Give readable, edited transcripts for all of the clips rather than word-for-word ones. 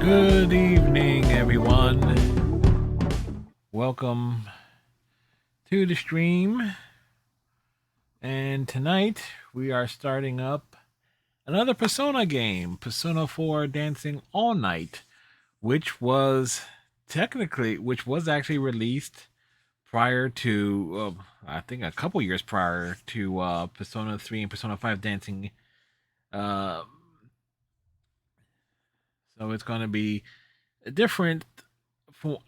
Good evening, everyone. Welcome to the stream. And tonight we are starting up another Persona game, Persona 4 Dancing All Night, which was actually released prior to, I think a couple years prior to Persona 3 and Persona 5 Dancing. So it's going to be different.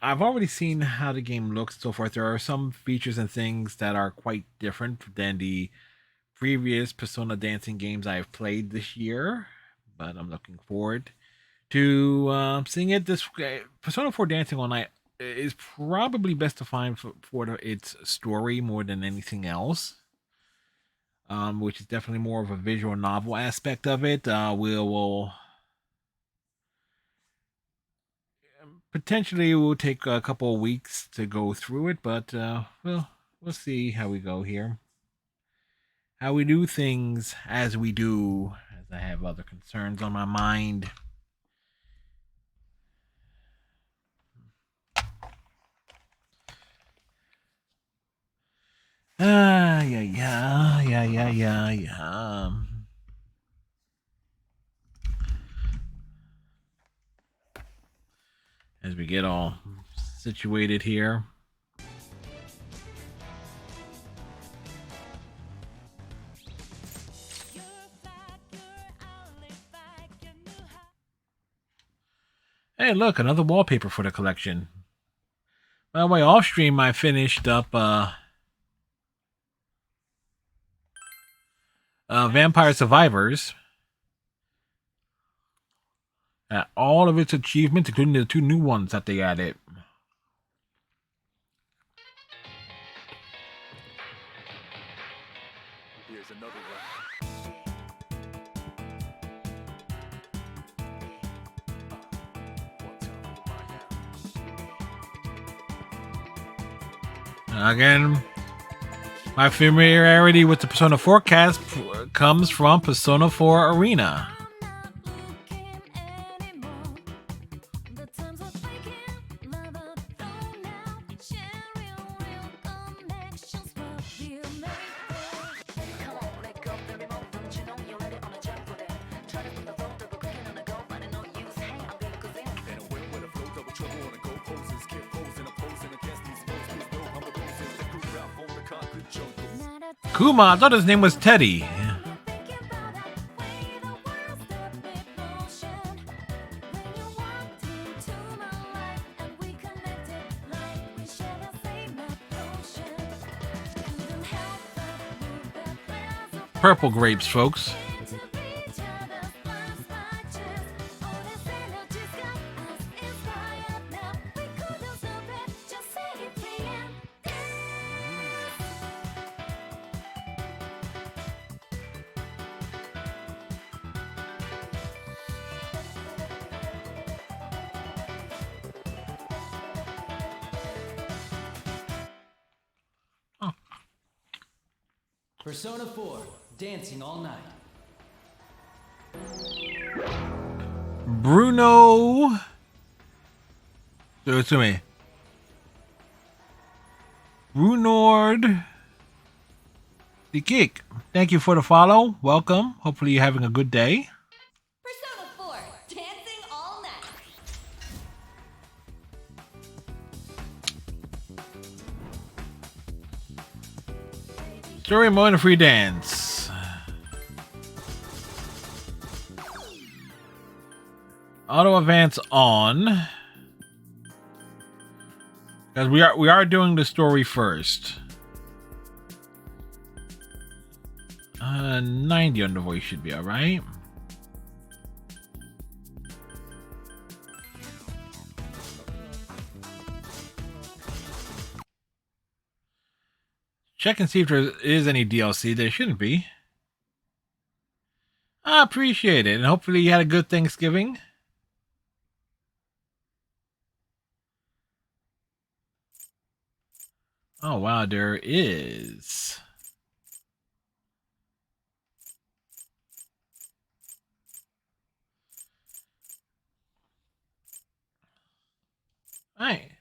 I've already seen how the game looks so forth. There are some features and things that are quite different than the previous Persona dancing games I've played this year, but I'm looking forward to seeing it. This Persona 4 Dancing All Night is probably best defined for its story more than anything else, which is definitely more of a visual novel aspect of it. We'll potentially will take a couple of weeks to go through it, but we'll see how we go here. How we do things as we do, as I have other concerns on my mind. Yeah. As we get all situated here. Hey, look, another wallpaper for the collection. By the way, off stream I finished up Vampire Survivors. All of its achievements, including the 2 new ones that they added. Here's another one. Again, my familiarity with the Persona 4 cast comes from Persona 4 Arena. Kuma, I thought his name was Teddy. Purple grapes, folks. Persona 4, Dancing All Night. Bruno. Do it to me. Brunord. The Geek. Thank you for the follow. Welcome. Hopefully you're having a good day. Persona 4, dancing all night. Story mode and free dance. Auto advance on. Because we are doing the story first. 90 on the voice should be alright. Check and see if there is any DLC. There shouldn't be. I appreciate it, and hopefully you had a good Thanksgiving. Oh wow, there is. Hey.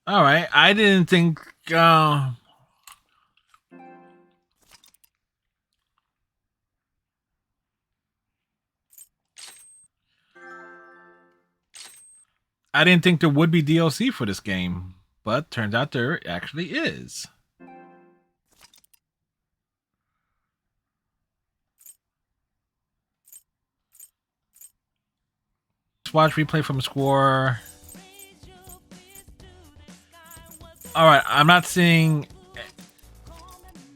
All right, I didn't think. I didn't think there would be DLC for this game, but turns out there actually is. Let's watch replay from score. All right, I'm not seeing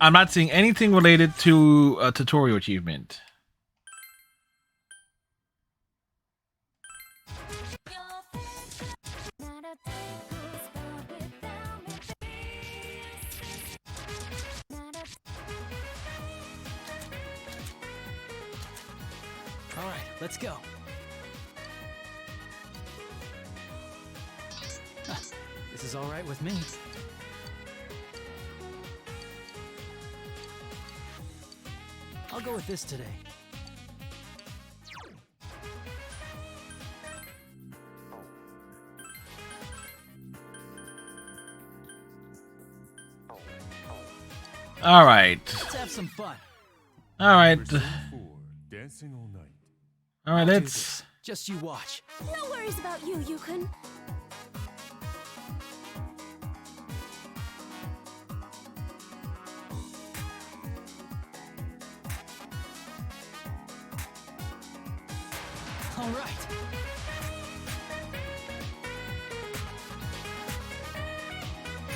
anything related to a tutorial achievement. All right, let's go. This is all right with me. I'll go with this today. All right. Let's have some fun. All right. Dancing all night. All right, I'll do let's. this. Just you watch. No worries about you, Yukon. All right.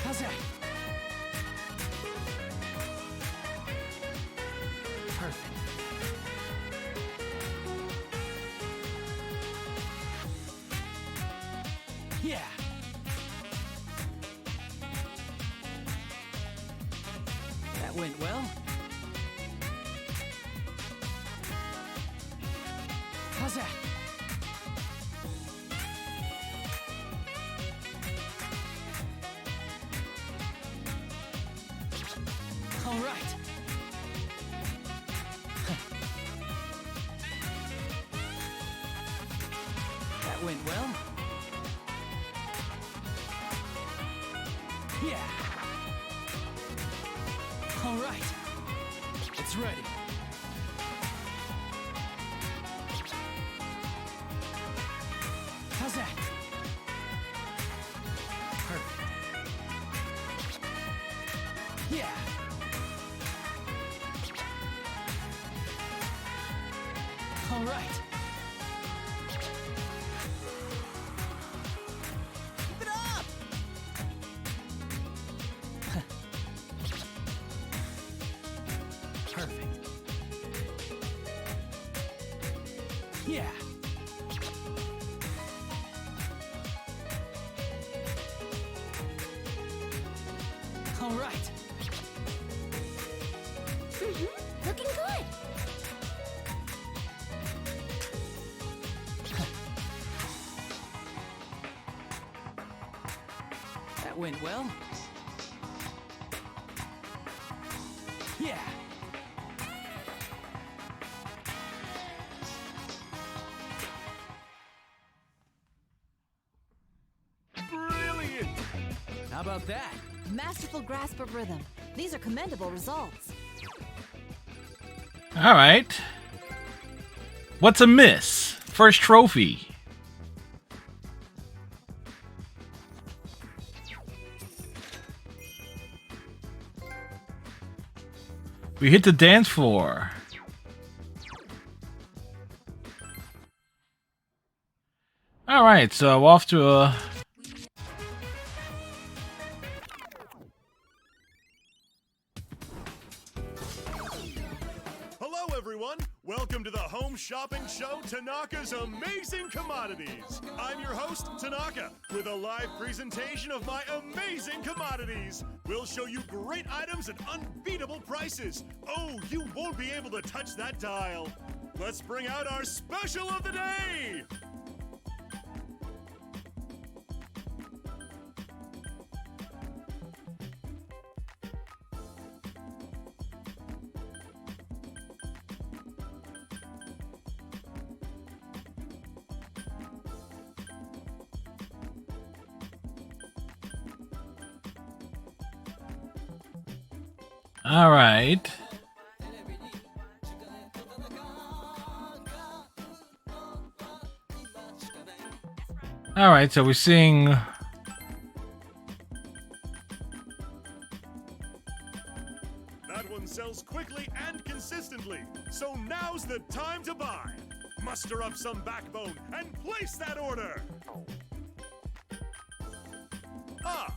How's that? Perfect. Yeah. That went well. How's that? All right. That went well. Yeah. All right. It's ready. How's that? Perfect. Yeah. All right. Keep it up. Perfect. Yeah. All right. Looking good. That went well. Yeah. Brilliant! How about that? Masterful grasp of rhythm. These are commendable results. All right. What's a miss? First trophy. We hit the dance floor. All right, so off to a... Hello, everyone. Welcome to the home shopping show, Tanaka's Amazing Commodities. I'm your host, Tanaka, with a live presentation of my amazing commodities. We'll show you great items at unbeatable prices. Oh, you won't be able to touch that dial. Let's bring out our special of the day. All right. All right, so we're seeing... That one sells quickly and consistently, so now's the time to buy. Muster up some backbone and place that order. Ah,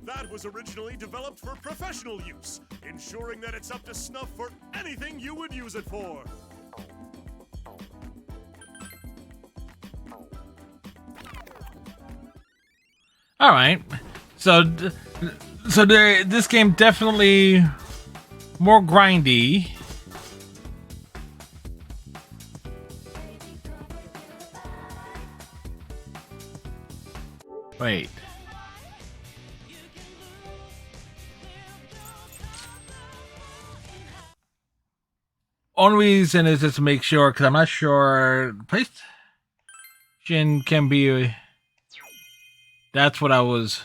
that was originally developed for professional use, ensuring that it's up to snuff for anything you would use it for. All right. So this game definitely more grindy. Wait. Only reason is just to make sure, because I'm not sure PlayStation can be. That's what I was.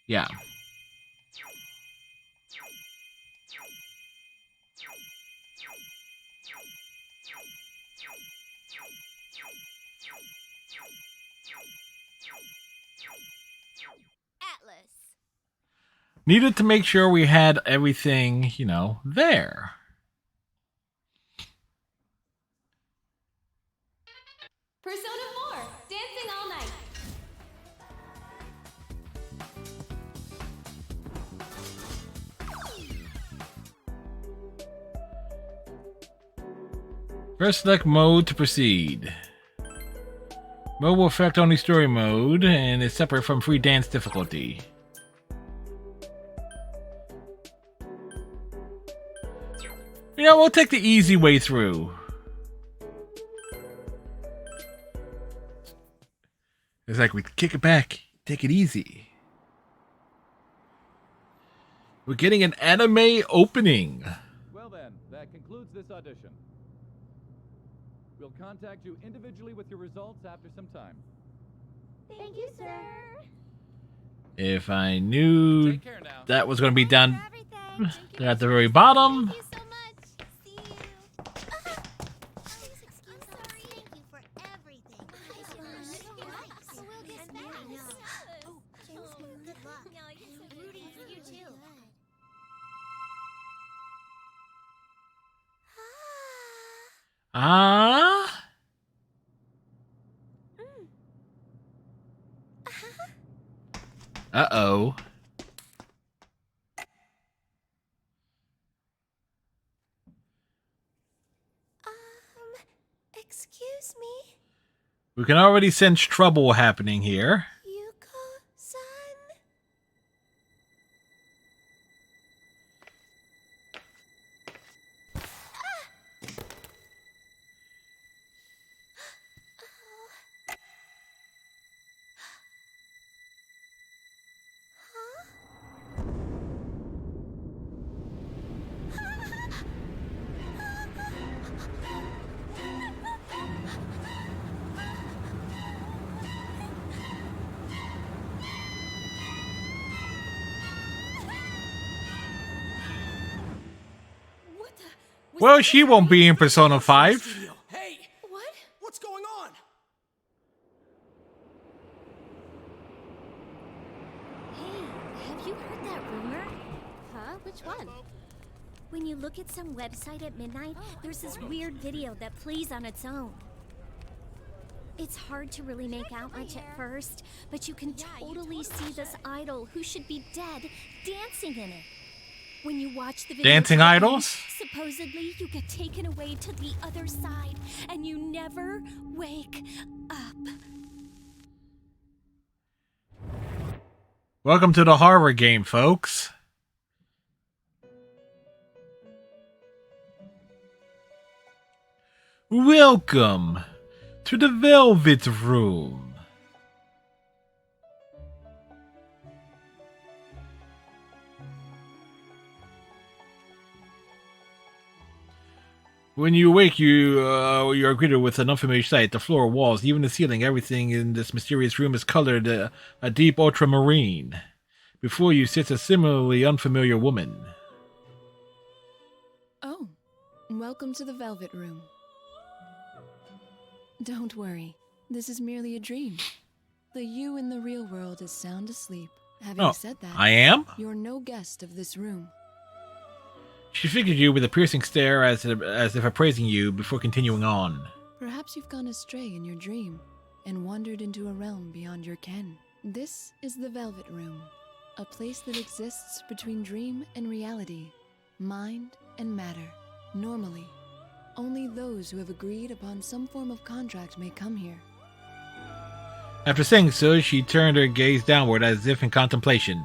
Yeah. Atlas. Needed to make sure we had everything, there. Persona 4, dancing all night. First, select mode to proceed. Mode will affect only story mode and is separate from free dance difficulty. We'll take the easy way through. It's like we kick it back, take it easy. We're getting an anime opening. Well then, that concludes this audition. We'll contact you individually with your results after some time. Thank you, sir. If I knew Take care now. that was going to be down Thank you at the very bottom. so much. See you. Please excuse us. Thank you for everything. We'll get back. Good luck. I'm rooting for you too. Ah. Uh-oh. Excuse me, We can already sense trouble happening here. Yuko-san? Well, she won't be in Persona 5. Hey! What? What's going on? Hey, have you heard that rumor? Huh? Which one? When you look at some website at midnight, there's this weird video that plays on its own. It's hard to really make out much at first, but you can totally see this idol who should be dead dancing in it. When you watch the video, Dancing to the end, idols? supposedly you get taken away to the other side, and you never wake up. Welcome to the horror game, folks. Welcome to the Velvet Room. When you awake, you're greeted with an unfamiliar sight. The floor, walls, even the ceiling, everything in this mysterious room is colored a deep ultramarine. Before you sits a similarly unfamiliar woman. Oh, welcome to the Velvet Room. Don't worry, this is merely a dream. The you in the real world is sound asleep. Having said that, I am? you're no guest of this room. She figured you with a piercing stare as if appraising you before continuing on. Perhaps you've gone astray in your dream and wandered into a realm beyond your ken. This is the Velvet Room, a place that exists between dream and reality, mind and matter. Normally, only those who have agreed upon some form of contract may come here. After saying so, she turned her gaze downward as if in contemplation.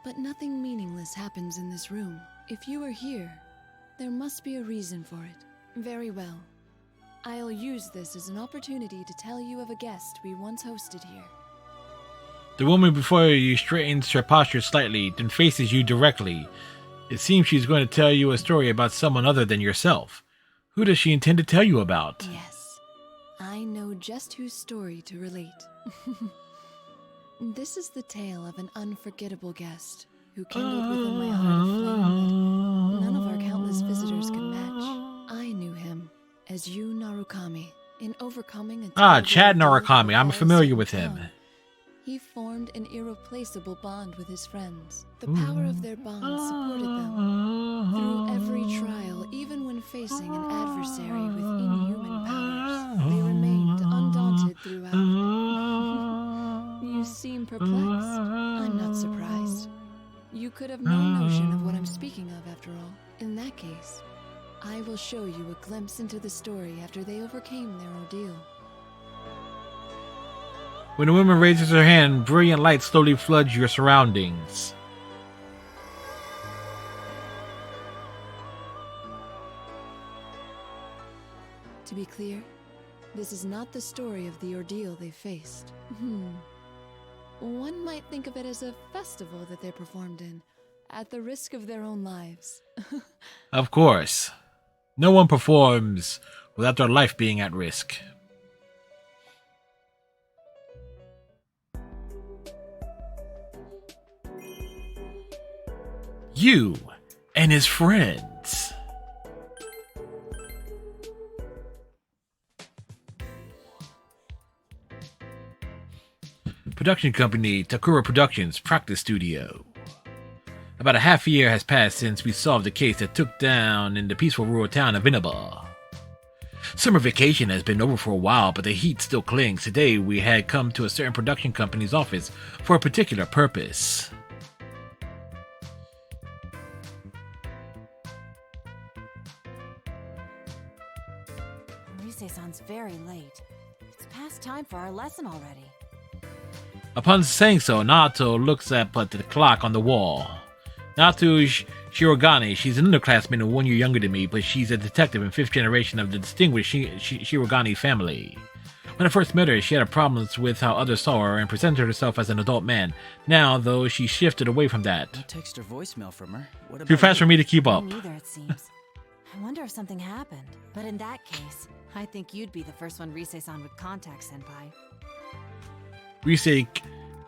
But nothing meaningless happens in this room. If you are here, there must be a reason for it. Very well. I'll use this as an opportunity to tell you of a guest we once hosted here. The woman before you straightens her posture slightly, then faces you directly. It seems she's going to tell you a story about someone other than yourself. Who does she intend to tell you about? Yes, I know just whose story to relate. This is the tale of an unforgettable guest who kindled within my heart a flame that none of our countless visitors could match. I knew him as Yu Narukami in overcoming a Chad Narukami. I'm familiar with him. He formed an irreplaceable bond with his friends. The power of their bond supported them through every trial, even when facing an adversary with inhuman powers. They remained undaunted throughout. You seem perplexed. I'm not surprised. You could have no notion of what I'm speaking of, after all. In that case, I will show you a glimpse into the story after they overcame their ordeal. When the woman raises her hand, brilliant light slowly floods your surroundings. To be clear, this is not the story of the ordeal they faced. One might think of it as a festival that they performed in, at the risk of their own lives. Of course. No one performs without their life being at risk. You and his friends. Production company Takura Productions Practice Studio. About a half year has passed since we solved the case that took down in the peaceful rural town of Inaba. Summer vacation has been over for a while, but the heat still clings. Today we had come to a certain production company's office for a particular purpose. Rise-san's very late. It's past time for our lesson already. Upon saying so, Naoto looks up at the clock on the wall. Naoto Shirogane, she's an underclassman and 1 year younger than me, but she's a detective and 5th generation of the distinguished Shirogane family. When I first met her, she had problems with how others saw her and presented herself as an adult man. Now, though, she shifted away from that. No text or voicemail from her. What about Too fast for me to keep up. Me neither, it seems. I wonder if something happened. But in that case, I think you'd be the first one Rise-san would contact, Senpai. Rise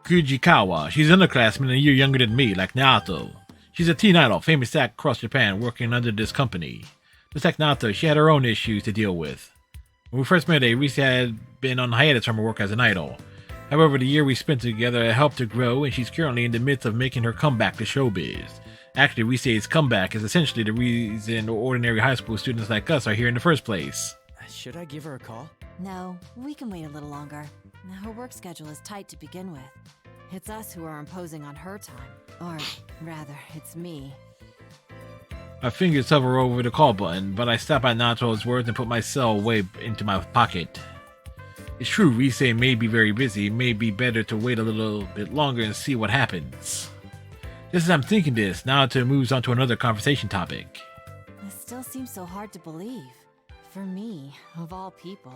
Kujikawa, she's an underclassman and a year younger than me, like Naoto. She's a teen idol, famous act across Japan, working under this company. Just like Nato, she had her own issues to deal with. When we first met her, Rise had been on hiatus from her work as an idol. However, the year we spent together helped her grow, and she's currently in the midst of making her comeback to showbiz. Actually, Rise's comeback is essentially the reason ordinary high school students like us are here in the first place. Should I give her a call? No, we can wait a little longer. Her work schedule is tight to begin with. It's us who are imposing on her time. Or, rather, it's me. My fingers hover over the call button, but I stop at Nato's words and put my cell away into my pocket. It's true, Rise may be very busy. It may be better to wait a little bit longer and see what happens. Just as I'm thinking this, Nato moves on to another conversation topic. It still seems so hard to believe. For me, of all people,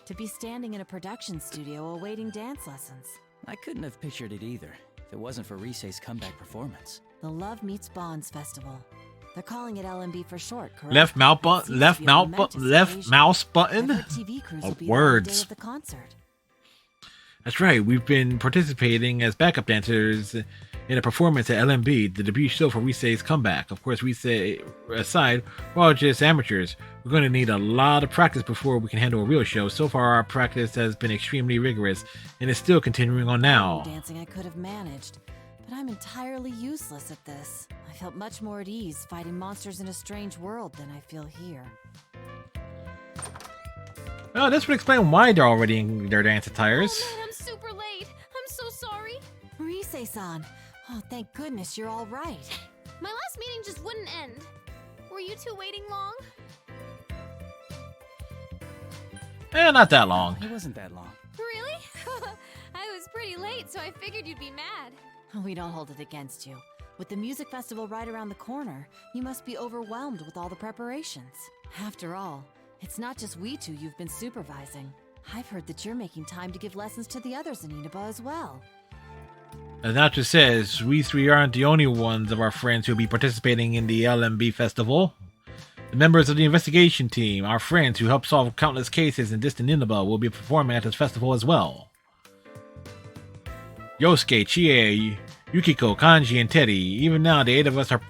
to be standing in a production studio awaiting dance lessons. I couldn't have pictured it either, if it wasn't for Rise's comeback performance. The Love Meets Bonds Festival. They're calling it LMB for short, correct? Left mouse It seems to left be a mouse momentous left occasion. mouse button. I've heard TV crews will be Words. there on the day of the concert. That's right. We've been participating as backup dancers in a performance at LMB, the debut show for Rise's comeback. Of course, Rise aside, we're all just amateurs. We're going to need a lot of practice before we can handle a real show. So far, our practice has been extremely rigorous, and it's still continuing on now. Dancing I could have managed, but I'm entirely useless at this. I felt much more at ease fighting monsters in a strange world than I feel here. Well, this would explain why they're already in their dance attires. Oh man, I'm super late. I'm so sorry. Rise-san! Oh, thank goodness you're all right. My last meeting just wouldn't end. Were you two waiting long? Not that long. It wasn't that long. Really? I was pretty late, so I figured you'd be mad. We don't hold it against you. With the music festival right around the corner, you must be overwhelmed with all the preparations. After all, it's not just we two you've been supervising. I've heard that you're making time to give lessons to the others in Inaba as well. As Nacho says, we three aren't the only ones of our friends who'll be participating in the LMB festival. The members of the investigation team, our friends who helped solve countless cases in distant Inaba, will be performing at this festival as well. Yosuke, Chie, Yukiko, Kanji, and Teddy. Even now, the 8 of us are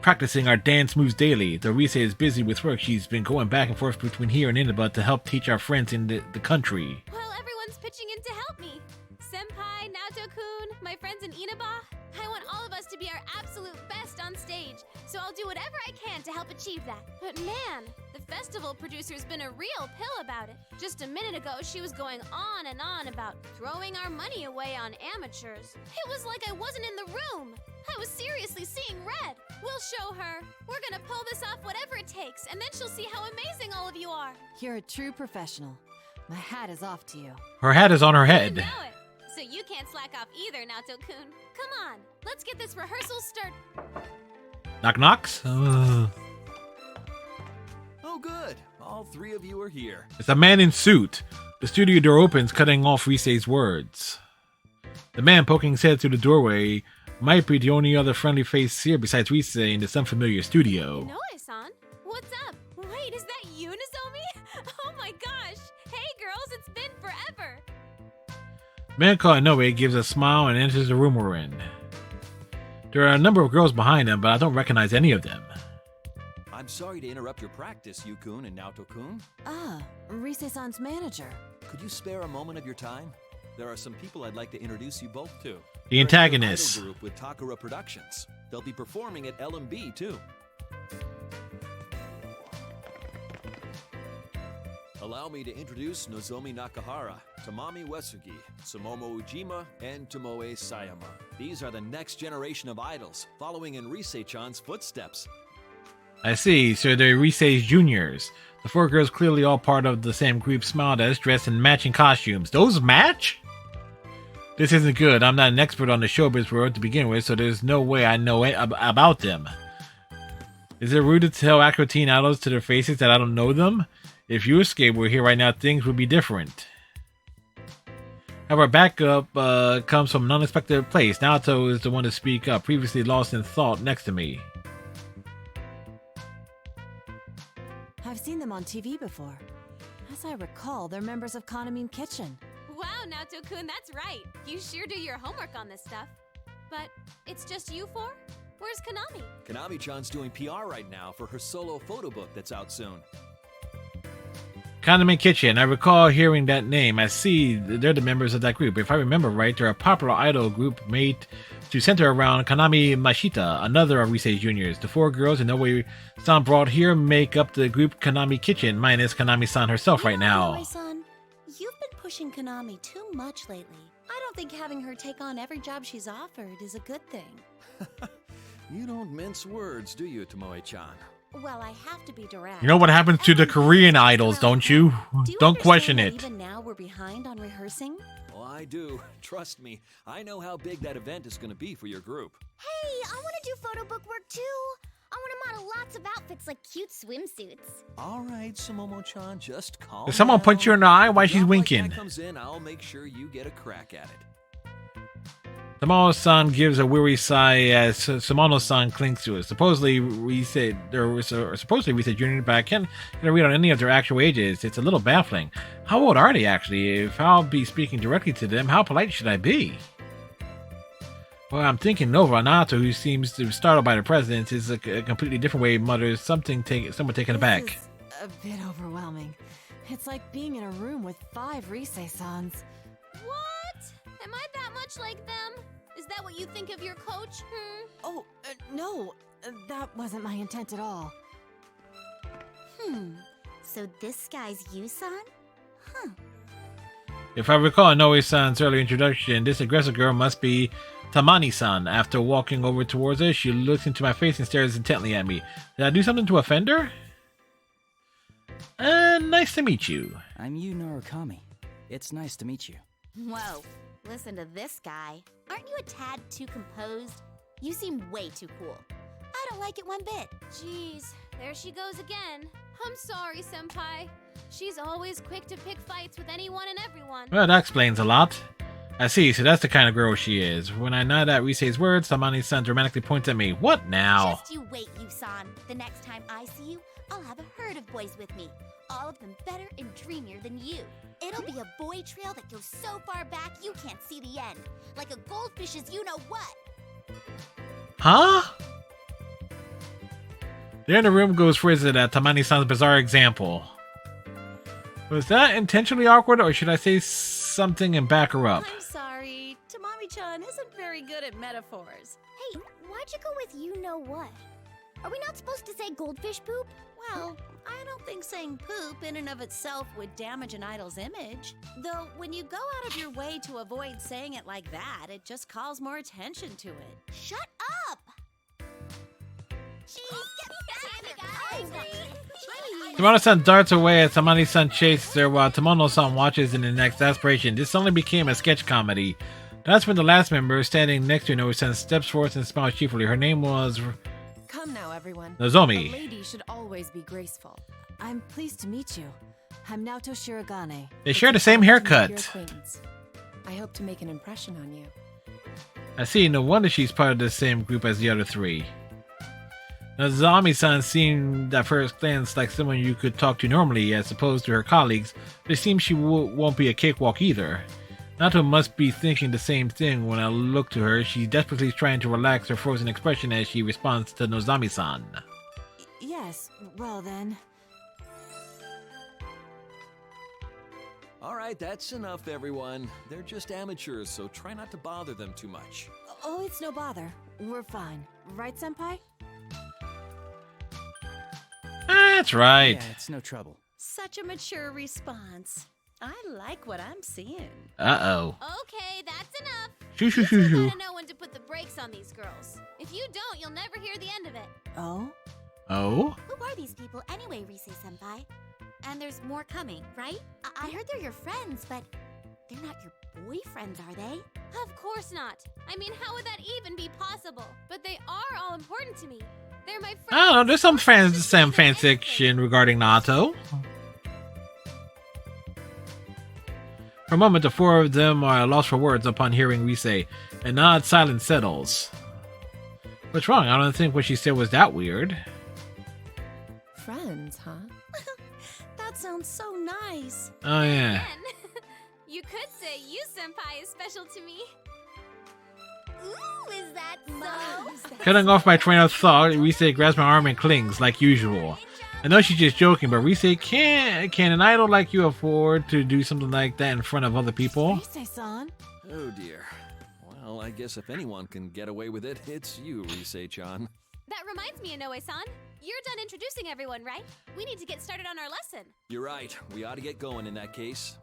practicing our dance moves daily. Though Rise is busy with work, she's been going back and forth between here and Inaba to help teach our friends in the country. Well, everyone's pitching in to help me. Senpai, Naoto-kun, my friends in Inaba. I want all of us to be our absolute best on stage, so I'll do whatever I can to help achieve that. But man, the festival producer's been a real pill about it. Just a minute ago, she was going on and on about throwing our money away on amateurs. It was like I wasn't in the room. I was seriously seeing red. We'll show her. We're gonna pull this off whatever it takes, and then she'll see how amazing all of you are. You're a true professional. My hat is off to you. Her hat is on her You head. know it. So you can't slack off either, Naoto-kun. Come on, let's get this rehearsal start. Knock knocks? Oh, good. All 3 of you are here. It's a man in suit. The studio door opens, cutting off Rise's words. The man poking his head through the doorway might be the only other friendly face here besides Rise in this unfamiliar studio. Inoue-san, what's up? Wait, is that you, Nozomi? Oh my gosh! Hey girls, it's been forever! Man called Inoue gives a smile and enters the room we're in. There are a number of girls behind him, but I don't recognize any of them. I'm sorry to interrupt your practice, Yu-kun and Naoto-kun. Ah, Rise-san's manager. Could you spare a moment of your time? There are some people I'd like to introduce you both to. The They're a antagonists. idol group with Takara Productions. They'll be performing at LMB too. Allow me to introduce Nozomi Nakahara, Tamami Uesugi, Sumomo Ujima, and Tomoe Sayama. These are the next generation of idols, following in Rise-chan's footsteps. I see, so they're Rise's juniors. The 4 girls clearly all part of the same group smiled at us, dressed in matching costumes. Those match? This isn't good. I'm not an expert on the showbiz world to begin with, so there's no way I know about them. Is it rude to tell acro teen idols to their faces that I don't know them? If Yusuke were here right now, things would be different. However, backup comes from an unexpected place. Naoto is the one to speak up, previously lost in thought next to me. I've seen them on TV before. As I recall, they're members of Kanamine Kitchen. Wow, Naoto-kun, that's right. You sure do your homework on this stuff. But it's just you 4? Where's Konami? Konami-chan's doing PR right now for her solo photo book that's out soon. Condiment Kitchen. I recall hearing that name. I see they're the members of that group. If I remember right, they're a popular idol group made to center around Konami Mashita, another of Risei's juniors. The four girls in Inoue-san brought here make up the group Konami Kitchen, minus Konami-san herself right now. Inoue-san, you've been pushing Konami too much lately. I don't think having her take on every job she's offered is a good thing. You don't mince words, do you, Tomoe-chan? Well, I have to be direct. You know what happens to the Korean idols, don't you? Do you Don't question understand it. that even now we're behind on rehearsing? Oh, I do. Trust me. I know how big that event is going to be for your group. Hey, I want to do photo book work too. I want to model lots of outfits like cute swimsuits. All right, Sumomo-chan, just calm Did someone down. punch you in the eye while If she's a job like winking? that comes in, I'll make sure you get a crack at it. Tomoe-san gives a weary sigh as Sumano-san clings to it. Supposedly Risei Junior, but I can't read on any of their actual ages. It's a little baffling. How old are they actually? If I'll be speaking directly to them, how polite should I be? Well, I'm thinking Nova Anato, who seems to be startled by the presence, is a completely different way, mutters somewhat taken aback. This is a bit overwhelming. It's like being in a room with 5 Risei-sans. What? Am I that much like them? Is that what you think of your coach? Oh, no. That wasn't my intent at all. So this guy's Yusan? Huh. If I recall Inoue-san's earlier introduction, this aggressive girl must be Tamani-san. After walking over towards her, she looks into my face and stares intently at me. Did I do something to offend her? Nice to meet you. I'm Yu Narukami. It's nice to meet you. Whoa, listen to this guy. Aren't you a tad too composed? You seem way too cool. I don't like it one bit. Jeez, there she goes again. I'm sorry, Senpai. She's always quick to pick fights with anyone and everyone. Well, that explains a lot. I see, so that's the kind of girl she is. When I nod at Risei's words, Tamani-san dramatically points at me. What now? Just you wait, Yusan. The next time I see you, I'll have a herd of boys with me. All of them better and dreamier than you. It'll be a boy trail that goes so far back you can't see the end. Like a goldfish's you-know-what. Huh? There in the room goes Frizzed at Tamani-san's bizarre example. Was that intentionally awkward, or should I say something and back her up? I'm sorry. Tamami-chan isn't very good at metaphors. Hey, why'd you go with you-know-what? Are we not supposed to say goldfish poop? Well, I don't think saying poop in and of itself would damage an idol's image. Though, when you go out of your way to avoid saying it like that, it just calls more attention to it. Shut up! Jeez, get back, guys! Tamano-san darts away as Tamani-san chases her while Tomono-san watches in exasperation. This only became a sketch comedy. That's when the last member, standing next to Inoue-san, steps forward and smiles cheerfully. Her name was Come now, everyone. Nozomi. A lady should always be graceful. I'm pleased to meet you. I'm Naoto Shirogane. They share the same haircut. Your acquaintance. I hope to make an impression on you. I see, no wonder she's part of the same group as the other three. Nozomi-san seemed at first glance like someone you could talk to normally as opposed to her colleagues, but it seems she won't be a cakewalk either. Nato must be thinking the same thing when I look to her. She's desperately trying to relax her frozen expression as she responds to Nozomi-san. Yes, well then. All right, that's enough, everyone. They're just amateurs, so try not to bother them too much. Oh, it's no bother. We're fine. Right, Senpai? That's right. Yeah, it's no trouble. Such a mature response. I like what I'm seeing. Uh-oh. Okay, that's enough. Shoo, shoo, You shoo, two shoo. gotta know when to put the brakes on these girls. If you don't, you'll never hear the end of it. Oh? Oh? Who are these people anyway, Risei-senpai? And there's more coming, right? I heard they're your friends, but they're not your boyfriends, are they? Of course not. I mean, how would that even be possible? But they are all important to me. They're my friends. I don't know, there's some Just fan better than fiction regarding Nato. For a moment, the four of them are lost for words upon hearing Risei. An odd silence settles. What's wrong? I don't think what she said was that weird. Friends, huh? That sounds so nice. Oh, yeah. anything. You could say you, Senpai, is special to me. Ooh, is that so? Cutting off my train of thought, Rise grabs my arm and clings, like usual. I know she's just joking, but Rise can an idol like you afford to do something like that in front of other people? Rise-san. Oh dear. Well, I guess if anyone can get away with it, it's you, Rise-chan. That reminds me, Inoue-san. You're done introducing everyone, right? We need to get started on our lesson. You're right. We ought to get going in that case.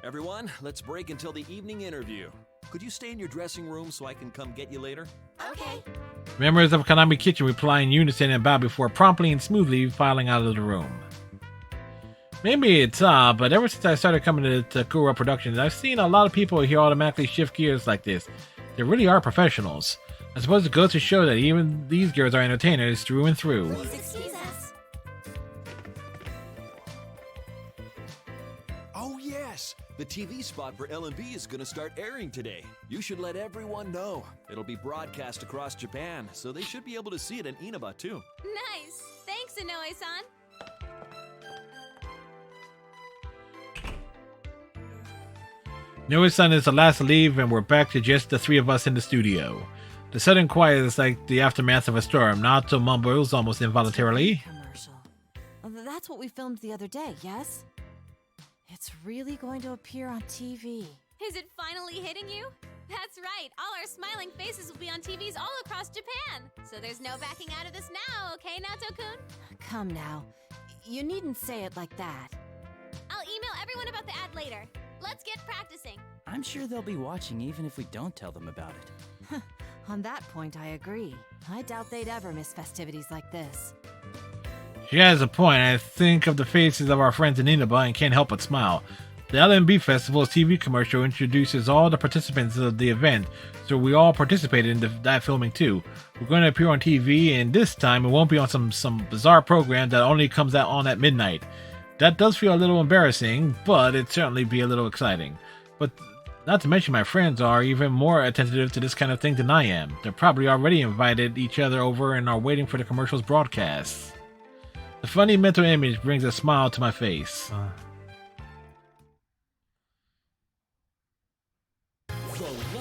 Everyone, let's break until the evening interview. Could you stay in your dressing room so I can come get you later? Okay. Members of Konami Kitchen reply in unison and bow before promptly and smoothly filing out of the room. Maybe it's odd, but ever since I started coming to Takura Productions, I've seen a lot of people here automatically shift gears like this. They really are professionals. I suppose it goes to show that even these girls are entertainers through and through. Please excuse us. Oh yes! The TV spot for LMB is gonna start airing today. You should let everyone know. It'll be broadcast across Japan, so they should be able to see it in Inaba too. Nice. Thanks, Inoue-san. Noe-san is the last to leave, and we're back to just the three of us in the studio. The sudden quiet is like the aftermath of a storm. Naoto mumbles almost involuntarily. Commercial. That's what we filmed the other day, yes? It's really going to appear on TV. Is it finally hitting you? That's right. All our smiling faces will be on TVs all across Japan. So there's no backing out of this now, okay, Naoto-kun? Come now. You needn't say it like that. I'll email everyone about the ad later. Let's get practicing. I'm sure they'll be watching even if we don't tell them about it. On that point, I agree. I doubt they'd ever miss festivities like this. She has a point. I think of the faces of our friends in Inaba and can't help but smile. The LMB Festival's TV commercial introduces all the participants of the event, so we all participated in that filming too. We're going to appear on TV, and this time it won't be on some bizarre program that only comes out on at midnight. That does feel a little embarrassing, but it'd certainly be a little exciting. But not to mention my friends are even more attentive to this kind of thing than I am. They're probably already invited each other over and are waiting for the commercial's broadcasts. The funny mental image brings a smile to my face.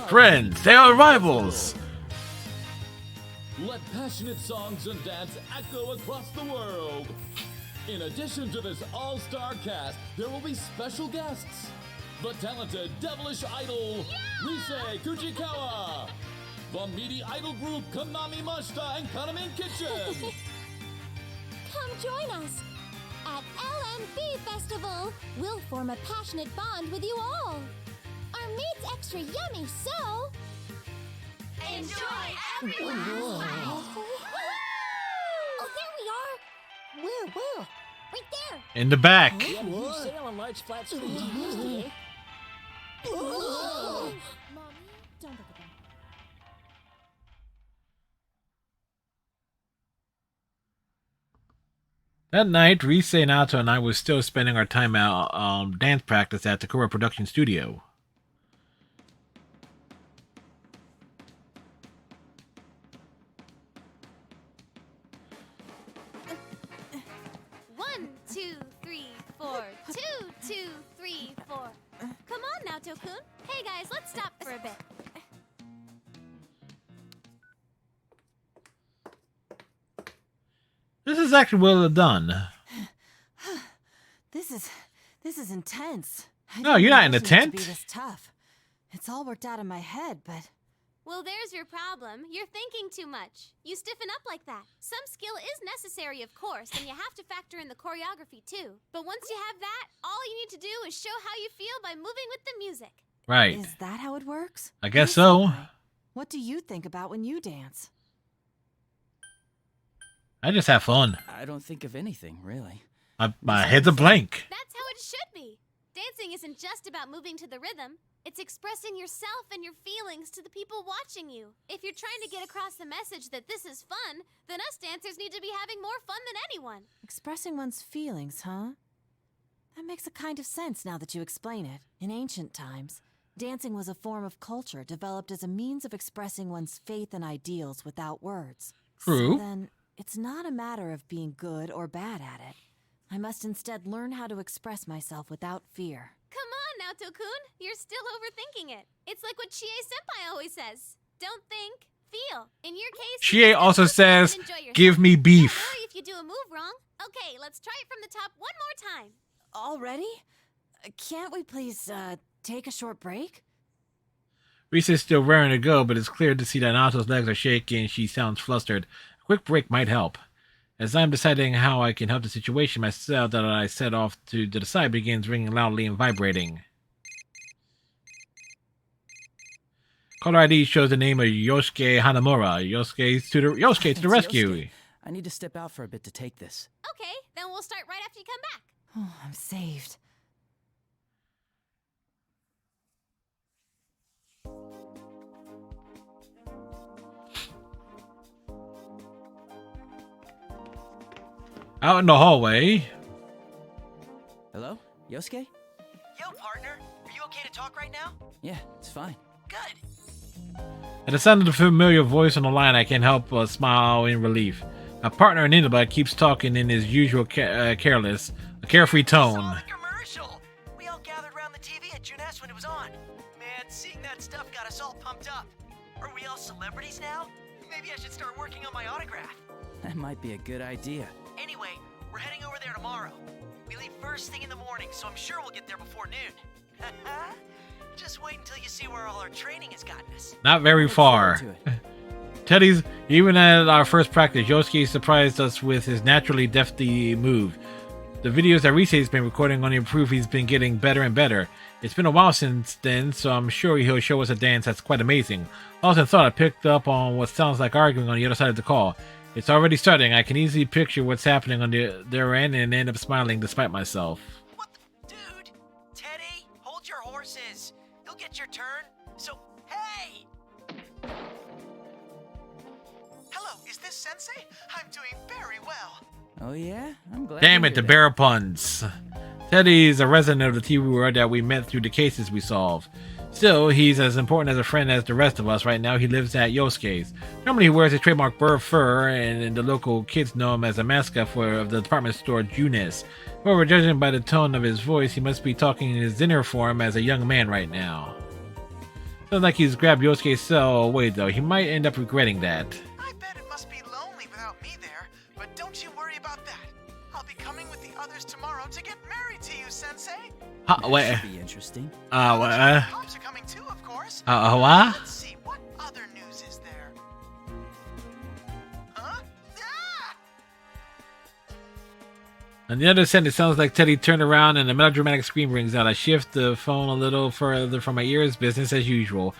Friends, they are rivals! Let passionate songs and dance echo across the world. In addition to this all-star cast, there will be special guests. The talented devilish idol, Rise Kujikawa. The meaty idol group, Konami Mashita and Kanamin Kitchen. Come join us at LMB Festival. We'll form a passionate bond with you all. Our meat's extra yummy, so enjoy, everyone! Oh, there we are. Where? Right there. In the back. You sail on large flat screen TVs today. Mommy, don't look at them. That night, Rise, Naoto, and I were still spending our time out dance practice at Takura Production Studio. One, 2, 3, 4. 2, 2, 3, 4. Come on, Naoto-kun. Hey guys, let's stop for a bit. This is actually well done. This is intense. No, you're not in the I didn't imagine it to tent. be this tough. It's all worked out in my head, but Well, there's your problem. You're thinking too much. You stiffen up like that. Some skill is necessary, of course, and you have to factor in the choreography too. But once you have that, all you need to do is show how you feel by moving with the music. Right. is that how it works? I guess Hey, so. Senpai, what do you think about when you dance? I just have fun. I don't think of anything, really. My head's a blank. That's how it should be. Dancing isn't just about moving to the rhythm. It's expressing yourself and your feelings to the people watching you. If you're trying to get across the message that this is fun, then us dancers need to be having more fun than anyone. Expressing one's feelings, huh? That makes a kind of sense now that you explain it. In ancient times, dancing was a form of culture developed as a means of expressing one's faith and ideals without words. True. So then, it's not a matter of being good or bad at it. I must instead learn how to express myself without fear. Come on, Naoto-kun. You're still overthinking it. It's like what Chie-senpai always says. Don't think, feel. In your case, Chie also says, enjoy yourself. "Give me Don't beef." worry if you do a move wrong. Okay, let's try it from the top one more time. Already? Can't we please, take a short break? Risa is still raring to go, but it's clear to see that Naoto's legs are shaking and she sounds flustered. A quick break might help. As I'm deciding how I can help the situation, my cell that I set off to the side begins ringing loudly and vibrating. Caller ID shows the name of Yosuke Hanamura. Yosuke to the It's rescue. Yosuke. I need to step out for a bit to take this. Okay, then we'll start right after you come back. Oh, I'm saved. Out in the hallway. Hello? Yosuke? Yo, partner. Are you okay to talk right now? Yeah, it's fine. Good. At the sound of the familiar voice on the line, I can't help but smile in relief. My partner in Inaba keeps talking in his usual carefree tone. Saw the commercial. We all gathered around the TV at Junes when it was on. Man, seeing that stuff got us all pumped up. Are we all celebrities now? Maybe I should start working on my autograph. That might be a good idea. Anyway, we're heading over there tomorrow. We leave first thing in the morning, so I'm sure we'll get there before noon. Just wait until you see where all our training has gotten us. Not very far. Forward to it. Teddy's, even at our first practice, Yosuke surprised us with his naturally defty move. The videos that Risei's been recording only prove he's been getting better and better. It's been a while since then, so I'm sure he'll show us a dance that's quite amazing. Lost in thought, I picked up on what sounds like arguing on the other side of the call. It's already starting. I can easily picture what's happening on their end and end up smiling despite myself. What the... Dude! Teddy, hold your horses. You'll get your turn. So, hey! Hello, is this Sensei? I'm doing very well. Oh yeah? I'm glad Damn to it, the hear that. bear puns. Teddy's a resident of the TV world that we met through the cases we solve. Still, he's as important as a friend as the rest of us. Right now, he lives at Yosuke's. Normally, he wears his trademark bird fur, and the local kids know him as a mascot of the department store Junes. However, judging by the tone of his voice, he must be talking in his inner form as a young man right now. Sounds like he's grabbed Yosuke's cell away, though. He might end up regretting that. I bet it must be lonely without me there, but don't you worry about that. I'll be coming with the others tomorrow to get married to you, Sensei. Wait. Should be interesting. Pops are coming too, of course. What? Let's see, what other news is there? Huh? Ah! On the other side, it sounds like Teddy turned around and a melodramatic scream rings out. I shift the phone a little further from my ears, business as usual.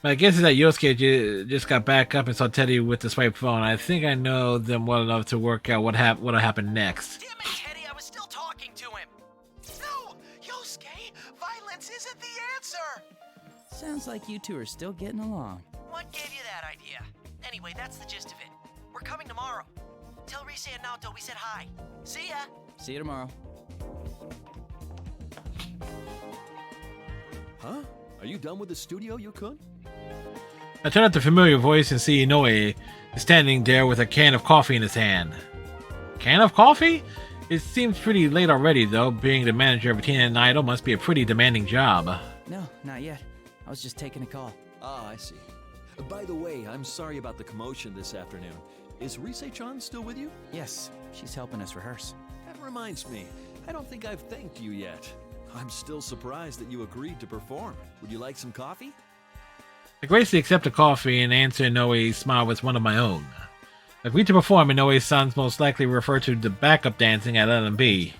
My guess is that Yosuke just got back up and saw Teddy with the swipe phone. I think I know them well enough to work out what'll happen next. Damn it, Teddy, I was still talking to him. No, Yosuke, violence isn't the answer. Sounds like you two are still getting along. What gave you that idea? Anyway, that's the gist of it. We're coming tomorrow. Tell Risei and Naoto we said hi. See ya. See you tomorrow. Huh? Are you done with the studio, Yukun? I turn out the familiar voice and see Inoue standing there with a can of coffee in his hand. Can of coffee? It seems pretty late already, though. Being the manager of a teen idol must be a pretty demanding job. No, not yet. I was just taking a call. Ah, I see. By the way, I'm sorry about the commotion this afternoon. Is Risei-chan still with you? Yes, she's helping us rehearse. That reminds me, I don't think I've thanked you yet. I'm still surprised that you agreed to perform. Would you like some coffee? I graciously accept the coffee and answer Inoue's smile with one of my own. Agreed to perform, Inoue's sons most likely refer to the backup dancing at LMB.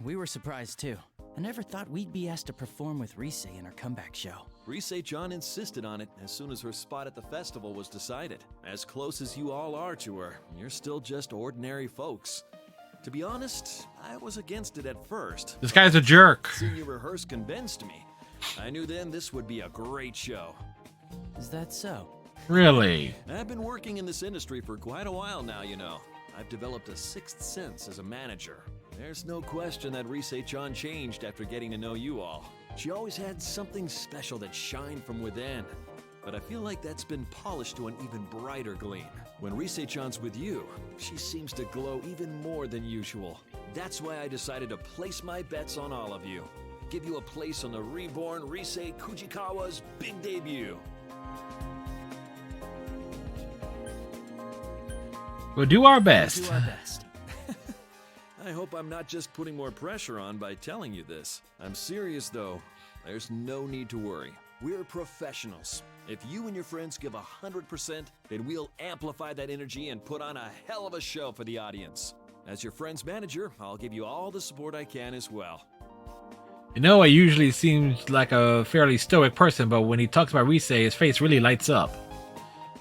We were surprised too. I never thought we'd be asked to perform with Risei in our comeback show. Risei-chan insisted on it as soon as her spot at the festival was decided. As close as you all are to her, you're still just ordinary folks. To be honest, I was against it at first. This guy's a jerk. Seeing you rehearse convinced me. I knew then this would be a great show. Is that so? Really? I've been working in this industry for quite a while now, you know. I've developed a sixth sense as a manager. There's no question that Risei-chan changed after getting to know you all. She always had something special that shined from within. But I feel like that's been polished to an even brighter gleam. When Risei-chan's with you, she seems to glow even more than usual. That's why I decided to place my bets on all of you. give you a place on the reborn Risei Kujikawa's big debut. We'll do our best. Do our best. I hope I'm not just putting more pressure on by telling you this. I'm serious though. There's no need to worry. We're professionals. If you and your friends give 100%, then we'll amplify that energy and put on a hell of a show for the audience. As your friend's manager, I'll give you all the support I can as well. You know, I usually seems like a fairly stoic person, but when he talks about Risei, his face really lights up.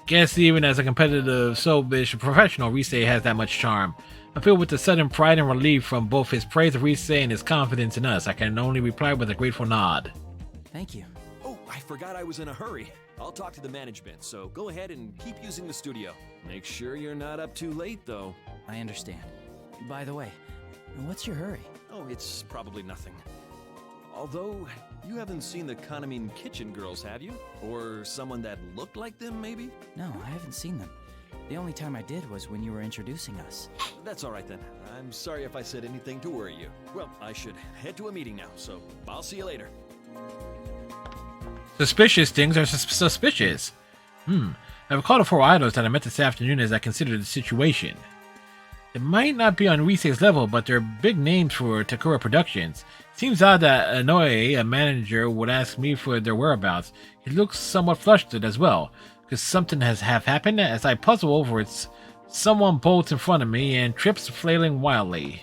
Guess even as a competitive, soul-ish professional, Risei has that much charm. I feel with the sudden pride and relief from both his praise of Risei and his confidence in us. I can only reply with a grateful nod. Thank you. Oh, I forgot I was in a hurry. I'll talk to the management, so go ahead and keep using the studio. Make sure you're not up too late, though. I understand. By the way, what's your hurry? Oh, it's probably nothing. Although, you haven't seen the Kanamin Kitchen girls, have you? Or someone that looked like them, maybe? No, I haven't seen them. The only time I did was when you were introducing us. That's all right then. I'm sorry if I said anything to worry you. Well, I should head to a meeting now, so I'll see you later. Suspicious things are suspicious. I recall the 4 idols that I met this afternoon as I considered the situation. It might not be on Risei's level, but they're big names for Takura Productions. Seems odd that Inoue, a manager, would ask me for their whereabouts. He looks somewhat flustered as well. Because something has happened. As I puzzle over it, someone bolts in front of me and trips, flailing wildly.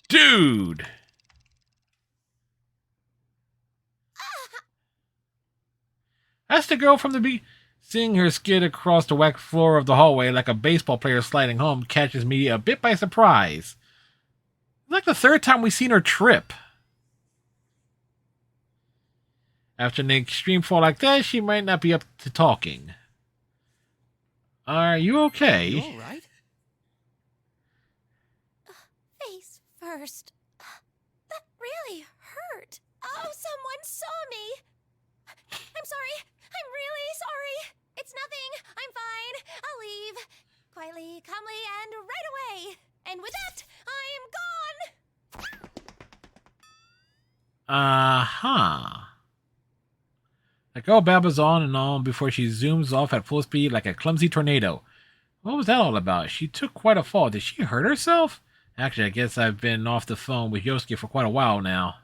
Dude! That's the girl from the Seeing her skid across the wax floor of the hallway like a baseball player sliding home catches me a bit by surprise. It's like the 3rd time we've seen her trip. After an extreme fall like that, she might not be up to talking. Are you okay? You all right? Face first. That really hurt. Oh, someone saw me. I'm sorry. I'm really sorry. It's nothing. I'm fine. I'll leave. Quietly, calmly, and right away. And with that, I'm gone. The girl babbles on and on before she zooms off at full speed like a clumsy tornado. What was that all about? She took quite a fall. Did she hurt herself? Actually, I guess I've been off the phone with Yosuke for quite a while now.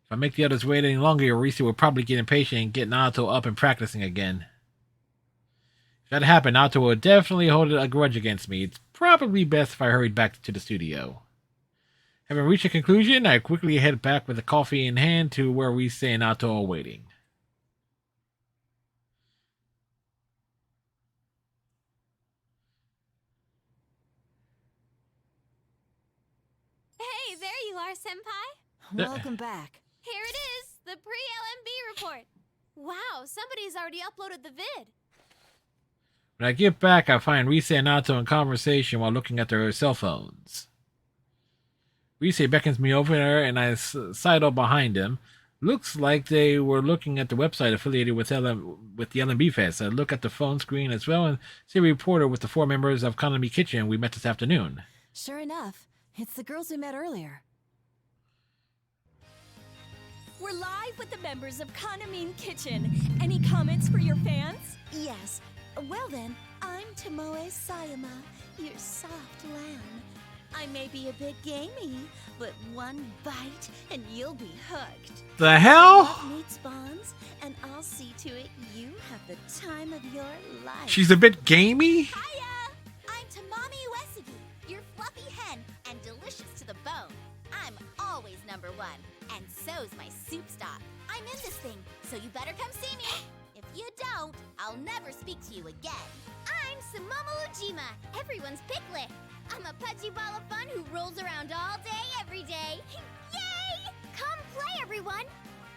If I make the others wait any longer, Risei will probably get impatient and get Naoto up and practicing again. If that happened, Naoto will definitely hold a grudge against me. It's probably best if I hurried back to the studio. Having reached a conclusion, I quickly head back with a coffee in hand to where Risei and Naoto are waiting. Hey, there you are, Senpai. Welcome back. Here it is, the pre-LMB report. Wow, somebody's already uploaded the vid. When I get back, I find Risei and Naoto in conversation while looking at their cell phones. Risei beckons me over there, and I sidle behind him. Looks like they were looking at the website affiliated with the LMB Fest. I look at the phone screen as well and see a reporter with the 4 members of Konami Kitchen we met this afternoon. Sure enough, it's the girls we met earlier. We're live with the members of Kanamin Kitchen. Any comments for your fans? Yes. Well then, I'm Tomoe Sayama, your soft lamb. I may be a bit gamey, but one bite and you'll be hooked. The hell? Love meets bonds, and I'll see to it you have the time of your life. She's a bit gamey? Hiya! I'm Tamami Uesugi, your fluffy hen, and delicious to the bone. I'm always #1, and so's my soup stock. I'm in this thing, so you better come see me. If you don't, I'll never speak to you again. I'm Sumomo Ujima, everyone's picklet. I'm a pudgy ball of fun who rolls around all day, every day. Yay! Come play, everyone.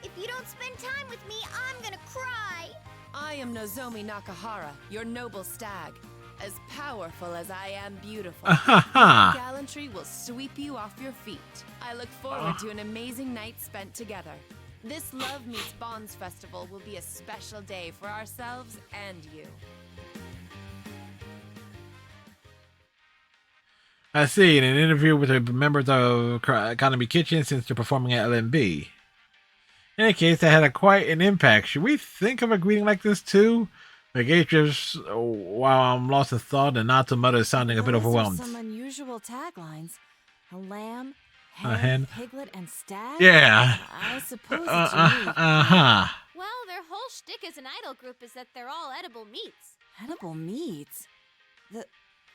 If you don't spend time with me, I'm gonna cry. I am Nozomi Nakahara, your noble stag. As powerful as I am beautiful. Gallantry will sweep you off your feet. I look forward to an amazing night spent together. This Love Meets Bonds festival will be a special day for ourselves and you. I see. In an interview with the members of Economy Kitchen since they're performing at LMB. In any case, that had quite an impact. Should we think of a greeting like this too? Like just while I'm lost in thought and not to mutter sounding a bit overwhelmed. Some unusual taglines. A lamb, A hen. piglet, and stag? Yeah. I suppose it's unique. Well, their whole shtick as an idol group is that they're all edible meats. Edible meats?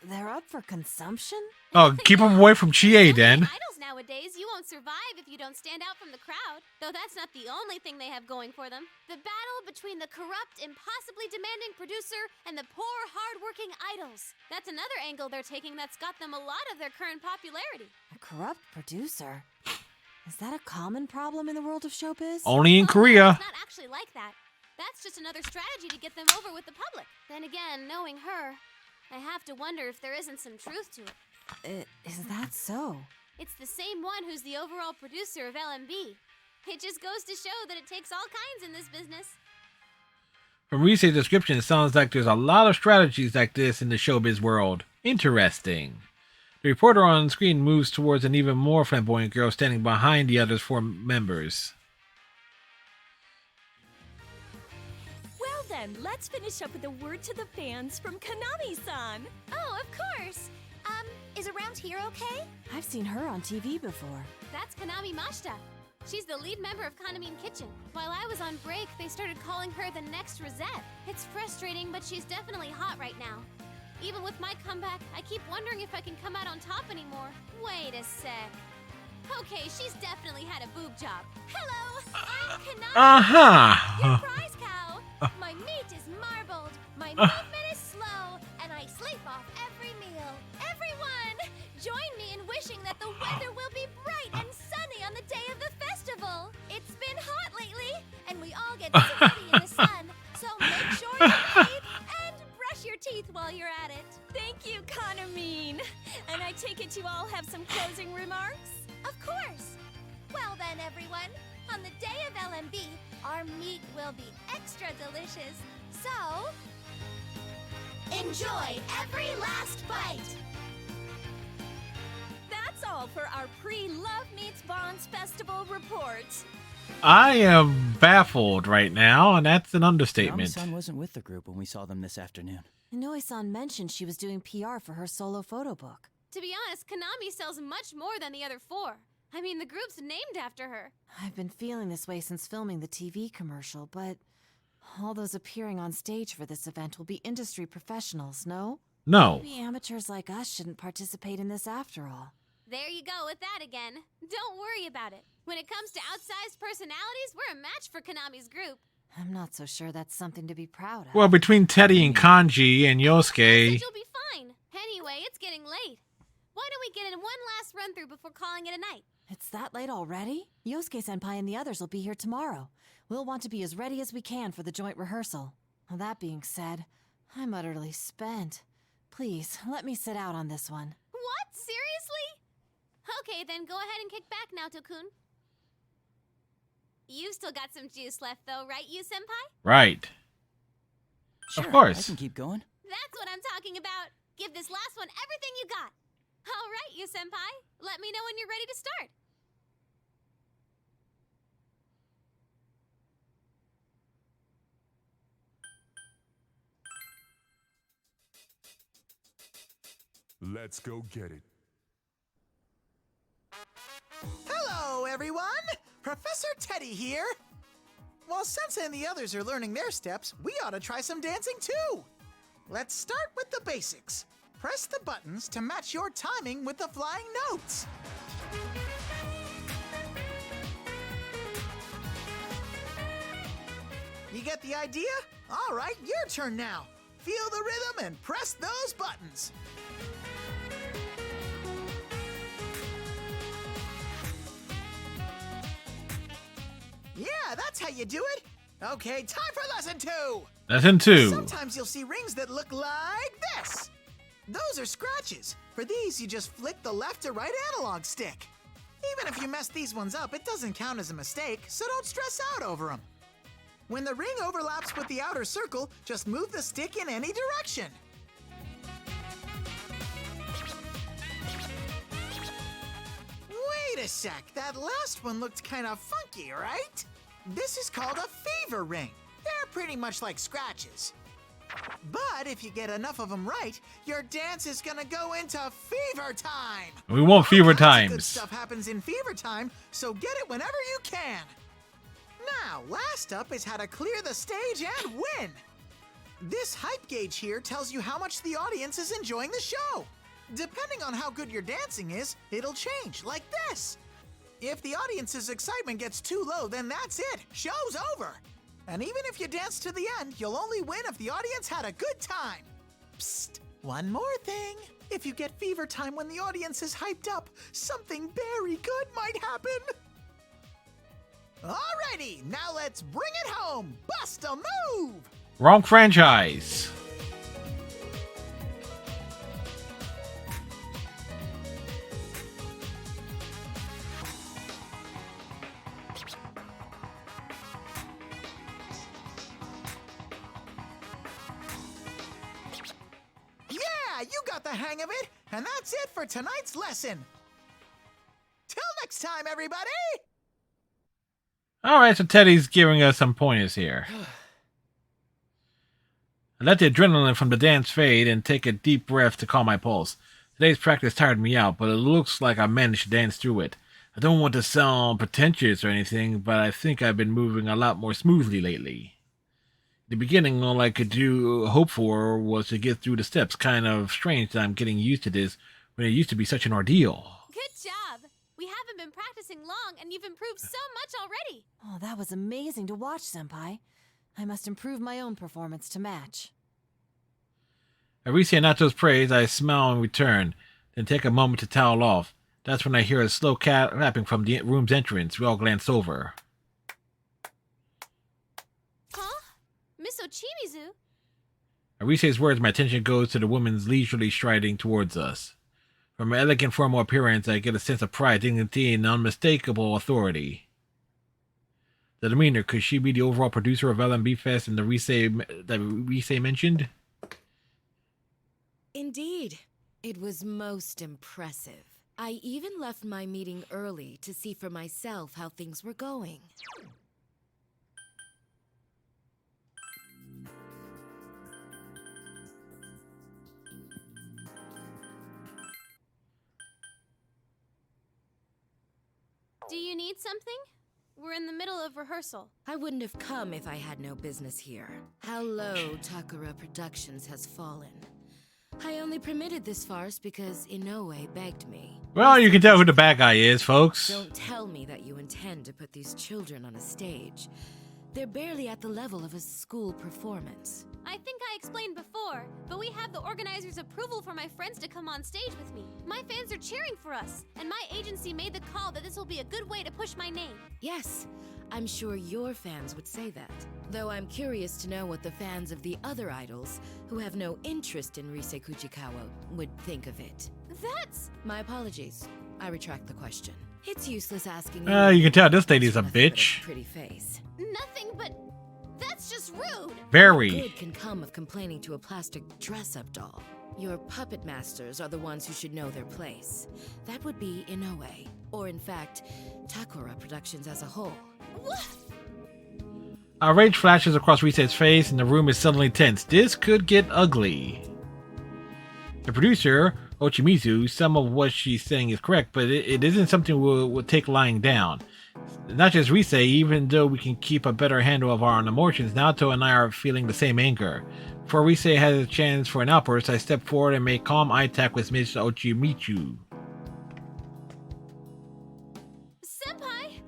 They're up for consumption? Oh, keep them away from Chie then. Idols nowadays, you won't survive if you don't stand out from the crowd. Though that's not the only thing they have going for them. The battle between the corrupt, impossibly demanding producer and the poor, hard-working idols. That's another angle they're taking that's got them a lot of their current popularity. A corrupt producer? Is that a common problem in the world of showbiz? Only in Korea. It's not actually like that. That's just another strategy to get them over with the public. Then again, knowing her, I have to wonder if there isn't some truth to it. Is that so? It's the same one who's the overall producer of LMB. It just goes to show that it takes all kinds in this business. From Rise's description, it sounds like there's a lot of strategies like this in the showbiz world. Interesting. The reporter on screen moves towards an even more flamboyant girl standing behind the other 4 members. Well then, let's finish up with a word to the fans from Konami-san. Oh, of course. Is Around Here okay? I've seen her on TV before. That's Konami Mashita. She's the lead member of Kanamine Kitchen. While I was on break, they started calling her the next Rosette. It's frustrating, but she's definitely hot right now. Even with my comeback, I keep wondering if I can come out on top anymore. Wait a sec. Okay, she's definitely had a boob job. Hello, I'm Konami. Your prize cow. My meat is marbled, my movement is slow, and I sleep off every meal. Everyone, join me in wishing that the weather will be bright and sunny on the day of the festival. It's been hot lately, and we all get sweaty in the sun, so make sure you bathe and brush your teeth while you're at it. Thank you, Kanamine. And I take it you all have some closing remarks? Of course. Well then, everyone, on the day of LMB, our meat will be extra delicious. So, enjoy every last bite. That's all for our pre-Love Meets Bonds Festival report. I am baffled right now, and that's an understatement. Konami-san wasn't with the group when we saw them this afternoon. Inoue-san mentioned she was doing PR for her solo photo book. To be honest, Konami sells much more than the other 4. I mean, the group's named after her. I've been feeling this way since filming the TV commercial, but all those appearing on stage for this event will be industry professionals, no? No. Maybe amateurs like us shouldn't participate in this after all. There you go with that again. Don't worry about it. When it comes to outsized personalities, we're a match for Konami's group. I'm not so sure that's something to be proud of. Well, between Teddy and Kanji and Yosuke. You'll be fine. Anyway, it's getting late. Why don't we get in one last run-through before calling it a night? It's that late already? Yosuke-senpai and the others will be here tomorrow. We'll want to be as ready as we can for the joint rehearsal. Well, that being said, I'm utterly spent. Please, let me sit out on this one. What? Seriously? Okay, then go ahead and kick back, Naoto-kun. You've still got some juice left, though, right, you-senpai? Right. Sure, of course. I can keep going. That's what I'm talking about. Give this last one everything you got. All right, you-senpai. Let me know when you're ready to start. Let's go get it. Hello, everyone! Professor Teddy here. While Sensei and the others are learning their steps, we ought to try some dancing too. Let's start with the basics. Press the buttons to match your timing with the flying notes. You get the idea? All right, your turn now. Feel the rhythm and press those buttons. Yeah, that's how you do it. Okay, time for lesson 2. Lesson 2. Sometimes you'll see rings that look like this. Those are scratches. For these, you just flick the left to right analog stick. Even if you mess these ones up, it doesn't count as a mistake, so don't stress out over them. When the ring overlaps with the outer circle, just move the stick in any direction. a sec, that last one looked kind of funky, right? This is called a fever ring. They're pretty much like scratches. But if you get enough of them right, your dance is gonna go into fever time. We want fever All kinds of times. Good stuff happens in fever time, so get it whenever you can. Now, last up is how to clear the stage and win. This hype gauge here tells you how much the audience is enjoying the show. Depending on how good your dancing is, it'll change, like this. If the audience's excitement gets too low, then that's it. Show's over. And even if you dance to the end, you'll only win if the audience had a good time. Psst, one more thing. If you get fever time when the audience is hyped up, something very good might happen. Alrighty, now let's bring it home. Bust a move! Wrong franchise. Yeah, you got the hang of it, and that's it for tonight's lesson. Till next time, everybody! Alright, so Teddy's giving us some pointers here. I let the adrenaline from the dance fade and take a deep breath to calm my pulse. Today's practice tired me out, but it looks like I managed to dance through it. I don't want to sound pretentious or anything, but I think I've been moving a lot more smoothly lately. In the beginning, all I could hope for was to get through the steps. Kind of strange that I'm getting used to this when it used to be such an ordeal. Good job. We haven't been practicing long, and you've improved so much already. Oh, that was amazing to watch, Senpai. I must improve my own performance to match. At Rise and Nato's praise, I smile in return, then take a moment to towel off. That's when I hear a slow clapping from the room's entrance. We all glance over. Huh? Miss Ochimizu? At Rise's words, my attention goes to the woman's leisurely striding towards us. From her elegant formal appearance, I get a sense of pride, dignity, and unmistakable authority. The demeanor, could she be the overall producer of LMB Fest and the Rise mentioned? Indeed. It was most impressive. I even left my meeting early to see for myself how things were going. Do you need something? We're in the middle of rehearsal. I wouldn't have come if I had no business here. How low Takara Productions has fallen. I only permitted this farce because Inoue begged me. Well, you can tell who the bad guy is, folks. Don't tell me that you intend to put these children on a stage. They're barely at the level of a school performance. I think I explained before, but we have the organizers' approval for my friends to come on stage with me. My fans are cheering for us, and my agency made the call that this will be a good way to push my name. Yes, I'm sure your fans would say that. Though I'm curious to know what the fans of the other idols, who have no interest in Rise Kuchikawa, would think of it. That's... My apologies. I retract the question. It's useless asking You can tell this lady's a bitch. Pretty face. Nothing but... That's just rude! Very. Good can come of complaining to a plastic dress-up doll. Your puppet masters are the ones who should know their place. That would be Inoue, or in fact, Takara Productions as a whole. What? A rage flashes across Rise's face and the room is suddenly tense. This could get ugly. The producer, Ochimizu, some of what she's saying is correct, but it isn't something we'll take lying down. Not just Rise, even though we can keep a better handle of our own emotions, Naoto and I are feeling the same anger. Before Rise has a chance for an outburst, I step forward and make calm eye contact with Miss Ochimizu. Senpai!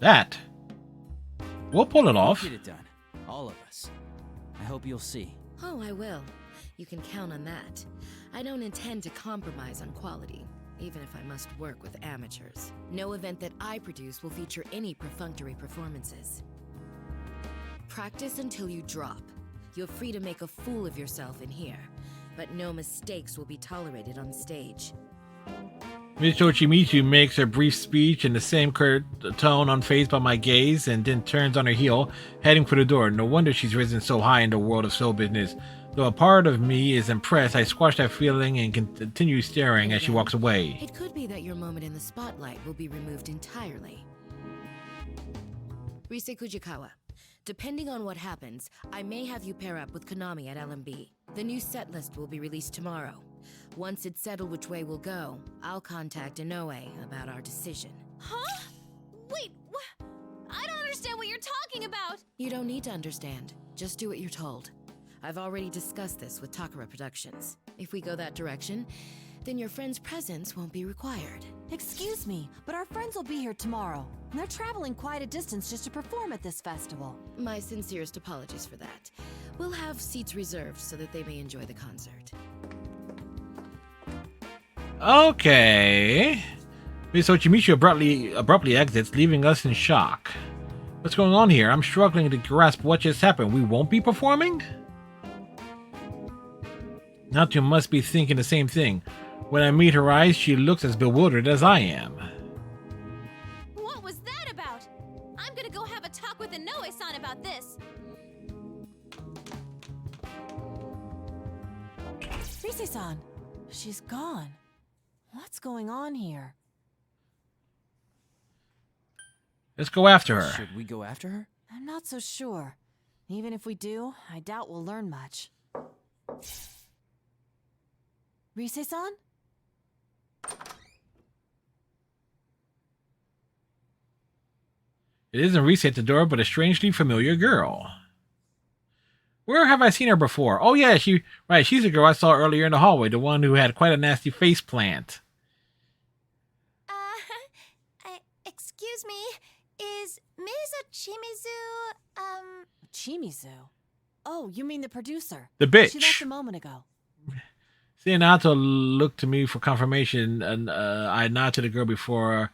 That. We'll pull it off. We'll get it done. All of us. I hope you'll see. Oh, I will. You can count on that. I don't intend to compromise on quality, even if I must work with amateurs. No event that I produce will feature any perfunctory performances. Practice until you drop. You're free to make a fool of yourself in here, but no mistakes will be tolerated on stage. Miss Ochimizu makes her brief speech in the same curt tone, unfazed by my gaze, and then turns on her heel, heading for the door. No wonder she's risen so high in the world of show business. Though a part of me is impressed, I squash that feeling and continue staring as she walks away. It could be that your moment in the spotlight will be removed entirely. Rise Kujikawa, depending on what happens, I may have you pair up with Konami at LMB. The new set list will be released tomorrow. Once it's settled which way we'll go, I'll contact Inoue about our decision. Huh? Wait, I don't understand what you're talking about! You don't need to understand. Just do what you're told. I've already discussed this with Takara Productions. If we go that direction, then your friend's presence won't be required. Excuse me, but our friends will be here tomorrow. And they're traveling quite a distance just to perform at this festival. My sincerest apologies for that. We'll have seats reserved so that they may enjoy the concert. Okay. Miss Ochimichi abruptly exits, leaving us in shock. What's going on here? I'm struggling to grasp what just happened. We won't be performing? Natsu must be thinking the same thing. When I meet her eyes, she looks as bewildered as I am. What was that about? I'm gonna go have a talk with Inoue-san about this. Rise-san, she's gone. What's going on here? Let's go after her. Should we go after her? I'm not so sure. Even if we do, I doubt we'll learn much. Rise-san? It isn't Rise at the door, but a strangely familiar girl. Where have I seen her before? Oh yeah, she's the girl I saw earlier in the hallway, the one who had quite a nasty face plant. Excuse me, is Ms. Ochimizu, Chimizu? Oh, you mean the producer? The bitch. She left a moment ago. Seeing Nato look to me for confirmation, and I nod to the girl before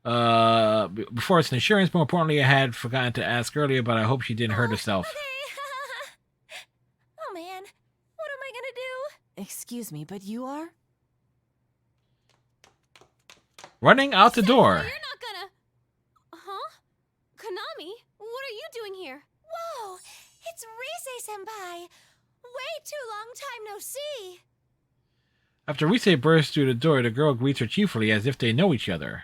it's an insurance. More importantly, I had forgotten to ask earlier, but I hope she didn't hurt herself. Oh man, what am I gonna do? Excuse me, but you are? Running out the door. You're not gonna... Huh? Konami, what are you doing here? Whoa, it's Rise-senpai. Way too long time no see. After Rise bursts through the door, the girl greets her cheerfully as if they know each other.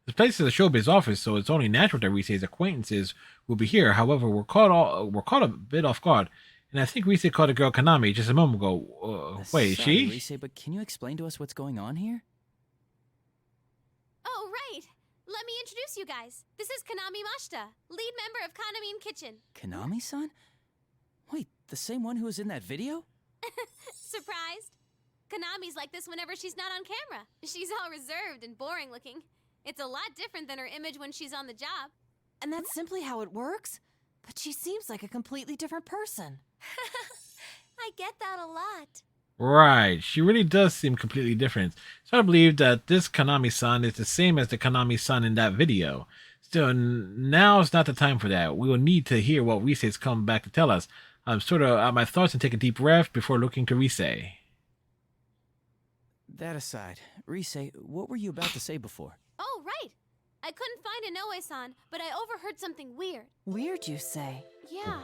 This place is a showbiz office, so it's only natural that Rise's acquaintances will be here. However, we're caught a bit off guard, and I think Rise called the girl Konami just a moment ago. Wait, is Sorry, she? Rise, but can you explain to us what's going on here? Oh, right. Let me introduce you guys. This is Konami Mashita, lead member of Kanami Kitchen. Konami-san? Wait, the same one who was in that video? Surprised? Konami's like this whenever she's not on camera. She's all reserved and boring looking. It's a lot different than her image when she's on the job. And that's simply how it works? But she seems like a completely different person. I get that a lot. Right, she really does seem completely different. So I believe that this Konami-san is the same as the Konami-san in that video. Still, now's not the time for that. We will need to hear what Rise's come back to tell us. I'm sort of at my thoughts and take a deep breath before looking to Rise. That aside, Rise, what were you about to say before? Oh, right. I couldn't find Inoue-san, but I overheard something weird. Weird, you say? Yeah.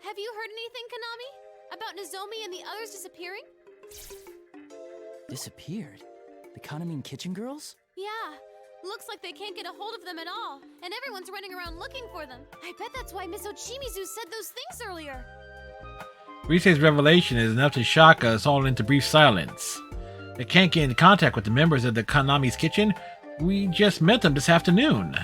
Have you heard anything, Konami? About Nozomi and the others disappearing? Disappeared? The Kanami Kitchen girls? Yeah. Looks like they can't get a hold of them at all, and everyone's running around looking for them. I bet that's why Miss Ochimizu said those things earlier. Rise's revelation is enough to shock us all into brief silence. They can't get in contact with the members of the Konami's Kitchen. We just met them this afternoon.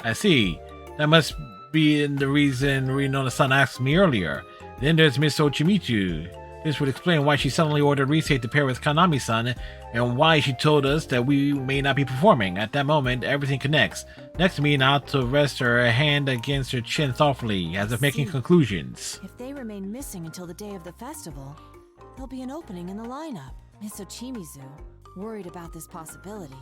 I see. That must be the reason Rino-san asked me earlier. Then there's Miss Ochimizu. This would explain why she suddenly ordered Rise to pair with Kanami-san, and why she told us that we may not be performing. At that moment, everything connects. Next to me, Nato rests her hand against her chin thoughtfully, as if making conclusions. If they remain missing until the day of the festival, there'll be an opening in the lineup. Miss Ochimizu, worried about this possibility,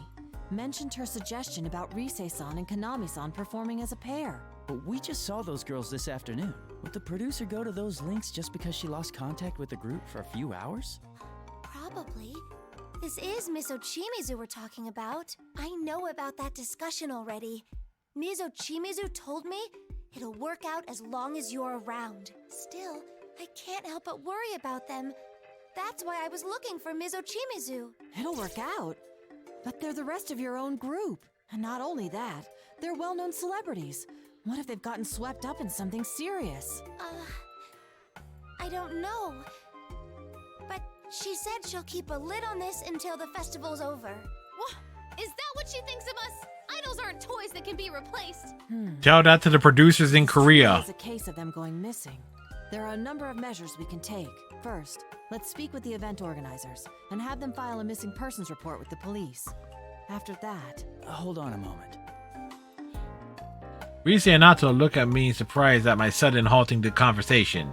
mentioned her suggestion about Rise-san and Konami-san performing as a pair. But we just saw those girls this afternoon. Would the producer go to those links just because she lost contact with the group for a few hours? Probably. This is Miss Ochimizu we're talking about. I know about that discussion already. Ms. Ochimizu told me It'll work out as long as you're around. Still, I can't help but worry about them. That's why I was looking for Mizochimizu. It'll work out. But they're the rest of your own group. And not only that, they're well-known celebrities. What if they've gotten swept up in something serious? I don't know. But she said she'll keep a lid on this until the festival's over. What? Is that what she thinks of us? Idols aren't toys that can be replaced. Tell that to the producers in Korea. It's a case of them going missing. There are a number of measures we can take. First, let's speak with the event organizers and have them file a missing persons report with the police. After that... Hold on a moment. Rise and Nato look at me surprised at my sudden halting the conversation.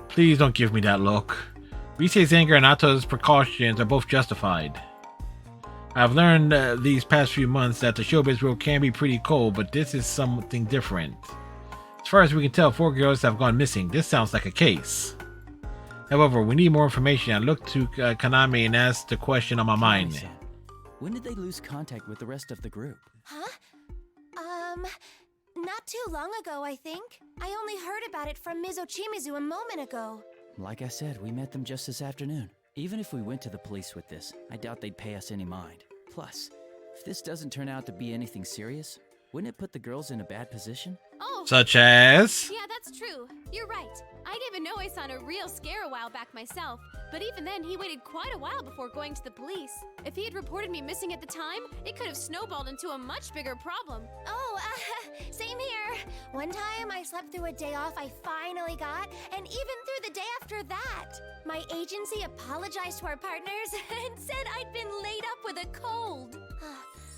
Please don't give me that look. Rise's anger and Nato's precautions are both justified. I've learned these past few months that the showbiz world can be pretty cold, but this is something different. As far as we can tell, 4 girls have gone missing. This sounds like a case. However, we need more information. I looked to Konami and asked the question on my mind. When did they lose contact with the rest of the group? Huh? Not too long ago, I think. I only heard about it from Mizochimizu a moment ago. Like I said, we met them just this afternoon. Even if we went to the police with this, I doubt they'd pay us any mind. Plus, if this doesn't turn out to be anything serious, wouldn't it put the girls in a bad position? Oh. Such as? Yeah, that's true. You're right. I gave Inoue-san a real scare a while back myself, but even then he waited quite a while before going to the police. If he had reported me missing at the time, it could have snowballed into a much bigger problem. Oh, same here. One time I slept through a day off I finally got, and even through the day after that. My agency apologized to our partners and said I'd been laid up with a cold.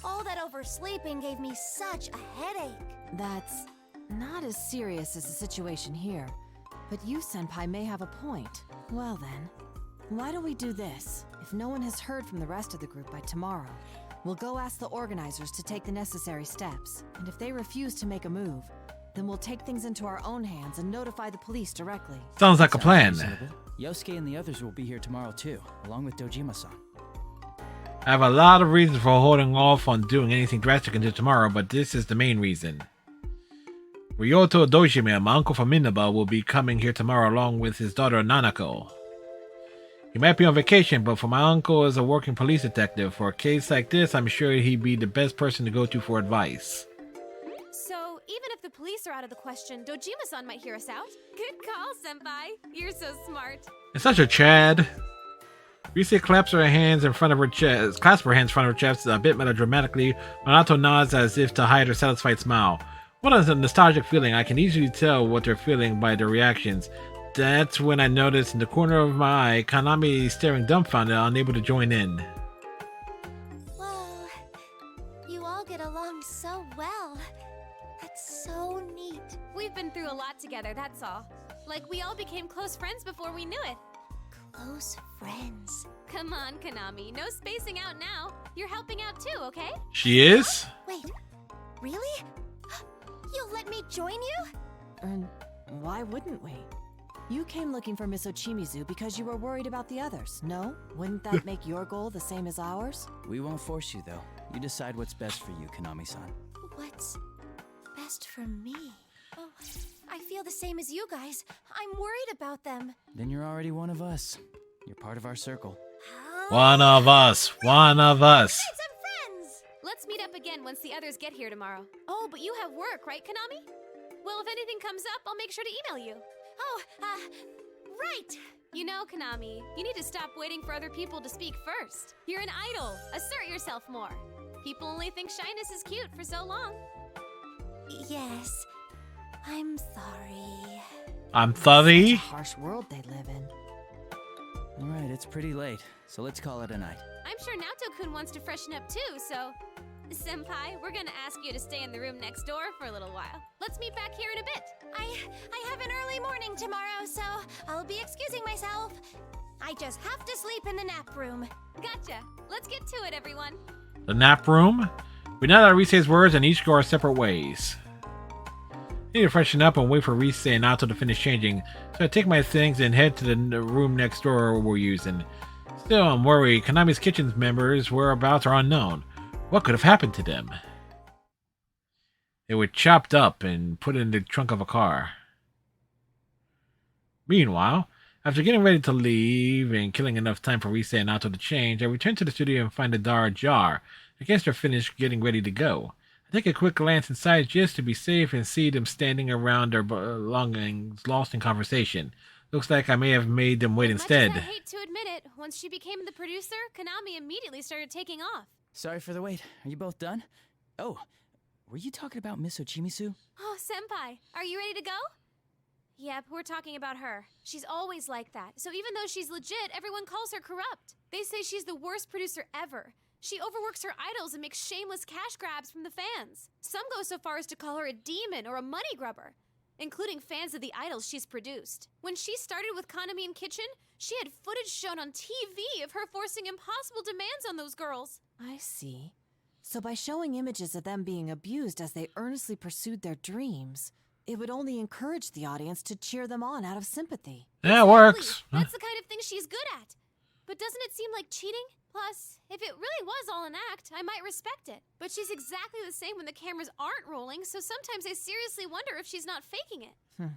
All that oversleeping gave me such a headache. That's not as serious as the situation here. But you, Senpai, may have a point. Well then, why don't we do this? If no one has heard from the rest of the group by tomorrow, we'll go ask the organizers to take the necessary steps. And if they refuse to make a move, then we'll take things into our own hands and notify the police directly. Sounds like a plan. Yosuke and the others will be here tomorrow too, along with Dojima-san. I have a lot of reasons for holding off on doing anything drastic until tomorrow, but this is the main reason. Ryoto Dojima, my uncle from Inaba, will be coming here tomorrow along with his daughter Nanako. He might be on vacation, but for my uncle as a working police detective, for a case like this, I'm sure he'd be the best person to go to for advice. So, even if the police are out of the question, Dojima-san might hear us out. Good call, Senpai. You're so smart. It's such a Chad. Rise claps her hands in front of her chest, a bit melodramatically, while Nato nods as if to hide her satisfied smile. What a nostalgic feeling. I can easily tell what they're feeling by their reactions. That's when I noticed in the corner of my eye, Konami staring dumbfounded, unable to join in. Whoa, you all get along so well. That's so neat. We've been through a lot together, that's all. Like, we all became close friends before we knew it. Close friends. Come on, Konami. No spacing out now. You're helping out too, okay? She is? Wait, really? You'll let me join you? And why wouldn't we? You came looking for Miss Ochimizu because you were worried about the others, no? Wouldn't that make your goal the same as ours? We won't force you, though. You decide what's best for you, Konami-san. What's best for me? Oh, I feel the same as you guys. I'm worried about them. Then you're already one of us. You're part of our circle. One of us. One of us. Let's meet up again once the others get here tomorrow. Oh, but you have work, right, Konami? Well, if anything comes up, I'll make sure to email you. Oh, right! You know, Konami, you need to stop waiting for other people to speak first. You're an idol. Assert yourself more. People only think shyness is cute for so long. Yes, I'm sorry. I'm sorry? Such a harsh world they live in. Alright, it's pretty late, so let's call it a night. I'm sure Nato-kun wants to freshen up too, so... Senpai, we're gonna ask you to stay in the room next door for a little while. Let's meet back here in a bit. I have an early morning tomorrow, so I'll be excusing myself. I just have to sleep in the nap room. Gotcha. Let's get to it, everyone. The nap room? We nod at Rise's words and each go our separate ways. I need to freshen up and wait for Rise and Nato to finish changing, so I take my things and head to the room next door we're using. Still, I'm worried. Konami's Kitchen's members' whereabouts are unknown. What could have happened to them? It They were chopped up and put in the trunk of a car. Meanwhile, after getting ready to leave and killing enough time for Risa and Naoto to change, I return to the studio and find the door ajar. I guess they're finished getting ready to go. I take a quick glance inside just to be safe and see them standing around their belongings, lost in conversation. Looks like I may have made them wait instead. Much as I hate to admit it, once she became the producer, Konami immediately started taking off. Sorry for the wait. Are you both done? Oh, were you talking about Miss Ochimisu? Oh, Senpai, are you ready to go? Yep, we're talking about her. She's always like that, so even though she's legit, everyone calls her corrupt. They say she's the worst producer ever. She overworks her idols and makes shameless cash grabs from the fans. Some go so far as to call her a demon or a money grubber, including fans of the idols she's produced. When she started with Konami and Kitchen, she had footage shown on TV of her forcing impossible demands on those girls. I see. So by showing images of them being abused as they earnestly pursued their dreams, it would only encourage the audience to cheer them on out of sympathy. That works. That's the kind of thing she's good at. But doesn't it seem like cheating? Plus, if it really was all an act, I might respect it. But she's exactly the same when the cameras aren't rolling, so sometimes I seriously wonder if she's not faking it.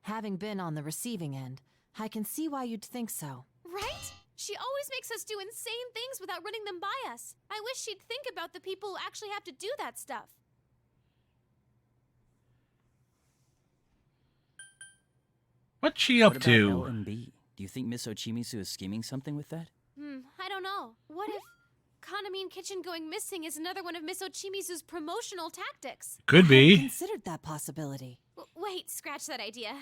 Having been on the receiving end, I can see why you'd think so. Right? She always makes us do insane things without running them by us. I wish she'd think about the people who actually have to do that stuff. What's she up What about to? LMB? Do you think Miss Ochimisu is scheming something with that? I don't know. What if Konami and Kitchen going missing is another one of Miss Ochimisu's promotional tactics? Could I be. considered that possibility. Wait, scratch that idea.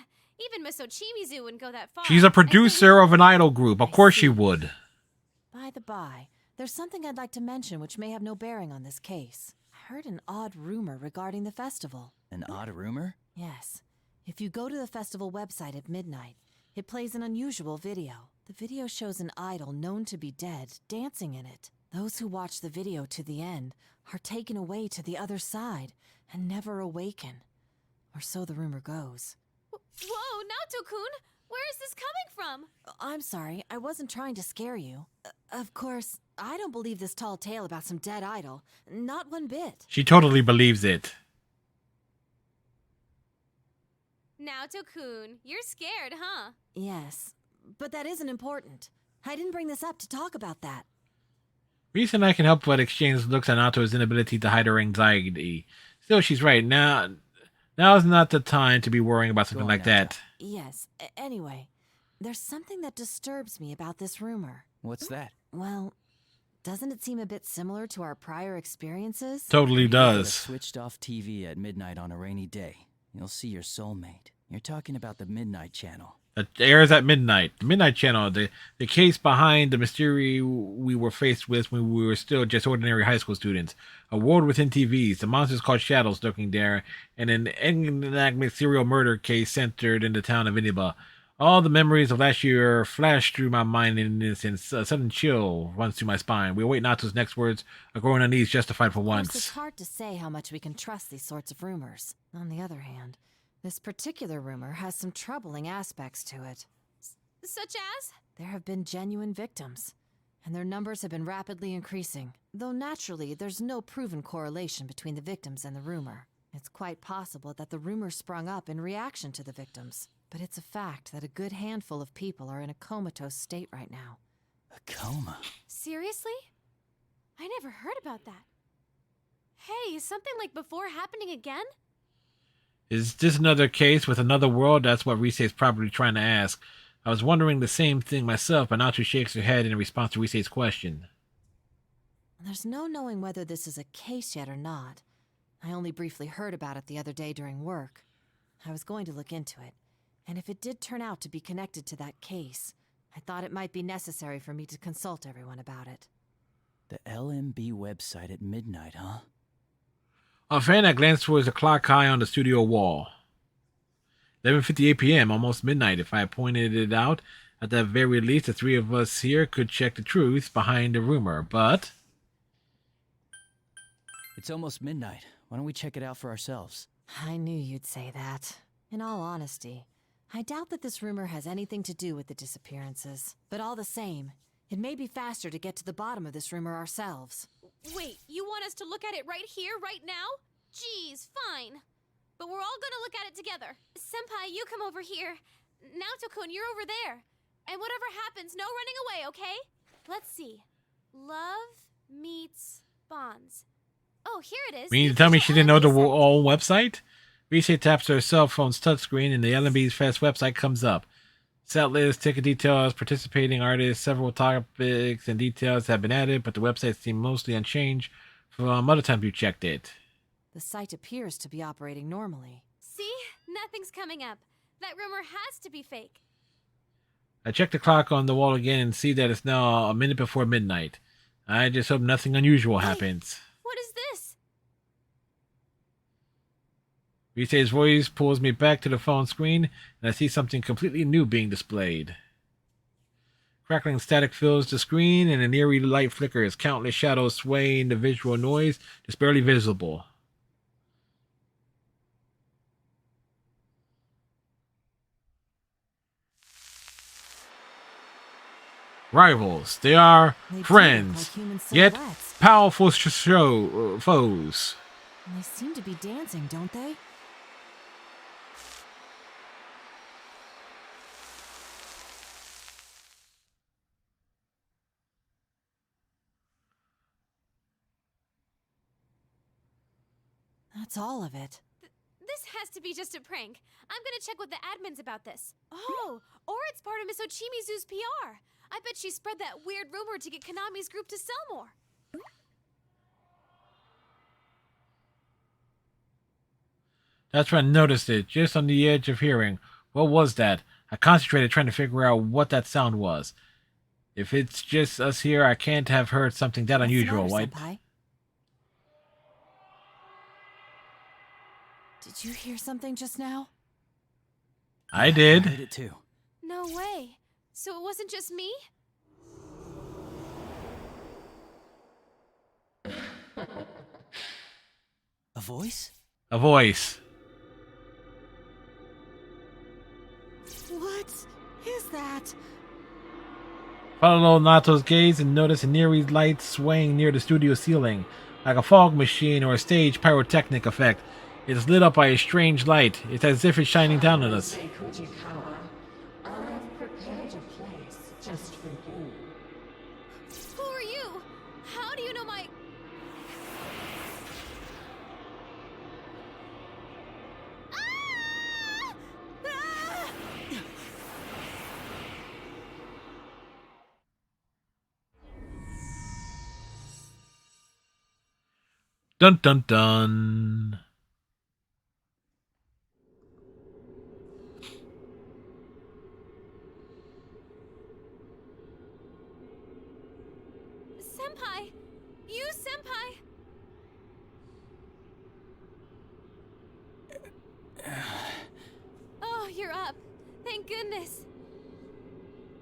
Even Miss Ochimizu wouldn't go that far. She's a producer of an idol group. Of course she would. By the by, there's something I'd like to mention which may have no bearing on this case. I heard an odd rumor regarding the festival. An odd rumor? Yes. If you go to the festival website at midnight, it plays an unusual video. The video shows an idol known to be dead dancing in it. Those who watch the video to the end are taken away to the other side and never awaken. Or so the rumor goes. Whoa, Naoto-kun! Where is this coming from? I'm sorry, I wasn't trying to scare you. Of course, I don't believe this tall tale about some dead idol. Not one bit. She totally believes it. Naoto-kun, you're scared, huh? Yes, but that isn't important. I didn't bring this up to talk about that. Risa and I can help but exchange looks at Naoto's inability to hide her anxiety. Still, she's right. Now's not the time to be worrying about something like that. Yes, anyway, there's something that disturbs me about this rumor. What's that? Well, doesn't it seem a bit similar to our prior experiences? Totally You got a does. switched off TV at midnight on a rainy day. You'll see your soulmate. You're talking about the Midnight Channel. It airs at midnight. The Midnight Channel, the case behind the mystery we were faced with when we were still just ordinary high school students. A world within TVs, the monsters called shadows lurking there, and an enigmatic serial murder case centered in the town of Iniba. All the memories of last year flashed through my mind in an instant. A sudden chill runs through my spine. We await Natsu's next words, a growing unease justified for Of course, once. it's hard to say how much we can trust these sorts of rumors. On the other hand, this particular rumor has some troubling aspects to it. Such as? There have been genuine victims, and their numbers have been rapidly increasing. Though naturally, there's no proven correlation between the victims and the rumor. It's quite possible that the rumor sprung up in reaction to the victims. But it's a fact that a good handful of people are in a comatose state right now. A coma? Seriously? I never heard about that. Hey, is something like before happening again? Is this another case with another world? That's what Risei's probably trying to ask. I was wondering the same thing myself, but Natsu shakes her head in response to Risei's question. There's no knowing whether this is a case yet or not. I only briefly heard about it the other day during work. I was going to look into it, and if it did turn out to be connected to that case, I thought it might be necessary for me to consult everyone about it. The LMB website at midnight, huh? Offhand, I glanced towards the clock high on the studio wall. 11:58 p.m., almost midnight. If I pointed it out, at the very least, the three of us here could check the truth behind the rumor, but... It's almost midnight. Why don't we check it out for ourselves? I knew you'd say that. In all honesty, I doubt that this rumor has anything to do with the disappearances. But all the same, it may be faster to get to the bottom of this rumor ourselves. Wait, you want us to look at it right here, right now? Jeez, fine. But we're all gonna look at it together. Senpai, you come over here. Naoto-kun, you're over there. And whatever happens, no running away, okay? Let's see. Love meets bonds. Oh, here it is. You mean to tell me she didn't know the whole website? Risei taps her cell phone's touchscreen and the LMB's Fest website comes up. Set list, ticket details, participating artists, several topics and details have been added, but the website seemed mostly unchanged from other times you checked it. The site appears to be operating normally. See? Nothing's coming up. That rumor has to be fake. I check the clock on the wall again and see that it's now a minute before midnight. I just hope nothing unusual happens. What is this? Risei's voice pulls me back to the phone screen, and I see something completely new being displayed. Crackling static fills the screen, and an eerie light flickers, countless shadows swaying the visual noise, just barely visible. Rivals, they are friends, yet powerful foes. And they seem to be dancing, don't they? That's all of it. This has to be just a prank. I'm gonna check with the admins about this. Oh, or it's part of Miss Ochimizu's PR. I bet she spread that weird rumor to get Konami's group to sell more. That's when I noticed it, just on the edge of hearing. What was that? I concentrated trying to figure out what that sound was. If it's just us here, I can't have heard something that unusual, right? Did you hear something just now? I did. I heard it too. No way. So it wasn't just me? A voice? A voice. What is that? Follow Nato's gaze and notice an eerie light swaying near the studio ceiling, like a fog machine or a stage pyrotechnic effect. It is lit up by a strange light. It's as if it's shining down on us. I've prepared a place just for you. Who are you? How do you know my... Ah! Ah! Dun dun dun. Senpai! You, Senpai! Oh, you're up. Thank goodness.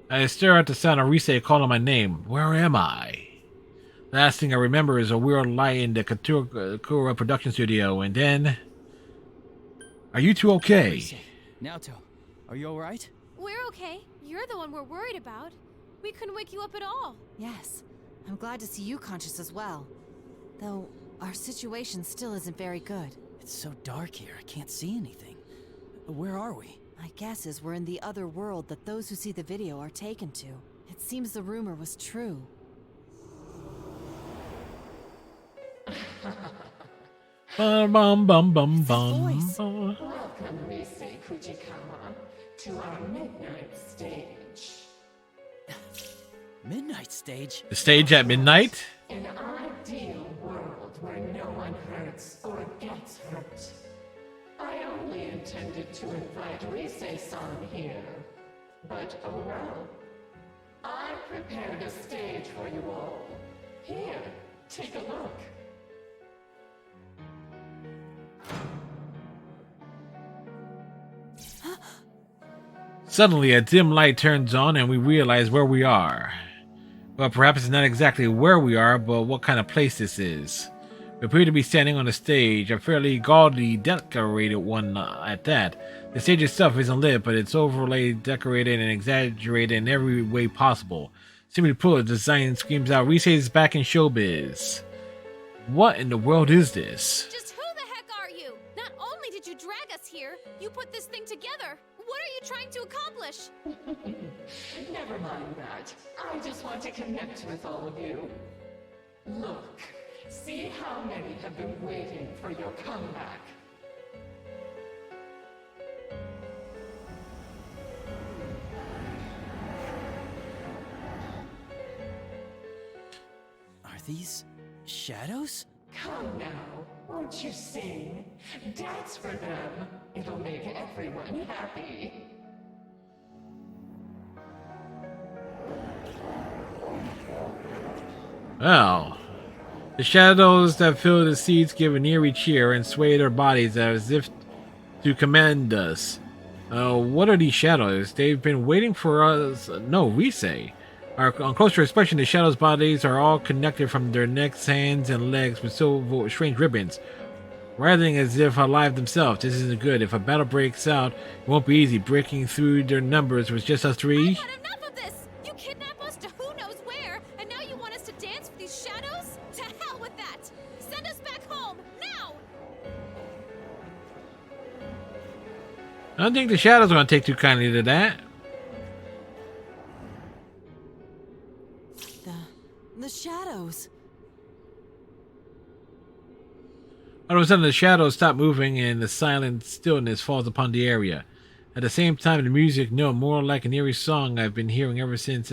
I stare at the sound of Risei calling my name. Where am I? Last thing I remember is a weird light in the Katura production studio, and then... Are you two okay? Naoto, are you alright? We're okay. You're the one we're worried about. We couldn't wake you up at all. Yes. I'm glad to see you conscious as well. Though, our situation still isn't very good. It's so dark here, I can't see anything. Where are we? My guess is we're in the other world that those who see the video are taken to. It seems the rumor was true. Bum bum bum bum bum. Welcome, Risei Fujikawa, to our midnight stage. Midnight stage? The stage at midnight? An ideal world where no one hurts or gets hurt. I only intended to invite Risei-san here, but oh well. I prepared a stage for you all. Here, take a look. Suddenly, a dim light turns on and we realize where we are. Well, perhaps it's not exactly where we are, but what kind of place this is. We appear to be standing on a stage, a fairly gaudily decorated one at that. The stage itself isn't lit, but it's overly decorated and exaggerated in every way possible. Simply put, the design screams out, Risei is back in showbiz. What in the world is this? Just who the heck here. You put this thing together. What are you trying to accomplish? Never mind that. I just want to connect with all of you. Look, see how many have been waiting for your comeback. Are these shadows? Come now, won't you sing? Dance for them. It'll make everyone happy. Well, the shadows that fill the seats give an eerie cheer and sway their bodies as if to command us. What are these shadows? They've been waiting for us. No, we say. On closer inspection, the shadows' bodies are all connected from their necks, hands, and legs with so strange ribbons, writhing as if alive themselves. This isn't good. If a battle breaks out, it won't be easy. Breaking through their numbers with just us three. I've had enough of this! You kidnap us to who knows where, and now you want us to dance for these shadows? To hell with that! Send us back home, now! I don't think the shadows are going to take too kindly to that. The shadows. All of a sudden, the shadows stop moving and the silent stillness falls upon the area. At the same time, the music, no, more like an eerie song I've been hearing ever since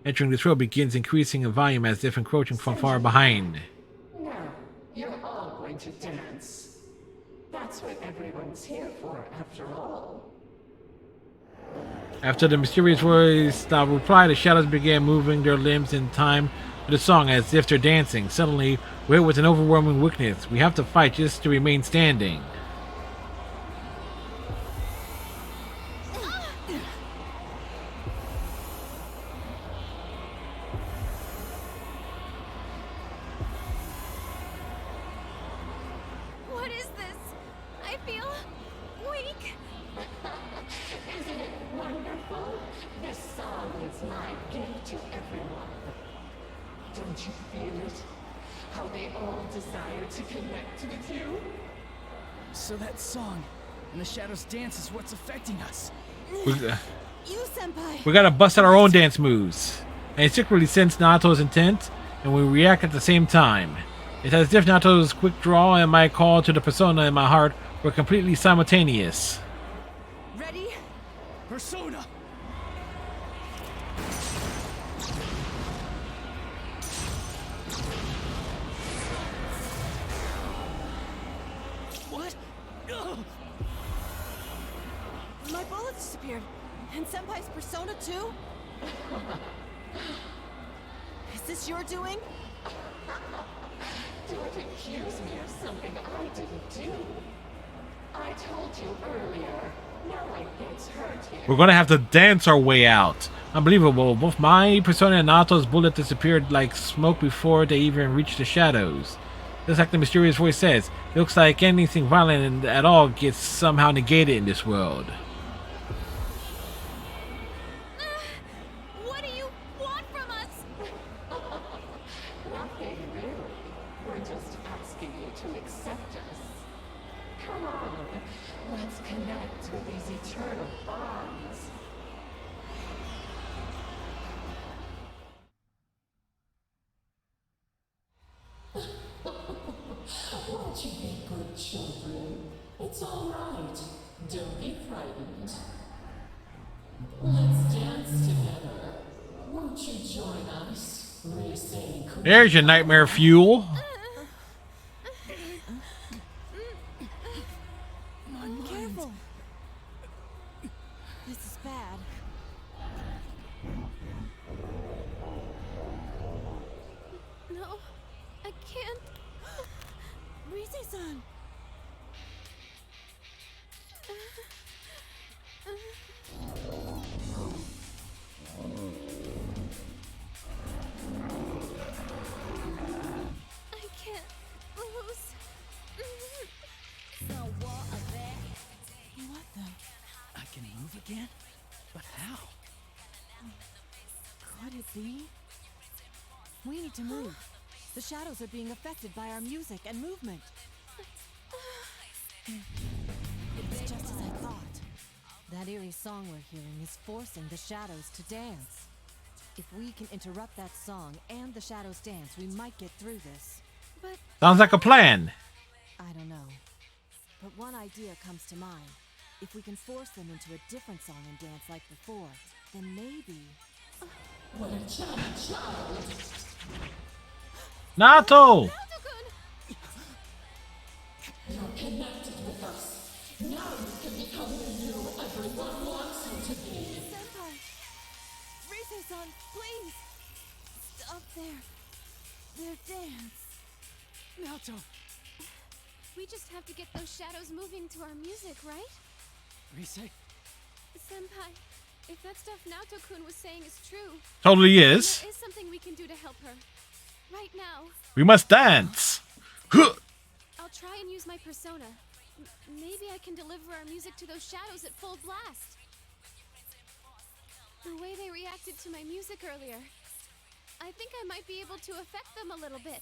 entering this world, begins increasing in volume as if encroaching from far behind. Now, you're all going to dance. That's what everyone's here for, after all. After the mysterious voice stopped reply, the shadows began moving their limbs in time to the song as if they're dancing. Suddenly, we're hit with an overwhelming weakness. We have to fight just to remain standing. What is this? I feel weak. Isn't it wonderful? This song is my gift to everyone. Don't you feel it? How they all desire to connect with you? So that song and the shadows dance is what's affecting us. We, You, senpai. we gotta bust out our own dance moves. And I secretly sense Nato's intent, and we react at the same time. It's as if Nato's quick draw and my call to the persona in my heart were completely simultaneous. Ready? Persona! What? Ugh. My bullet disappeared. And Senpai's persona too? Is this your doing? Don't accuse me of something I didn't do. I told you earlier, no one gets hurt here. We're gonna have to dance our way out. Unbelievable. Both my persona and Nato's bullet disappeared like smoke before they even reached the shadows. Just like the mysterious voice says, it looks like anything violent at all gets somehow negated in this world. What do you want from us? Nothing really. We're just asking you to accept us. Come on, let's connect with these eternal bonds. Won't you be good children? It's all right. Don't be frightened. Let's dance together. Won't you join us? We're saying There's your nightmare fuel. Careful. This is bad. No, I can't. Rise-san. I can't lose. What the? I can move again? But how? Could it be? We need to move. The shadows are being affected by our music and movement. It's just That eerie song we're hearing is forcing the shadows to dance. If we can interrupt that song and the shadows dance, we might get through this. But Sounds like a plan. I don't know. But one idea comes to mind. If we can force them into a different song and dance like before, then maybe... What a child! Nato! You're connected with us. Now you can become the you everyone wants you to be. Senpai! Rise-san, please! Stop their dance. Naoto! We just have to get those shadows moving to our music, right? Rise? Senpai, if that stuff Naoto-kun was saying is true... Totally is. There is something we can do to help her. Right now. We must dance. I'll try and use my persona. Maybe I can deliver our music to those shadows at full blast. The way they reacted to my music earlier, I think I might be able to affect them a little bit.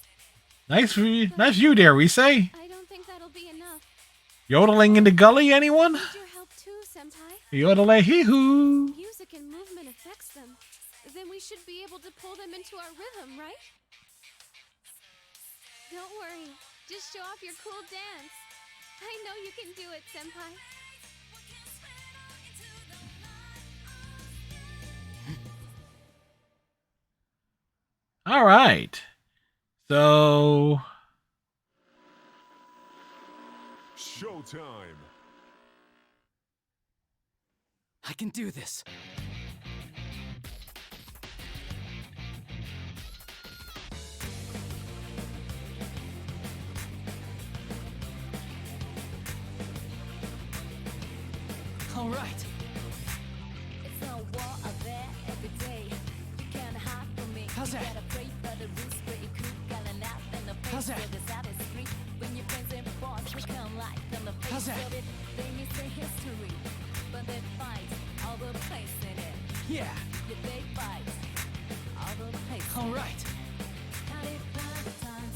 Nice view there, we say. I don't think that'll be enough. Yodeling in the gully, anyone? Need your help too, Senpai. Yodelay hee-hoo. Music and movement affects them. Then we should be able to pull them into our rhythm, right? Don't worry. Just show off your cool dance. I know you can do it, Senpai. All right. So... Showtime. I can do this. All right. It's a war out there every day. You can't hide from me. How's that? You gotta pray for the roots where you could get an out in the face. How's that? Where the side is free. When your friends and boss become like on the face How's that? of it. They miss the history, but they fight all the place in it. Yeah. Yeah, they fight all the place. All right. How they find the times.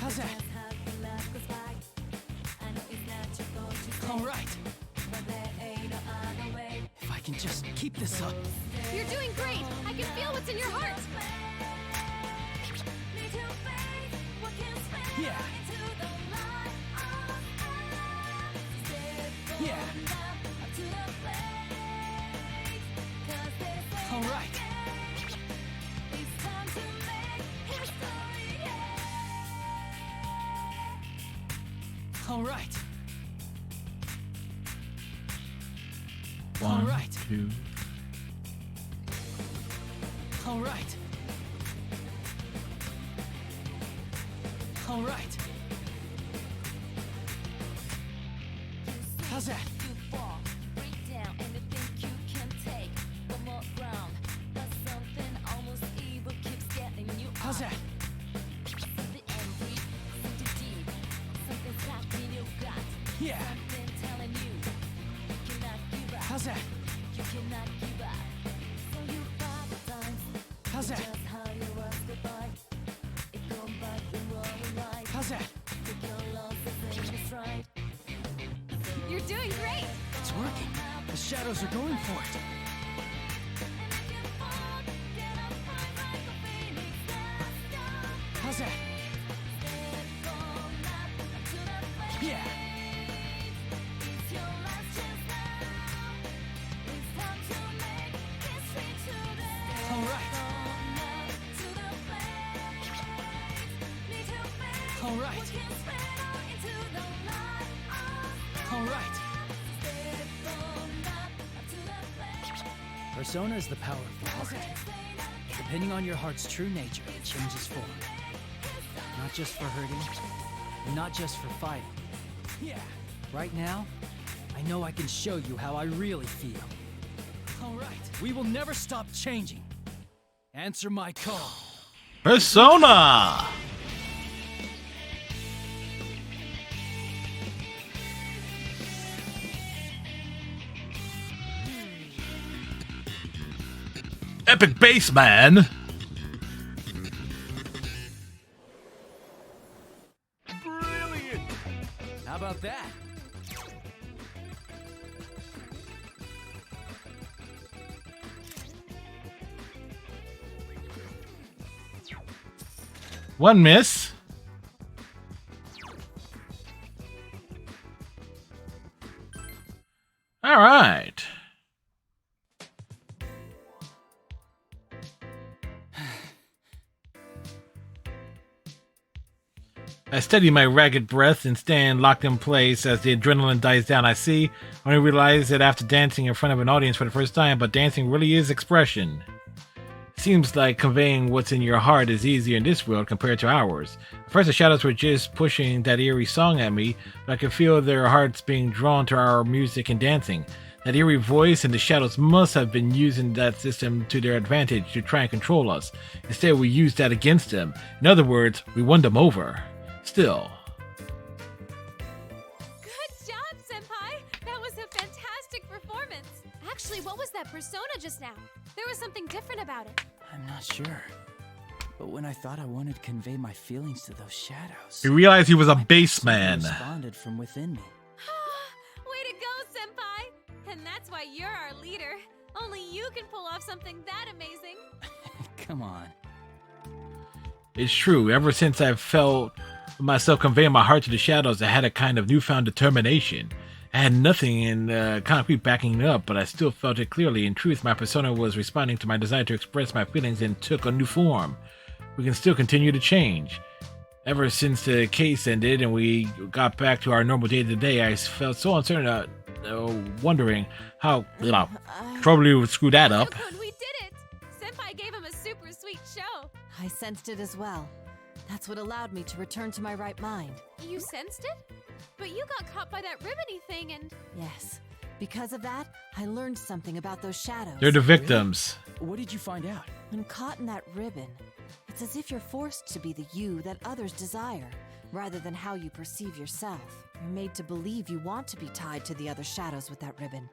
How's that? Just how the life goes by. I know it's not your fault to say, All right. but there ain't no other way. If I can just keep this up. You're doing great. I can feel what's in your heart. Yeah. Yeah. All right. All right. One, right. two. All right. All right. How's that? You fall, break down, and you think you can take one more ground. But something almost evil keeps getting you How's up. that? Something angry, something deep, something stuck in your gut. Yeah. Something telling you cannot give up. How's that? You cannot give up. So you fight the times. How's that? Just how you was goodbye. It come back and roll right. How's that? Take your losses and it's right. You're doing great. It's working. The shadows are going for it. How's that? Yeah. All right. All right. All right. Persona is the power of the heart. Depending on your heart's true nature, it changes form. Not just for hurting, not just for fighting. Yeah. Right now, I know I can show you how I really feel. All right. We will never stop changing. Answer my call. Persona! Epic bass man. Brilliant! How about that? One miss. All right. I steady my ragged breath and stand locked in place as the adrenaline dies down. I only realize that after dancing in front of an audience for the first time, but dancing really is expression. Seems like conveying what's in your heart is easier in this world compared to ours. At first, the shadows were just pushing that eerie song at me, but I could feel their hearts being drawn to our music and dancing. That eerie voice and the shadows must have been using that system to their advantage to try and control us. Instead, we used that against them. In other words, we won them over. Still. Good job, Senpai! That was a fantastic performance. Actually, what was that persona just now? There was something different about it. I'm not sure. But when I thought I wanted to convey my feelings to those shadows, He realized he was a bass man. responded from within me. Way to go, Senpai! And that's why you're our leader. Only you can pull off something that amazing. Come on. It's true. Ever since I felt myself conveying my heart to the shadows, I had a kind of newfound determination. I had nothing in concrete backing it up, but I still felt it clearly. In truth, my persona was responding to my desire to express my feelings and took a new form. We can still continue to change. Ever since the case ended and we got back to our normal day-to-day, I felt so uncertain, wondering how probably would screw that up. We did it! Senpai gave him a super sweet show. I sensed it as well. That's what allowed me to return to my right mind. You sensed it? But you got caught by that ribbony thing and... Yes. Because of that, I learned something about those shadows. They're the victims. What did you find out? When caught in that ribbon, it's as if you're forced to be the you that others desire, rather than how you perceive yourself. You're made to believe you want to be tied to the other shadows with that ribbon,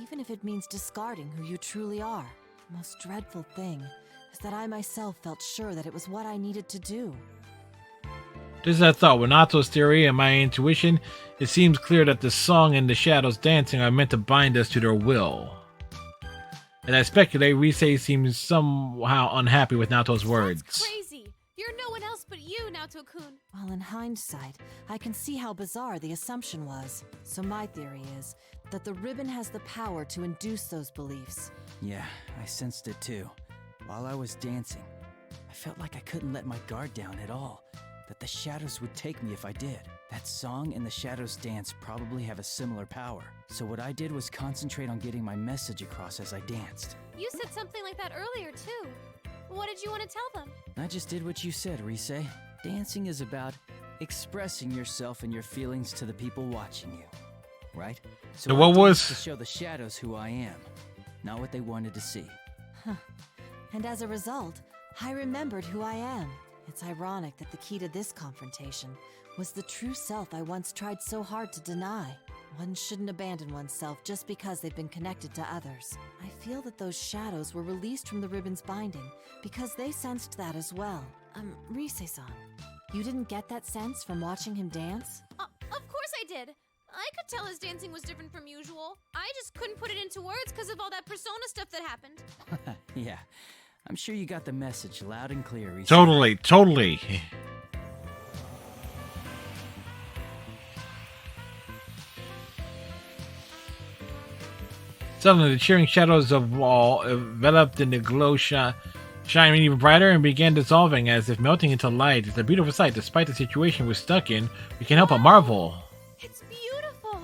even if it means discarding who you truly are. The most dreadful thing is that I myself felt sure that it was what I needed to do. Just as I thought, with Nato's theory and my intuition, it seems clear that the song and the shadows dancing are meant to bind us to their will. As I speculate, Rise seems somehow unhappy with Nato's words. Crazy! You're no one else but you, Naoto-kun. Well, in hindsight, I can see how bizarre the assumption was. So my theory is that the ribbon has the power to induce those beliefs. Yeah, I sensed it too. While I was dancing, I felt like I couldn't let my guard down at all. That the shadows would take me if I did. That song and the shadows dance probably have a similar power. So what I did was concentrate on getting my message across as I danced. You said something like that earlier, too. What did you want to tell them? I just did what you said, Rise. Dancing is about expressing yourself and your feelings to the people watching you, right? So what I was... to show the shadows who I am, not what they wanted to see. Huh. And as a result, I remembered who I am. It's ironic that the key to this confrontation was the true self I once tried so hard to deny. One shouldn't abandon oneself just because they've been connected to others. I feel that those shadows were released from the ribbon's binding because they sensed that as well. Rise-san, you didn't get that sense from watching him dance? Of course I did. I could tell his dancing was different from usual. I just couldn't put it into words because of all that persona stuff that happened. Yeah, I'm sure you got the message loud and clear, Rise. Totally. Suddenly, the cheering shadows of all enveloped in the glow shining even brighter and began dissolving as if melting into light. It's a beautiful sight. Despite the situation we're stuck in, we can't help but marvel. It's beautiful.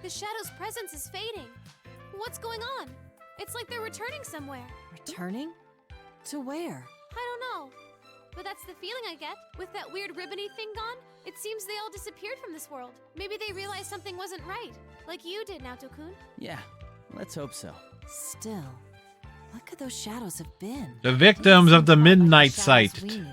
The shadow's presence is fading. What's going on? It's like they're returning somewhere. Returning? To where? I don't know. But that's the feeling I get. With that weird ribbony thing gone, it seems they all disappeared from this world. Maybe they realized something wasn't right. Like you did, Naoto-kun. Yeah, let's hope so. Still, what could those shadows have been? The victims of the Midnight Shadows Sight. we knew.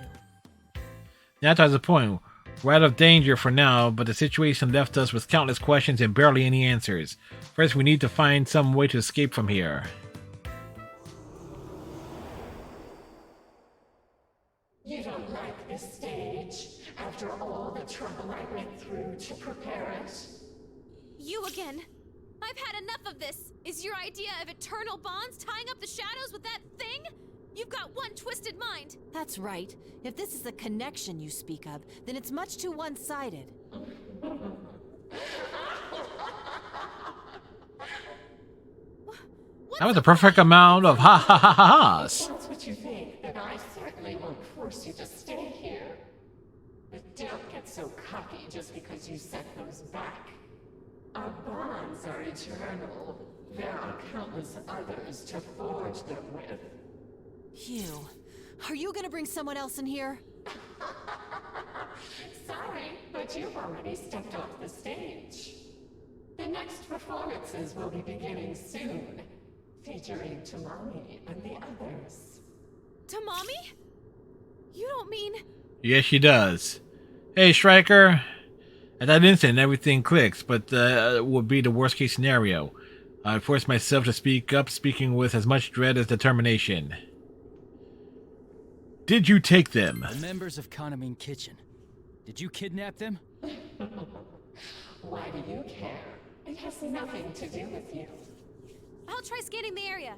Nato has a point. We're out of danger for now, but the situation left us with countless questions and barely any answers. First, we need to find some way to escape from here. You don't like this stage? After all the trouble I went through to you again. I've had enough of this. Is your idea of eternal bonds tying up the shadows with that thing? You've got one twisted mind. That's right. If this is a connection you speak of, then it's much too one-sided. That was the perfect amount of ha ha ha ha ha's. That's what you think, then I certainly won't force you to stay here. But don't get so cocky just because you set those back. Our bonds are eternal. There are countless others to forge them with. Hugh, are you gonna bring someone else in here? Sorry, but you've already stepped off the stage. The next performances will be beginning soon, featuring Tamami and the others. Tamami? You don't mean... Yes, she does. Hey, Striker. At that instant, everything clicks, but would be the worst case scenario. I forced myself to speak up, speaking with as much dread as determination. Did you take them? The members of Kanamine Kitchen. Did you kidnap them? Why do you care? It has nothing to do with you. I'll try scanning the area.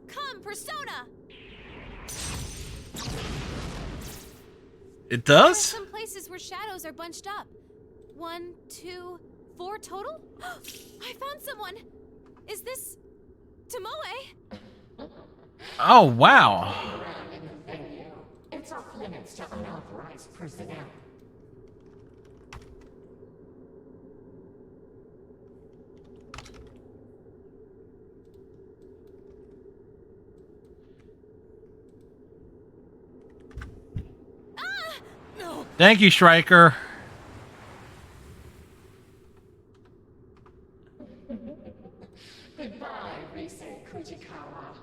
Come, Persona! It There are does? some places where shadows are bunched up. 1, 2, 4 total? I found someone! Is this... Tomoe? Oh, wow. Around in the venue. It's off limits to unauthorized personnel. Thank you, Striker. Goodbye, Rise Kujikawa.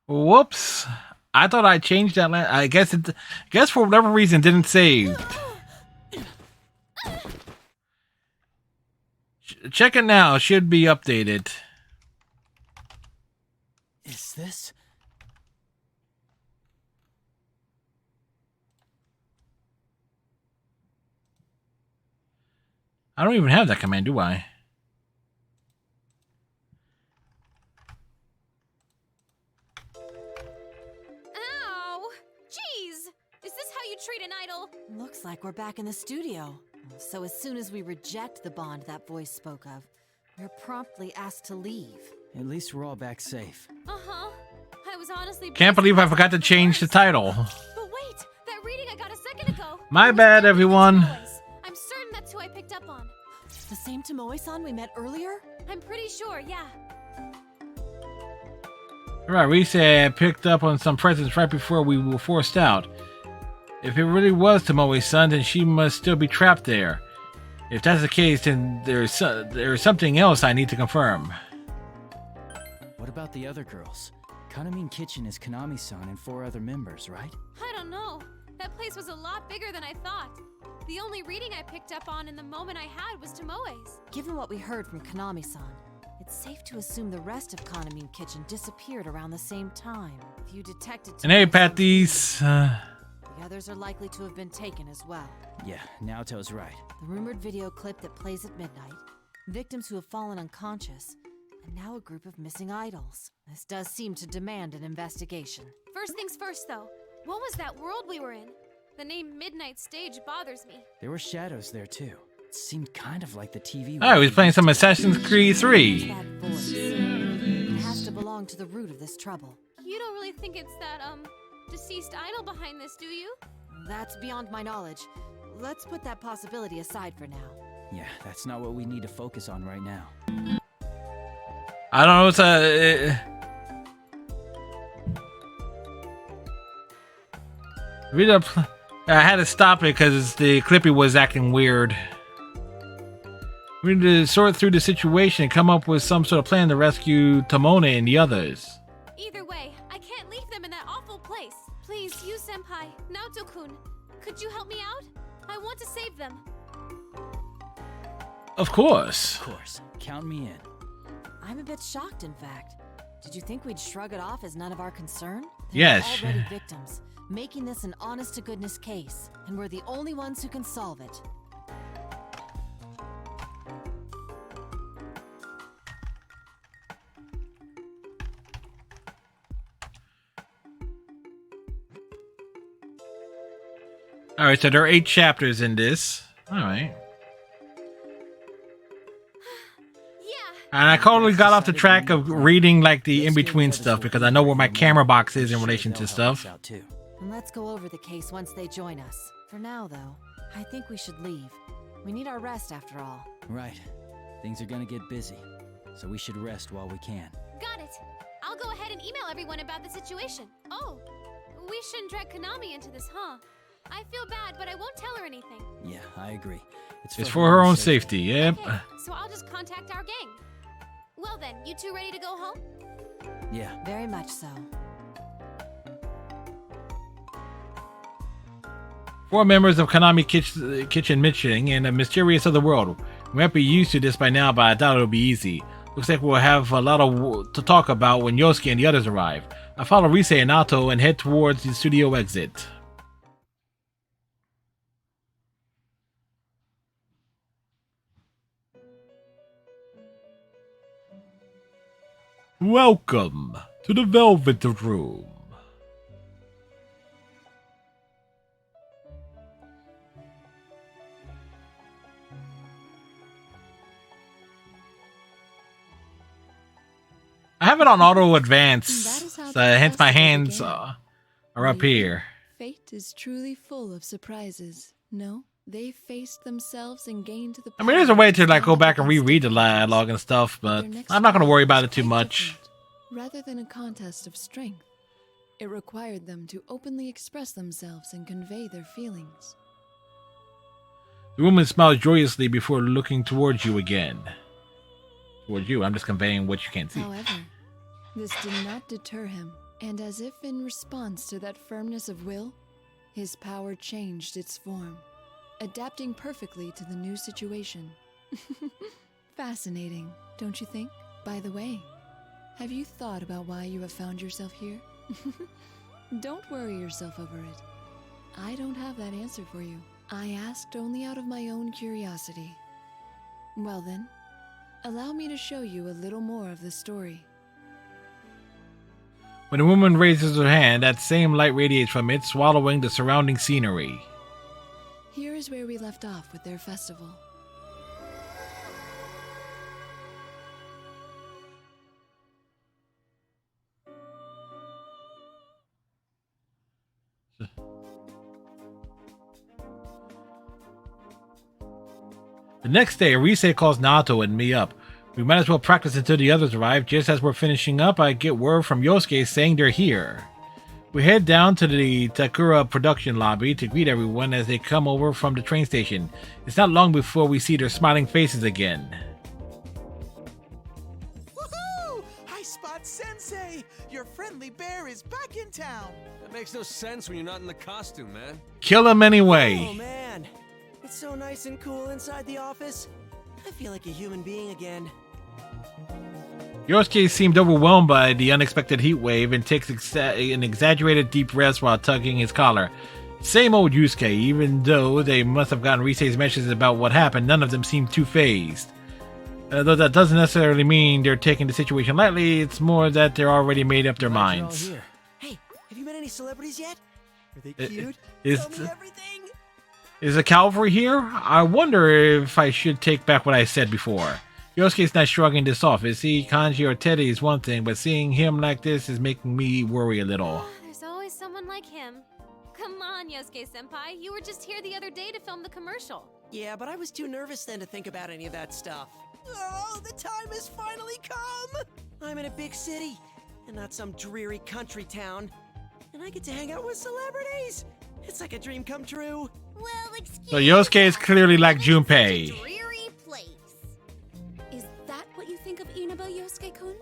Whoops. I thought I changed that. I guess for whatever reason, it didn't save. Check it now. Should be updated. Is this? I don't even have that command, do I? Ow! Jeez! Is this how you treat an idol? Looks like we're back in the studio. So as soon as we reject the bond that voice spoke of, we're promptly asked to leave. At least we're all back safe. Uh-huh. I was honestly... Can't believe I forgot to change the title. But wait! That reading I got a second ago! My bad, everyone. I'm certain that's who I picked up on. The same Tomoe-san we met earlier? I'm pretty sure, yeah. Right, Rise picked up on some presents right before we were forced out. If it really was Tomoe's son, then she must still be trapped there. If that's the case, then there's something else I need to confirm. What about the other girls? Kanamine Kitchen is Konami-san and 4 other members, right? I don't know. That place was a lot bigger than I thought. The only reading I picked up on in the moment I had was Tomoe's. Given what we heard from Konami-san, it's safe to assume the rest of Kanamine Kitchen disappeared around the same time. If you detected And hey, Tomoe-san, Patties. the others are likely to have been taken as well. Yeah, Naoto's right. The rumored video clip that plays at midnight, victims who have fallen unconscious, and now a group of missing idols. This does seem to demand an investigation. First things first, though. What was that world we were in? The name Midnight Stage bothers me. There were shadows there too. It seemed kind of like the TV. Oh, he's playing some Assassin's Creed 3. That voice. It has to belong to the root of this trouble. You don't really think it's that, deceased idol behind this, do you? That's beyond my knowledge. Let's put that possibility aside for now. Yeah, that's not what we need to focus on right now. I don't know. It's a. I had to stop it because the Clippy was acting weird. We need to sort through the situation and come up with some sort of plan to rescue Tomoe and the others. Either way, I can't leave them in that awful place. Please, you senpai, Naoto-kun, could you help me out? I want to save them. Of course. Of course. Count me in. I'm a bit shocked, in fact. Did you think we'd shrug it off as none of our concern? There Yes. are already victims, making this an honest-to-goodness case, and we're the only ones who can solve it. All right, so there are 8 chapters in this. All right. And I totally got off the track of reading like the in-between stuff because I know where my camera box is in relation to stuff. And let's go over the case once they join us. For now, though, I think we should leave. We need our rest after all. Right. Things are gonna get busy, so we should rest while we can. Got it. I'll go ahead and email everyone about the situation. Oh, we shouldn't drag Konami into this, huh? I feel bad, but I won't tell her anything. Yeah, I agree. It's for her own safety, yep. Okay, so I'll just contact our gang. Well then, you two ready to go home? Yeah. Very much so. 4 members of Konami Kitchen Mission in a mysterious other world. We might be used to this by now, but I doubt it'll be easy. Looks like we'll have a lot to talk about when Yosuke and the others arrive. I follow Rise and Naoto and head towards the studio exit. Welcome to the Velvet Room. I have it on auto advance, so hence my hands are up here. Fate is truly full of surprises. No, they faced themselves and gained the. I mean, there's a way to like go back and reread the dialogue and stuff, but I'm not gonna worry about it too much. Rather than a contest of strength, it required them to openly express themselves and convey their feelings. The woman smiles joyously before looking towards you again. Towards you, I'm just conveying what you can't see. However, this did not deter him, and as if in response to that firmness of will, his power changed its form, adapting perfectly to the new situation. Fascinating, don't you think? By the way, have you thought about why you have found yourself here? Don't worry yourself over it. I don't have that answer for you. I asked only out of my own curiosity. Well then, allow me to show you a little more of the story. When the woman raises her hand, that same light radiates from it, swallowing the surrounding scenery. Here is where we left off with their festival. The next day, Rise calls Naoto and me up. We might as well practice until the others arrive. Just as we're finishing up, I get word from Yosuke saying they're here. We head down to the Takura production lobby to greet everyone as they come over from the train station. It's not long before we see their smiling faces again. Woohoo! Hi, Spot Sensei! Your friendly bear is back in town! That makes no sense when you're not in the costume, man. Kill him anyway. Oh, man. It's so nice and cool inside the office. I feel like a human being again. Yosuke seemed overwhelmed by the unexpected heat wave and takes an exaggerated deep rest while tugging his collar. Same old Yusuke, even though they must have gotten Rise's messages about what happened, none of them seem too phased. Though that doesn't necessarily mean they're taking the situation lightly, it's more that they're already made up their minds. Hey, have you met any celebrities yet? Are they cute? Is Tell me everything! Is the cavalry here? I wonder if I should take back what I said before. Yosuke's not shrugging this off. Is he Kanji or Teddy is one thing, but seeing him like this is making me worry a little. There's always someone like him. Come on, Yosuke-senpai. You were just here the other day to film the commercial. Yeah, but I was too nervous then to think about any of that stuff. Oh, the time has finally come! I'm in a big city, and not some dreary country town. And I get to hang out with celebrities! It's like a dream come true. Well, excuse So Yosuke is clearly like Junpei. dreary place. Is that what you think of Inaba, Yosuke-kun?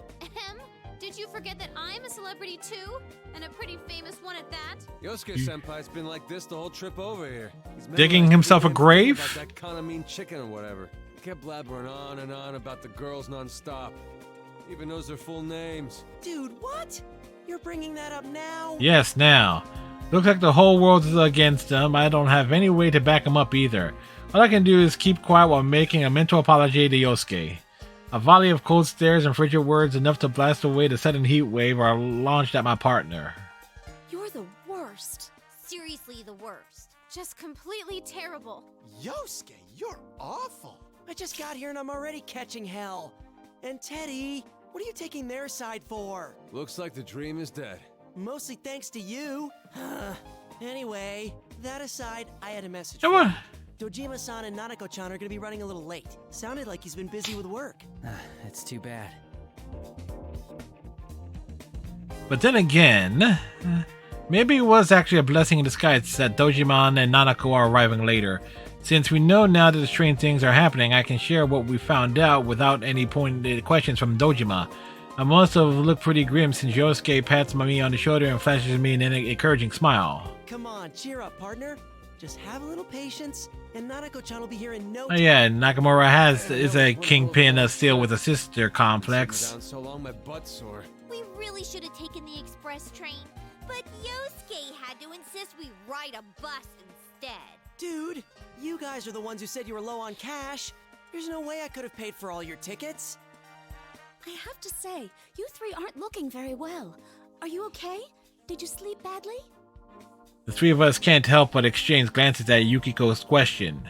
Did you forget that I'm a celebrity too? And a pretty famous one at that? Yosuke-senpai's been like this the whole trip over here. He's Digging himself a grave? About that kind of mean chicken or whatever. He kept blabbering on and on about the girls non-stop. He even knows their full names. Dude, what? You're bringing that up now? Yes, now. Looks like the whole world is against them. I don't have any way to back them up either. All I can do is keep quiet while making a mental apology to Yosuke. A volley of cold stares and frigid words enough to blast away the sudden heat wave are launched at my partner. You're the worst. Seriously, the worst. Just completely terrible. Yosuke, you're awful. I just got here and I'm already catching hell. And Teddy, what are you taking their side for? Looks like the dream is dead. Mostly thanks to you. Anyway, that aside, I had a message. Come on. Dojima-san and Nanako-chan are gonna be running a little late. Sounded like he's been busy with work. That's too bad. But then again, maybe it was actually a blessing in disguise that Dojima and Nanako are arriving later. Since we know now that the strange things are happening, I can share what we found out without any pointed questions from Dojima. I must have looked pretty grim since Yosuke pats me on the shoulder and flashes me an encouraging smile. Come on, cheer up, partner. Just have a little patience, and Nanako-chan will be here in no Oh time. yeah, Nakamura is a kingpin still with a sister complex. Down so long, my butt's sore. We really should have taken the express train, but Yosuke had to insist we ride a bus instead. Dude, you guys are the ones who said you were low on cash. There's no way I could have paid for all your tickets. I have to say, you three aren't looking very well. Are you okay? Did you sleep badly? The three of us can't help but exchange glances at Yukiko's question.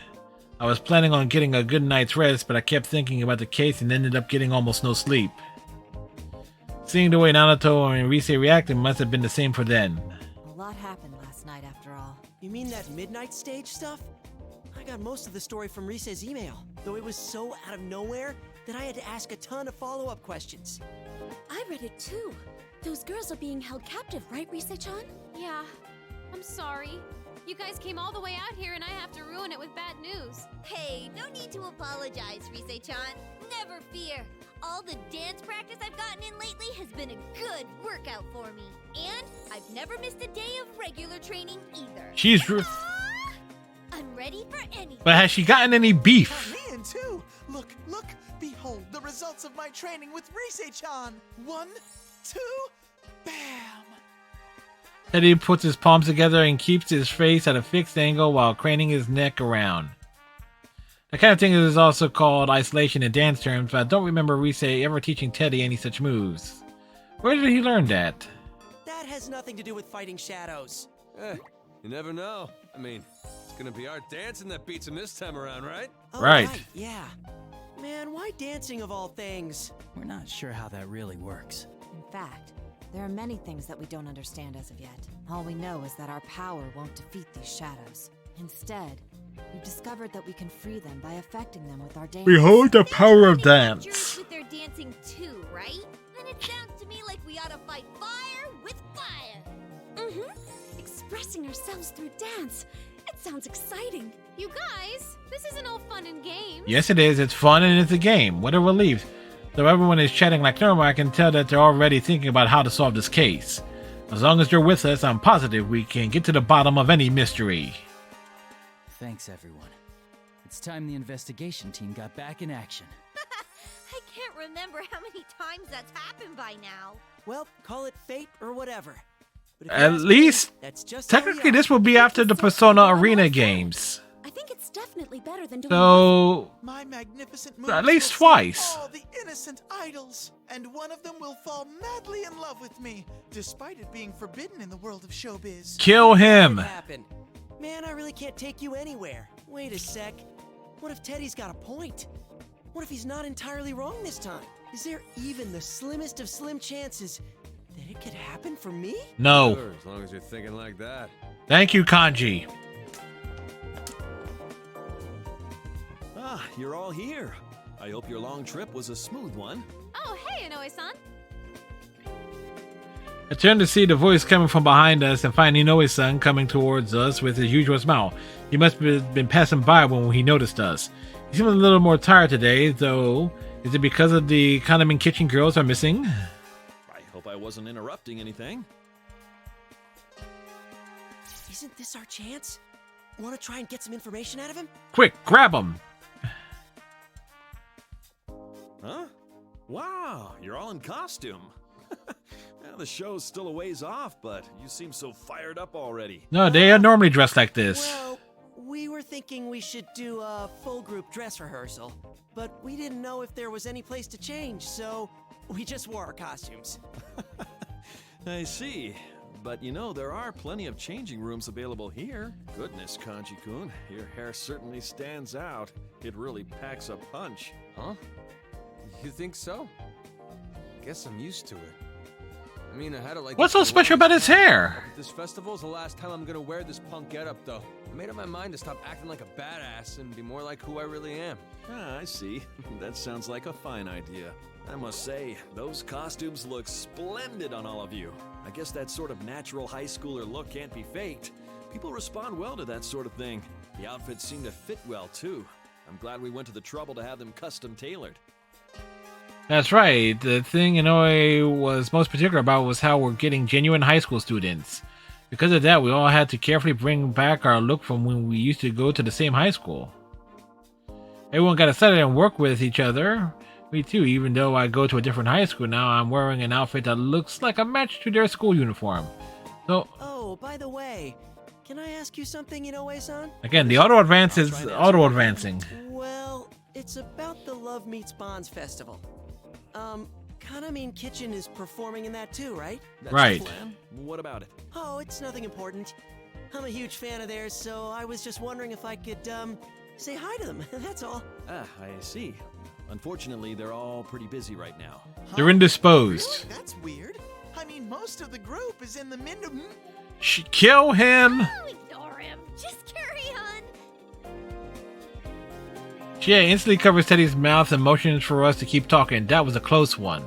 I was planning on getting a good night's rest, but I kept thinking about the case and ended up getting almost no sleep. Seeing the way Naruto and Rise reacted must have been the same for them. A lot happened last night after all. You mean that midnight stage stuff? I got most of the story from Rise's email, though it was so out of nowhere that I had to ask a ton of follow-up questions. I read it too. Those girls are being held captive, right, Rise-chan? Yeah, I'm sorry. You guys came all the way out here and I have to ruin it with bad news. Hey, no need to apologize, Rise-chan. Never fear. All the dance practice I've gotten in lately has been a good workout for me. And I've never missed a day of regular training either. She's I'm ready for anything. But has she gotten any beef? Me in too. Look, look. Behold the results of my training with Rise-chan. 1, 2, bam. Teddy puts his palms together and keeps his face at a fixed angle while craning his neck around. The kind of thing is also called isolation in dance terms, but I don't remember Rise ever teaching Teddy any such moves. Where did he learn that? That has nothing to do with fighting shadows. You never know. I mean, it's gonna be our dancing that beats him this time around, right? Oh, Right. Yeah. Man, why dancing of all things? We're not sure how that really works. In fact, there are many things that we don't understand as of yet. All we know is that our power won't defeat these shadows. Instead, we've discovered that we can free them by affecting them with our dance. Behold the power of Dangerous dance. with their dancing too, right? Then it sounds to me like we ought to fight fire with fire. Mm-hmm. Expressing ourselves through dance. It sounds exciting. You guys, this isn't all fun and games. Yes, it is. It's fun and it's a game. What a relief. Though everyone is chatting like normal, I can tell that they're already thinking about how to solve this case. As long as you're with us, I'm positive we can get to the bottom of any mystery. Thanks, everyone. It's time the investigation team got back in action. I can't remember how many times that's happened by now. Well, call it fate or whatever. But if you At ask me, least, that's just how we technically, are. this will be after the Persona Arena games. I think it's definitely better than doing So, My magnificent moves at least will save twice. all the innocent idols, and one of them will fall madly in love with me, despite it being forbidden in the world of showbiz. Kill him. Happen. Man, I really can't take you anywhere. Wait a sec. What if Teddy's got a point? What if he's not entirely wrong this time? Is there even the slimmest of slim chances that it could happen for me? No. Sure, as long as you're thinking like that. Thank you, Kanji. Ah, you're all here. I hope your long trip was a smooth one. Oh, hey, Inoue-san. I turned to see the voice coming from behind us and find Inoue-san coming towards us with his usual smile. He must have been passing by when he noticed us. He seemed a little more tired today, though. Is it because of the Condiment Kitchen girls are missing? I hope I wasn't interrupting anything. Isn't this our chance? Want to try and get some information out of him? Quick, grab him! Huh? Wow, you're all in costume. Yeah, the show's still a ways off, but you seem so fired up already. No, they are normally dressed like this. Well, we were thinking we should do a full group dress rehearsal, but we didn't know if there was any place to change, so we just wore our costumes. I see. But you know, there are plenty of changing rooms available here. Goodness, Kanji-kun, your hair certainly stands out. It really packs a punch. Huh? You think so? Guess I'm used to it. I mean, I had it like What's this so for a special while. about his hair? This festival's the last time I'm gonna wear this punk getup, though. I made up my mind to stop acting like a badass and be more like who I really am. Ah, I see. That sounds like a fine idea. I must say, those costumes look splendid on all of you. I guess that sort of natural high schooler look can't be faked. People respond well to that sort of thing. The outfits seem to fit well, too. I'm glad we went to the trouble to have them custom tailored. That's right. The thing Inoue was most particular about was how we're getting genuine high school students. Because of that, we all had to carefully bring back our look from when we used to go to the same high school. Everyone got excited and worked with each other. Me too, even though I go to a different high school now, I'm wearing an outfit that looks like a match to their school uniform. So, Oh, by the way, can I ask you something, Inoue-san? again, the auto advance is auto advancing. Well, it's about the Love Meets Bonds festival. Kanamin Kitchen is performing in that too, right? That's Right. the plan? What about it? Oh, it's nothing important. I'm a huge fan of theirs, so I was just wondering if I could, say hi to them, that's all. Ah, I see. Unfortunately, they're all pretty busy right now. They're indisposed. That's weird. I mean, most of the group is in the Kill him! Ignore him. Just carry on. Chie instantly covers Teddy's mouth and motions for us to keep talking. That was a close one.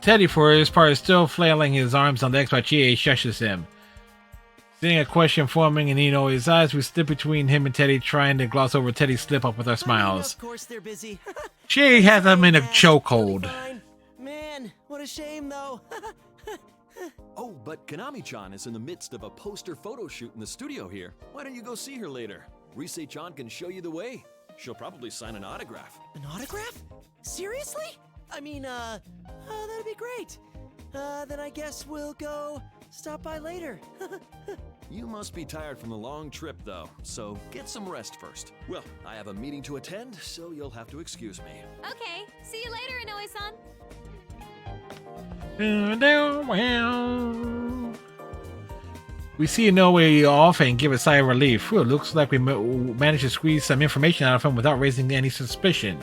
Teddy, for his part, is still flailing his arms on the X, but Chie shushes him. Seeing a question forming in Inoue's eyes, we slip between him and Teddy, trying to gloss over Teddy's slip-up with our smiles. Of course they're busy. Chie has him in a chokehold. Man, what a shame, though. Oh, but Konami-chan is in the midst of a poster photo shoot in the studio here. Why don't you go see her later? Rise-chan can show you the way. She'll probably sign an autograph. An autograph? Seriously? I mean, that'd be great. Then I guess we'll go stop by later. You must be tired from the long trip, though, so get some rest first. Well, I have a meeting to attend, so you'll have to excuse me. Okay, see you later, Inoue-san. We see Inoue off and give a sigh of relief. Whew, looks like we managed to squeeze some information out of him without raising any suspicion.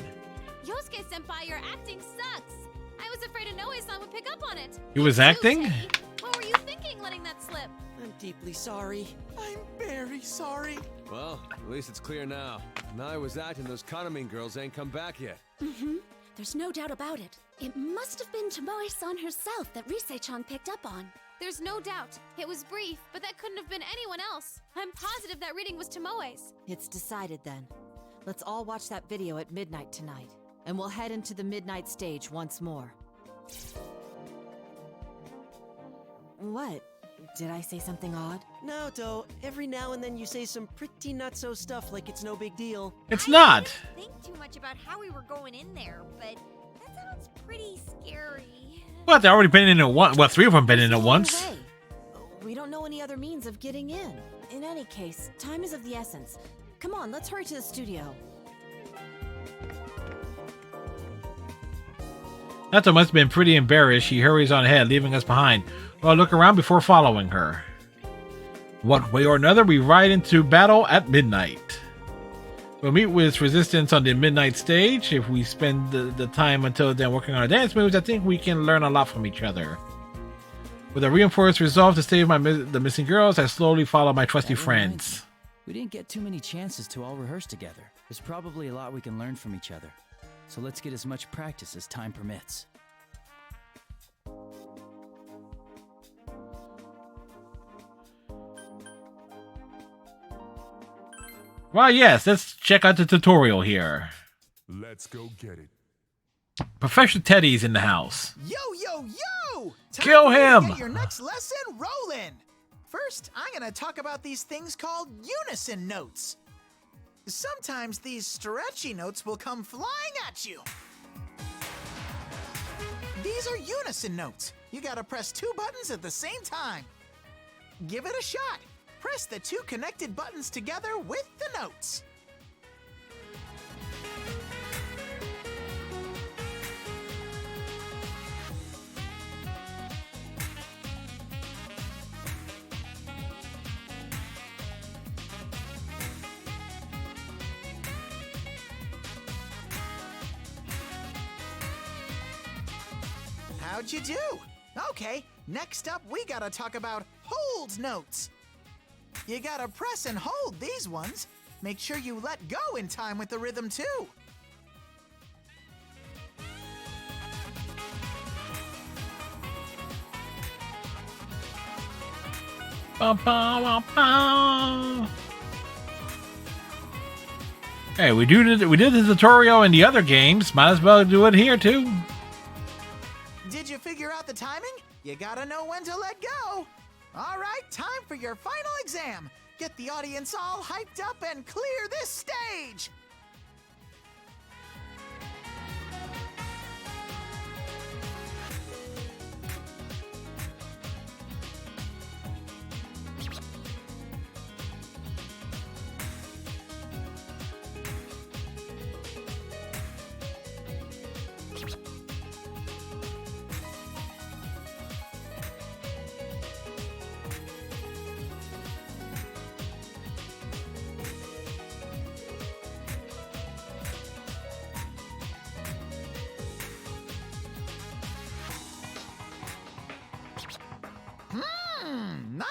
Yosuke-senpai, your acting sucks. I was afraid Inoue-san would pick up on it. He was acting? What were you thinking letting that slip? I'm deeply sorry. I'm very sorry. Well, at least it's clear now. Now I was acting, those Kanamin girls ain't come back yet. Mm-hmm. There's no doubt about it. It must have been Tomoe-san herself that Rise-chan picked up on. There's no doubt. It was brief, but that couldn't have been anyone else. I'm positive that reading was Tomoe's. It's decided then. Let's all watch that video at midnight tonight, and we'll head into the midnight stage once more. What? Did I say something odd? No, Do. Every now and then you say some pretty nutso stuff like it's no big deal. It's not. Think too much about how we were going in there, but that sounds pretty scary. What? They've already been in it once. Well, 3 of them been in it once. Hey, we don't know any other means of getting in. In any case, time is of the essence. Come on, let's hurry to the studio. Nato must have been pretty embarrassed. She hurries on ahead, leaving us behind. Well, look around before following her. One way or another, we ride into battle at midnight. We'll meet with resistance on the midnight stage. If we spend the time until then working on our dance moves, I think we can learn a lot from each other. With a reinforced resolve to save the missing girls, I slowly follow my trusty friends. We didn't get too many chances to all rehearse together. There's probably a lot we can learn from each other. So let's get as much practice as time permits. Well, yes, let's check out the tutorial here. Let's go get it. Professor Teddy's in the house. Yo, yo, yo! Time Kill for you to him! Get your next lesson rolling. First, I'm gonna talk about these things called unison notes. Sometimes these stretchy notes will come flying at you. These are unison notes. You gotta press 2 buttons at the same time. Give it a shot. Press the 2 connected buttons together with the notes. How'd you do? Okay, next up we gotta talk about hold notes. You gotta press and hold these ones. Make sure you let go in time with the rhythm too. Bum, bum, bum, bum. Hey, we did the tutorial in the other games. Might as well do it here too. Did you figure out the timing? You gotta know when to let go. All right, time for your final exam. Get the audience all hyped up and clear this stage.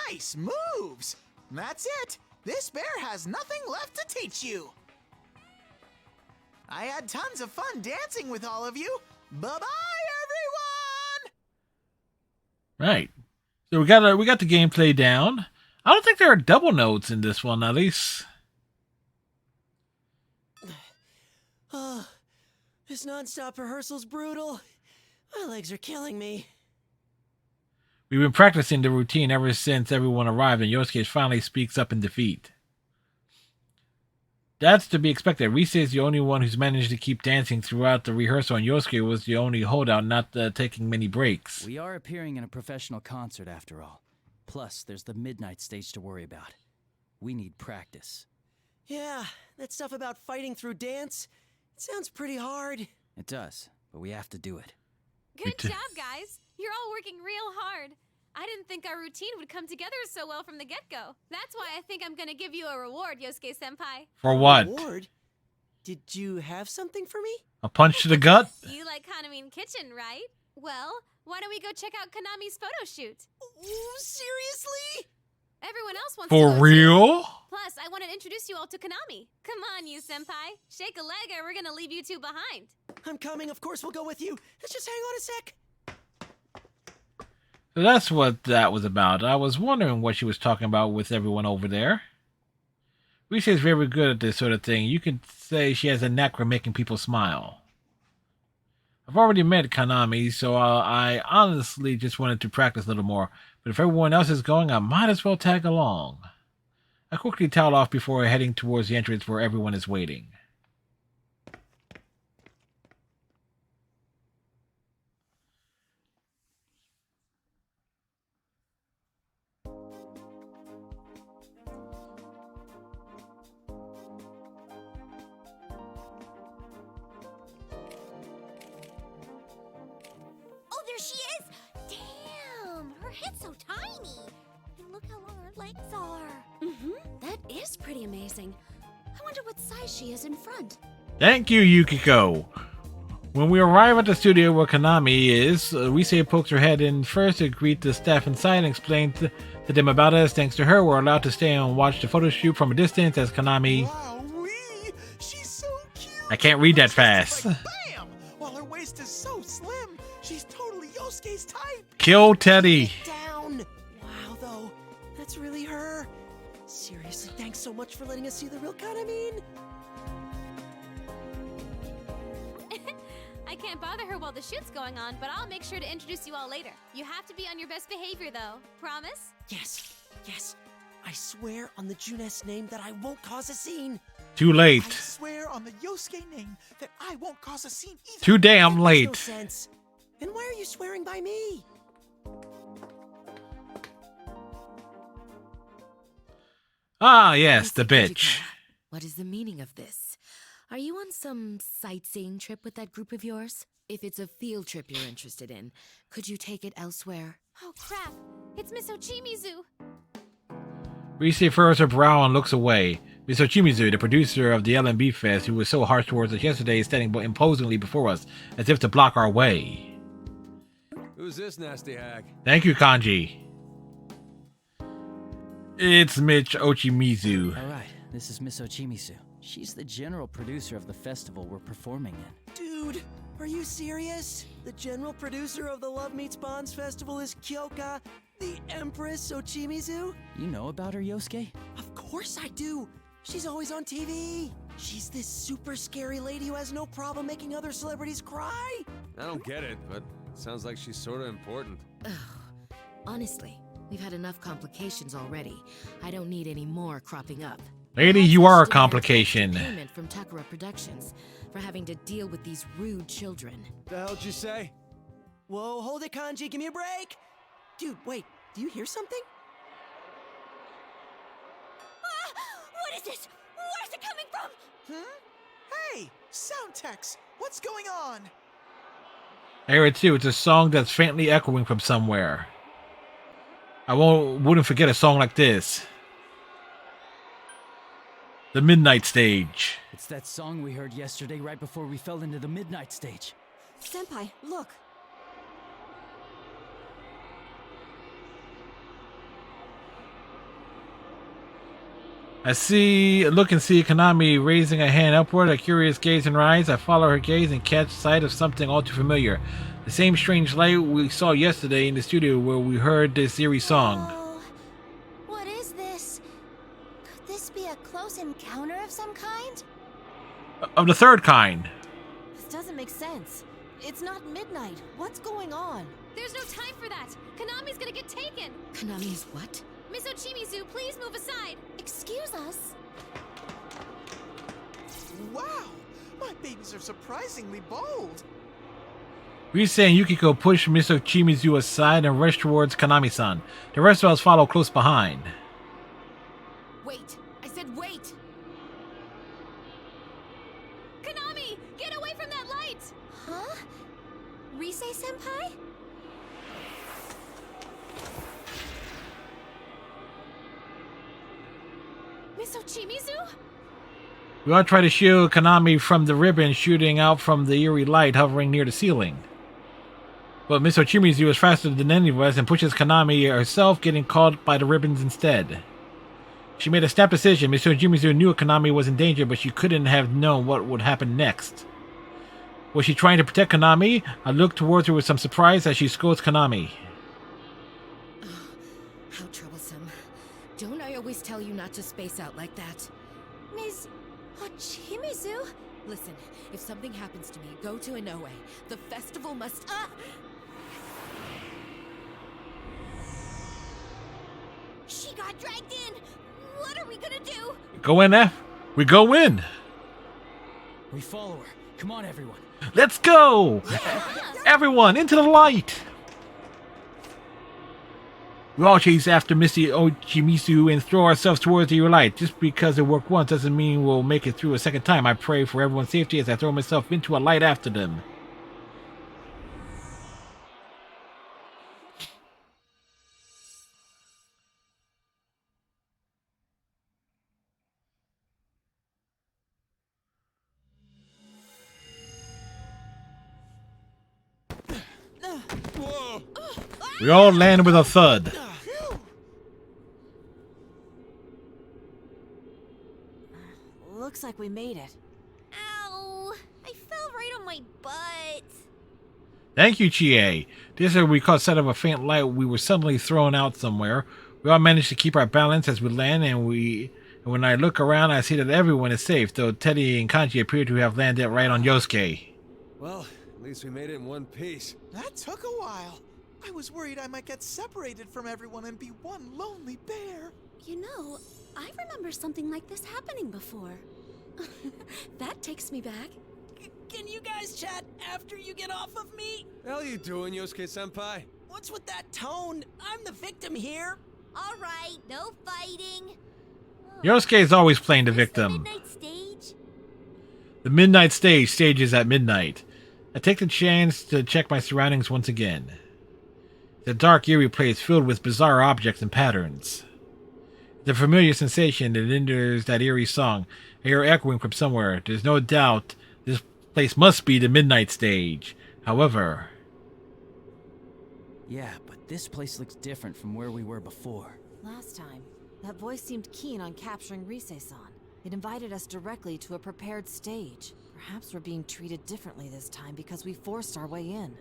Nice moves! That's it! This bear has nothing left to teach you! I had tons of fun dancing with all of you! Bye-bye, everyone! Right. So we got the gameplay down. I don't think there are double notes in this one, at least. Oh, this non-stop rehearsal's brutal. My legs are killing me. We've been practicing the routine ever since everyone arrived, and Yosuke finally speaks up in defeat. That's to be expected. Rise is the only one who's managed to keep dancing throughout the rehearsal, and Yosuke was the only holdout not taking many breaks. We are appearing in a professional concert after all. Plus, there's the midnight stage to worry about. We need practice. Yeah, that stuff about fighting through dance, it sounds pretty hard. It does, but we have to do it. Good job, guys. You're all working real hard. I didn't think our routine would come together so well from the get-go. That's why I think I'm gonna give you a reward, Yosuke-senpai. For what? Reward? Did you have something for me? A punch to the gut? You like Kanami's kitchen, right? Well, why don't we go check out Kanami's photo shoot? Ooh, seriously? Everyone else wants For to go real? too. Plus, I want to introduce you all to Kanami. Come on, you senpai. Shake a leg or we're gonna leave you two behind. I'm coming, of course we'll go with you. Let's just hang on a sec. So that's what that was about. I was wondering what she was talking about with everyone over there. Rise is very good at this sort of thing. You could say she has a knack for making people smile. I've already met Kanami, so I honestly just wanted to practice a little more. But if everyone else is going, I might as well tag along. I quickly towel off before heading towards the entrance where everyone is waiting. Oh, there she is! Damn! Her head's so tiny! And look how long her legs are! That is pretty amazing. I wonder what size she is in front. Thank you, Yukiko. When we arrive at the studio where Kanami is, Rise pokes her head in first to greet the staff inside and explain to them about us. Thanks to her, we're allowed to stay and watch the photo shoot from a distance as Kanami... Wowee! She's so cute! I can't read that fast. Bam! While her waist is so slim, she's totally Yosuke's type! Kill Teddy. Down! Wow, though. That's really her. Seriously, thanks so much for letting us see the real Kanami. I can't bother her while the shoot's going on, but I'll make sure to introduce you all later. You have to be on your best behavior, though. Promise? Yes, yes. I swear on the Junes name that I won't cause a scene. Too late. I swear on the Yosuke name that I won't cause a scene either. Too damn No late. sense. And why are you swearing by me? Ah, yes, the bitch. What is the meaning of this? Are you on some sightseeing trip with that group of yours? If it's a field trip you're interested in, could you take it elsewhere? Oh crap! It's Miss Ochimizu! Rise furrows her brow and looks away. Miss Ochimizu, the producer of the LMB Fest, who was so harsh towards us yesterday, is standing imposingly before us, as if to block our way. Who's this nasty hag? Thank you, Kanji. It's Mitch Ochimizu. Alright, this is Miss Ochimizu. She's the general producer of the festival we're performing in. Dude, are you serious? The general producer of the Love Meets Bonds Festival is Kyoka, the Empress Ochimizu? You know about her, Yosuke? Of course I do. She's always on TV. She's this super scary lady who has no problem making other celebrities cry. I don't get it, but it sounds like she's sort of important. Ugh. Honestly, we've had enough complications already. I don't need any more cropping up. Lady, you are a complication. Payment from Takara Productions for having to deal with these rude children. The hell'd you say? Whoa, hold it, Kanji. Give me a break. Dude, wait. Do you hear something? What is this? Where's it coming from? Hey, Soundtex, what's going on? I hear it too. It's a song that's faintly echoing from somewhere. I wouldn't forget a song like this. The Midnight Stage. It's that song we heard yesterday right before we fell into the Midnight Stage. Senpai, look. I look and see Konami raising a hand upward, a curious gaze in her eyes. I follow her gaze and catch sight of something all too familiar. The same strange light we saw yesterday in the studio where we heard this eerie song. Oh, what is this? Could this be a close encounter of some kind? Of the third kind. This doesn't make sense. It's not midnight. What's going on? There's no time for that! Konami's gonna get taken! Konami is what? Miss Ochimizu, please move aside! Excuse us? Wow, my babies are surprisingly bold. Rise and Yukiko push Miss Ochimizu aside and rush towards Konami-san. The rest of us follow close behind. Wait! I said wait! Konami! Get away from that light! Huh? Rise-senpai? Miss Ochimizu? We all try to shield Konami from the ribbon shooting out from the eerie light hovering near the ceiling. But Miss Ochimizu is faster than any of us and pushes Konami herself, getting caught by the ribbons instead. She made a snap decision. Miss Ochimizu knew Konami was in danger, but she couldn't have known what would happen next. Was she trying to protect Konami? I looked towards her with some surprise as she scolds Konami. How troublesome. Don't I always tell you not to space out like that? Ms. Ochimizu? Listen, if something happens to me, go to Inoue. The festival must... She got dragged in. What are we gonna do? Go in, F. We go in. We follow her. Come on, everyone. Let's go! Everyone, into the light! We all chase after Missy Ochimizu and throw ourselves towards the light. Just because it worked once doesn't mean we'll make it through a second time. I pray for everyone's safety as I throw myself into a light after them. Whoa! We all land with a thud. Looks like we made it. Ow! I fell right on my butt. Thank you, Chie. This is we caught sight of a faint light. We were suddenly thrown out somewhere. We all managed to keep our balance as we land, and when I look around, I see that everyone is safe, though Teddy and Kanji appear to have landed right on Yosuke. Well, at least we made it in one piece. That took a while. I was worried I might get separated from everyone and be one lonely bear. You know, I remember something like this happening before. That takes me back. Can you guys chat after you get off of me? The hell you doing, Yosuke-senpai? What's with that tone? I'm the victim here. All right, no fighting. Yosuke is always playing the victim. Midnight stage? The midnight stage stages at midnight. I take the chance to check my surroundings once again. The dark, eerie place filled with bizarre objects and patterns. The familiar sensation that enters that eerie song, I hear echoing from somewhere. There's no doubt this place must be the midnight stage. However... Yeah, but this place looks different from where we were before. Last time, that voice seemed keen on capturing Rise-san. It invited us directly to a prepared stage. Perhaps we're being treated differently this time because we forced our way in.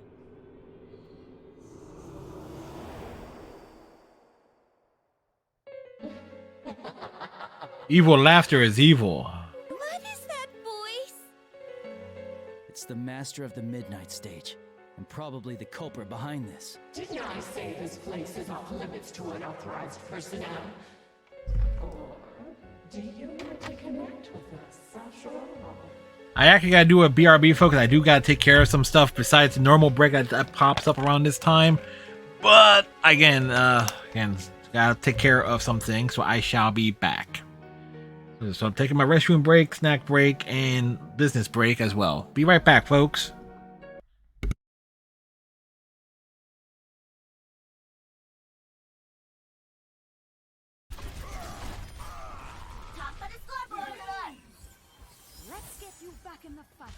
Evil laughter is evil. What is that voice? It's the master of the midnight stage, and probably the culprit behind this. Didn't I say this place is off limits to unauthorized personnel? Or do you want to connect with us, Sasha? I actually gotta do a BRB focus. I do gotta take care of some stuff besides the normal break that pops up around this time. But again, gotta take care of some things, so I shall be back. So I'm taking my restroom break, snack break, and business break as well. Be right back, folks. Let's get you back in the fight.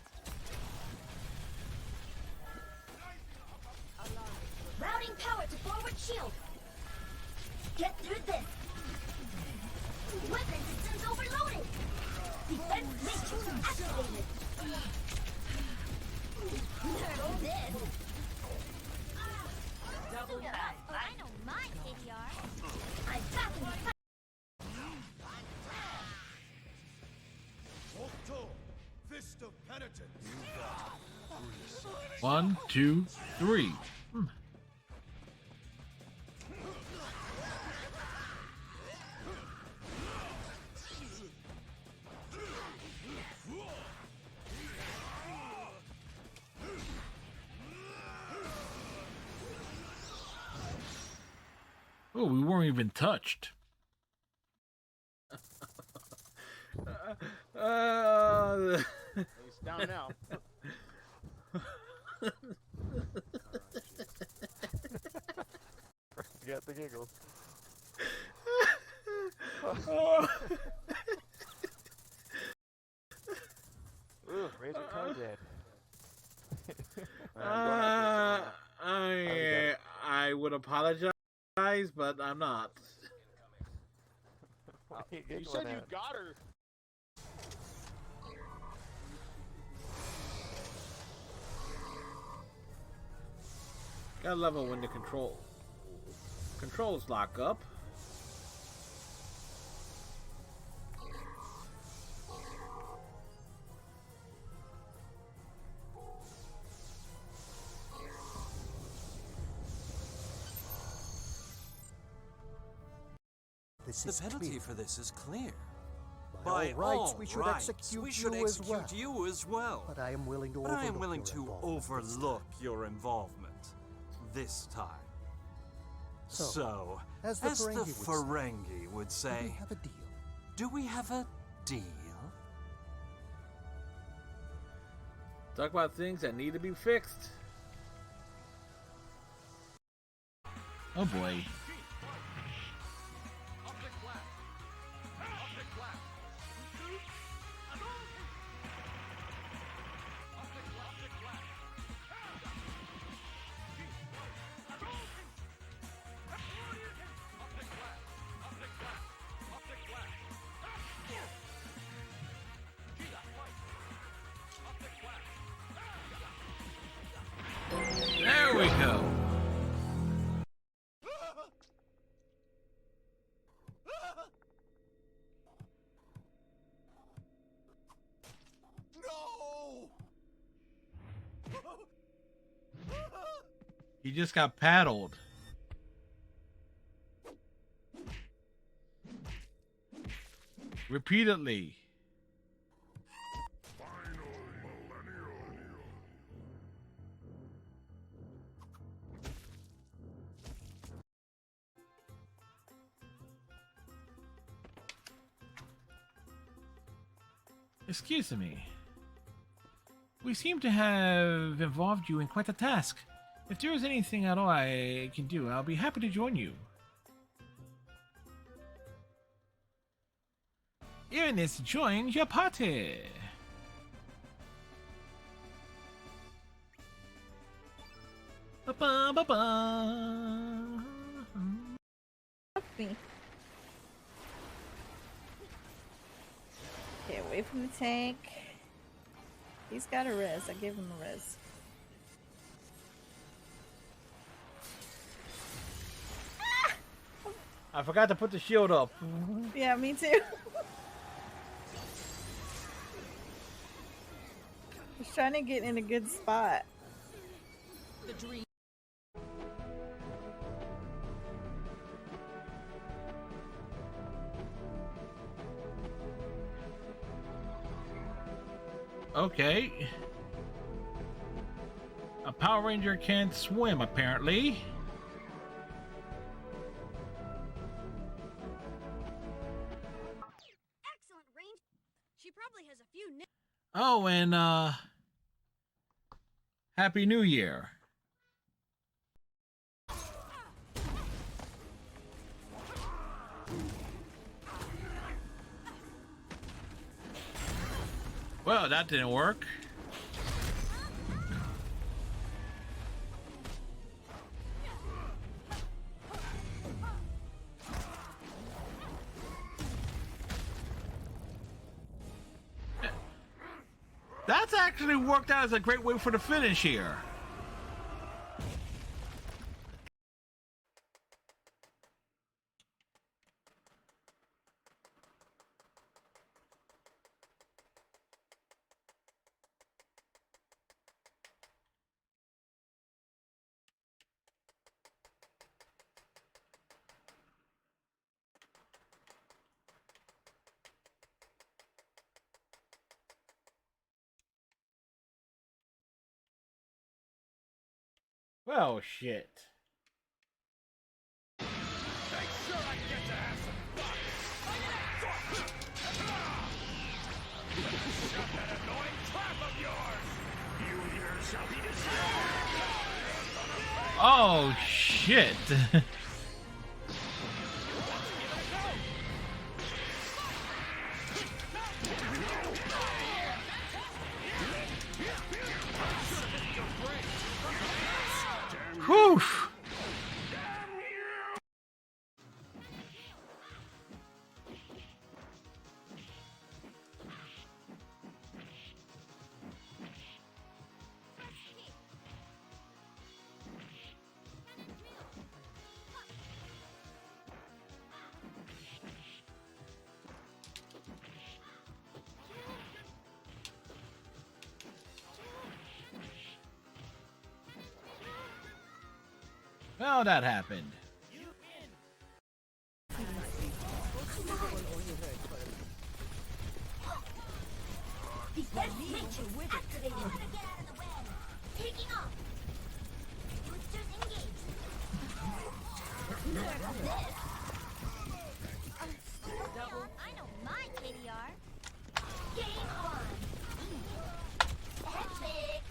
Routing power to forward shield. Get through this. Weapon systems overloaded. Defense matrix activated. Turtle this. Double back. I don't mind ADR. I'm back in the fight. Fist of Penitence. 1, 2, 3. Oh, we weren't even touched. He's down now. You got the giggles. Ooh, Razor Tongue dead. I would apologize, but I'm not. You said you got her. Gotta love it when the controls lock up. The penalty for this is clear. By all rights, we should execute you as well. But I am willing to overlook your involvement this time. So, as the Ferengi would say, do we have a deal? Talk about things that need to be fixed. Oh boy. There we go. No! He just got paddled. Repeatedly. Final millennial Excuse me. We seem to have involved you in quite a task. If there is anything at all I can do, I'll be happy to join you. Erinys joins your party. Ba-ba-ba-ba. Me. Okay, away from the tank. He's got a res. I gave him a res. I forgot to put the shield up. Yeah, me too. He's trying to get in a good spot. The dream. Okay. A Power Ranger can't swim, apparently. Excellent range. She probably has a few. Oh, and Happy New Year. Well, that didn't work. That's actually worked out as a great way for the finish here. Well, shit. Oh, shit. Whew. Well, that happened. Taking off. Boosters engaged. I know my KDR. Game on. Epic.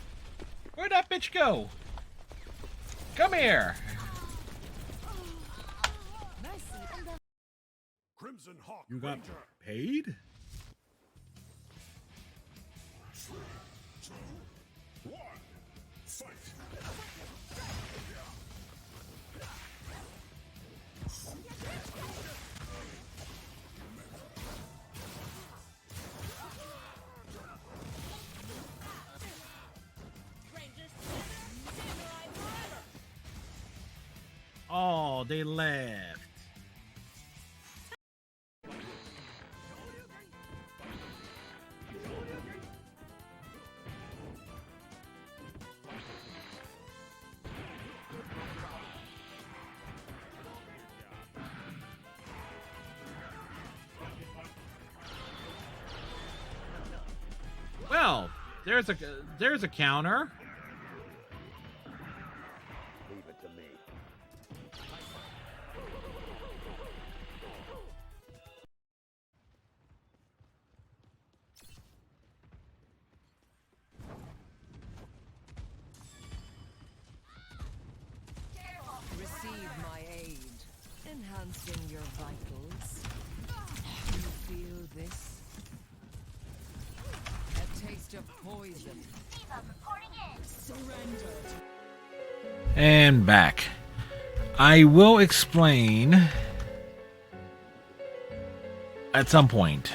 Where'd that bitch go? Come here. Crimson Hawk You got Ranger. paid? 3, 2, 1, fight! Oh, they left. Well, there's a counter. Leave it to me. Freezing your vitals. Do you feel this? A taste of poison. Surrender. And back. I will explain at some point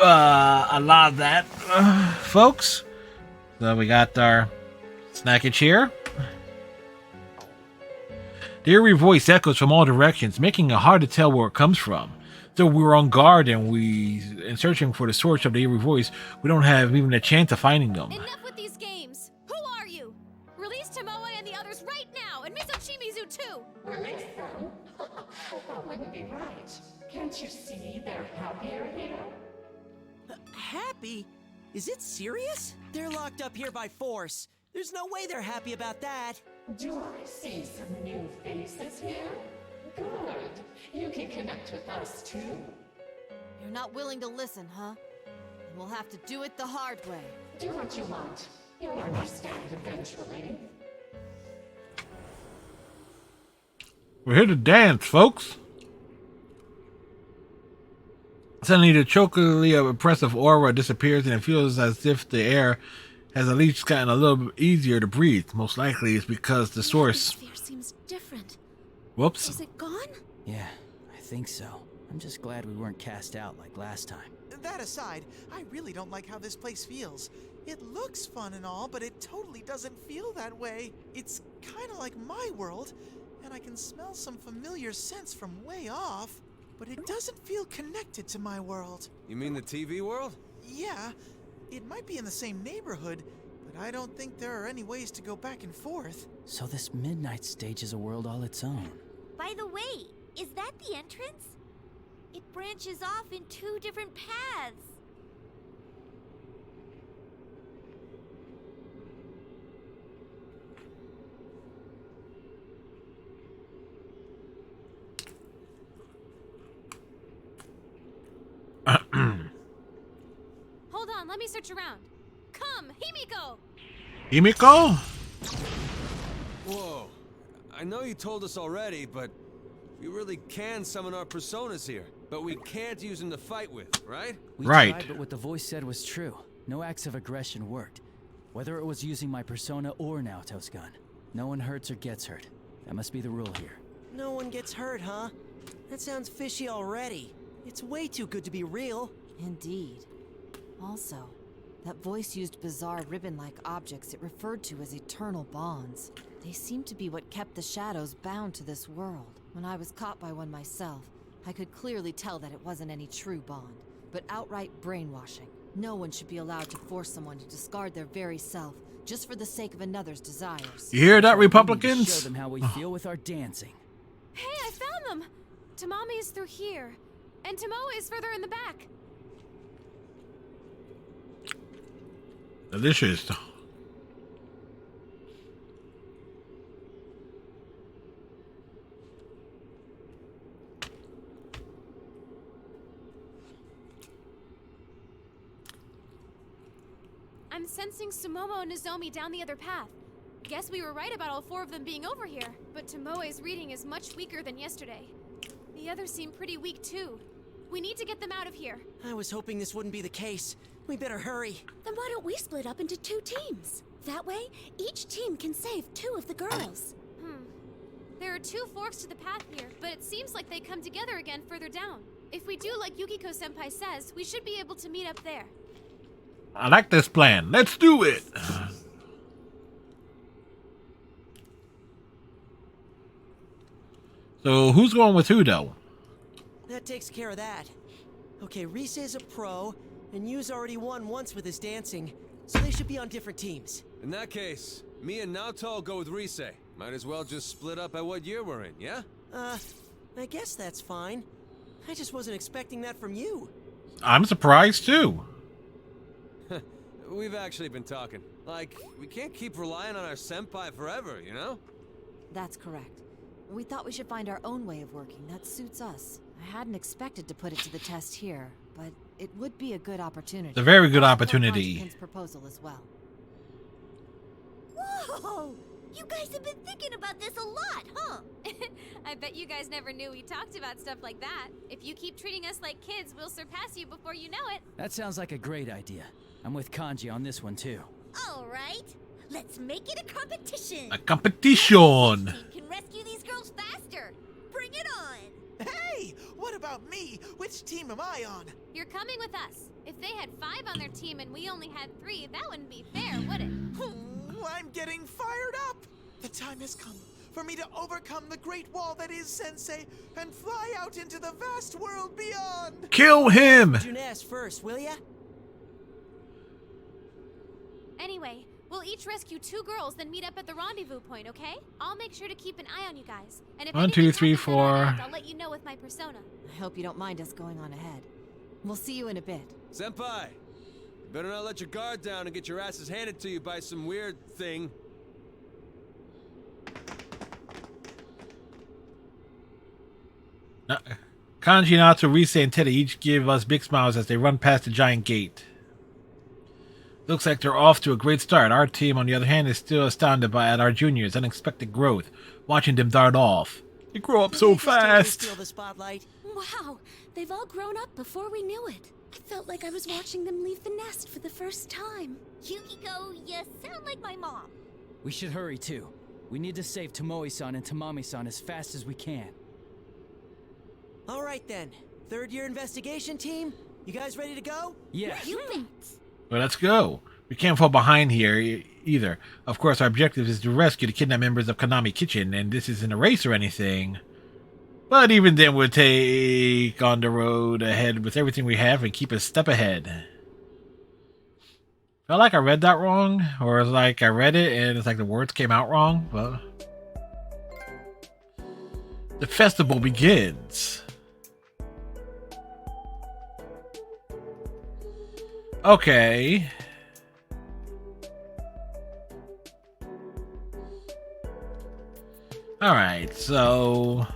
a lot of that, folks. So we got our snackage here. The eerie voice echoes from all directions, making it hard to tell where it comes from. So we're on guard and searching for the source of the eerie voice. We don't have even a chance of finding them. Enough with these games! Who are you? Release Tomoe and the others right now, and Miss Ochimizu too! Release them? That wouldn't be right. Can't you see they're happier here? Happy? Is it serious? They're locked up here by force. There's no way they're happy about that. Do I see some new faces here? Good. You can connect with us too. You're not willing to listen, huh? Then we'll have to do it the hard way. Do what you want. You'll understand eventually. We're here to dance, folks. Suddenly, the chokily oppressive aura disappears, and it feels as if the air has at least gotten a little bit easier to breathe. Most likely, it's because the source. The atmosphere seems different. Whoops. Is it gone? Yeah, I think so. I'm just glad we weren't cast out like last time. That aside, I really don't like how this place feels. It looks fun and all, but it totally doesn't feel that way. It's kind of like my world, and I can smell some familiar scents from way off, but it doesn't feel connected to my world. You mean the TV world? Yeah, it might be in the same neighborhood, but I don't think there are any ways to go back and forth. So this midnight stage is a world all its own. By the way, is that the entrance? It branches off in two different paths. Hold on, let me search around. Come, Himiko! Himiko? Whoa. I know you told us already, but we really can summon our personas here. But we can't use them to fight with, right? We Right. tried, but what the voice said was true. No acts of aggression worked. Whether it was using my persona or Naoto's gun. No one hurts or gets hurt. That must be the rule here. No one gets hurt, huh? That sounds fishy already. It's way too good to be real. Indeed. Also, that voice used bizarre ribbon-like objects it referred to as eternal bonds. They seem to be what kept the shadows bound to this world. When I was caught by one myself, I could clearly tell that it wasn't any true bond, but outright brainwashing. No one should be allowed to force someone to discard their very self just for the sake of another's desires. You hear that, We need to Republicans? show them how we feel with our dancing. Hey, I found them! Tamami is through here, and Tomoe is further in the back. Delicious. I'm sensing Sumomo and Nozomi down the other path. Guess we were right about all four of them being over here, but Tomoe's reading is much weaker than yesterday. The others seem pretty weak too. We need to get them out of here. I was hoping this wouldn't be the case. We better hurry. Then why don't we split up into two teams? That way, each team can save two of the girls. There are two forks to the path here, but it seems like they come together again further down. If we do like Yukiko-senpai says, we should be able to meet up there. I like this plan. Let's do it. So who's going with who, though? That takes care of that. Okay, Rise is a pro, and Yu's already won once with his dancing, so they should be on different teams. In that case, me and Naoto will go with Rise. Might as well just split up at what year we're in, yeah? I guess that's fine. I just wasn't expecting that from you. I'm surprised, too. We've actually been talking. Like, we can't keep relying on our senpai forever, you know? That's correct. We thought we should find our own way of working that suits us. I hadn't expected to put it to the test here, but it would be a good opportunity. It's a very good opportunity. His proposal as well. Whoa! You guys have been thinking about this a lot, huh? I bet you guys never knew we talked about stuff like that. If you keep treating us like kids, we'll surpass you before you know it. That sounds like a great idea. I'm with Kanji on this one too. All right, let's make it a competition. A competition. Who can rescue these girls faster? Bring it on. Hey, what about me? Which team am I on? You're coming with us. If they had 5 on their team and we only had 3, that wouldn't be fair, would it? I'm getting fired up. The time has come for me to overcome the great wall that is Sensei and fly out into the vast world beyond. Kill him. Junes first, will ya? Anyway, we'll each rescue 2 girls, then meet up at the rendezvous point, okay? I'll make sure to keep an eye on you guys. And if 1, 2, 3, 4. I'll let you know with my persona. I hope you don't mind us going on ahead. We'll see you in a bit. Senpai, you better not let your guard down and get your asses handed to you by some weird thing. Kanji, Naoto, Rise, and Teddy each give us big smiles as they run past the giant gate. Looks like they're off to a great start. Our team, on the other hand, is still astounded at our juniors' unexpected growth, watching them dart off. They grow up so fast. Steal the spotlight. Wow, they've all grown up before we knew it. I felt like I was watching them leave the nest for the first time. Yukiko, you sound like my mom. We should hurry too. We need to save Tomoe-san and Tamami-san as fast as we can. All right then. 3rd year investigation team, you guys ready to go? Yeah. You bet. Well, let's go. We can't fall behind here either. Of course, our objective is to rescue the kidnapped members of Konami Kitchen, and this isn't a race or anything. But even then, we'll take on the road ahead with everything we have and keep a step ahead. Felt like I read that wrong, or it's like I read it and it's like the words came out wrong. But the festival begins. Okay. Alright, so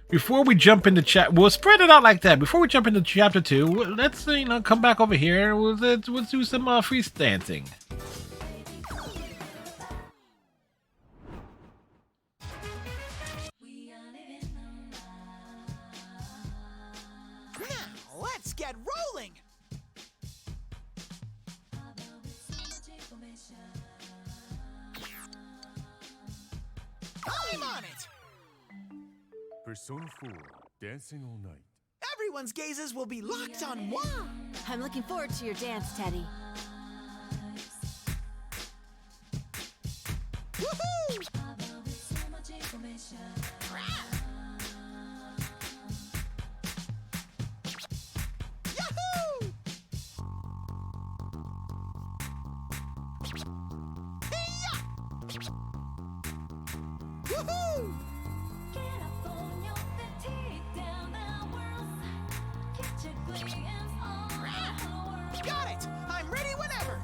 before we jump into we'll spread it out like that. Before we jump into chapter 2, let's come back over here. Let's do some free dancing. Now, let's get rolling. I'm on it! Persona 4, Dancing All Night. Everyone's gazes will be locked on moi! I'm looking forward to your dance, Teddy. Woohoo! Yahoo! Hey-ya! Woohoo! Got it! I'm ready whenever!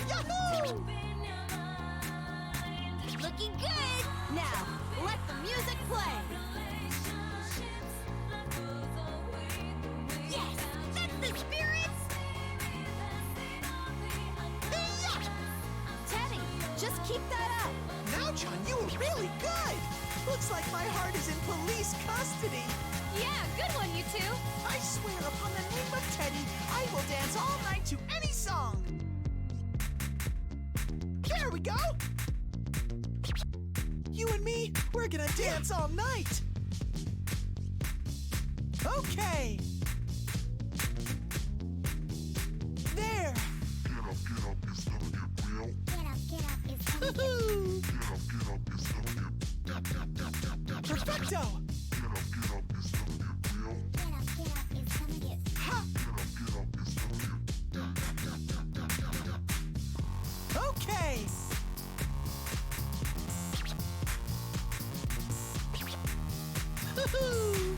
Yahoo! Looking good. Now, let the music play. Yes, that's the spirit. Hey-ya! Teddy, just keep that up. Now, John, you were really good! Looks like my heart is in police custody. Yeah, good one, you two. I swear upon the name of Teddy, I will dance all night to any song. There we go! You and me, we're gonna dance all night. Okay. There. Get up, it's gonna Woohoo! Perfecto! it's gonna get. Ha! Okay. Woohoo!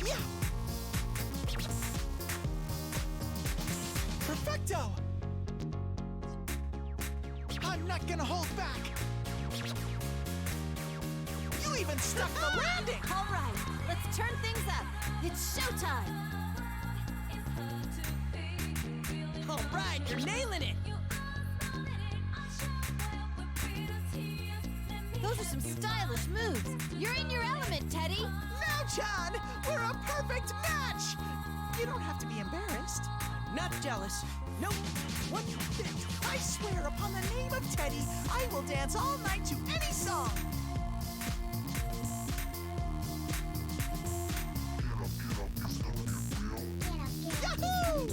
Yeah. Perfecto! I'm not gonna hold back. You even stuck the landing. All right, let's turn things up. It's showtime. All right, you're nailing it. Those are some stylish moves. You're in your element, Teddy. No, John! We're a perfect match! You don't have to be embarrassed. Not jealous. Nope. What? I swear upon the name of Teddy, I will dance all night to any song. Yahoo!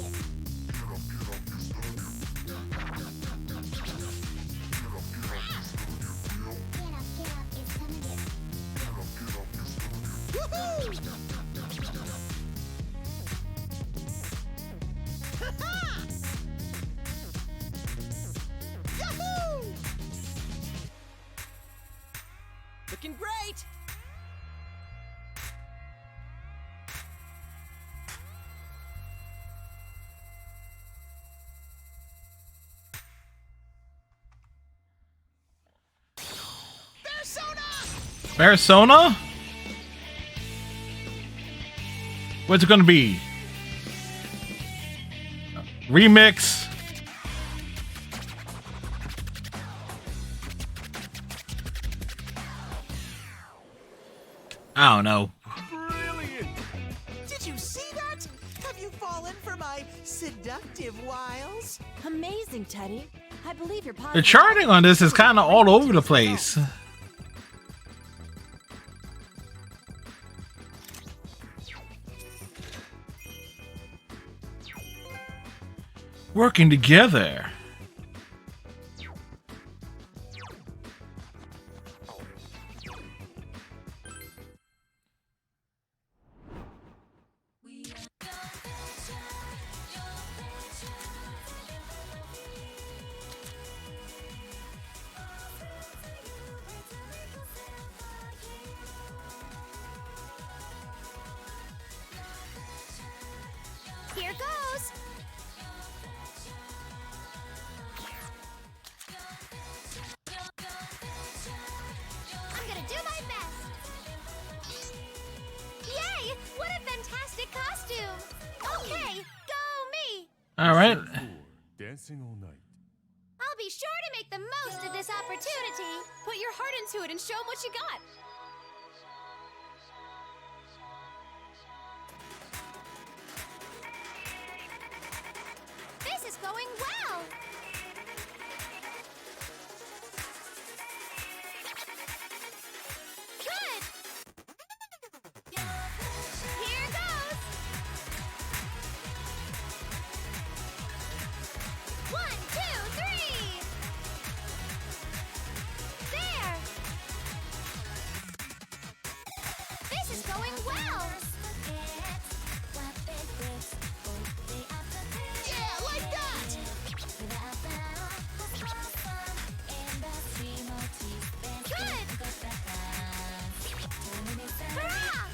Woohoo! Ha-ha! Yahoo! Looking great. Persona? What's it gonna be? Remix? I don't know. Brilliant! Did you see that? Have you fallen for my seductive wiles? Amazing, Teddy. I believe you're The positive. charting on this is kind of all over the place. Working together. Here goes. I'm gonna do my best. Yay! What a fantastic costume. Okay, go me. All right. Dancing all night. I'll be sure to make the most of this opportunity. Put your heart into it and show 'em what you got. This is going well. Good. Here goes. 1, 2, 3. There. This is going well. Yeah, like that! Good. Hurrah!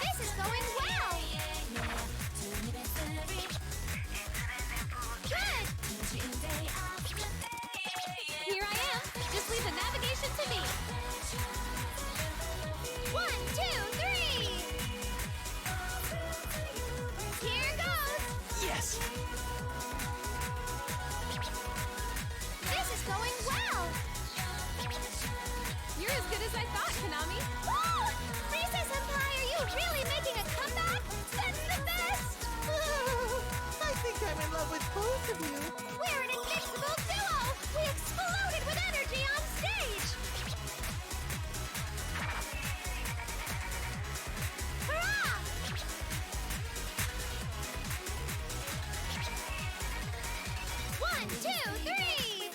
This is going well. Good. Here I am. Just leave the navigation to me. 1, 2, 3. Here goes. Yes! This is going well. You're as good as I thought, Konami. Woo! Risa Senpai, are you really making a comeback? That's the best! I think I'm in love with both of you. We're an invincible duo! We exploded with energy on stage! Hurrah! One, two, three!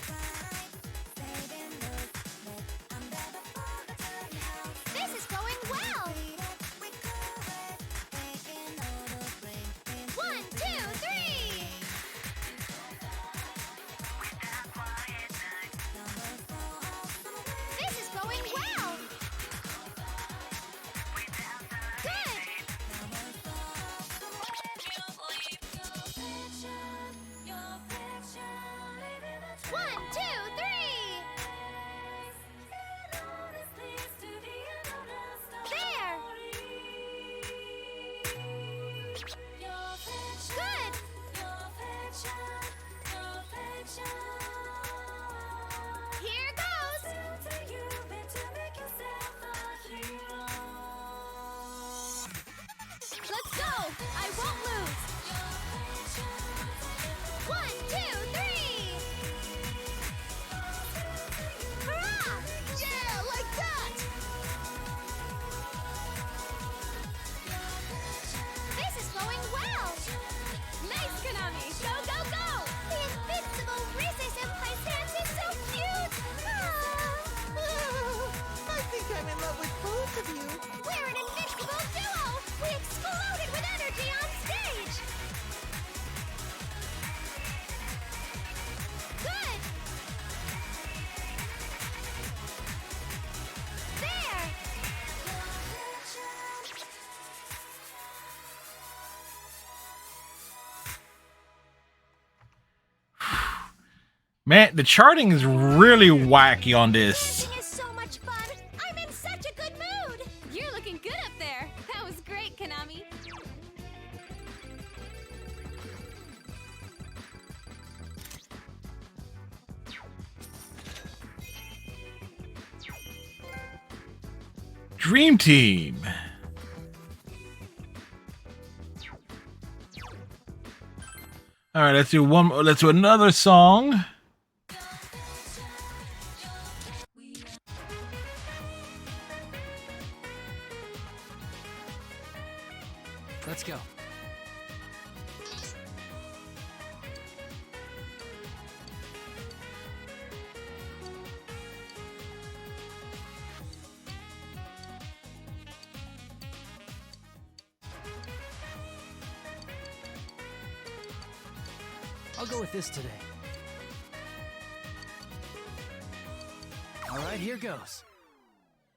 love with both of you. We're an invincible duo! We exploded with energy on stage! Good! There! Man, the charting is really wacky on this. Dancing is so much fun! I'm in such a good mood! You're looking good up there. That was great, Konami. Dream Team. All right, let's do one. Let's do another song. Let's go. I'll go with this today. All right, here goes.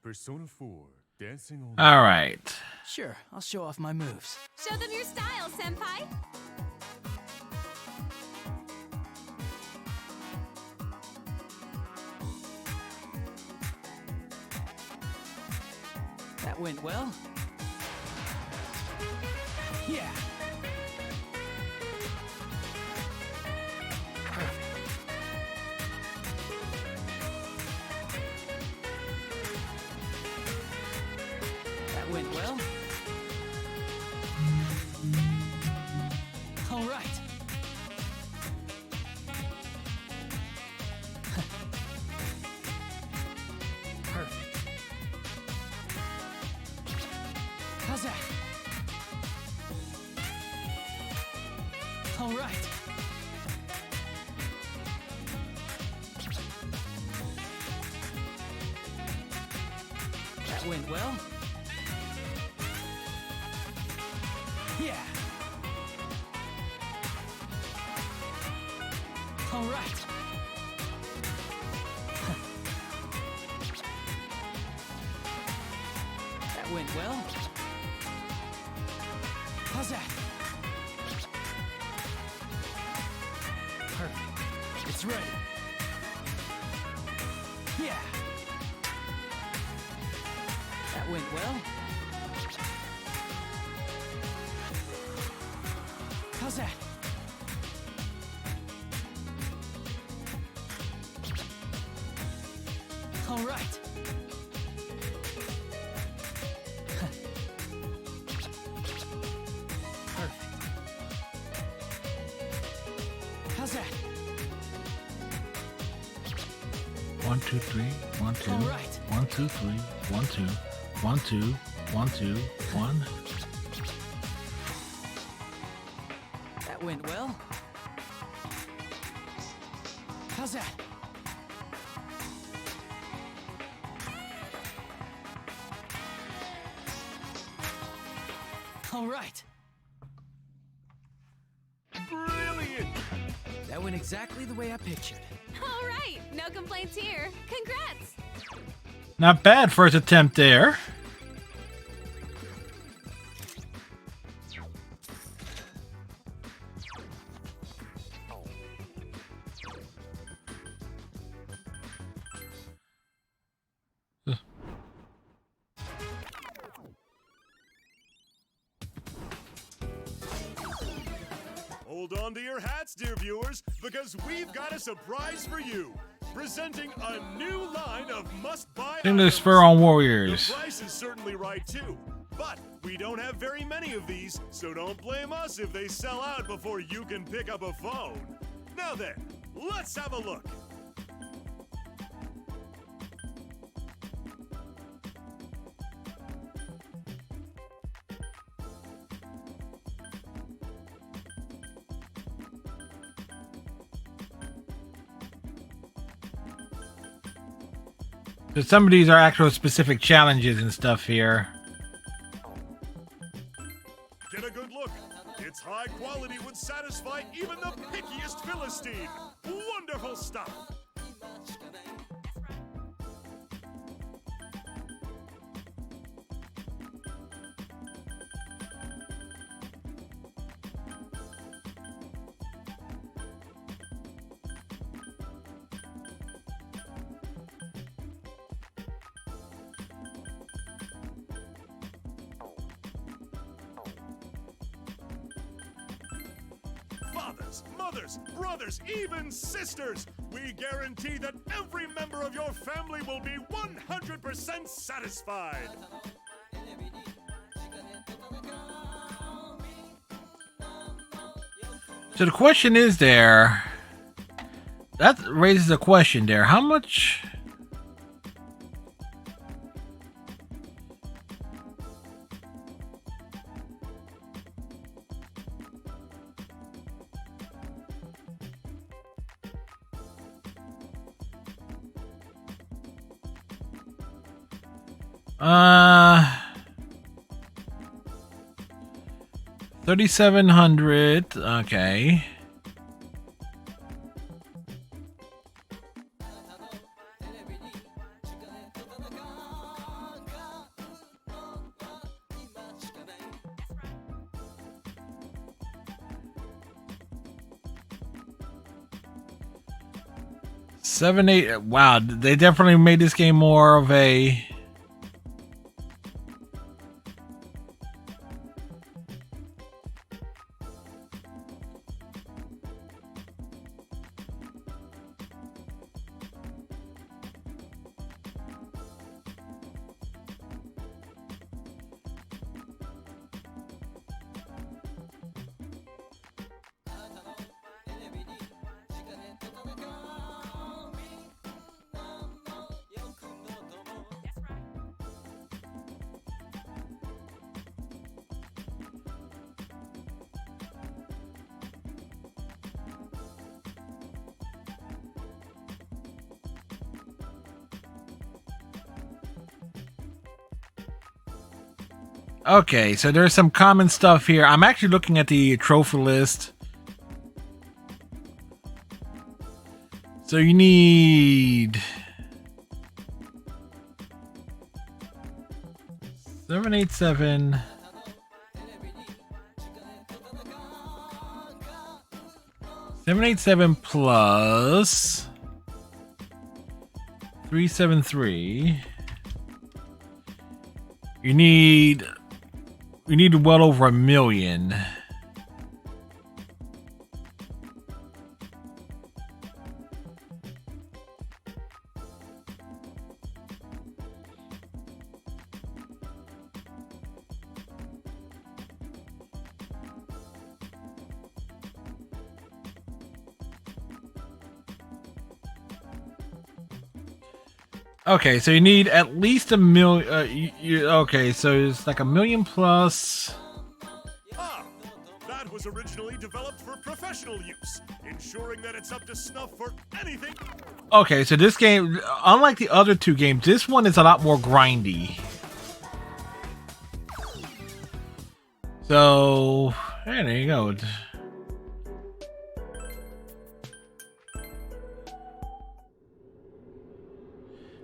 Persona 4, dancing on. All right. Sure, I'll show off my moves. Show them your style, Senpai. That went well. Yeah. That went well. All right. Perfect. How's that? All right. That went well. Yeah. All right. That went well. How's that? Perfect. It's ready. Yeah. That went well. How's that? All right. Perfect. How's that? 1, 2, 3. 1, 2. All right. 1, 2, 3. 1, 2. 1, 2. 1, 2. 1. That went well. How's that? All right. Brilliant! That went exactly the way I pictured. All right, no complaints here. Congrats. Not bad first attempt there. Hold on to your hats, dear viewers, because we've got a surprise for you. Presenting a new line of must-buy I think there's items. Spur on Warriors. The price is certainly right, too. But we don't have very many of these, so don't blame us if they sell out before you can pick up a phone. Now then, let's have a look. So some of these are actual specific challenges and stuff here. Get a good look. Its high quality would satisfy even the pickiest Philistine. Wonderful stuff. Fathers, mothers, brothers, even sisters, we guarantee that every member of your family will be 100% satisfied. So the question is there. That raises a question there. How much? Uh, 3,700. Okay. Seven, 8. Wow, they definitely made this game more of a. Okay, so there's some common stuff here. I'm actually looking at the trophy list. So you need 787. Plus 373. You need well over 1 million. Okay, so you need at least 1 million. Okay, so it's like 1 million plus. That was originally developed for professional use, ensuring that it's up to snuff for anything. Okay, so this game, unlike the other two games, this one is a lot more grindy. So, hey, there you go.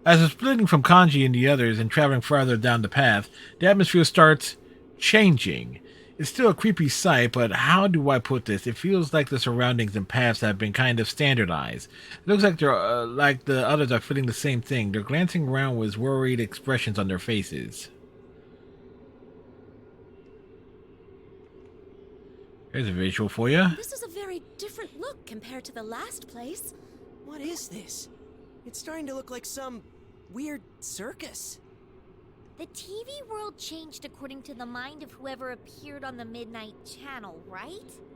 As it's splitting from Kanji and the others and traveling farther down the path, the atmosphere starts changing. It's still a creepy sight, but how do I put this? It feels like the surroundings and paths have been kind of standardized. It looks like they're like the others are feeling the same thing. They're glancing around with worried expressions on their faces. Here's a visual for you. This is a very different look compared to the last place. What is this? It's starting to look like some weird circus. The TV world changed according to the mind of whoever appeared on the Midnight Channel, right?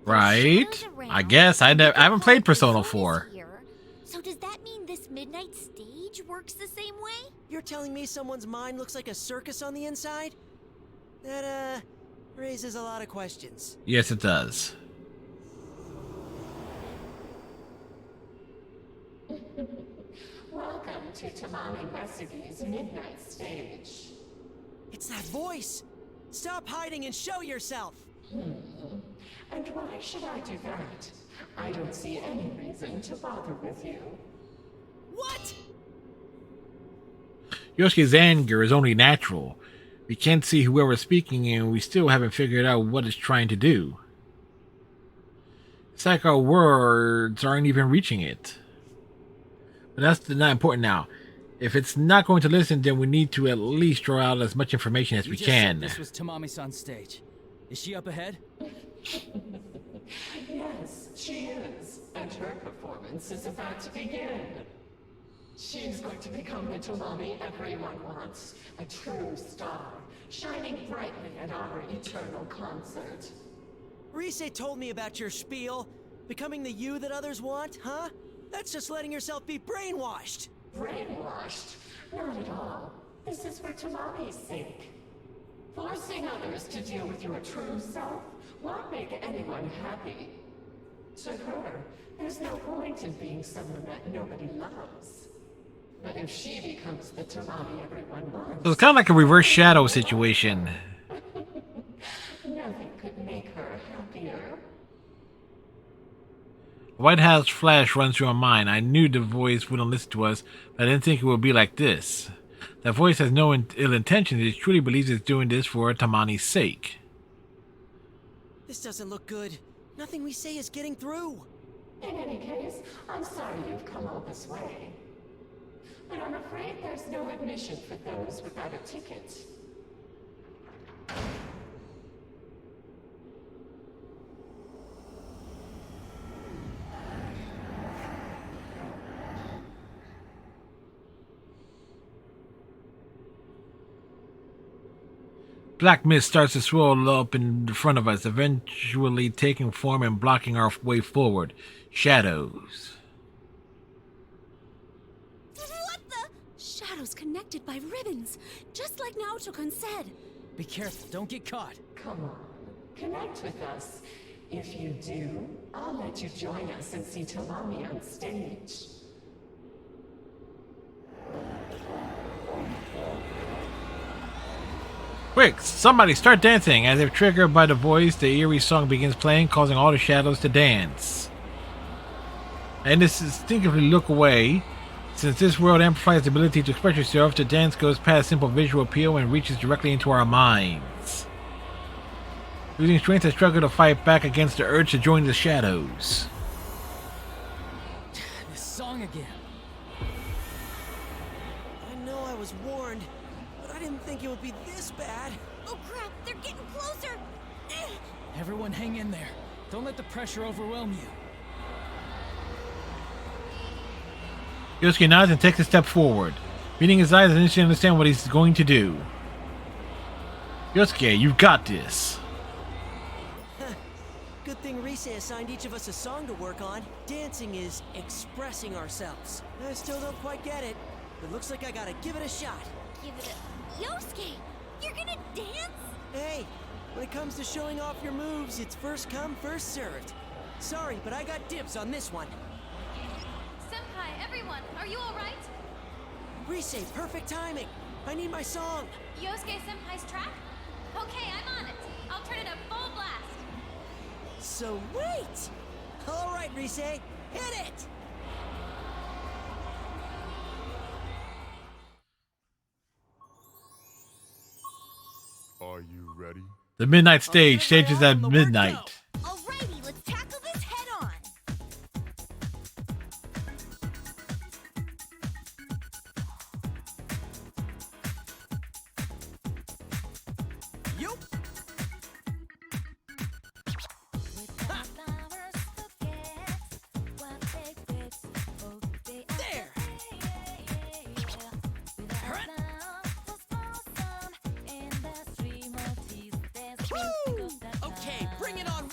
Right? I guess I haven't played Persona 4. So does that mean this Midnight stage works the same way? You're telling me someone's mind looks like a circus on the inside? That, raises a lot of questions. Yes, it does. Welcome to Tamami Wesugi's midnight stage. It's that voice! Stop hiding and show yourself! And why should I do that? I don't see any reason to bother with you. What? Yosuke's anger is only natural. We can't see whoever's speaking, and we still haven't figured out what it's trying to do. It's like our words aren't even reaching it. But that's not important now. If it's not going to listen, then we need to at least draw out as much information as we can. This was Tamami-san's stage. Is she up ahead? Yes, she is. And her performance is about to begin. She's going to become the Tamami everyone wants. A true star, shining brightly at our eternal concert. Rise told me about your spiel. Becoming the you that others want, huh? That's just letting yourself be brainwashed. Brainwashed? Not at all. This is for Tamami's sake. Forcing others to deal with your true self won't make anyone happy. To her, there's no point in being someone that nobody loves. But if she becomes the Tamami everyone wants... So it's kind of like a reverse Shadow situation. Nothing could make her happier. A White House flash runs through our mind. I knew the voice wouldn't listen to us, but I didn't think it would be like this. That voice has no ill intentions. It truly believes it's doing this for Tamani's sake. This doesn't look good. Nothing we say is getting through. In any case, I'm sorry you've come all this way. But I'm afraid there's no admission for those without a ticket. Black mist starts to swirl up in front of us, eventually taking form and blocking our way forward. Shadows. What the? Shadows connected by ribbons, just like Naoto-kun said. Be careful, don't get caught. Come on, connect with us. If you do, I'll let you join us and see Tamami on stage. Quick, somebody start dancing! As if triggered by the voice, the eerie song begins playing, causing all the shadows to dance. And instinctively look away. Since this world amplifies the ability to express yourself, the dance goes past simple visual appeal and reaches directly into our minds. Losing strength, I struggle to fight back against the urge to join the shadows. This song again. I know I was warned, but I didn't think it would be this bad. Oh crap, they're getting closer! Everyone hang in there. Don't let the pressure overwhelm you. Yosuke nods and takes a step forward. Meeting his eyes, I initially understand what he's going to do. Yosuke, you got this. Good thing Rise assigned each of us a song to work on. Dancing is expressing ourselves. I still don't quite get it, but looks like I gotta give it a shot. Give it a... Yosuke! You're gonna dance? Hey, when it comes to showing off your moves, it's first come, first served. Sorry, but I got dibs on this one. Senpai, everyone, are you alright? Rise, perfect timing. I need my song. Yosuke Senpai's track? Okay, I'm on it. I'll turn it up full blast. So wait! All right, Rise, hit it! Are you ready? The midnight stage stages at midnight. Alrighty, let's tackle this head on! Yup! There! Woo! Okay, bring it on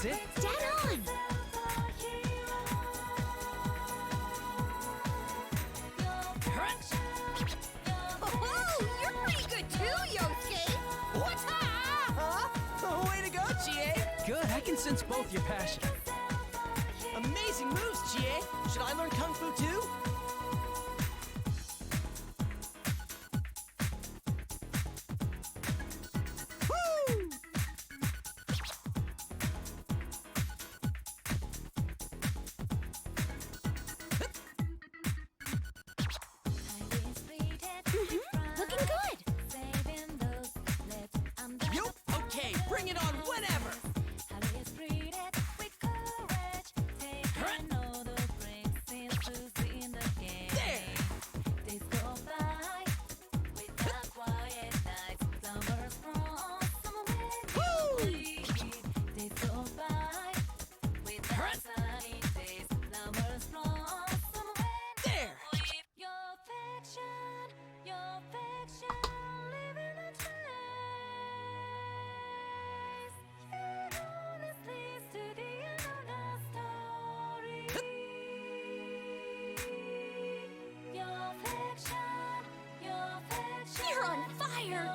that's it. Dead on! Oh, you're pretty good too, Yosuke! What's Huh? Way to go, GA! Good, I can sense both your passion. Amazing moves, GA! Should I learn Kung Fu too? Woo! Looking good! Yup, okay, bring it on whenever! You're on fire!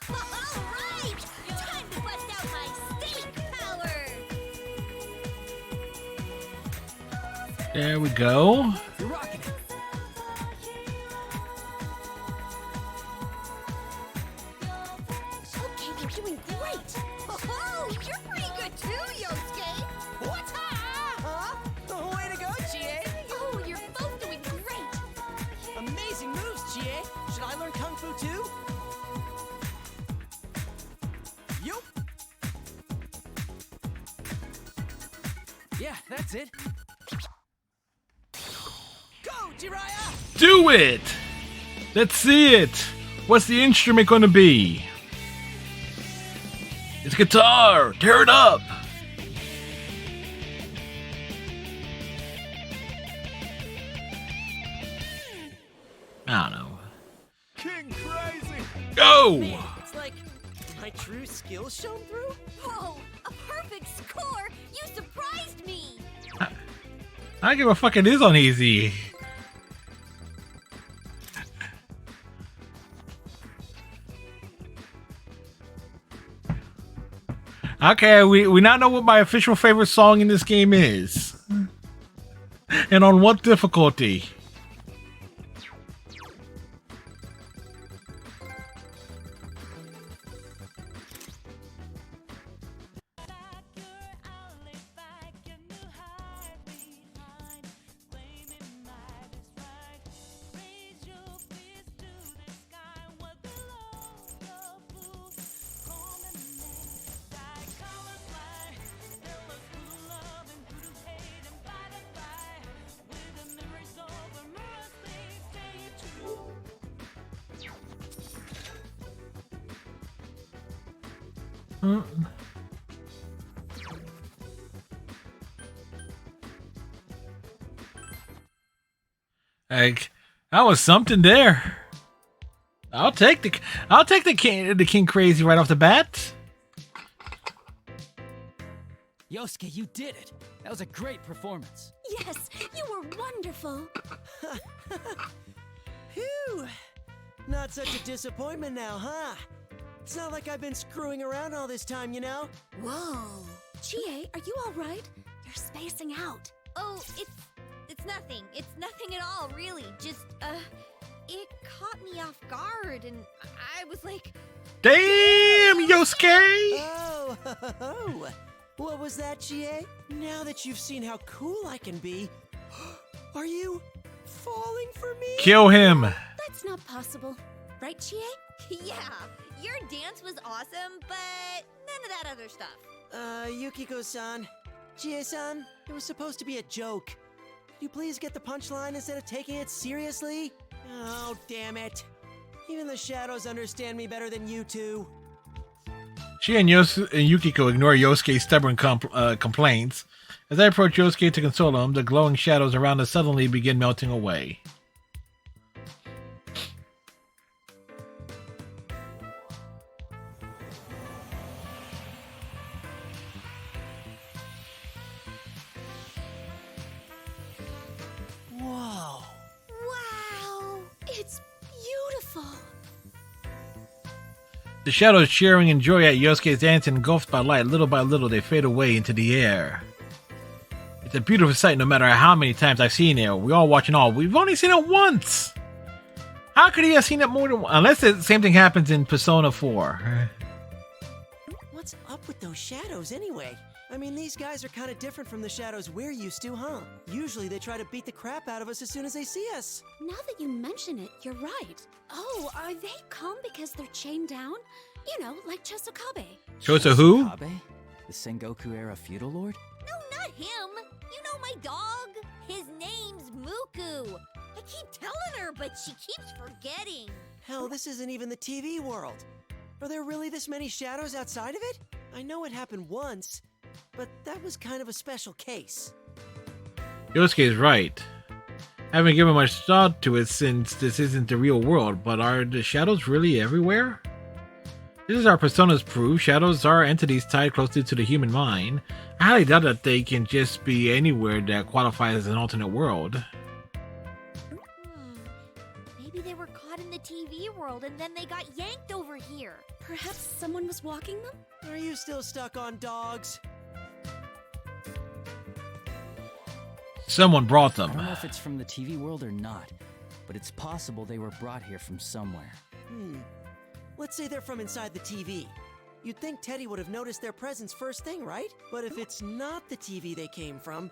Alright! Time to bust out my steak power! There we go. You're rocking it. Okay, you're doing great! Oh, you're pretty good too, Yosuke! What's Huh? Way to go, GA! Oh, you're both doing great! Amazing moves, GA! Should I learn Kung Fu too? Yup! Yeah, that's it. Go, Jiraiya! Do it! Let's see it! What's the instrument gonna be? It's guitar! Tear it up! I don't know. King Crazy! Go! It's like my true skills shone through? Whoa! A perfect score! You surprised me! I don't give a fuck, it is on easy. Okay, we now know what my official favorite song in this game is. And on what difficulty. Like, that was something there. I'll take the King Crazy right off the bat. Yosuke, you did it. That was a great performance. Yes, you were wonderful! Phew! Not such a disappointment now, huh? It's not like I've been screwing around all this time, you know? Whoa! Chie, are you alright? You're spacing out. Oh, it's nothing. It's nothing at all, really. Just, it caught me off guard, and I was like... Damn, Yosuke! Oh, what was that, GA? Now that you've seen how cool I can be, are you falling for me? Kill him! That's not possible. Right, Chie? Yeah, your dance was awesome, but none of that other stuff. Yukiko-san, GA-san, it was supposed to be a joke. Could you please get the punchline instead of taking it seriously? Oh, damn it. Even the shadows understand me better than you two. She and Yukiko ignore Yosuke's stubborn complaints. As I approach Yosuke to console him, the glowing shadows around us suddenly begin melting away. Whoa. Wow! It's beautiful! The shadows cheering in joy at Yosuke's dance engulfed by light. Little by little, they fade away into the air. It's a beautiful sight no matter how many times I've seen it. We all watch and all. We've only seen it once! How could he have seen it more than once? Unless the same thing happens in Persona 4. What's up with those shadows anyway? I mean, these guys are kind of different from the shadows we're used to, huh? Usually they try to beat the crap out of us as soon as they see us. Now that you mention it, you're right. Oh, are they calm because they're chained down? You know, like Chosokabe. Choso who? Chosokabe? The Sengoku-era feudal lord? No, not him. You know my dog. His name's Muku. I keep telling her, but she keeps forgetting. Hell, this isn't even the TV world. Are there really this many shadows outside of it? I know it happened once, but that was kind of a special case. Yosuke is right. I haven't given much thought to it since this isn't the real world, but are the shadows really everywhere? This is our Persona's proof. Shadows are entities tied closely to the human mind. I highly doubt that they can just be anywhere that qualifies as an alternate world. Maybe they were caught in the TV world and then they got yanked over here. Perhaps someone was walking them? Are you still stuck on dogs? Someone brought I them. don't know if it's from the TV world or not, but it's possible they were brought here from somewhere. Let's say they're from inside the TV. You'd think Teddy would have noticed their presence first thing, right? But if it's not the TV they came from,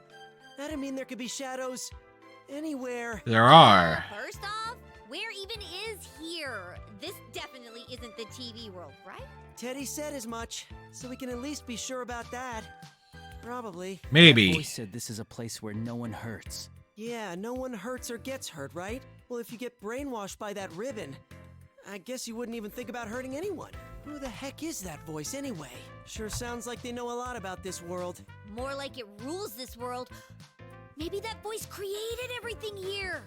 that'd mean there could be shadows anywhere. There are. First off, where even is here? This definitely isn't the TV world, right? Teddy said as much, so we can at least be sure about that. Probably. Maybe. That voice said this is a place where no one hurts. Yeah, no one hurts or gets hurt, right? Well, if you get brainwashed by that ribbon, I guess you wouldn't even think about hurting anyone. Who the heck is that voice anyway? Sure sounds like they know a lot about this world. More like it rules this world. Maybe that voice created everything here.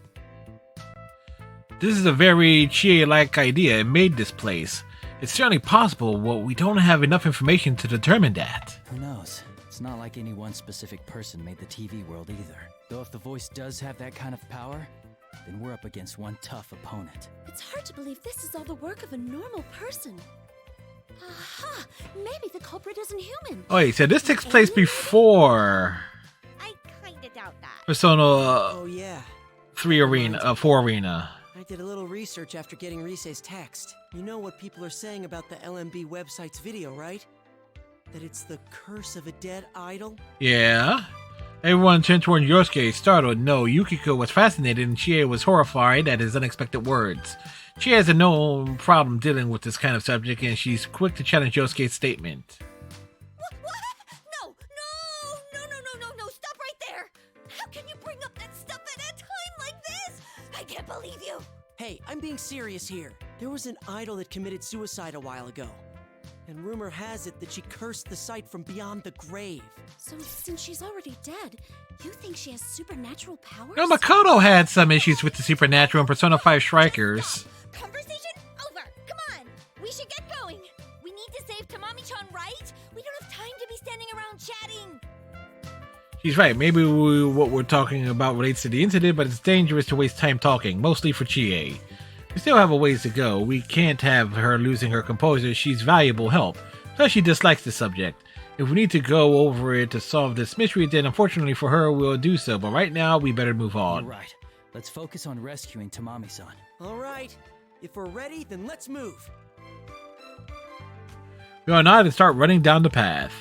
This is a very Chie-like idea. It made this place. It's certainly possible, but we don't have enough information to determine that. Who knows? It's not like any one specific person made the TV world either. Though if the voice does have that kind of power, then we're up against one tough opponent. It's hard to believe this is all the work of a normal person. Aha! Maybe the culprit isn't human. Oh, wait, so this takes place before I kinda doubt that. Persona yeah. 4 Arena. I did a little research after getting Rise's text. You know what people are saying about the LMB website's video, right? That it's the curse of a dead idol? Yeah. Everyone turned toward Yosuke, startled. No, Yukiko was fascinated and Chie was horrified at his unexpected words. Chie has a no problem dealing with this kind of subject, and she's quick to challenge Yosuke's statement. No, stop right there! How can you bring up that stuff at a time like this? I can't believe you! Hey, I'm being serious here. There was an idol that committed suicide a while ago. And rumor has it that she cursed the site from beyond the grave. So since she's already dead, you think she has supernatural powers? No, Makoto had some issues with the supernatural in Persona 5 Strikers. Conversation over! Come on! We should get going! We need to save Tamami-chan, right? We don't have time to be standing around chatting! She's right, maybe what we're talking about relates to the incident, but it's dangerous to waste time talking, mostly for Chie. We still have a ways to go. We can't have her losing her composure. She's valuable help. Plus, she dislikes the subject. If we need to go over it to solve this mystery, then unfortunately for her, we'll do so. But right now, we better move on. You're right. Let's focus on rescuing Tamami-san. All right. If we're ready, then let's move. We are now to start running down the path.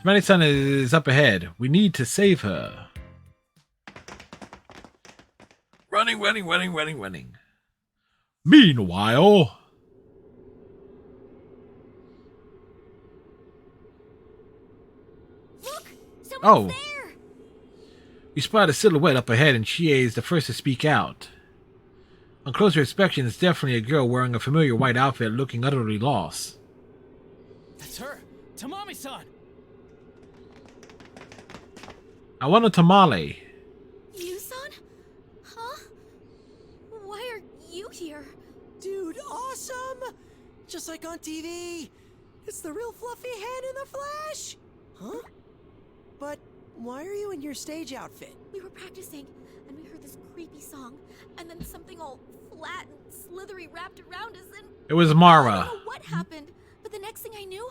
Tamami-san is up ahead. We need to save her. Running. Meanwhile... Look! Oh. We spot a silhouette up ahead and Chie is the first to speak out. On closer inspection, it's definitely a girl wearing a familiar white outfit looking utterly lost. That's her! Tamami-san! I want a tamale. You-san? Huh? Why are you here? Dude, awesome! Just like on TV. It's the real fluffy hand in the flesh. Huh? But why are you in your stage outfit? We were practicing, and we heard this creepy song, and then something all flat and slithery wrapped around us, and It was I Mara. don't know what happened, but the next thing I knew,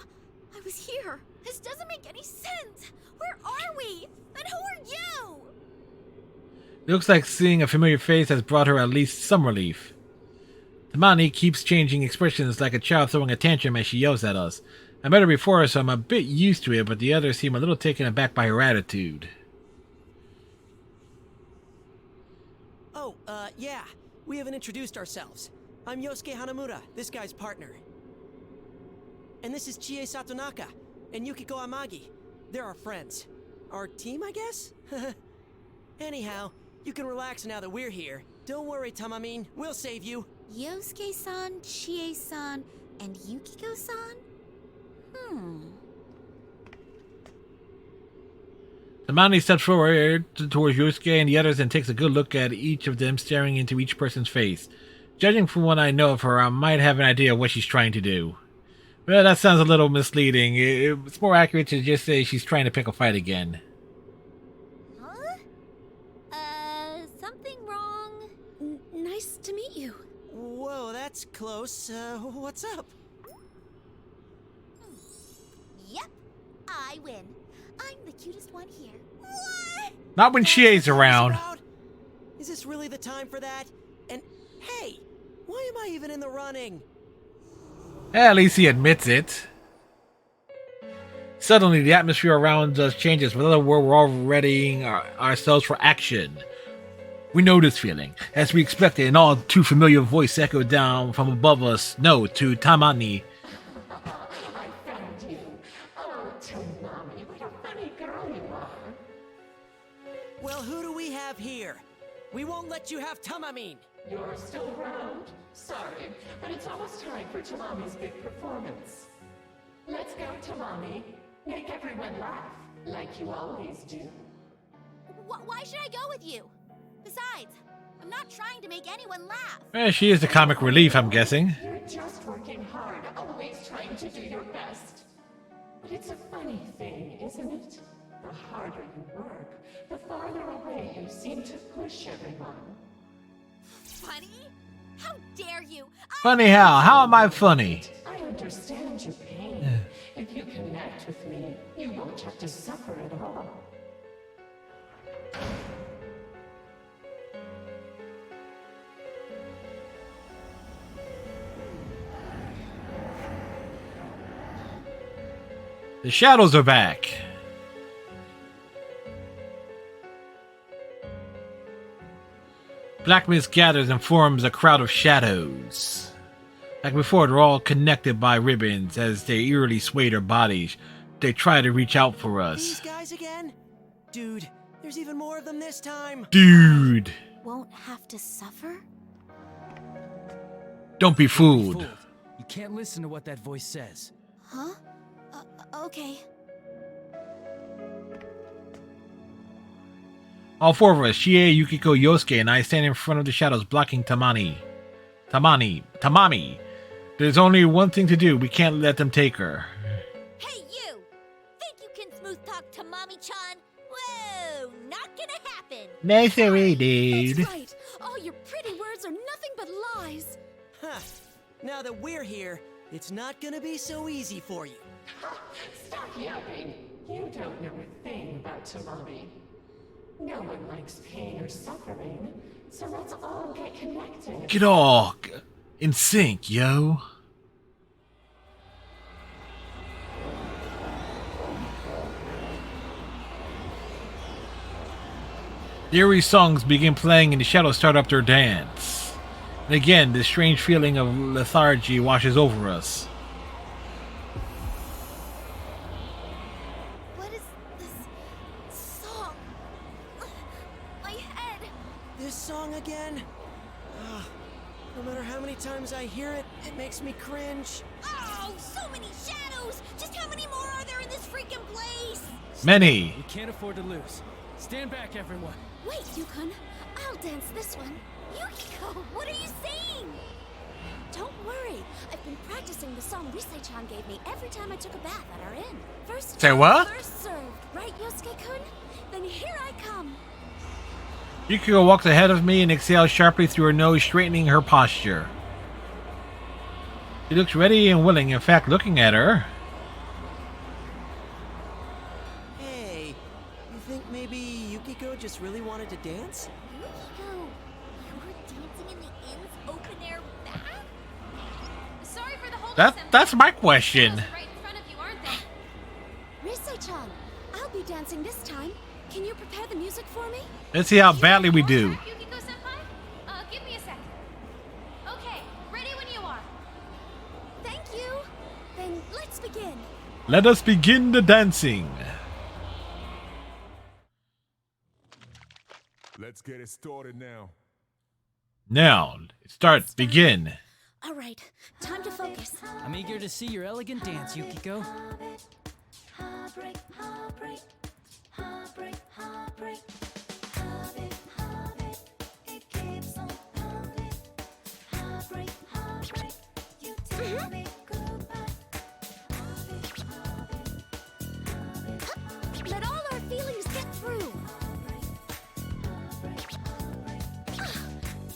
I was here. This doesn't make any sense. Where are we? And who are you? It looks like seeing a familiar face has brought her at least some relief. Tamani keeps changing expressions like a child throwing a tantrum as she yells at us. I met her before, so I'm a bit used to it, but the others seem a little taken aback by her attitude. Oh, yeah. We haven't introduced ourselves. I'm Yosuke Hanamura, this guy's partner. And this is Chie Satonaka and Yukiko Amagi. They're our friends. Our team, I guess? Anyhow, you can relax now that we're here. Don't worry, Tamamin. We'll save you. Yosuke-san, Chie-san, and Yukiko-san? Tamani steps forward towards Yosuke and the others and takes a good look at each of them, staring into each person's face. Judging from what I know of her, I might have an idea of what she's trying to do. Well, that sounds a little misleading. It's more accurate to just say she's trying to pick a fight again. Huh? Something wrong? Nice to meet you. Whoa, that's close. What's up? Yep, I win. I'm the cutest one here. What? Not when Chie's around. Is this really the time for that? And hey, why am I even in the running? At least he admits it. Suddenly, the atmosphere around us changes. With other words, we're all readying ourselves for action. We know this feeling. As we expected, an all too familiar voice echoed down from above us. No, to Tamani. I found you. Oh, Tamami, what a funny girl you are. Well, who do we have here? We won't let you have Tamamin. You're still around? Sorry, but it's almost time for Tamami's big performance. Let's go, Tamami. Make everyone laugh, like you always do. Why should I go with you? Besides, I'm not trying to make anyone laugh. She is the comic relief, I'm guessing. You're just working hard, always trying to do your best. But it's a funny thing, isn't it? The harder you work, the farther away you seem to push everyone. Funny? How dare you? Funny how? How am I funny? I understand your pain. If you connect with me, you won't have to suffer at all. The shadows are back. Black mist gathers and forms a crowd of shadows. Like before, they're all connected by ribbons as they eerily sway their bodies. They try to reach out for us. These guys again? Dude, there's even more of them this time. Dude, Won't have to suffer? don't be fooled. You can't listen to what that voice says. Huh? Okay. All four of us, Chie, Yukiko, Yosuke, and I stand in front of the shadows blocking Tamami. Tamami. There's only one thing to do. We can't let them take her. Hey, you! Think you can smooth talk to Mommy-chan? Whoa, not gonna happen! Necessary, dude. That's right. All your pretty words are nothing but lies. Huh. Now that we're here, it's not gonna be so easy for you. Stop yapping. You don't know a thing about Tamami. No one likes pain or suffering, so let's all get connected. Get all in sync, yo. The eerie songs begin playing and the shadows start up their dance. And again, this strange feeling of lethargy washes over us. What is this song? My head! This song again? No matter how many times I hear it, it makes me cringe. Oh, so many shadows! Just how many more are there in this freaking place? Many. We can't afford to lose. Stand back, everyone. Wait, Yukon. I'll dance this one. Yukiko, what are you saying? Don't worry. I've been practicing the song Risei-chan gave me every time I took a bath at our inn. First Say come, what? First served, right, Yosuke-kun? Then here I come. Yukiko walks ahead of me and exhales sharply through her nose, straightening her posture. She looks ready and willing. In fact, looking at her. Hey, you think maybe Yukiko just really wanted to dance? Yukiko, you were dancing in the inn's open-air bath? Sorry for the whole That's my question. right in front of you, aren't they? Risei-chan, I'll be dancing this time. Can you prepare the music for me? Let's see how badly we do. Yukiko-senpai? Give me a second. Okay, ready when you are. Thank you. Then let's begin. Let us begin the dancing. Let's get it started now. Now, start, begin. All right, time to focus. I'm eager to see your elegant dance, Yukiko. Heartbreak, heartbreak, heartbreak, heartbreak. It keeps on pounding. Heartbreak, heartbreak. You tell me goodbye. Let all our feelings get through.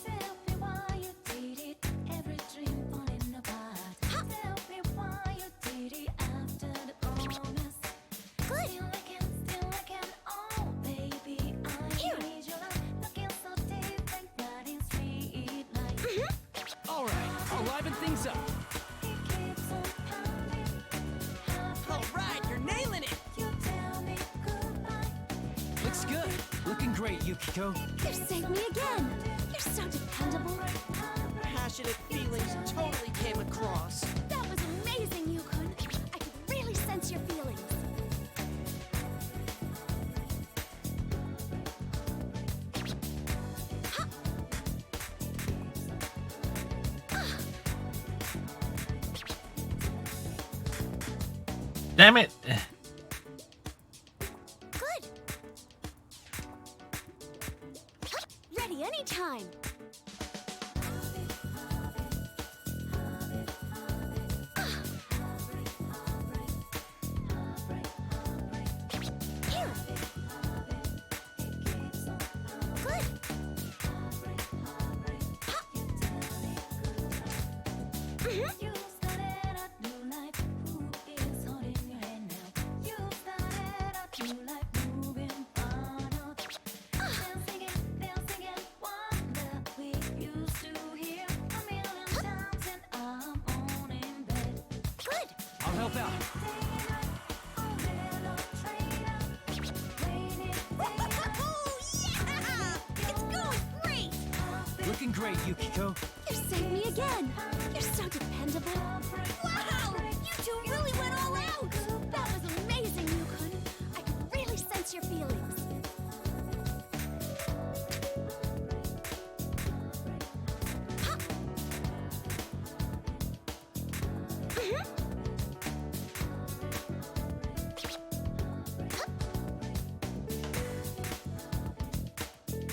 Tell me why you did it. Every dream falling apart. Tell me why you did it after the promise. Good. Still I can, oh baby, I need your love. Looking so different, but in sweet light. All right, I'll liven things up. It keeps on pounding. All right, you're nailing it. You tell me goodbye. Looks good. Looking great, Yukiko. You saved me again. You're so dependable. Passionate feelings totally came across. That was amazing, Yukon. I could really sense your feelings. Damn it. Good. Ready anytime. Here. Good. You started a new life. Who is holding your hand now? You started a new life, moving on up. Dancing again, wonder we used to hear a million times, and I'm on in bed. Good. I'll help out. Yeah! It's going great. Looking great, Yukiko. You saved me again. You're so dependable. Wow! You two really went all out. That was amazing, Yukon. I could really sense your feelings.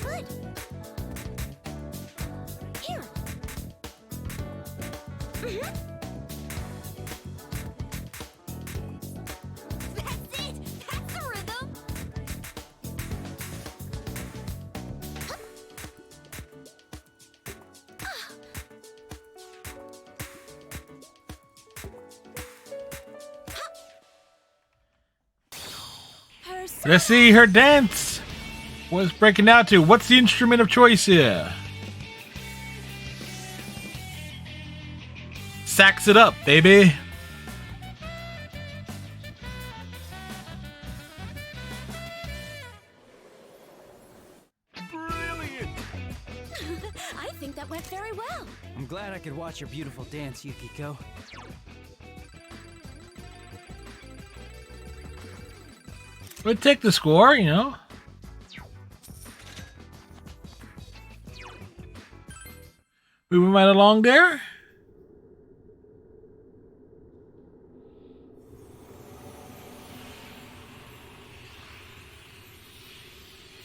Good. Here. That's it. That's the rhythm. Let's see her dance. What's breaking out to? What's the instrument of choice here? Sax it up, baby. I think that went very well. I'm glad I could watch your beautiful dance, Yukiko. We'll take the score, you know. Moving right along there.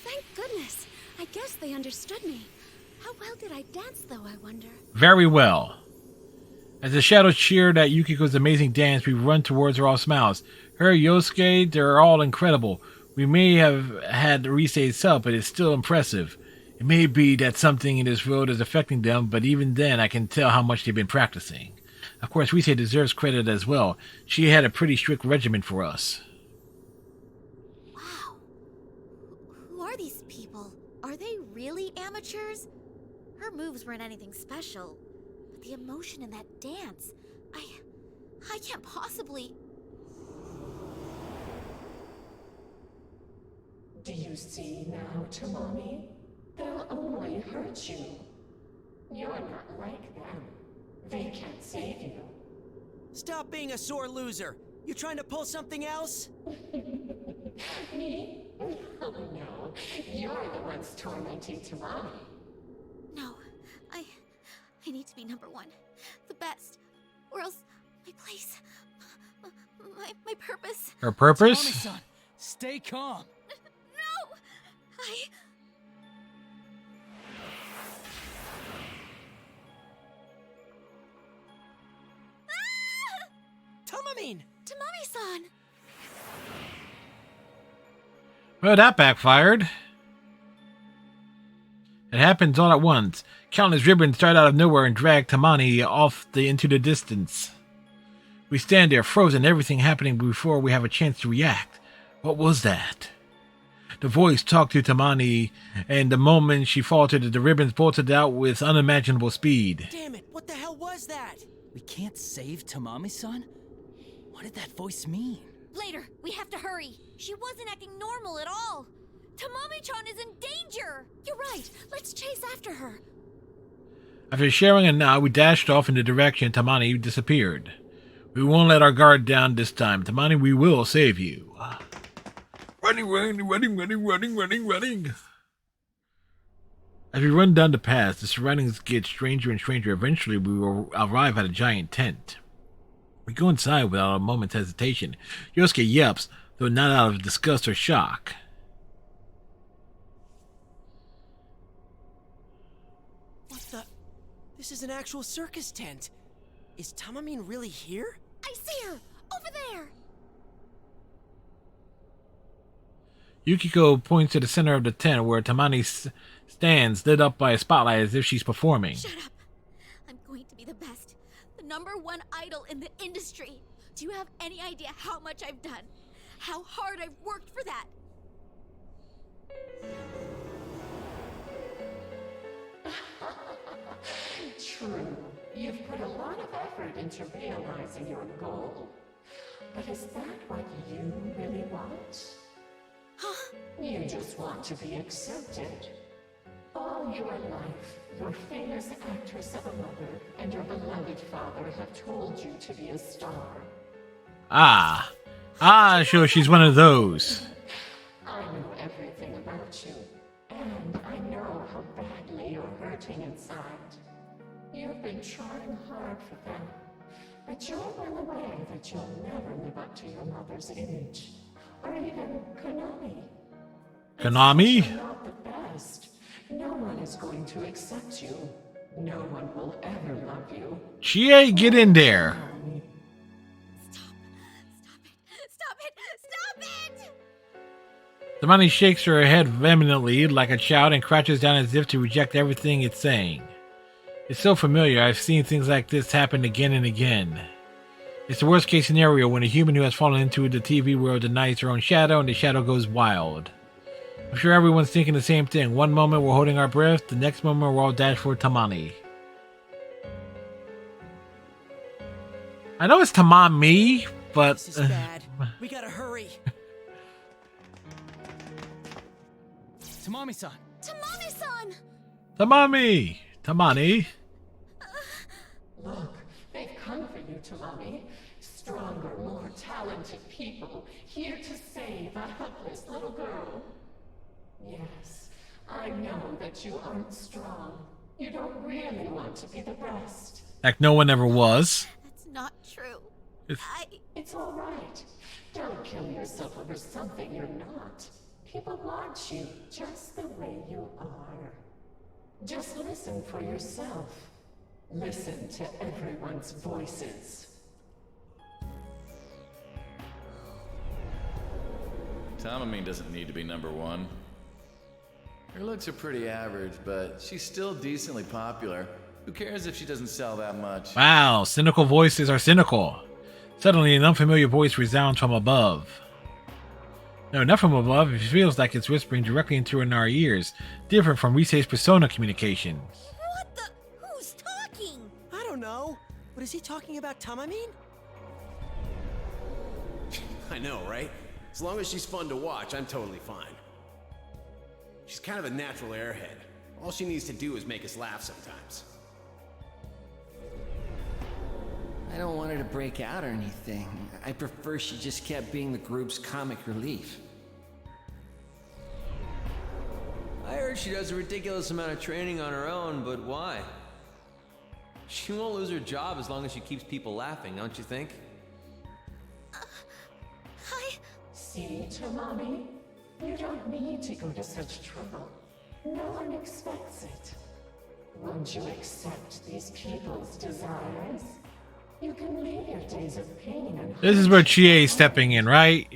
Thank goodness. I guess they understood me. How well did I dance, though, I wonder? Very well. As the shadows cheered at Yukiko's amazing dance, we run towards her all smiles. Her, Yosuke, they're all incredible. We may have had Rise's help, but it's still impressive. It may be that something in this world is affecting them, but even then I can tell how much they've been practicing. Of course, Rise deserves credit as well. She had a pretty strict regimen for us. Wow. Who are these people? Are they really amateurs? Her moves weren't anything special. But the emotion in that dance, I can't possibly... Do you see now, Tamami? They'll only hurt you. You're not like them. They can't save you. Stop being a sore loser. You trying to pull something else? Me? Oh no, you're the ones tormenting Tamami. No, I need to be number one. The best. Or else my place, my purpose. Her purpose? Tamami-san, stay calm. No! Tamamine! Tamami-san! Well, that backfired. It happens all at once. Countless ribbons start out of nowhere and drag Tamani off into the distance. We stand there, frozen, everything happening before we have a chance to react. What was that? The voice talked to Tamani, and the moment she faltered, the ribbons bolted out with unimaginable speed. Damn it, what the hell was that? We can't save Tamami-san? What did that voice mean? Later, we have to hurry. She wasn't acting normal at all. Tamami-chan is in danger. You're right. Let's chase after her. After sharing a nod, we dashed off in the direction Tamani disappeared. We won't let our guard down this time. Tamani, we will save you. Running. As we run down the path, the surroundings get stranger and stranger. Eventually, we will arrive at a giant tent. We go inside without a moment's hesitation. Yosuke yelps, though not out of disgust or shock. What the? This is an actual circus tent. Is Tamamine really here? I see her! Over there! Yukiko points to the center of the tent where Tamani stands, lit up by a spotlight as if she's performing. Shut up! I'm going to be the best. The #1 idol in the industry. Do you have any idea how much I've done? How hard I've worked for that? True. You've put a lot of effort into realizing your goal. But is that what you really want? You just want to be accepted. All your life, your famous actress of a mother and your beloved father have told you to be a star. So she's one of those. I know everything about you, and I know how badly you're hurting inside. You've been trying hard for them, but you're well aware that you'll never live up to your mother's image, or even Konami. Konami? You're not the best. No one is going to accept you. No one will ever love you. She ain't get in there. Tamani shakes her head vehemently like a child and crouches down as if to reject everything it's saying. It's so familiar. I've seen things like this happen again and again. It's the worst case scenario when a human who has fallen into the TV world denies her own shadow and the shadow goes wild. I'm sure everyone's thinking the same thing. One moment we're holding our breath, the next moment we're all dashed for Tamani. I know it's Tamami, but... This is bad. We gotta hurry. Tamami-san! Tamami-san! Tamani! Look, they've come for you, Tamami. Stronger, more talented people here to save a helpless little girl. Yes, I know that you aren't strong. You don't really want to be the best. Like no one ever was. That's not true. It's all right. Don't kill yourself over something you're not. People want you just the way you are. Just listen for yourself. Listen to everyone's voices. Tamamine doesn't need to be number one. Her looks are pretty average, but she's still decently popular. Who cares if she doesn't sell that much? Wow, cynical voices are cynical. Suddenly, an unfamiliar voice resounds from above. No, not from above. It feels like it's whispering directly into our ears, different from Risei's persona communications. What the? Who's talking? I don't know. But is he talking about Tamamine? I know, right? As long as she's fun to watch, I'm totally fine. She's kind of a natural airhead. All she needs to do is make us laugh sometimes. I don't want her to break out or anything. I prefer she just kept being the group's comic relief. I heard she does a ridiculous amount of training on her own, but why? She won't lose her job as long as she keeps people laughing, don't you think? See, Tamami? You don't need to go to such trouble. No one expects it. Once you accept these people's desires, you can leave your days of pain and This is where Chie is stepping in, right?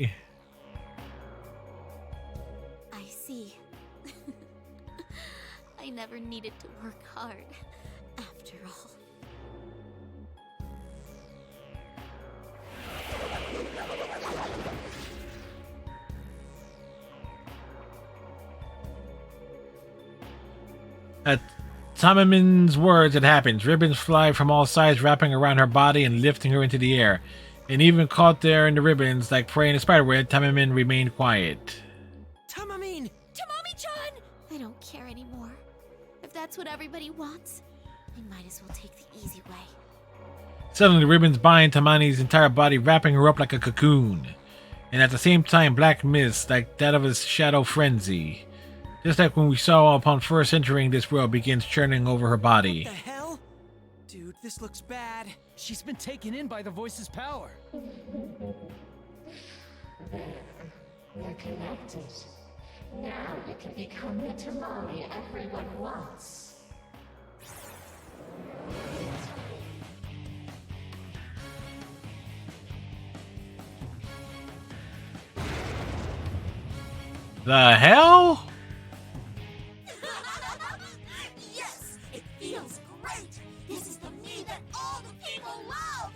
I see. I never needed to work hard, after all. At Tamamine's words, it happens. Ribbons fly from all sides, wrapping around her body and lifting her into the air. And even caught there in the ribbons, like prey in a spiderweb, Tamamine remained quiet. Tamamine! Tamami-chan! I don't care anymore. If that's what everybody wants, I might as well take the easy way. Suddenly, the ribbons bind Tamani's entire body, wrapping her up like a cocoon. And at the same time, black mist, like that of a shadow frenzy. Just like when we saw upon first entering this world, begins churning over her body. What the hell? Dude, this looks bad. She's been taken in by the voice's power. There. We're connected. Now you can become the Tamami everyone wants. The hell? Yes, it feels great. This is the me that all the people love.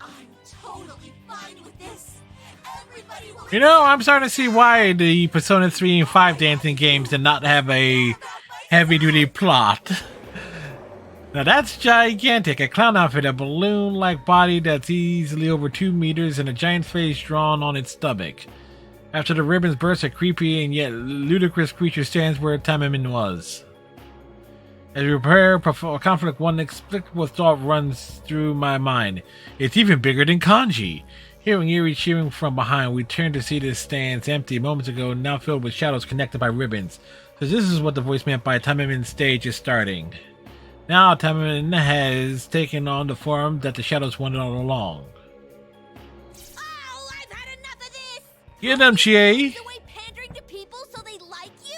I'm totally fine with this. Everybody will. You know, I'm starting to see why the Persona 3 and 5 dancing games did not have a heavy-duty plot. Now that's gigantic. A clown outfit, a balloon-like body that's easily over 2 meters, and a giant face drawn on its stomach. After the ribbons burst, a creepy and yet ludicrous creature stands where Tamamine was. As we prepare for conflict, one inexplicable thought runs through my mind. It's even bigger than Kanji. Hearing eerie cheering from behind, we turn to see this stands empty moments ago, now filled with shadows connected by ribbons. So this is what the voice meant by Tamamine's stage is starting. Now Tamamine has taken on the form that the shadows wanted all along. Get them, Chie! The way pandering to people so they like you?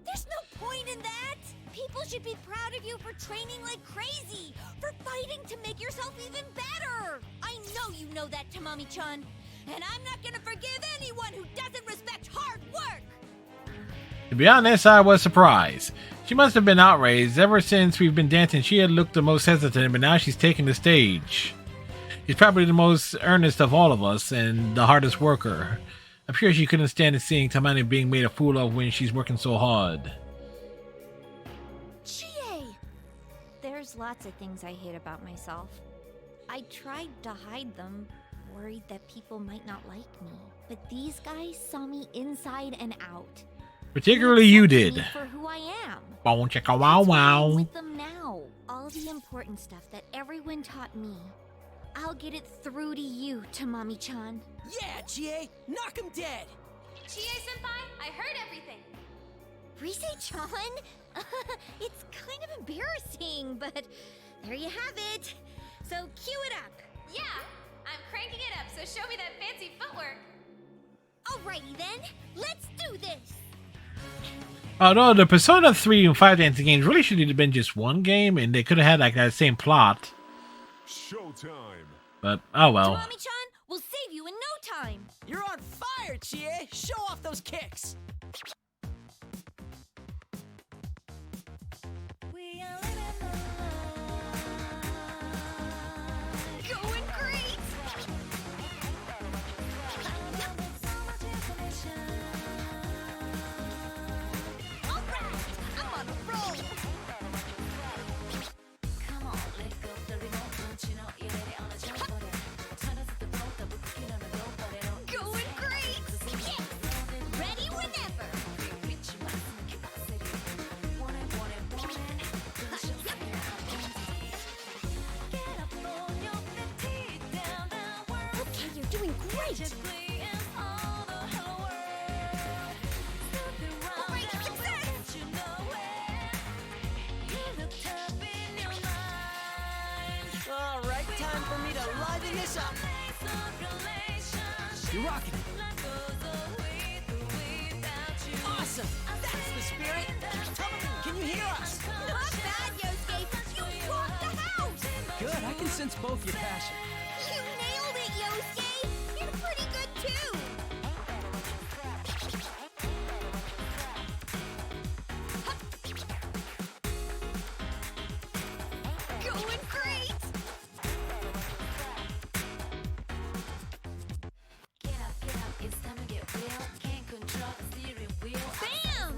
There's no point in that. People should be proud of you for training like crazy, for fighting to make yourself even better. I know you know that, Tamami-chan. And I'm not gonna forgive anyone who doesn't respect hard work. To be honest, I was surprised. She must have been outraged. Ever since we've been dancing, she had looked the most hesitant, but now she's taking the stage. She's probably the most earnest of all of us, and the hardest worker. I'm sure she couldn't stand seeing Tamani being made a fool of when she's working so hard. Chie! There's lots of things I hate about myself. I tried to hide them, worried that people might not like me. But these guys saw me inside and out. Particularly you did. Me for who I am. Bow chicka wow wow. With them now. All the important stuff that everyone taught me. I'll get it through to you, Tamami-chan. Yeah, Chie! Knock him dead! Chie-senpai, I heard everything. Risei-chan? It's kind of embarrassing. embarrassing, but there you have it. So cue it up. Yeah, I'm cranking it up, so show me that fancy footwork. Alrighty then, let's do this. Although the Persona 3 and 5 dancing games really should have been just one game, and they could have had like that same plot. Showtime. But oh well. Tamami-chan, we'll save you in no time. You're on fire, Chie! Show off those kicks! Going great. Alright, I'm on a roll. Going great. Yes. Ready whenever. Okay, you're doing great. Great success. All right, time for me to liven this up. You're rocking it. Awesome! That's the spirit! Tamami, can you hear us? Not bad, Yosuke. You rocked the house. Good, I can sense both your passion. You nailed it, Yosuke. You're pretty good too. Going great. Bam!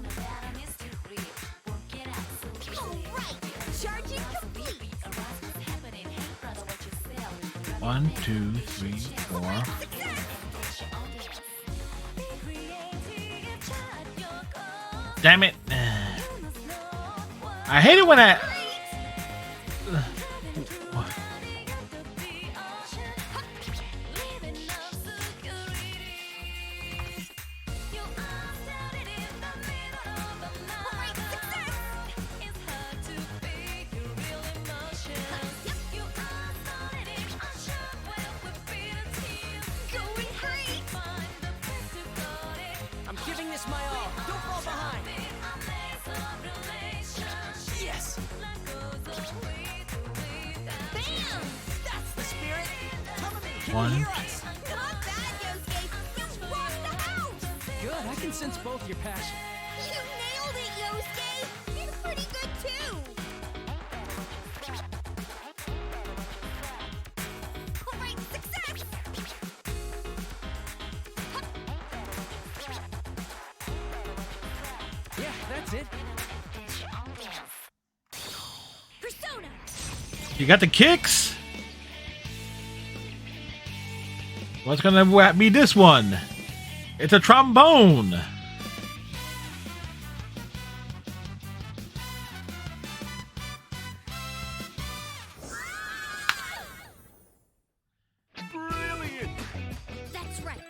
Alright, charging complete. 1, 2, 3, 4. Damn it! I hate it when I. Going great. I'm giving this my all. Don't fall behind. Yes! Bam! That's the spirit! Tamami, can One. you hear us? Not bad, Yosuke. You rocked the house. Good, I can sense both your passion. You nailed it, Yosuke. You're pretty good too. Great success. Yeah, that's it. Persona. You got the kicks? What's gonna be this one? It's a trombone. Brilliant! That's right.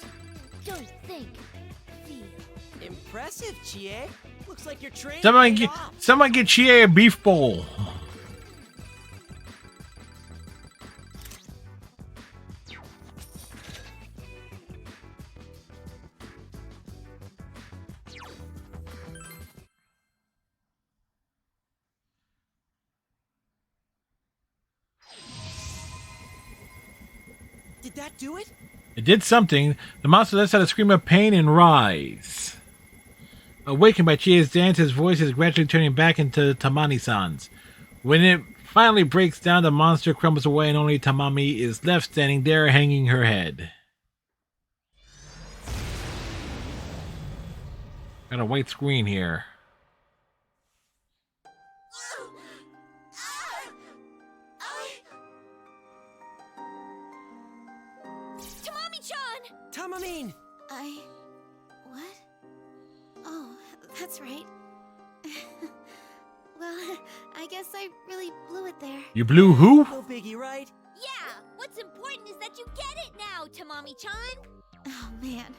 Don't think, feel. Impressive, Chie. Looks like you're trained. Someone get Chie a beef bowl. Did that do it? It did something. The monster lets out a scream of pain and rise. Awakened by Chie's dance, his voice is gradually turning back into Tamani-san's. When it finally breaks down, the monster crumbles away and only Tamami is left standing there, hanging her head. Got a white screen here. Tamami-chan! Tamamine! What? Oh, that's right. Well, I guess I really blew it there. You blew who? No biggie, right? Yeah! What's important is that you get it now, Tamami-chan! Oh, man.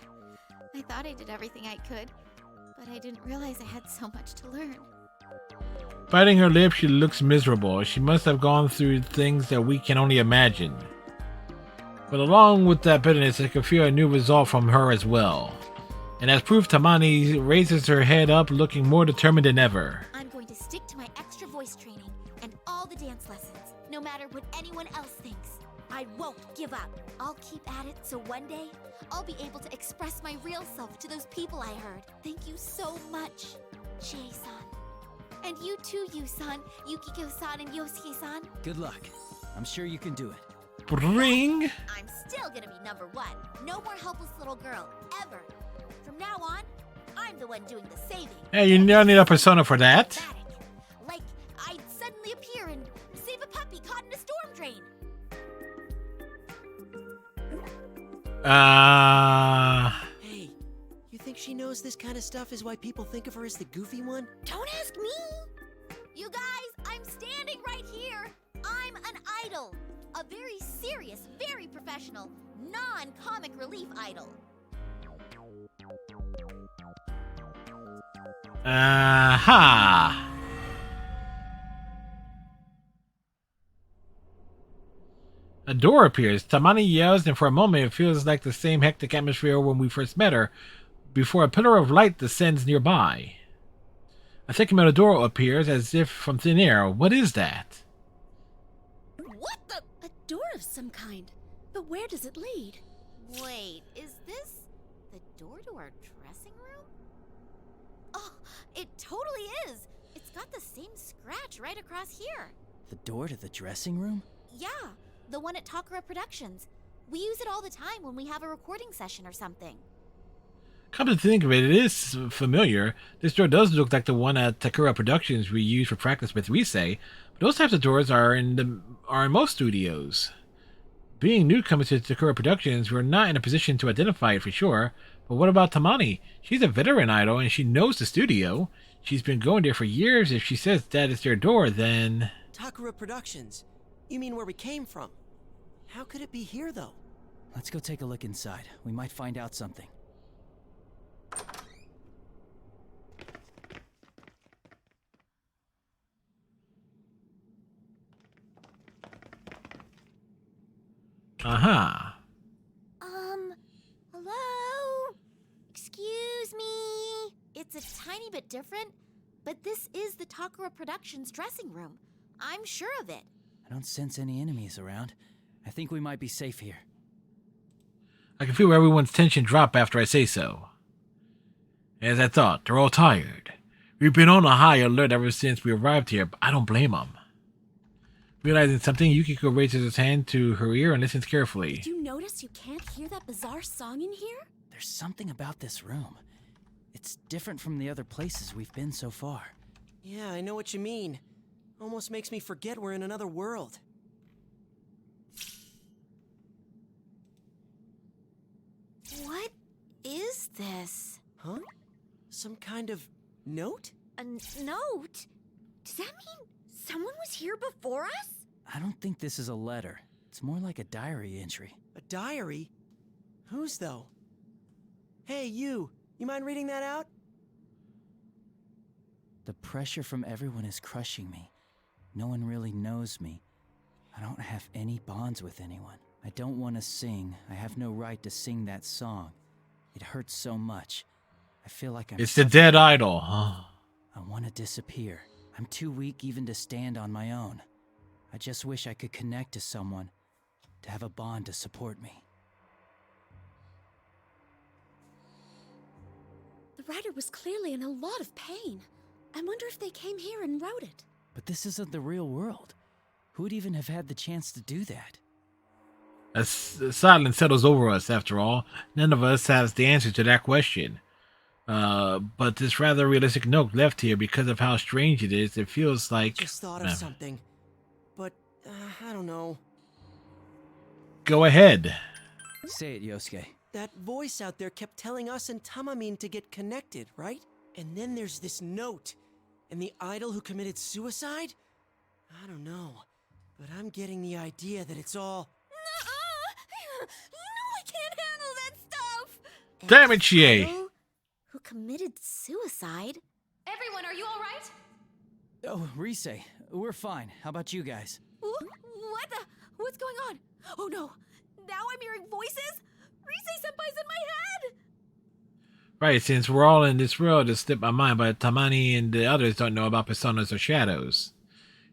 I thought I did everything I could, but I didn't realize I had so much to learn. Biting her lip, she looks miserable. She must have gone through things that we can only imagine. But along with that bitterness, I can feel a new resolve from her as well. And as proof, Tamani raises her head up, looking more determined than ever. I'm going to stick to my extra voice training and all the dance lessons, no matter what anyone else thinks. I won't give up. I'll keep at it so one day, I'll be able to express my real self to those people I heard. Thank you so much, Chie-san. And you too, Yu-san, Yukiko-san, and Yosuke-san. Good luck. I'm sure you can do it. Bring. I'm still gonna be number one. No more helpless little girl, ever. From now on, I'm the one doing the saving. Hey, you don't need a persona for that. Like, I'd suddenly appear and save a puppy caught in a storm drain. Hey, you think she knows this kind of stuff is why people think of her as the goofy one? Don't ask me! You guys, I'm standing right here. I'm an idol. A very serious, very professional, non-comic relief idol. Aha! A door appears. Tamani yells, and for a moment it feels like the same hectic atmosphere when we first met her, before a pillar of light descends nearby. A second metal door appears as if from thin air. What is that? What the? A door of some kind. But where does it lead? Wait, is this the door to our dressing room? Oh, it totally is. It's got the same scratch right across here. The door to the dressing room? Yeah, the one at Takara Productions. We use it all the time when we have a recording session or something. Come to think of it, it is familiar. This door does look like the one at Takara Productions we use for practice with Rise, but those types of doors are in most studios. Being newcomers to Takara Productions, we're not in a position to identify it for sure. But what about Tamani? She's a veteran idol and she knows the studio. She's been going there for years. If she says that is their door, then... Takara Productions. You mean where we came from? How could it be here, though? Let's go take a look inside. We might find out something. Aha. Hello? Excuse me. It's a tiny bit different, but this is the Takara Productions dressing room. I'm sure of it. I don't sense any enemies around. I think we might be safe here. I can feel everyone's tension drop after I say so. As I thought, they're all tired. We've been on a high alert ever since we arrived here, but I don't blame them. Realizing something, Yukiko raises his hand to her ear and listens carefully. Did you notice you can't hear that bizarre song in here? There's something about this room. It's different from the other places we've been so far. Yeah, I know what you mean. Almost makes me forget we're in another world. What is this? Huh? Some kind of note? A note? Does that mean someone was here before us? I don't think this is a letter. It's more like a diary entry. A diary? Whose, though? Hey, you mind reading that out? The pressure from everyone is crushing me. No one really knows me. I don't have any bonds with anyone. I don't want to sing. I have no right to sing that song. It hurts so much. I feel like I'm... It's the dead idol, huh? I want to disappear. I'm too weak even to stand on my own. I just wish I could connect to someone, to have a bond to support me. The writer was clearly in a lot of pain. I wonder if they came here and wrote it. But this isn't the real world. Who would even have had the chance to do that? A silence settles over us, after all. None of us has the answer to that question. But this rather realistic note left here because of how strange it is, it feels like... Just thought of something. But, I don't know. Go ahead. Say it, Yosuke. That voice out there kept telling us and Tamamine to get connected, right? And then there's this note. And the idol who committed suicide? I don't know. But I'm getting the idea that it's all... You know I can't handle that stuff! Damn it, Chie! Who committed suicide? Everyone, are you all right? Oh, Rise, we're fine. How about you guys? What the? What's going on? Oh no! Now I'm hearing voices? Rise-senpai's in my head! Right, since we're all in this world, it slipped my mind, but Tamani and the others don't know about personas or shadows.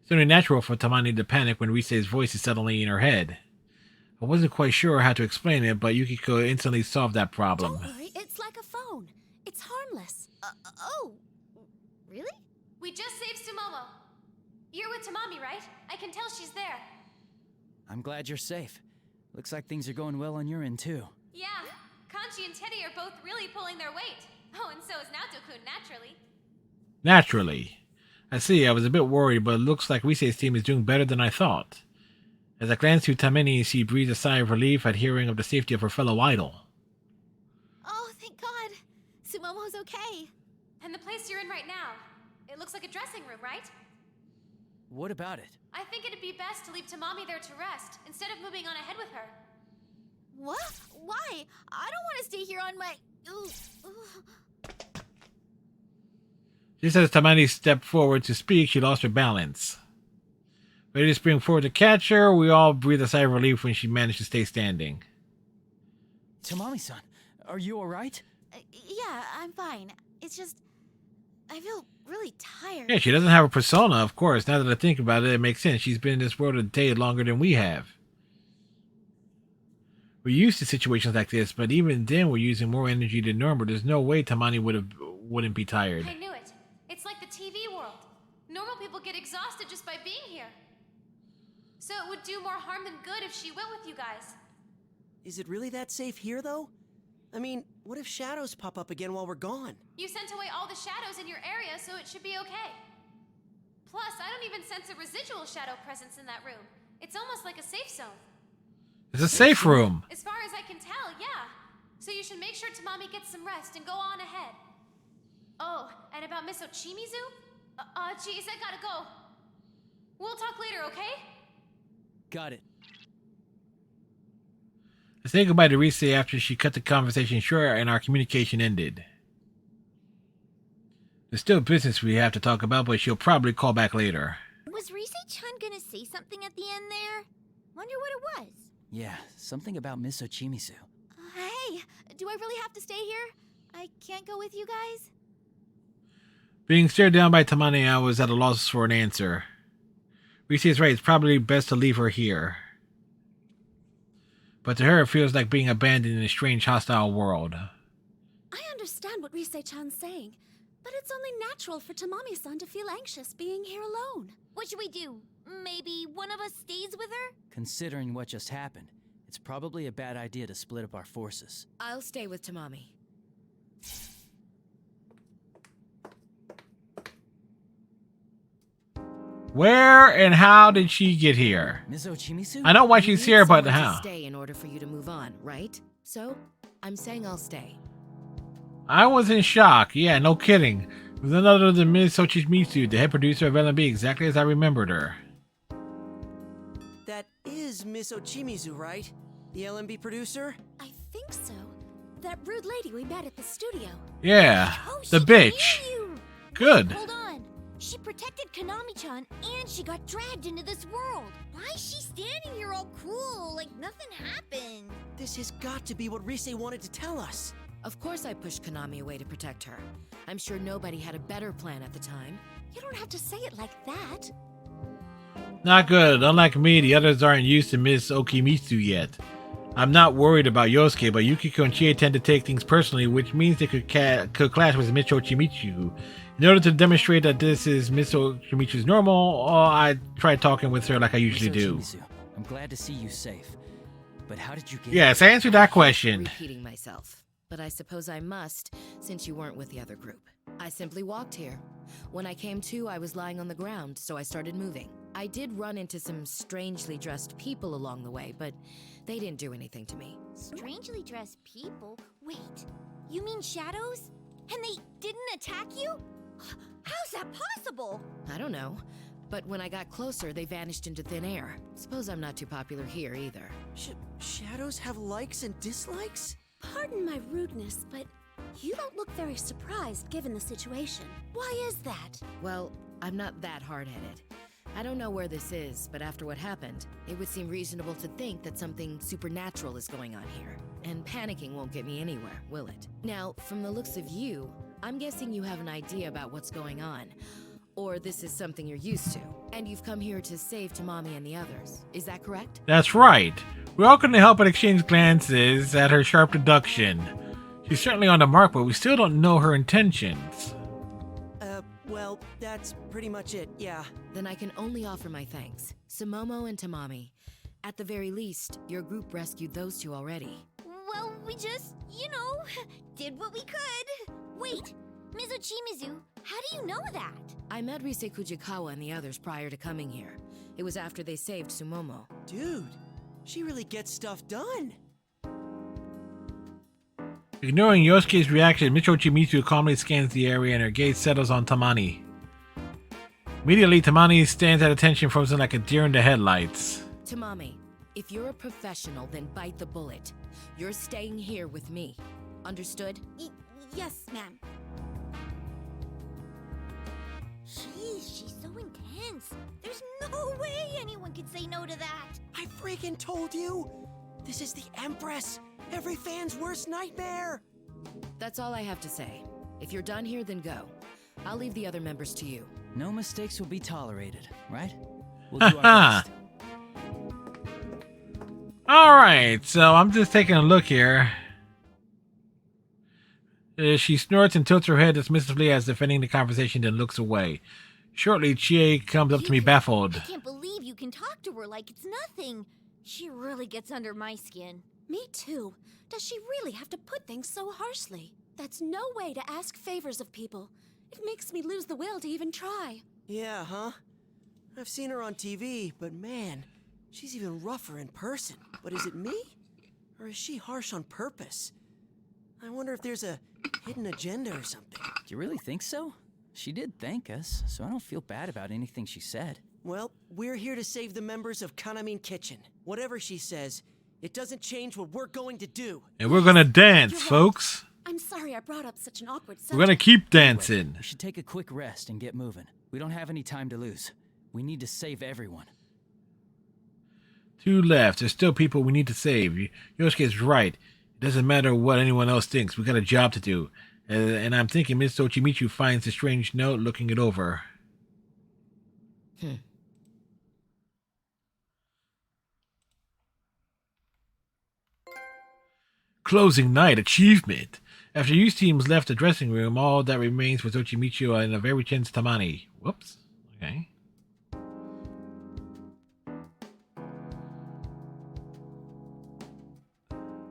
It's only natural for Tamani to panic when Rise's voice is suddenly in her head. I wasn't quite sure how to explain it, but Yukiko instantly solved that problem. Don't worry, it's like a phone. It's harmless. Oh, really? We just saved Sumomo. You're with Tamami, right? I can tell she's there. I'm glad you're safe. Looks like things are going well on your end, too. Yeah, Kanji and Teddy are both really pulling their weight. Oh, and so is Nato-kun, naturally. Naturally. I see, I was a bit worried, but it looks like Rise's team is doing better than I thought. As I glanced to Tamini, she breathed a sigh of relief at hearing of the safety of her fellow idol. Oh, thank God. Sumomo's okay. And the place you're in right now, it looks like a dressing room, right? What about it? I think it'd be best to leave Tamami there to rest, instead of moving on ahead with her. What? Why? I don't want to stay here on my... Ooh. Just as Tamani stepped forward to speak, she lost her balance. Ready to spring forward to catch her, we all breathed a sigh of relief when she managed to stay standing. Tamami-san, are you alright? Yeah, I'm fine. It's just... I feel really tired. Yeah, she doesn't have a persona, of course. Now that I think about it, it makes sense. She's been in this world a day longer than we have. We're used to situations like this, but even then we're using more energy than normal. There's no way Tamani wouldn't be tired. I knew it. It's like the TV world. Normal people get exhausted just by being here. So it would do more harm than good if she went with you guys. Is it really that safe here, though? I mean, what if shadows pop up again while we're gone? You sent away all the shadows in your area, so it should be okay. Plus, I don't even sense a residual shadow presence in that room. It's almost like a safe zone. It's a safe room. As far as I can tell, yeah. So you should make sure Tamami gets some rest and go on ahead. Oh, and about Miss Ochimizu? Geez, I gotta go. We'll talk later, okay? Got it. I said goodbye to Rise after she cut the conversation short and our communication ended. There's still business we have to talk about, but she'll probably call back later. Was Rise-chan gonna say something at the end there? Wonder what it was. Yeah, something about Miss Ochimizu. Hey, do I really have to stay here? I can't go with you guys? Being stared down by Tamani, I was at a loss for an answer. Rise is right, it's probably best to leave her here. But to her, it feels like being abandoned in a strange, hostile world. I understand what Rise-chan's saying, but it's only natural for Tamami-san to feel anxious being here alone. What should we do? Maybe one of us stays with her? Considering what just happened, it's probably a bad idea to split up our forces. I'll stay with Tamami. Where and how did she get here? Ms. Ochimizu? I know why she's here, but how? To stay in order for you to move on, right? So, I'm saying I'll stay. I was in shock. Yeah, no kidding. It was none other than Ms. Ochimizu, the head producer of LMB, exactly as I remembered her. That is Miss Ochimizu, right? The LMB producer? I think so. That rude lady we met at the studio. Yeah, the bitch. Good. Hold on. She protected Konami-chan and she got dragged into this world. Why is she standing here all cool, like nothing happened? This has got to be what Rise wanted to tell us. Of course I pushed Konami away to protect her. I'm sure nobody had a better plan at the time. You don't have to say it like that. Not good. Unlike me, the others aren't used to Miss Ochimizu yet. I'm not worried about Yosuke, but Yukiko and Chie tend to take things personally, which means they could clash with Miss Ochimizu. In order to demonstrate that this is Miss Ochimizu's normal, I tried talking with her like I usually do. I'm glad to see you safe. But how did you get Yes, answer that question. Repeating myself, but I suppose I must, since you weren't with the other group. I simply walked here. When I came to, I was lying on the ground, so I started moving. I did run into some strangely dressed people along the way, but they didn't do anything to me. Strangely dressed people? Wait, you mean shadows? And they didn't attack you? How's that possible? I don't know. But when I got closer, they vanished into thin air. Suppose I'm not too popular here either. Shadows have likes and dislikes? Pardon my rudeness, but you don't look very surprised given the situation. Why is that? Well, I'm not that hard-headed. I don't know where this is, but after what happened, it would seem reasonable to think that something supernatural is going on here. And panicking won't get me anywhere, will it? Now, from the looks of you, I'm guessing you have an idea about what's going on. Or this is something you're used to. And you've come here to save Tamami and the others. Is that correct? That's right. We're all going to help and exchange glances at her sharp deduction. She's certainly on the mark, but we still don't know her intentions. Well, that's pretty much it, yeah. Then I can only offer my thanks. Sumomo and Tamami. At the very least, your group rescued those two already. Well, we just, did what we could. Wait, Mizuchimizu, how do you know that? I met Rise Kujikawa and the others prior to coming here. It was after they saved Sumomo. Dude, she really gets stuff done. Ignoring Yosuke's reaction, Mizuchimizu calmly scans the area and her gaze settles on Tamani. Immediately, Tamani stands at attention, frozen like a deer in the headlights. Tamami, if you're a professional, then bite the bullet. You're staying here with me. Understood? Yes, ma'am. Jeez, she's so intense. There's no way anyone could say no to that. I freaking told you! This is the Empress! Every fan's worst nightmare! That's all I have to say. If you're done here, then go. I'll leave the other members to you. No mistakes will be tolerated, right? We'll do our best. Alright, so I'm just taking a look here. She snorts and tilts her head dismissively as defending the conversation, then looks away. Shortly, Chie comes up to me baffled. I can't believe you can talk to her like it's nothing. She really gets under my skin. Me too. Does she really have to put things so harshly? That's no way to ask favors of people. It makes me lose the will to even try. Yeah, huh? I've seen her on TV, but man, she's even rougher in person. But is it me? Or is she harsh on purpose? I wonder if there's a hidden agenda or something. Do you really think so? She did thank us, so I don't feel bad about anything she said. Well, we're here to save the members of Kanamin Kitchen. Whatever she says, it doesn't change what we're going to do. And we're gonna dance, folks. I'm sorry I brought up such an awkward subject. We're gonna keep dancing. We should take a quick rest and get moving. We don't have any time to lose. We need to save everyone. 2 left. There's still people we need to save. Yosuke's right. It doesn't matter what anyone else thinks. We got a job to do. And I'm thinking Miss Ochimichu finds a strange note, looking it over. Closing night achievement. After youth teams left the dressing room, all that remains was Ochimichu and a very tense Tamani. Whoops. Okay.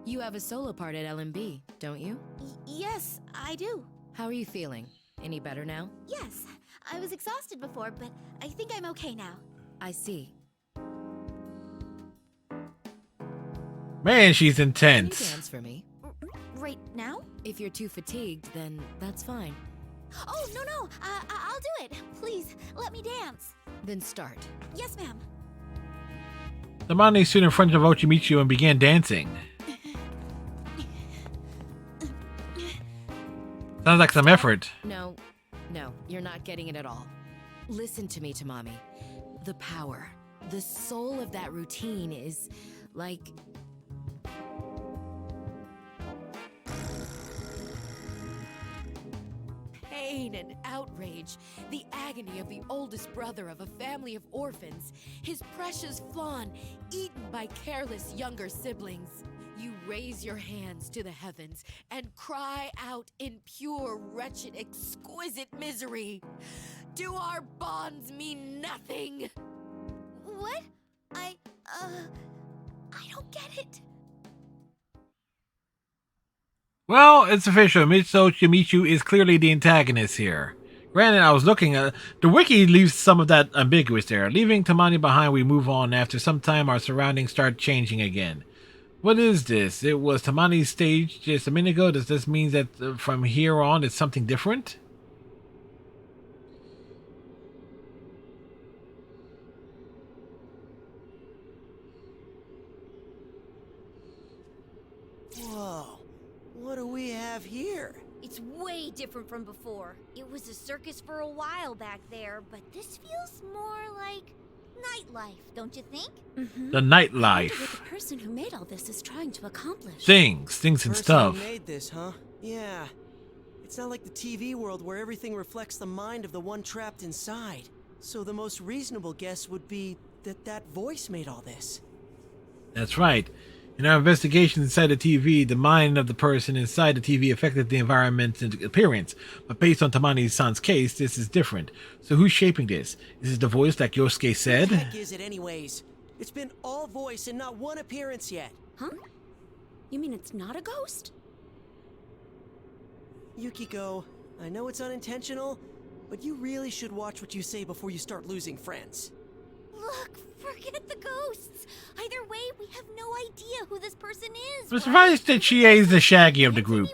You have a solo part at LMB, don't you? Yes, I do. How are you feeling? Any better now? Yes, I was exhausted before, but I think I'm okay now. I see. Man, she's Can you intense. dance for me? Right now? If you're too fatigued, then that's fine. Oh, no, I'll do it. Please, let me dance. Then start. Yes, ma'am. Tamani stood in front of Ochimichu and began dancing. Sounds like some effort. No, you're not getting it at all. Listen to me, Tamami. The power, the soul of that routine is like... pain and outrage, the agony of the oldest brother of a family of orphans, his precious Flan eaten by careless younger siblings. You raise your hands to the heavens and cry out in pure, wretched, exquisite misery. Do our bonds mean nothing? What? I don't get it. Well, it's official. Mitsuo Shimichu is clearly the antagonist here. Granted, I was looking at... The wiki leaves some of that ambiguous there. Leaving Tamani behind, we move on. After some time, our surroundings start changing again. What is this? It was Tamani's stage just a minute ago. Does this mean that from here on it's something different? Whoa, what do we have here? It's way different from before. It was a circus for a while back there, but this feels more like nightlife, don't you think? The I wonder what nightlife. the person who made all this is trying to accomplish. Things and Person stuff. who made this, huh? Yeah. It's not like the TV world where everything reflects the mind of the one trapped inside. So the most reasonable guess would be that that voice made all this. That's right. In our investigations inside the TV, the mind of the person inside the TV affected the environment and appearance. But based on Tamani-san's case, this is different. So who's shaping this? Is it the voice like Yosuke What said? the heck is it anyways? It's been all voice and not one appearance yet. Huh? You mean it's not a ghost? Yukiko, I know it's unintentional, but you really should watch what you say before you start losing friends. Look, forget the ghosts. Either way, we have no idea who this person is. I'm surprised that she is the Shaggy of the group.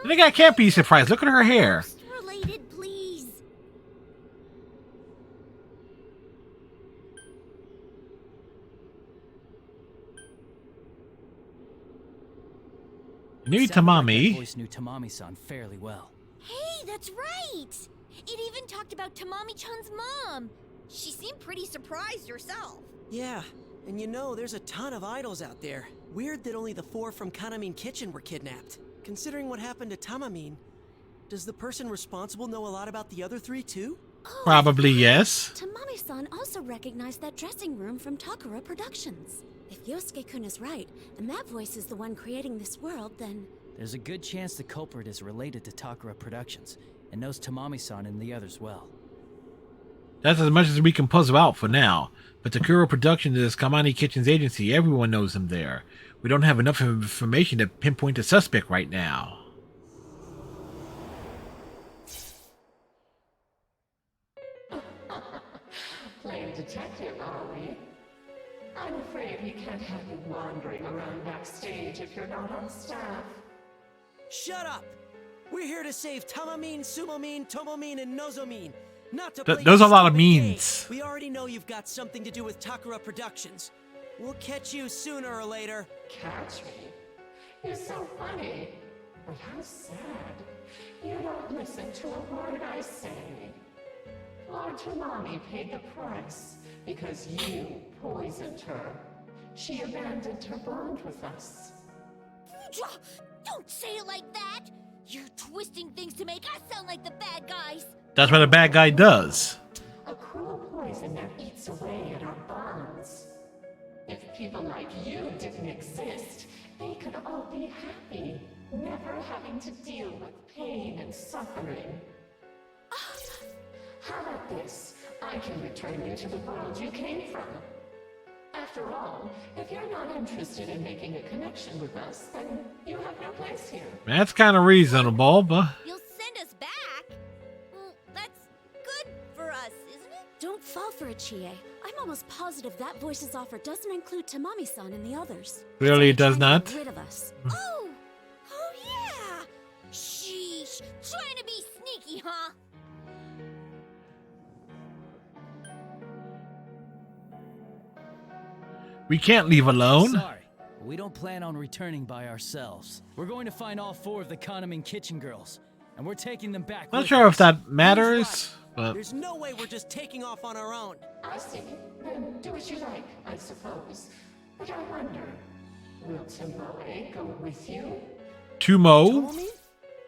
I think I can't be surprised. Look at her hair. Related, please. New Sounded like that Tamami. voice knew Tamami-san fairly well. Hey, that's right. It even talked about Tamami-chan's mom. She seemed pretty surprised herself. Yeah, and you know, there's a ton of idols out there. Weird that only the 4 from Kanamin Kitchen were kidnapped. Considering what happened to Tamamin, does the person responsible know a lot about the other 3 too? Probably yes. Tamami-san also recognized that dressing room from Takara Productions. If Yosuke-kun is right, and that voice is the one creating this world, then... There's a good chance the culprit is related to Takara Productions and knows Tamami-san and the others well. That's as much as we can puzzle out for now. But Takura Productions is Kamani Kitchen's agency. Everyone knows him there. We don't have enough information to pinpoint a suspect right now. Playing detective, are we? I'm afraid we can't have you wandering around backstage if you're not on staff. Shut up! We're here to save Tamamin, Sumomin, Tomomin, and Nozomin. Not to Th play those your are a lot of stupid game. means. We already know you've got something to do with Takara Productions. We'll catch you sooner or later. Catch me? You're so funny. But how sad. You don't listen to a word I say. Lord Tamami paid the price because you poisoned her. She abandoned her bond with us. Don't say it like that. You're twisting things to make us sound like the bad guys. That's what a bad guy does. A cruel poison that eats away at our bonds. If people like you didn't exist, they could all be happy, never having to deal with pain and suffering. How about this? I can return you to the world you came from. After all, if you're not interested in making a connection with us, then you have no place here. That's kind of reasonable, but... You'll send us back? Well, that's good for us, isn't it? Don't fall for it, Chie. I'm almost positive that voice's offer doesn't include Tamami-san and the others. Clearly it does Trying not. to get rid of us. Oh yeah! Sheesh, trying to be sneaky, huh? We can't leave alone. Sorry, we don't plan on returning by ourselves. We're going to find all 4 of the Kanamin Kitchen girls, and we're taking them back. Not with sure us. if that matters, but... There's no way we're just taking off on our own. I see. Then do as you like, I suppose. But I wonder, will Tomoe go with you? Tumo? Tomomin?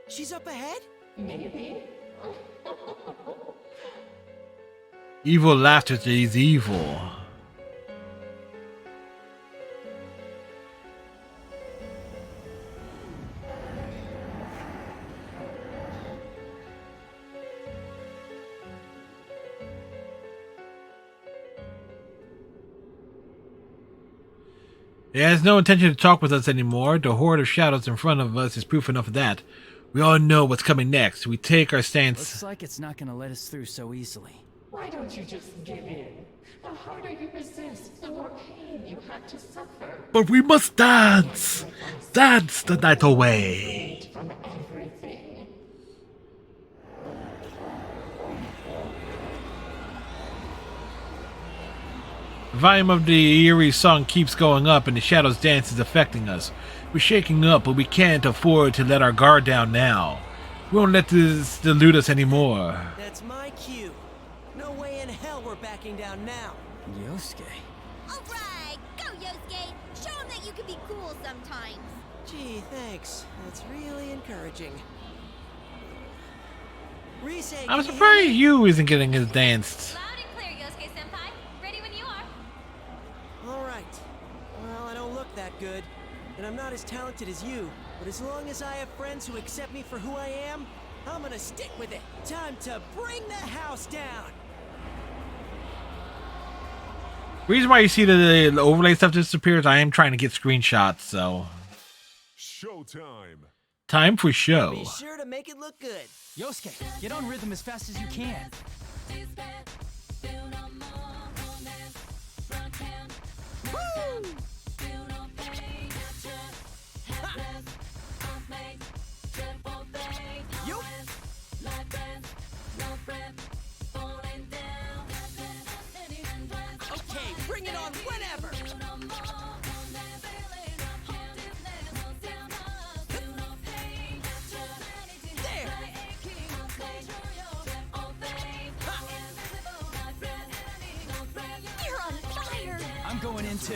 She's up ahead? Maybe. Evil laughter is evil. He has no intention to talk with us anymore. The horde of shadows in front of us is proof enough of that. We all know what's coming next. We take our stance. Looks like it's not gonna let us through so easily. Why don't you just give in? The harder you resist, the more pain you have to suffer. But we must dance! Dance the night away! From everything. The volume of the eerie song keeps going up, and the shadows dance is affecting us. We're shaking up, but we can't afford to let our guard down now. We won't let this delude us anymore. That's my cue. No way in hell we're backing down now. Yosuke. Alright, go Yosuke! Show him that you can be cool sometimes! Gee, thanks. That's really encouraging. Rise, I'm surprised you isn't getting his danced. Loud and clear, Yosuke-senpai. Ready when you are. All right. Well, I don't look that good, and I'm not as talented as you, but as long as I have friends who accept me for who I am, I'm gonna stick with it. Time to bring the house down. Reason why you see the overlay stuff disappears, I am trying to get screenshots, so. Showtime. Time for show. Be sure to make it look good. Yosuke, get on rhythm as fast as you can. Woo! Yup. Okay, bring it on whenever. There. You're on fire! I'm going in too.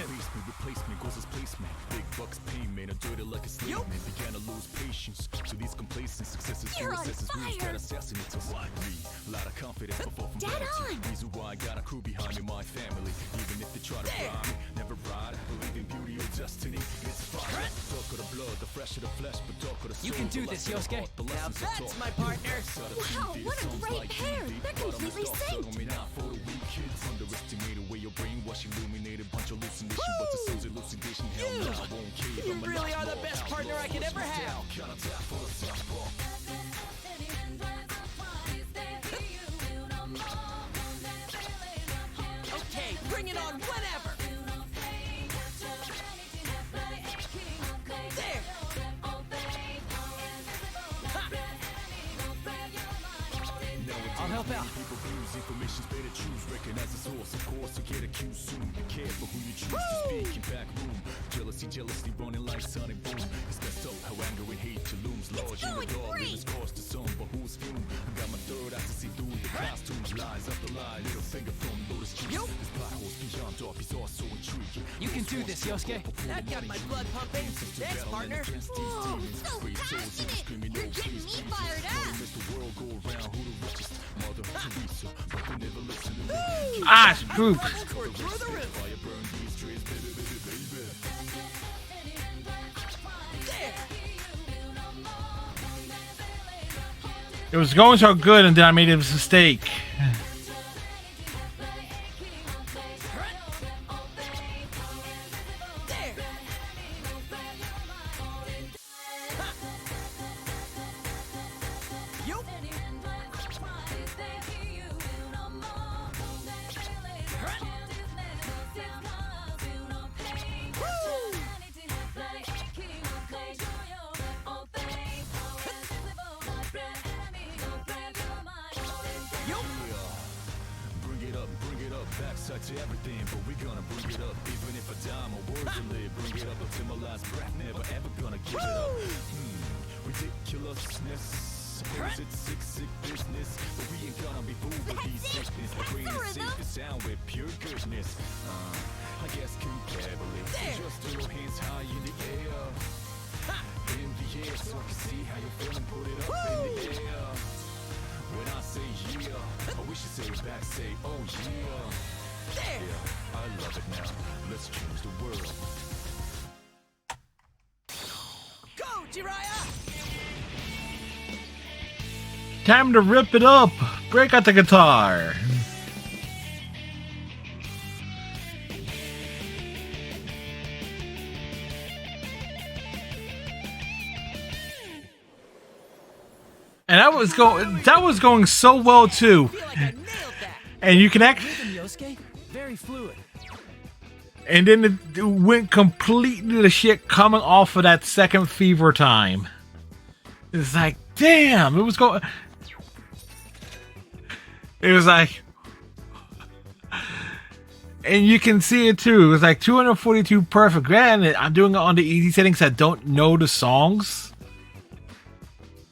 Replacement goes as placement. Big bucks payment. I do it like a statement. Began to lose patience to these complacent successes. You're on Rules fire. that assassinate us. Why me? A lot of confidence before from Dead vanity. on. Reason why I got a crew behind me, my family. Even if they try to bribe me, never ride. Believe in beauty or destiny. It's fire. Dark of the blood, the fresh of the flesh, but dark of the soul. You can do this, Yosuke. Now that's my partner. Wow, what a great pair! They're completely synced! For the weak kids, underestimated way your brainwash illuminated bunch of hallucination, but the soul's elucidation. Hell no, I won't cave. You really are the best partner I could ever have. Okay, bring it on whenever. There. I'll help out. People use information's better choose. Recognize the source, of course, to get accused soon. Be careful who you choose to speak in back room. Jealousy running like sun and boom. It's messed up how anger and hate looms large in the dark. It's cost to some, but who's fume? I got my third eye to see through the costumes. Lies after lies, little finger from Lotus Juice. This plot holes beyond dark is also intriguing. You can do this, Yosuke. That got my blood pumping. Thanks, partner. Whoa, so passionate! You're getting me fired up! Ah, Stroop. We're through the roof. There. It was going so good, and then I made a mistake. Backside to everything, but we gonna bring it up. Even if I die, my words will live. Bring it up until my last breath. Never ever gonna give it up. Ridiculousness. Suppose it's sick business, but we ain't gonna be fooled with these sickness. The brain is safe to sound with pure goodness. I guess comparably. Just throw your hands high in the air. In the air, so I can see how you're feeling. Put it up in the air. When I say yeah, I wish you say it back, say oh yeah. Yeah, I love it now. Let's change the world. Go, Jiraiya! Time to rip it up. Break out the guitar. And that was going so well too. And you can Yosuke, very fluid. And then it went completely to shit coming off of that second fever time. It's like, damn, it was going. It was like, And you can see it too. It's like 242 perfect. Granted, I'm doing it on the easy settings. I don't know the songs.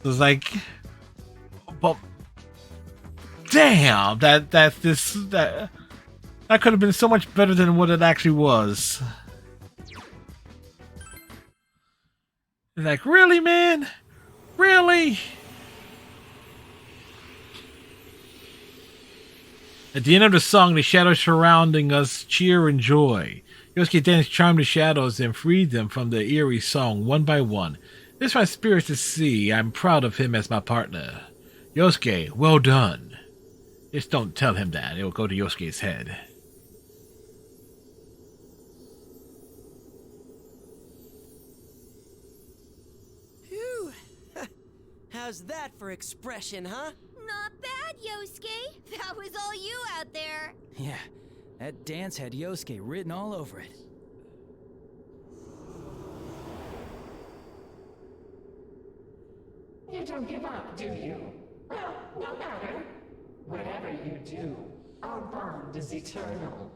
So it's like, but damn, that could have been so much better than what it actually was. It's like, really, man? Really? At the end of the song, the shadows surrounding us cheer and joy. Yosuke then charmed the shadows and freed them from the eerie song one by one. This my spirit to see. I'm proud of him as my partner. Yosuke, well done. Just don't tell him that. It'll go to Yosuke's head. Phew. How's that for expression, huh? Not bad, Yosuke. That was all you out there. Yeah, that dance had Yosuke written all over it. You don't give up, do you? Well, no matter. Whatever you do, our bond is eternal.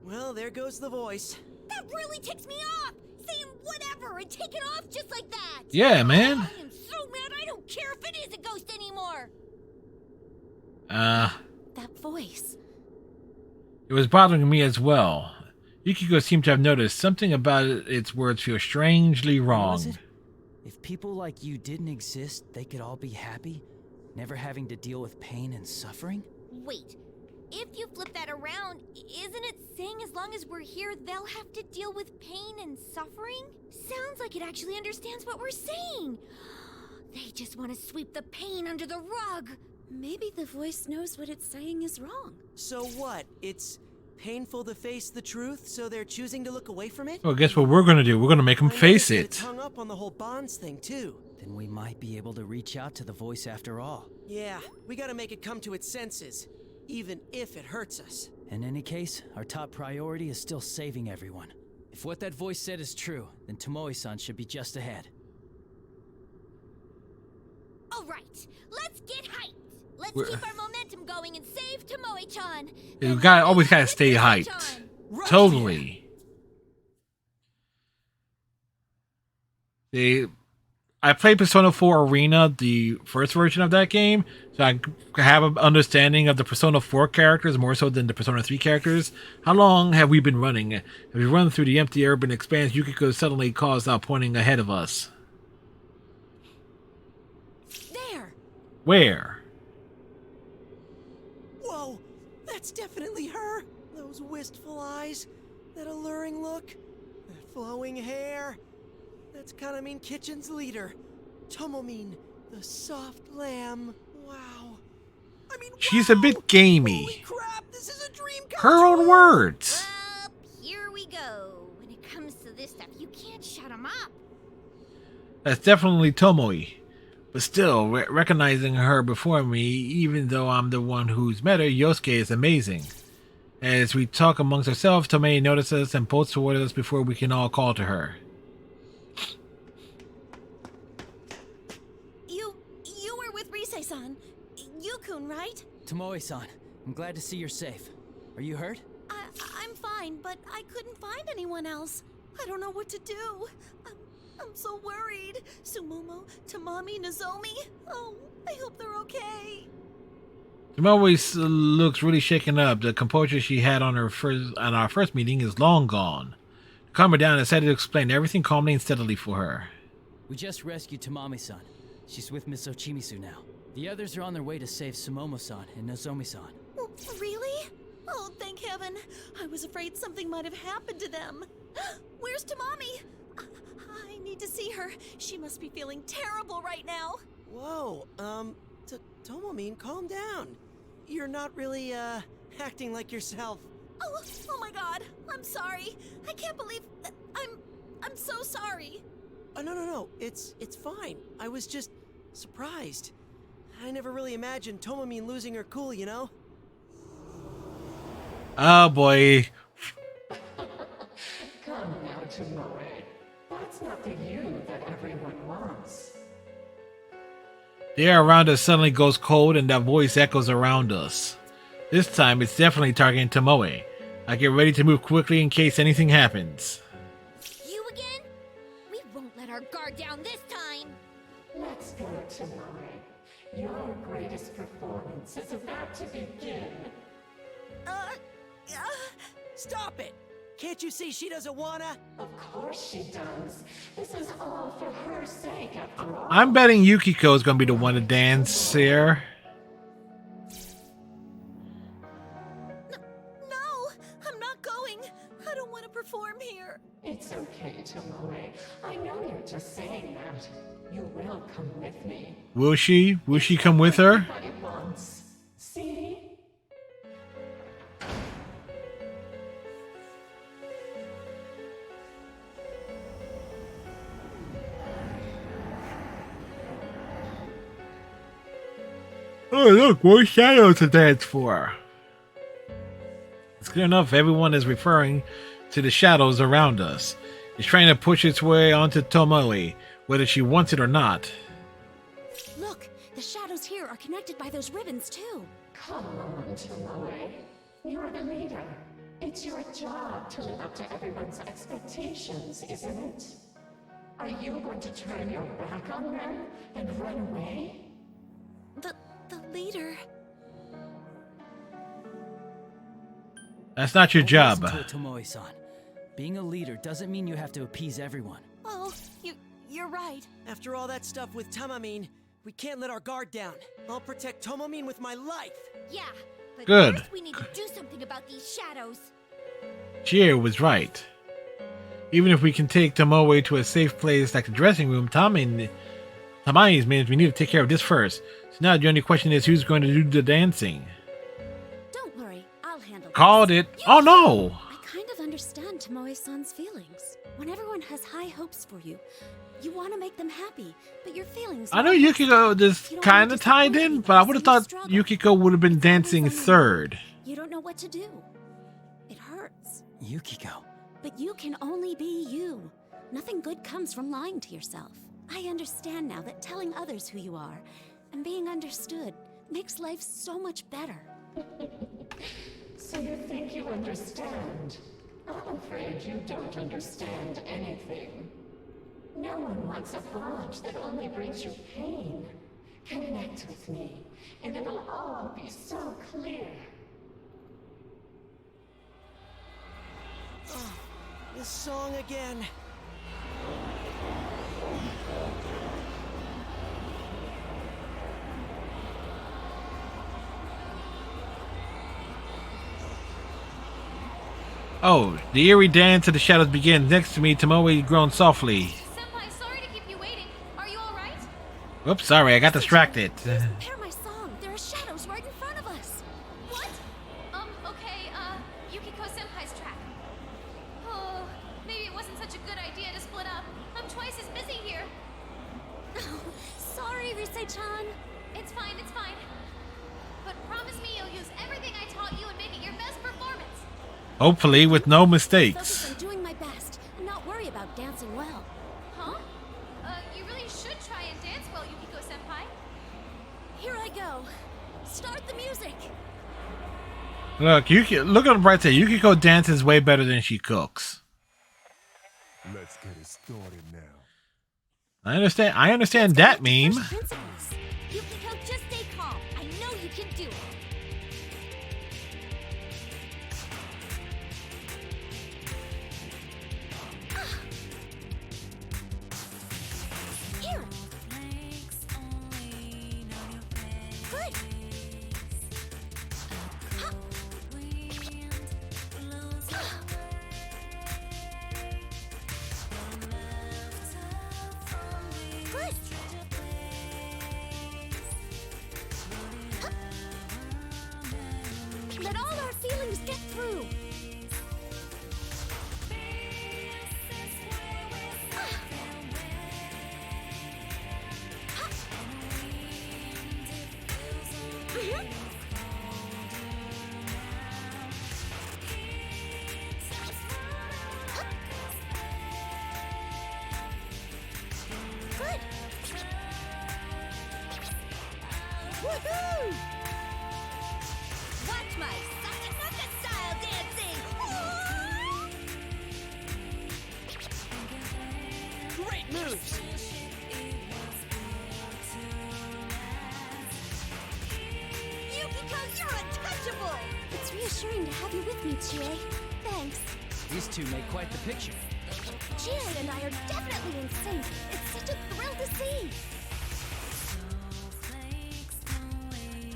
Well, there goes the voice. That really ticks me off! Saying whatever and taking off just like that! Yeah, man. I am so mad I don't care if it is a ghost anymore! That voice. It was bothering me as well. Yukiko seemed to have noticed something about its words feel strangely What wrong. was it? If people like you didn't exist, they could all be happy, never having to deal with pain and suffering? Wait, if you flip that around, isn't it saying as long as we're here, they'll have to deal with pain and suffering? Sounds like it actually understands what we're saying. They just want to sweep the pain under the rug. Maybe the voice knows what it's saying is wrong. So what? It's painful to face the truth, so they're choosing to look away from it? Well, guess what we're gonna do? We're gonna make them face It's it. hung up on the whole bonds thing, too. Then we might be able to reach out to the voice after all. Yeah, we gotta make it come to its senses, even if it hurts us. In any case, our top priority is still saving everyone. If what that voice said is true, then Tomoe-san should be just ahead. All right, let's get hyped. Let's We're- keep our momentum going and save Tomoe-chan. You always gotta stay hyped. Totally. I played Persona 4 Arena, the first version of that game, so I have an understanding of the Persona 4 characters more so than the Persona 3 characters. How long have we been running? Have we run through the empty urban expanse Yukiko suddenly calls out, pointing ahead of us? There! Where? Whoa, that's definitely her. Those wistful eyes, that alluring look, that flowing hair. That's Kanamin Kitchen's leader, Tomomin, the soft lamb. Wow. I mean, She's a bit gamey. holy crap, this is a dream come Her own true. words. Well, here we go. When it comes to this stuff, you can't shut them up. That's definitely Tomoe. But still, recognizing her before me, even though I'm the one who's met her, Yosuke is amazing. As we talk amongst ourselves, Tomoe notices and pulls toward us before we can all call to her. You were with Rise-san. Yukun, right? Tomoe-san, I'm glad to see you're safe. Are you hurt? I'm fine, but I couldn't find anyone else. I don't know what to do. I'm so worried. Sumomo, Tamami, Nozomi. Oh, I hope they're okay. Tomoe looks really shaken up. The composure she had on our first meeting is long gone. To calm her down, I decided to explain everything calmly and steadily for her. We just rescued Tamami-san. She's with Miss Ochimisu now. The others are on their way to save Sumomo-san and Nozomi-san. Oh, really? Oh, thank heaven. I was afraid something might have happened to them. Where's Tamami? I need to see her. She must be feeling terrible right now. Whoa, Tomomin, calm down. You're not really, acting like yourself. Oh my god. I'm sorry. I can't believe that I'm so sorry. Oh, no. It's fine. I was just surprised. I never really imagined Tomomin losing her cool, you know? Oh boy. Come now, Tomoe. That's not the you that everyone wants. The air around us suddenly goes cold and that voice echoes around us. This time it's definitely targeting Tomoe. I get ready to move quickly in case anything happens. You again? We won't let our guard down this time. Let's go, Tomoe. Your greatest performance is about to begin. Stop it! Can't you see she doesn't wanna? Of course she does. This is all for her sake, after all. I'm betting Yukiko is going to be the one to dance here. No, I'm not going. I don't want to perform here. It's okay, Tomoe. I know you're just saying that. You will come with me. Will she? Will she come with her? Everybody wants. See? Oh, look, more shadows to dance for. It's clear enough everyone is referring to the shadows around us. It's trying to push its way onto Tomoe, whether she wants it or not. Look, the shadows here are connected by those ribbons, too. Come on, Tomoe. You're the leader. It's your job to live up to everyone's expectations, isn't it? Are you going to turn your back on them and run away? The leader. That's not your job. Listen to it, Tomoe-san. Being a leader doesn't mean you have to appease everyone. Oh, you're right. After all that stuff with Tamamine, we can't let our guard down. I'll protect Tomamine with my life. Yeah, but Good. first we need to do something about these shadows. Chie was right. Even if we can take Tomoe to a safe place like the dressing room, Tamai's means we need to take care of this first. So now the only question is who's going to do the dancing. Don't worry, I'll handle Called it. Oh no! I kind of understand Tomoe-san's feelings. When everyone has high hopes for you, you want to make them happy, but your feelings... I know Yukiko is kind of tied in, but I would have thought Yukiko would have been dancing third. You don't know what to do. It hurts. Yukiko. But you can only be you. Nothing good comes from lying to yourself. I understand now that telling others who you are and being understood makes life so much better. So you think you understand? I'm afraid you don't understand anything. No one wants a bond that only brings you pain. Connect with me, and it'll all be so clear. Oh, this song again. Oh, the eerie dance of the shadows begins. Next to me, Tomoe groans softly. Senpai, sorry to keep you waiting. Are you alright? Oops, sorry, I got distracted. Hear my song. There are shadows right in front of us. What? Okay, Yukiko Senpai's track. Oh, maybe it wasn't such a good idea to split up. I'm twice as busy here. Sorry, Rise-chan. It's fine, it's fine. But promise me you'll use everything I taught you and make it your best performance. Hopefully, with no Focus mistakes. on doing my best and not worry about dancing well. Huh? You really should try and dance well, Yukiko Senpai. Here I go. Start the music. Look, look on the bright side. Yukiko dances way better than she cooks. Let's get it started now. I understand that meme. Principles. Yukiko, just stay calm. I know you can do it. Here. Good. Huh. Good. Huh. Let all our feelings get through. Good. Woohoo! Watch my Satanaka style dancing! Great moves! Yukiko, you're untouchable! It's reassuring to have you with me, Chie. Thanks. These two make quite the picture. Chie and I are definitely in sync. It's such a thrill to see.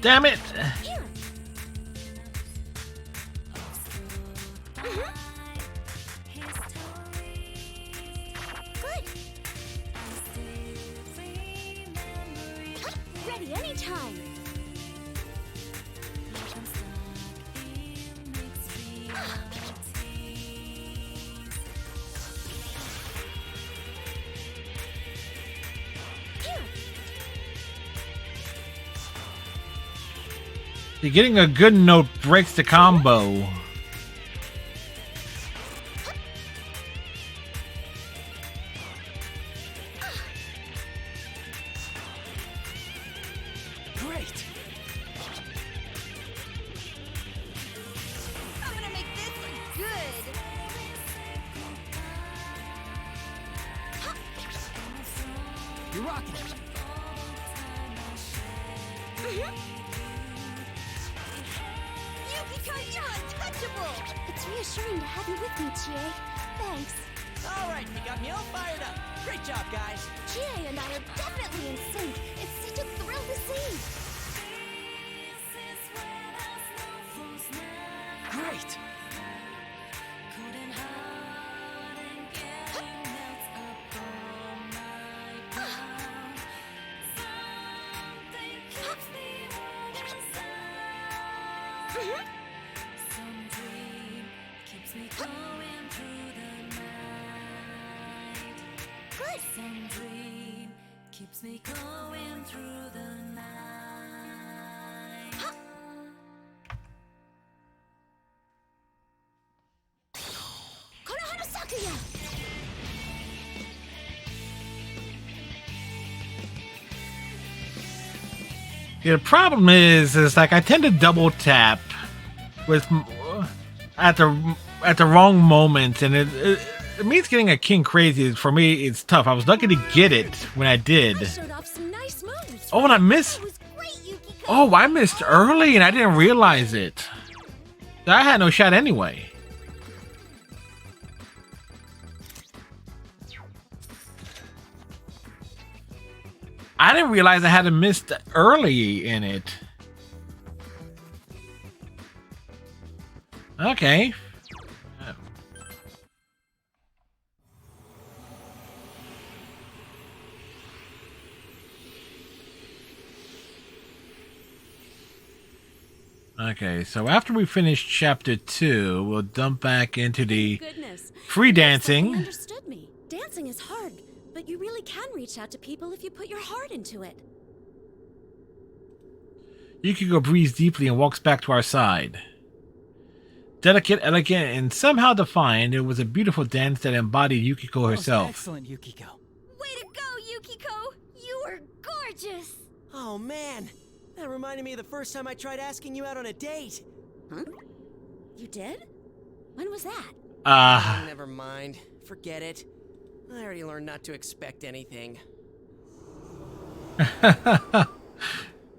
Damn it! Here. Good. Ready anytime. Getting a good note breaks the combo. Great! I'm gonna make this good! You're rocking it. Yukiko, you're untouchable! It's reassuring to have you with me, Chie. Thanks. All right, you got me all fired up. Great job, guys. Chie and I are definitely in sync. It's such a thrill to see. Great! Keeps me going through the night. Konohana Sakuya! Yeah, the problem is like I tend to double tap with at the wrong moment, and it means getting a king crazy. For me, it's tough. I was lucky to get it when I did. Showed off some nice moves. Oh, and I missed. Oh, I missed early, and I didn't realize it. I had no shot anyway. I didn't realize I had missed early in it. Okay. Okay, so after we finish chapter 2, we'll dump back into the free dancing. You understood me. Dancing is hard, but you really can reach out to people if you put your heart into it. Yukiko breathes deeply and walks back to our side. Delicate, elegant, and somehow defined, it was a beautiful dance that embodied Yukiko herself. Excellent, Yukiko. Way to go, Yukiko! You are gorgeous! Oh, man. That reminded me of the first time I tried asking you out on a date. Huh? You did? When was that? Never mind. Forget it. I already learned not to expect anything.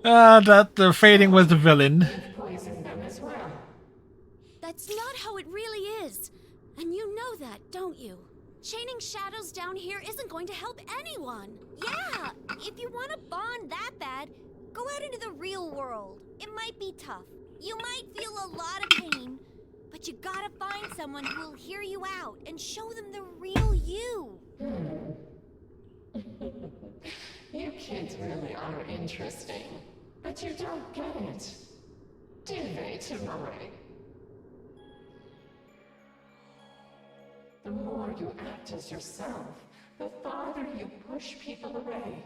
That the fading was the villain. Poison them as well. That's not how it really is. And you know that, don't you? Chaining shadows down here isn't going to help anyone. Yeah, if you want to bond that bad, go out into the real world. It might be tough. You might feel a lot of pain, but you gotta find someone who will hear you out and show them the real you. You kids really are interesting, but you don't get it. Do they, Tamori? The more you act as yourself, the farther you push people away.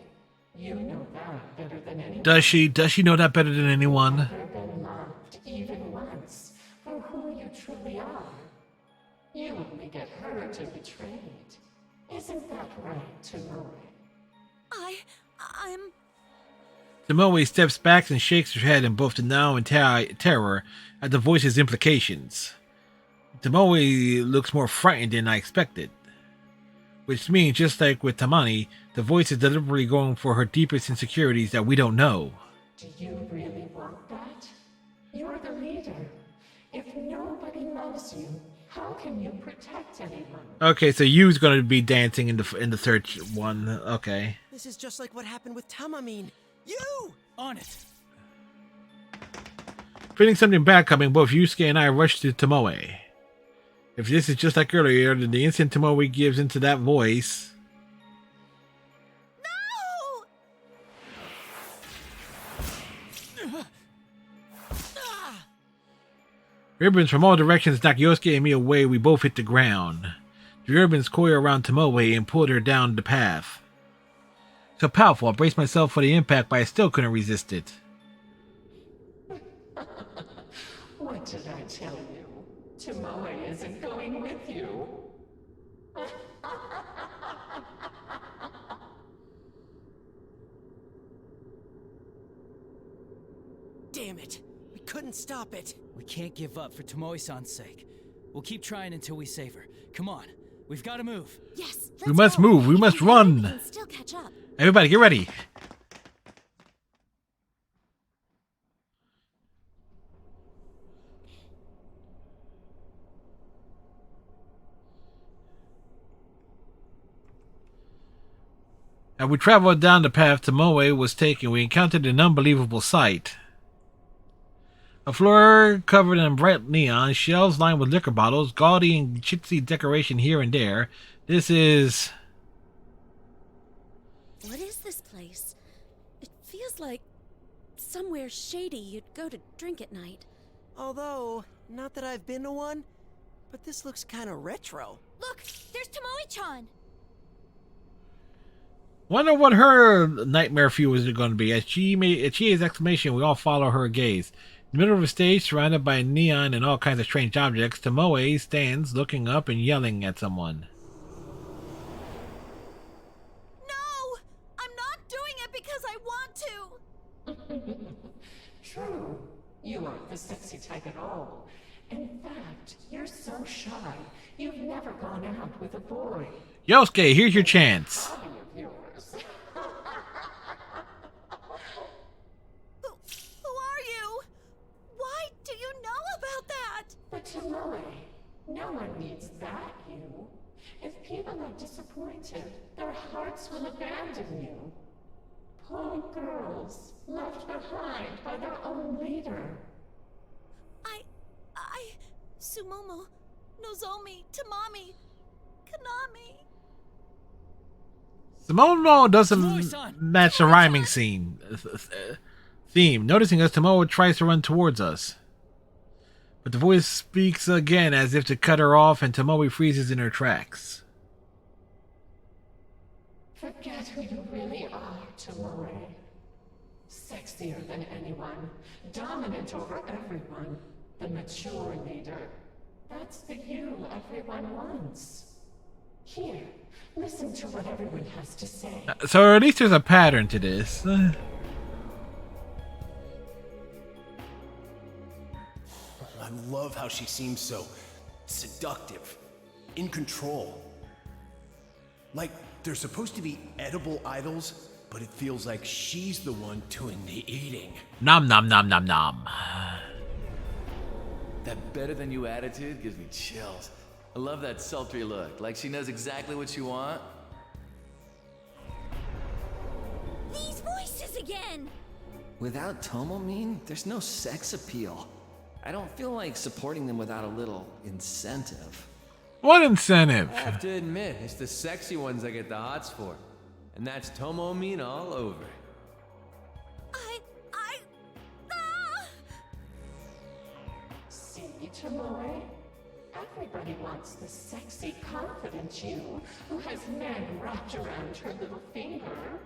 You know that better than anyone. Does she know that better than anyone? Never been loved even once for who you truly are. You only get hurt and betrayed. Isn't that right, Tamori? I'm... Tomoe steps back and shakes her head in both denial and terror at the voice's implications. Tomoe looks more frightened than I expected. Which means, just like with Tamani, the voice is deliberately going for her deepest insecurities that we don't know. Do you really want that? You're the leader. If nobody loves you, how can you protect anyone? Okay, so Yu's gonna be dancing in the third one. Okay. This is just like what happened with Tamamine. You! On it! Feeling something bad coming, both Yusuke and I rush to Tomoe. If this is just like earlier, then the instant Tomoe gives into that voice... Ribbons from all directions knock Yosuke and me away. We both hit the ground. The ribbons coil around Tomoe and pulled her down the path. So powerful, I braced myself for the impact, but I still couldn't resist it. What did I tell you? Tomoe isn't going with you. Damn it! We couldn't stop it. We can't give up for Tomoe-san's sake. We'll keep trying until we save her. Come on, we've got to move. Yes, We must move. We must run. can still catch up. Everybody, get ready. As we traveled down the path Tomoe was taking, we encountered an unbelievable sight. A floor covered in bright neon, shelves lined with liquor bottles, gaudy and chintzy decoration here and there. This is... What is this place? It feels like somewhere shady you'd go to drink at night. Although, not that I've been to one, but this looks kind of retro. Look, there's Tomoe-chan. Wonder what her nightmare fuel is going to be. At Chie's exclamation, we all follow her gaze. In the middle of the stage, surrounded by neon and all kinds of strange objects, Tomoe stands looking up and yelling at someone. No! I'm not doing it because I want to! True. You aren't the sexy type at all. In fact, you're so shy, you've never gone out with a boy. Yosuke, here's your chance. Hobby of yours. Who are you? Why do you know about that? But Tomoe, no one needs that you. If people are disappointed, their hearts will abandon you. Poor girls, left behind by their own leader. Sumomo, Nozomi, Tamami, Konami. Tomoe doesn't match the rhyming theme. Noticing us, Tomoe tries to run towards us. But the voice speaks again as if to cut her off, and Tomoe freezes in her tracks. Forget who you really are, Tomoe. Sexier than anyone, dominant over everyone, the mature leader. That's the you everyone wants. Here, listen to what everyone has to say. So at least there's a pattern to this. I love how she seems so seductive, in control. Like they're supposed to be edible idols, but it feels like she's the one doing the eating. Nom nom nom nom nom. That better than you attitude gives me chills. I love that sultry look, like she knows exactly what you want. These voices again! Without Tomomine, there's no sex appeal. I don't feel like supporting them without a little incentive. What incentive? I have to admit, it's the sexy ones I get the hots for. And that's Tomomine all over. See, Tomoe? Everybody wants the sexy, confident you who has men wrapped around her little finger.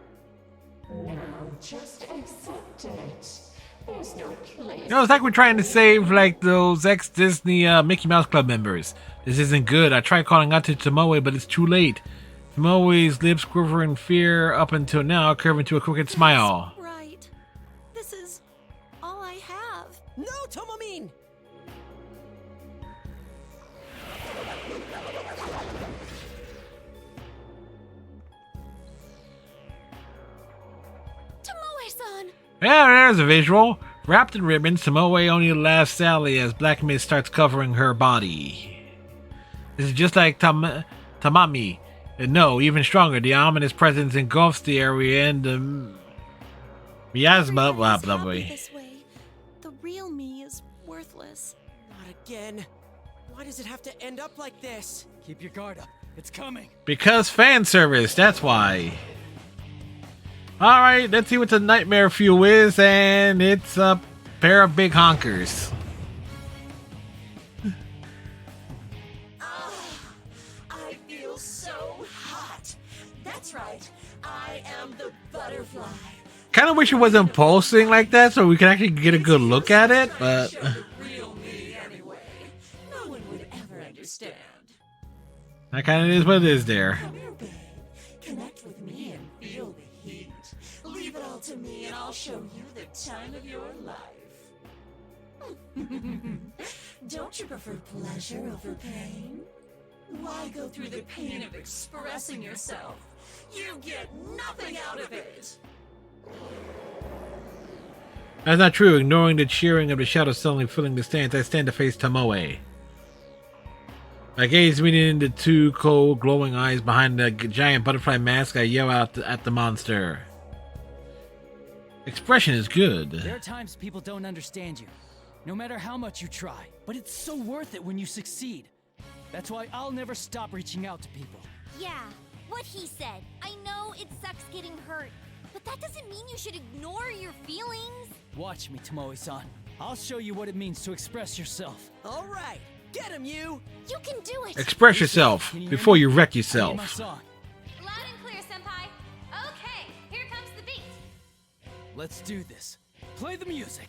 Now, just accept it. There's no place. You know, it's like we're trying to save like those ex-Disney Mickey Mouse Club members. This isn't good. I tried calling out to Tomoe, but it's too late. Tomoe's lips quiver in fear up until now, curve into a crooked smile. Right. Yeah, there's a visual. Wrapped in ribbons, Tomoe only lasts Sally as black mist starts covering her body. This is just like Tamami. No, even stronger. The ominous presence engulfs the area and the miasma. Blah, blah, blah. This way. The real me is worthless. Not again. Why does it have to end up like this? Keep your guard up. It's coming. Because fan service, that's why. Alright, let's see what the nightmare fuel is, and it's a pair of big honkers. I feel so hot. That's right. I am the butterfly. Kind of wish it wasn't pulsing like that so we could actually get a good look at it, but Real me anyway. No one would ever understand. that kind of is what it is there. Connect with me and feel the heat. Leave it all to me and I'll show you the time of your life. Don't you prefer pleasure over pain? Why go through the pain of expressing yourself? You get nothing out of it. That's not true. Ignoring the cheering of the shadows suddenly filling the stands, I stand to face Tomoe. I gaze meeting into two cold, glowing eyes behind the giant butterfly mask. I yell out at the monster. Expression is good. There are times people don't understand you, no matter how much you try. But it's so worth it when you succeed. That's why I'll never stop reaching out to people. Yeah, what he said. I know it sucks getting hurt, but that doesn't mean you should ignore your feelings. Watch me, Tomoe-san. I'll show you what it means to express yourself. All right, get him, you. You can do it. Express yourself before you wreck I need my yourself. song. Loud and clear, Senpai. Okay, here comes the beat. Let's do this. Play the music.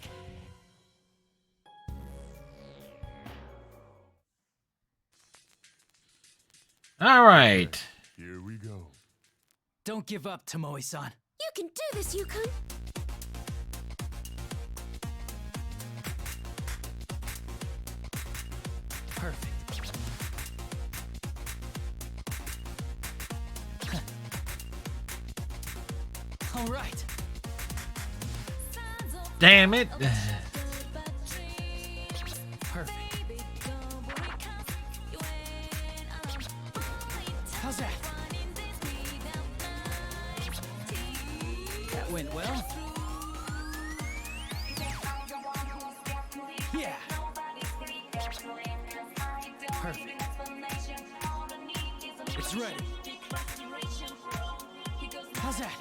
Alright. Here we go. Don't give up, Tomoe-san. You can do this, Yukon. Perfect. All right. Damn it. Perfect. How's that? That went well. Yeah. Perfect. It's ready. How's that?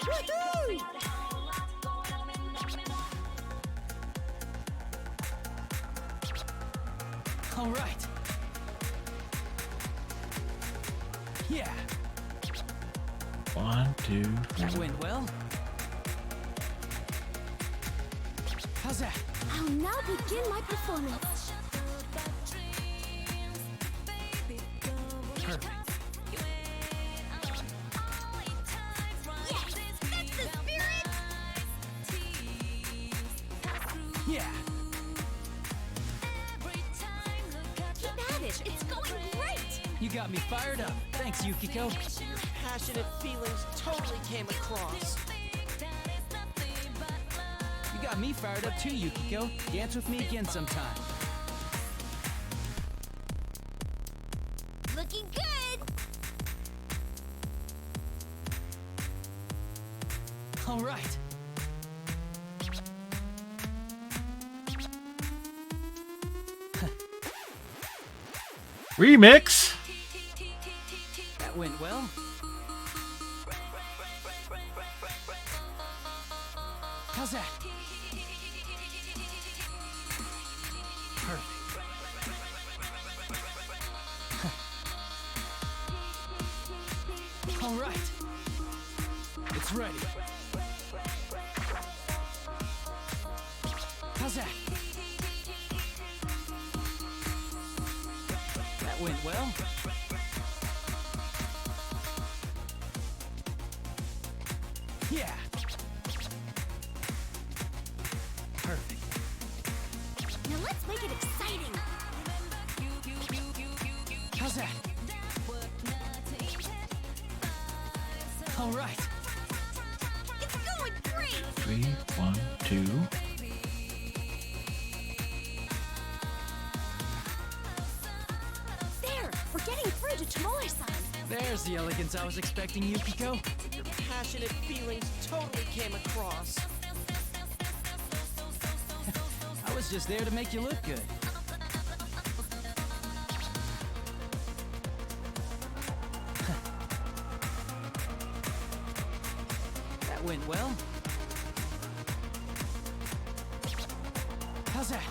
Woohoo! All right. Yeah. 1, 2, 3. That went well. How's that? I'll now begin my performance. Perfect. Yeah. Keep at it. It's going great. You got me fired up. Thanks, Yukiko. Your passionate feelings totally came across. You got me fired up too, Yukiko. Dance with me again sometime. Looking good. All right. Remix. That went well. How's that? Perfect. All right. It's ready. How's that? That went well. Yeah. Perfect. Now let's make it exciting. How's that? All right. 3, 1, 2. There, we're getting through to Tomoe-san. There's the elegance I was expecting, Yukiko. Your passionate feelings totally came across. I was just there to make you look good. That went well. How's that?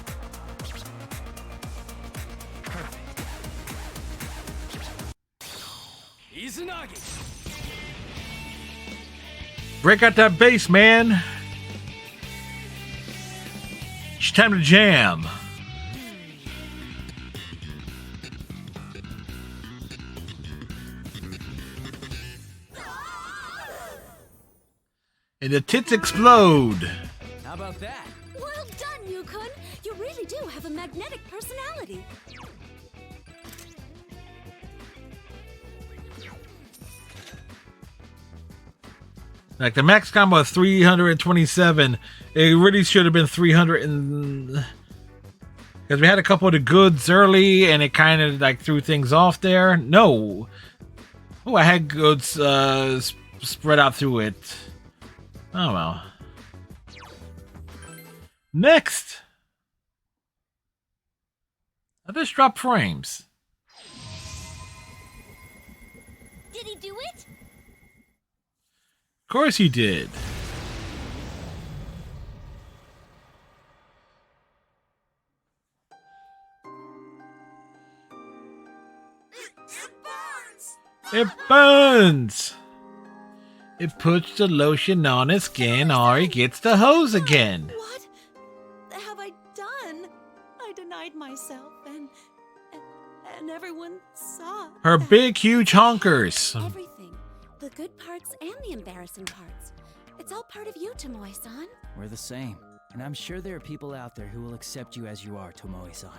Perfect. Izanagi! Break out that bass, man. It's time to jam. And the tits explode. How about that? Well done, Yukon. You really do have a magnetic personality. Like the max combo is 327. It really should have been 300 and because we had a couple of the goods early and it kind of like threw things off there. No. Oh, I had goods spread out through it. Oh well. Next. I just dropped frames. Did he do it? Of course he did. It burns! It puts the lotion on his skin or he gets the hose again. What have I done? I denied myself and everyone saw. Her big, huge honkers. Everything. The good parts and the embarrassing parts. It's all part of you, Tomoe-san. We're the same. And I'm sure there are people out there who will accept you as you are, Tomoe-san.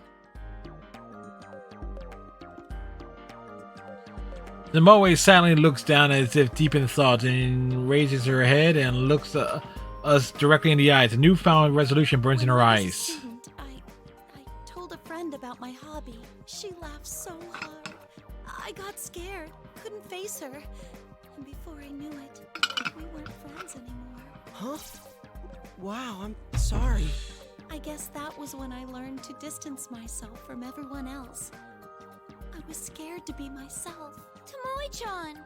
The Moe silently looks down as if deep in thought and raises her head and looks us directly in the eyes. A newfound resolution burns in her eyes. I told a friend about my hobby. She laughed so hard. I got scared, couldn't face her. And before I knew it, we weren't friends anymore. Huh? Wow, I'm sorry. I guess that was when I learned to distance myself from everyone else. I was scared to be myself. Tomoe-chan!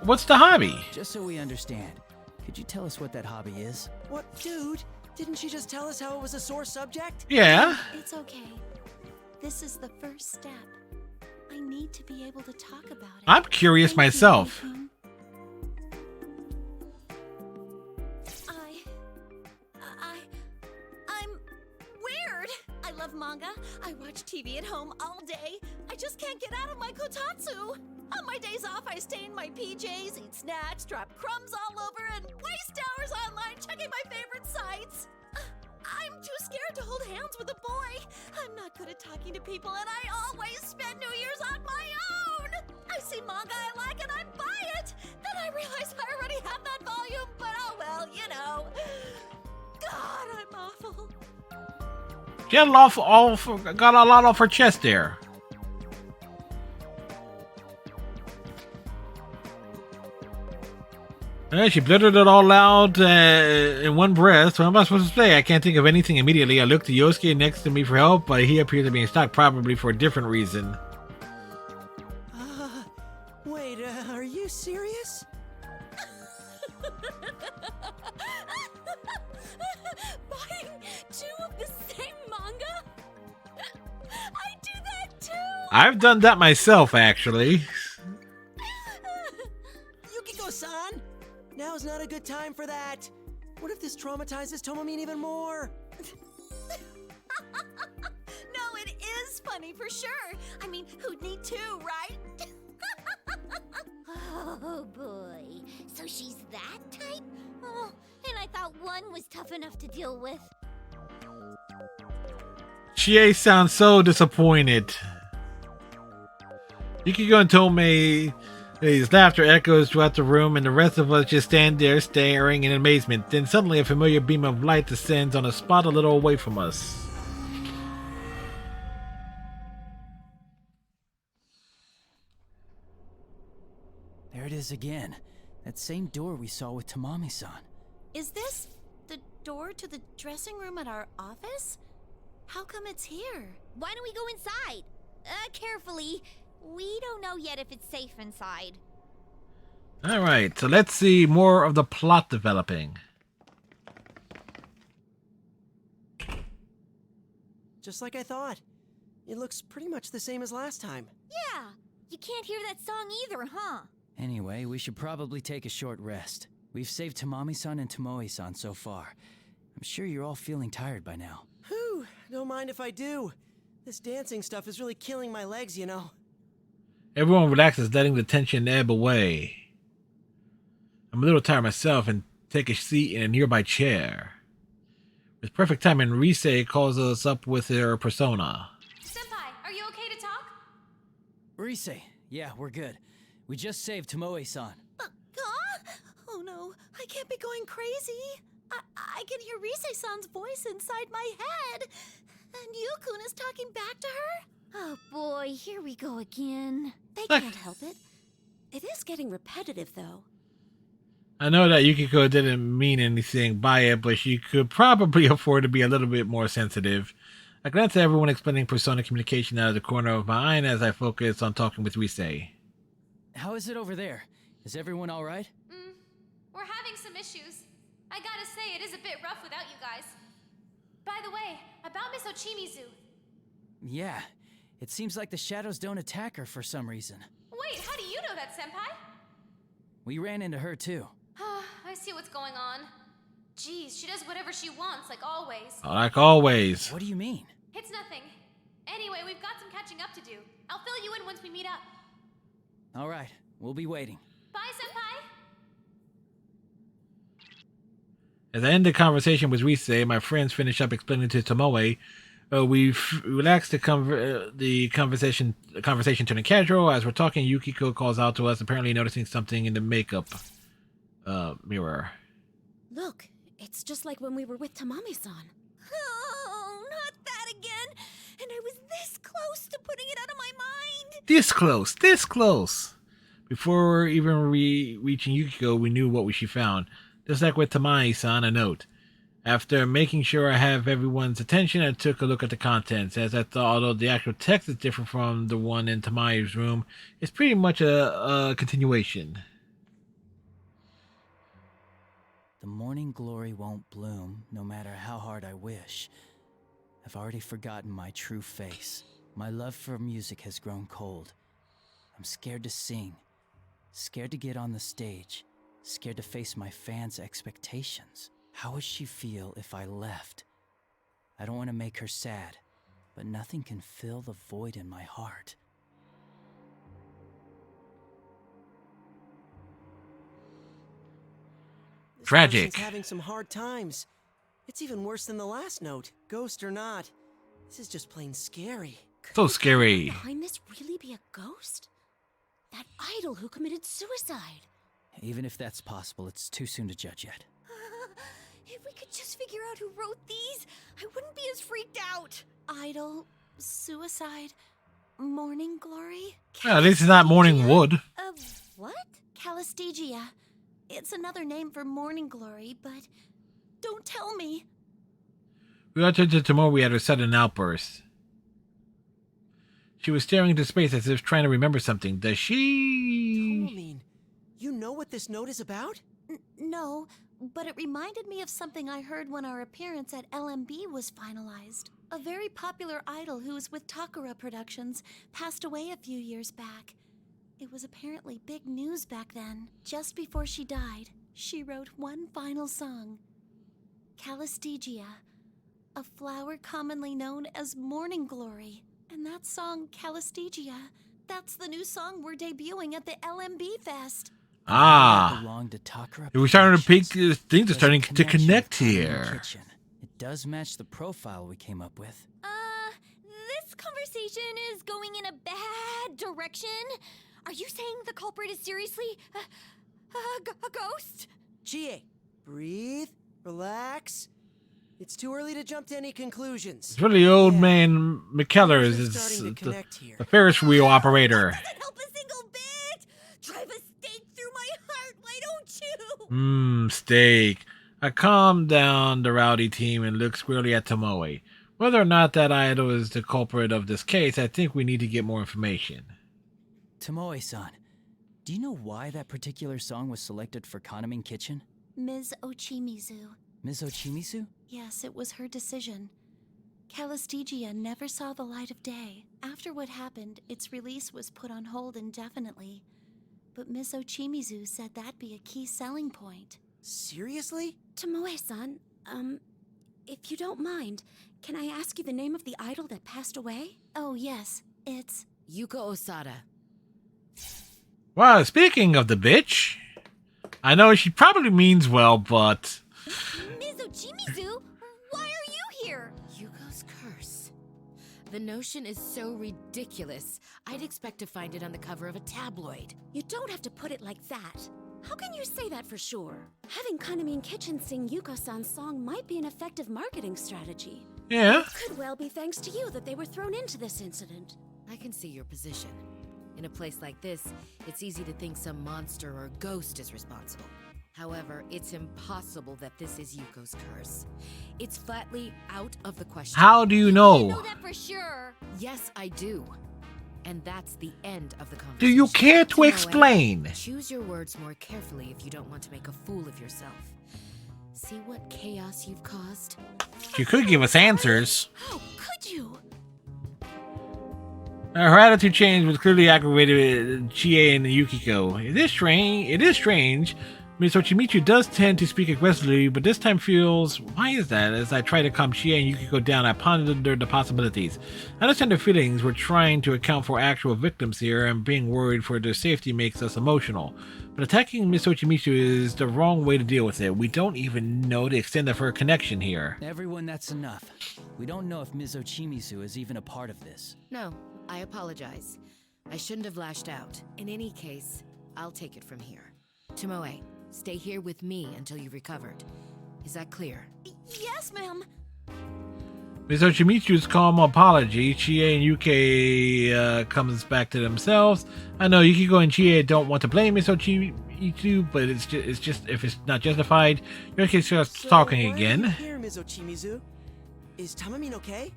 What's the hobby? Just so we understand, could you tell us what that hobby is? What, dude? Didn't she just tell us how it was a sore subject? Yeah. It's okay. This is the first step. I need to be able to talk about it. I'm curious myself. I'm weird. I love manga. I watch TV at home all day. I just can't get out of my kotatsu. On my days off, I stay in my PJs, eat snacks, drop crumbs all over, and waste hours online checking my favorite sites. I'm too scared to hold hands with a boy. I'm not good at talking to people, and I always spend New Year's on my own. I see manga I like, and I buy it. Then I realize I already have that volume, but oh well, you know. God, I'm awful. Got a lot off her chest there. She blurted it all out in one breath. What am I supposed to say? I can't think of anything immediately. I looked to Yosuke next to me for help, but he appeared to be in shock, probably for a different reason. Wait, are you serious? Buying two of the same manga? I do that too! I've done that myself, actually. Yukiko-san! Now's not a good time for that. What if this traumatizes Tomomin even more? No, it is funny for sure. I mean, who'd need two, right? Oh boy. So she's that type? Oh, and I thought one was tough enough to deal with. Chie sounds so disappointed. Yukiko and Tomei His laughter echoes throughout the room, and the rest of us just stand there staring in amazement. Then suddenly a familiar beam of light descends on a spot a little away from us. There it is again. That same door we saw with Tamami-san. Is this the door to the dressing room at our office? How come it's here? Why don't we go inside? Carefully. We don't know yet if it's safe inside. Alright, so let's see more of the plot developing. Just like I thought. It looks pretty much the same as last time. Yeah, you can't hear that song either, huh? Anyway, we should probably take a short rest. We've saved Tamami-san and Tomoe-san so far. I'm sure you're all feeling tired by now. Whew, don't mind if I do. This dancing stuff is really killing my legs, you know. Everyone relaxes, letting the tension ebb away. I'm a little tired myself and take a seat in a nearby chair. With perfect timing, Rise calls us up with her persona. Senpai, are you okay to talk? Rise, yeah, we're good. We just saved Tomoe-san. Oh no, I can't be going crazy. I can hear Rise-san's voice inside my head. And Yukun is talking back to her? Oh boy, here we go again. They can't help it. It is getting repetitive, though. I know that Yukiko didn't mean anything by it, but she could probably afford to be a little bit more sensitive. I glance at everyone explaining persona communication out of the corner of my eye as I focus on talking with Rise. How is it over there? Is everyone all right? We're having some issues. I gotta say, it is a bit rough without you guys. By the way, about Miss Ochimizu. Yeah, it seems like the shadows don't attack her for some reason. Wait, how do you know that, Senpai? We ran into her too. I see what's going on. Geez, she does whatever she wants, like always. Like always. What do you mean? It's nothing. Anyway, we've got some catching up to do. I'll fill you in once we meet up. All right, we'll be waiting. Bye, Senpai! As I end the conversation with Rise, my friends finish up explaining to Tomoe. We relaxed the conversation turning casual. As we're talking, Yukiko calls out to us, apparently noticing something in the makeup mirror. Look, it's just like when we were with Tamami-san. Oh, not that again! And I was this close to putting it out of my mind! This close! Before even reaching Yukiko, we knew what she found. Just like with Tamai-san, a note. After making sure I have everyone's attention, I took a look at the contents, as I thought although the actual text is different from the one in Tamai's room, it's pretty much a continuation. The morning glory won't bloom, no matter how hard I wish. I've already forgotten my true face. My love for music has grown cold. I'm scared to sing, scared to get on the stage, scared to face my fans' expectations. How would she feel if I left? I don't want to make her sad, but nothing can fill the void in my heart. Tragic. This person's having some hard times. It's even worse than the last note, ghost or not. This is just plain scary. So scary. Behind this really be a ghost? That idol who committed suicide. Even if that's possible, it's too soon to judge yet. If we could just figure out who wrote these, I wouldn't be as freaked out. Idol, suicide, morning glory. At least it's not morning wood. What? Calistegia. It's another name for morning glory, but don't tell me. We all turned to Tomoe at her sudden outburst. She was staring into space as if trying to remember something. Does she... Tomoe, you know what this note is about? No, but it reminded me of something I heard when our appearance at LMB was finalized. A very popular idol who was with Takara Productions passed away a few years back. It was apparently big news back then. Just before she died, she wrote one final song. Calistegia, a flower commonly known as morning glory. And that song, Calistegia, that's the new song we're debuting at the LMB Fest. We're starting to pick things are starting to connect here. It does match the profile we came up with. This conversation is going in a bad direction. Are you saying the culprit is seriously a ghost? Chie, breathe, relax. It's too early to jump to any conclusions. It's really old man McKellers is the Ferris wheel operator. Drive a stake through my heart, why don't you? Steak. I calm down the rowdy team and look squarely at Tomoe. Whether or not that idol is the culprit of this case, I think we need to get more information. Tomoe-san, do you know why that particular song was selected for Kanamin Kitchen? Ms. Ochimizu. Ms. Ochimizu? Yes, it was her decision. Calistegia never saw the light of day. After what happened, its release was put on hold indefinitely. But Ms. Ochimizu said that'd be a key selling point. Seriously? Tomoe-san, if you don't mind, can I ask you the name of the idol that passed away? Oh, yes, it's... Yuka Osada. Well, speaking of the bitch, I know she probably means well, but... Ms. Ochimizu, why are you here? Yuko's curse. The notion is so ridiculous. I'd expect to find it on the cover of a tabloid. You don't have to put it like that. How can you say that for sure? Having Kanamin Kitchen sing Yuko-san's song might be an effective marketing strategy. Yeah. It could well be thanks to you that they were thrown into this incident. I can see your position. In a place like this, it's easy to think some monster or ghost is responsible. However, it's impossible that this is Yuko's curse. It's flatly out of the question. How do you know? I know that for sure. Yes, I do. And that's the end of the conversation. Do you care to explain? Choose your words more carefully if you don't want to make a fool of yourself. See what chaos you've caused? She could give us answers. How could you? Her attitude change was clearly aggravated Chie and Yukiko. It is strange. Ms. Ochimizu does tend to speak aggressively, but this time feels... Why is that? As I try to calm Chie and Yukiko down, I ponder the possibilities. I understand their feelings. We're trying to account for actual victims here, and being worried for their safety makes us emotional. But attacking Ms. Ochimizu is the wrong way to deal with it. We don't even know the extent of her connection here. Everyone, that's enough. We don't know if Ms. Ochimizu is even a part of this. No, I apologize. I shouldn't have lashed out. In any case, I'll take it from here. Tomoe, stay here with me until you've recovered. Is that clear? Yes, ma'am. Ms. Ochimizu's calm apology, Chie and Yuki comes back to themselves. I know Yukiko and Chie don't want to blame Ms. Ochimizu, but it's just if it's not justified, Yuki starts talking again. Here, Ms. Ochimizu. Is Tamamin okay?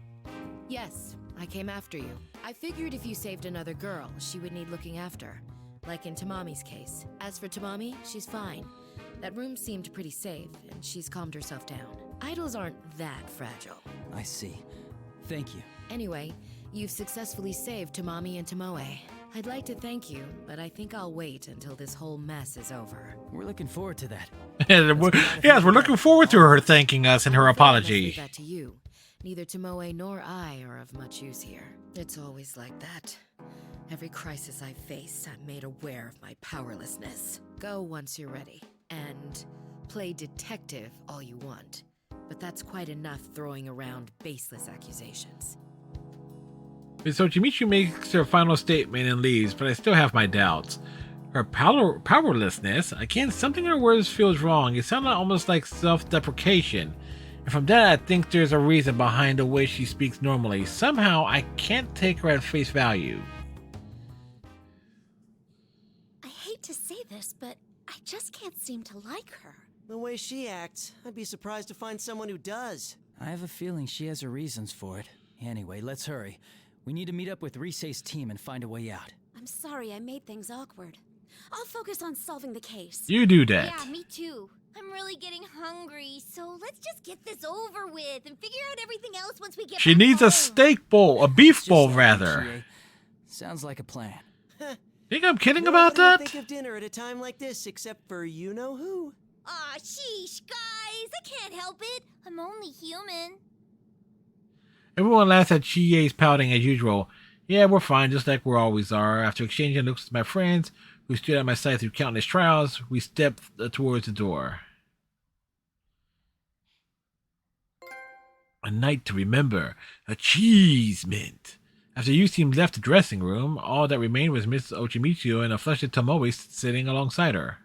Yes, I came after you. I figured if you saved another girl, she would need looking after. Like in Tamami's case. As for Tamami, she's fine. That room seemed pretty safe, and she's calmed herself down. Idols aren't that fragile. I see. Thank you. Anyway, you've successfully saved Tamami and Tomoe. I'd like to thank you, but I think I'll wait until this whole mess is over. We're looking forward to that. Yes, we're looking forward to her thanking us and her apology. Leave that to you. Neither Tomoe nor I are of much use here. It's always like that. Every crisis I face, I'm made aware of my powerlessness. Go once you're ready, and play detective all you want. But that's quite enough throwing around baseless accusations. Ms. Ochimizu makes her final statement and leaves, but I still have my doubts. Her powerlessness, again, something in her words feels wrong. It sounded almost like self-deprecation. And from that, I think there's a reason behind the way she speaks normally. Somehow, I can't take her at face value. I hate to say this, but I just can't seem to like her. The way she acts, I'd be surprised to find someone who does. I have a feeling she has her reasons for it. Anyway, let's hurry. We need to meet up with Risei's team and find a way out. I'm sorry I made things awkward. I'll focus on solving the case. You do that. Yeah, me too. I'm really getting hungry, so let's just get this over with and figure out everything else once we get She back needs home. a steak bowl, a beef bowl rather. Chie. Sounds like a plan. Think I'm kidding Nobody about that? would think of dinner at a time like this, except for you-know-who. Aw, sheesh, guys. I can't help it. I'm only human. Everyone laughs at Chie's pouting as usual. Yeah, we're fine, just like we always are. After exchanging looks with my friends, who stood at my side through countless trials, we stepped towards the door. A night to remember. Achievement. After Yu-Team left the dressing room, all that remained was Miss Ochimitsu and a flushed Tomoe sitting alongside her.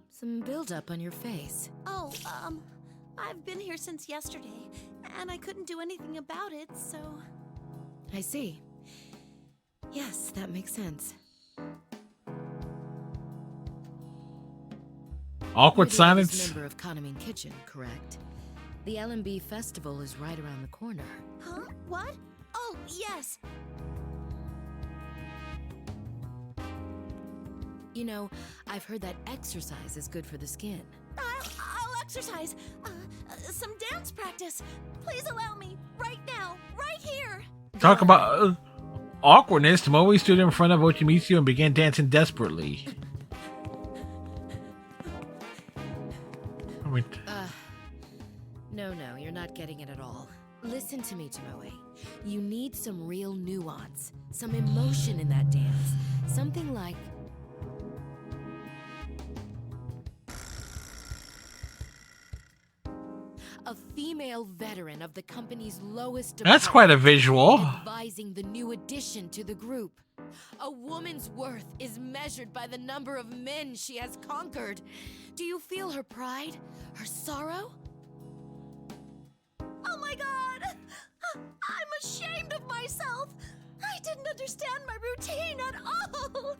Some buildup on your face. Oh, I've been here since yesterday, and I couldn't do anything about it, so... I see. Yes, that makes sense. Awkward You're the silence. oldest member of Kaname Kitchen, correct? The LMB festival is right around the corner. Huh? What? Oh, yes. You know, I've heard that exercise is good for the skin. I'll exercise. Some dance practice. Please allow me. Right now. Right here. Talk about awkwardness. Tomoe stood in front of Ochimitsu and began dancing desperately. No, you're not getting it at all. Listen to me, Tomoe. You need some real nuance, some emotion in that dance. Something like... a female veteran of the company's lowest That's quite a visual. advising the new addition to the group. A woman's worth is measured by the number of men she has conquered. Do you feel her pride? Her sorrow? Oh my god! I'm ashamed of myself! I didn't understand my routine at all!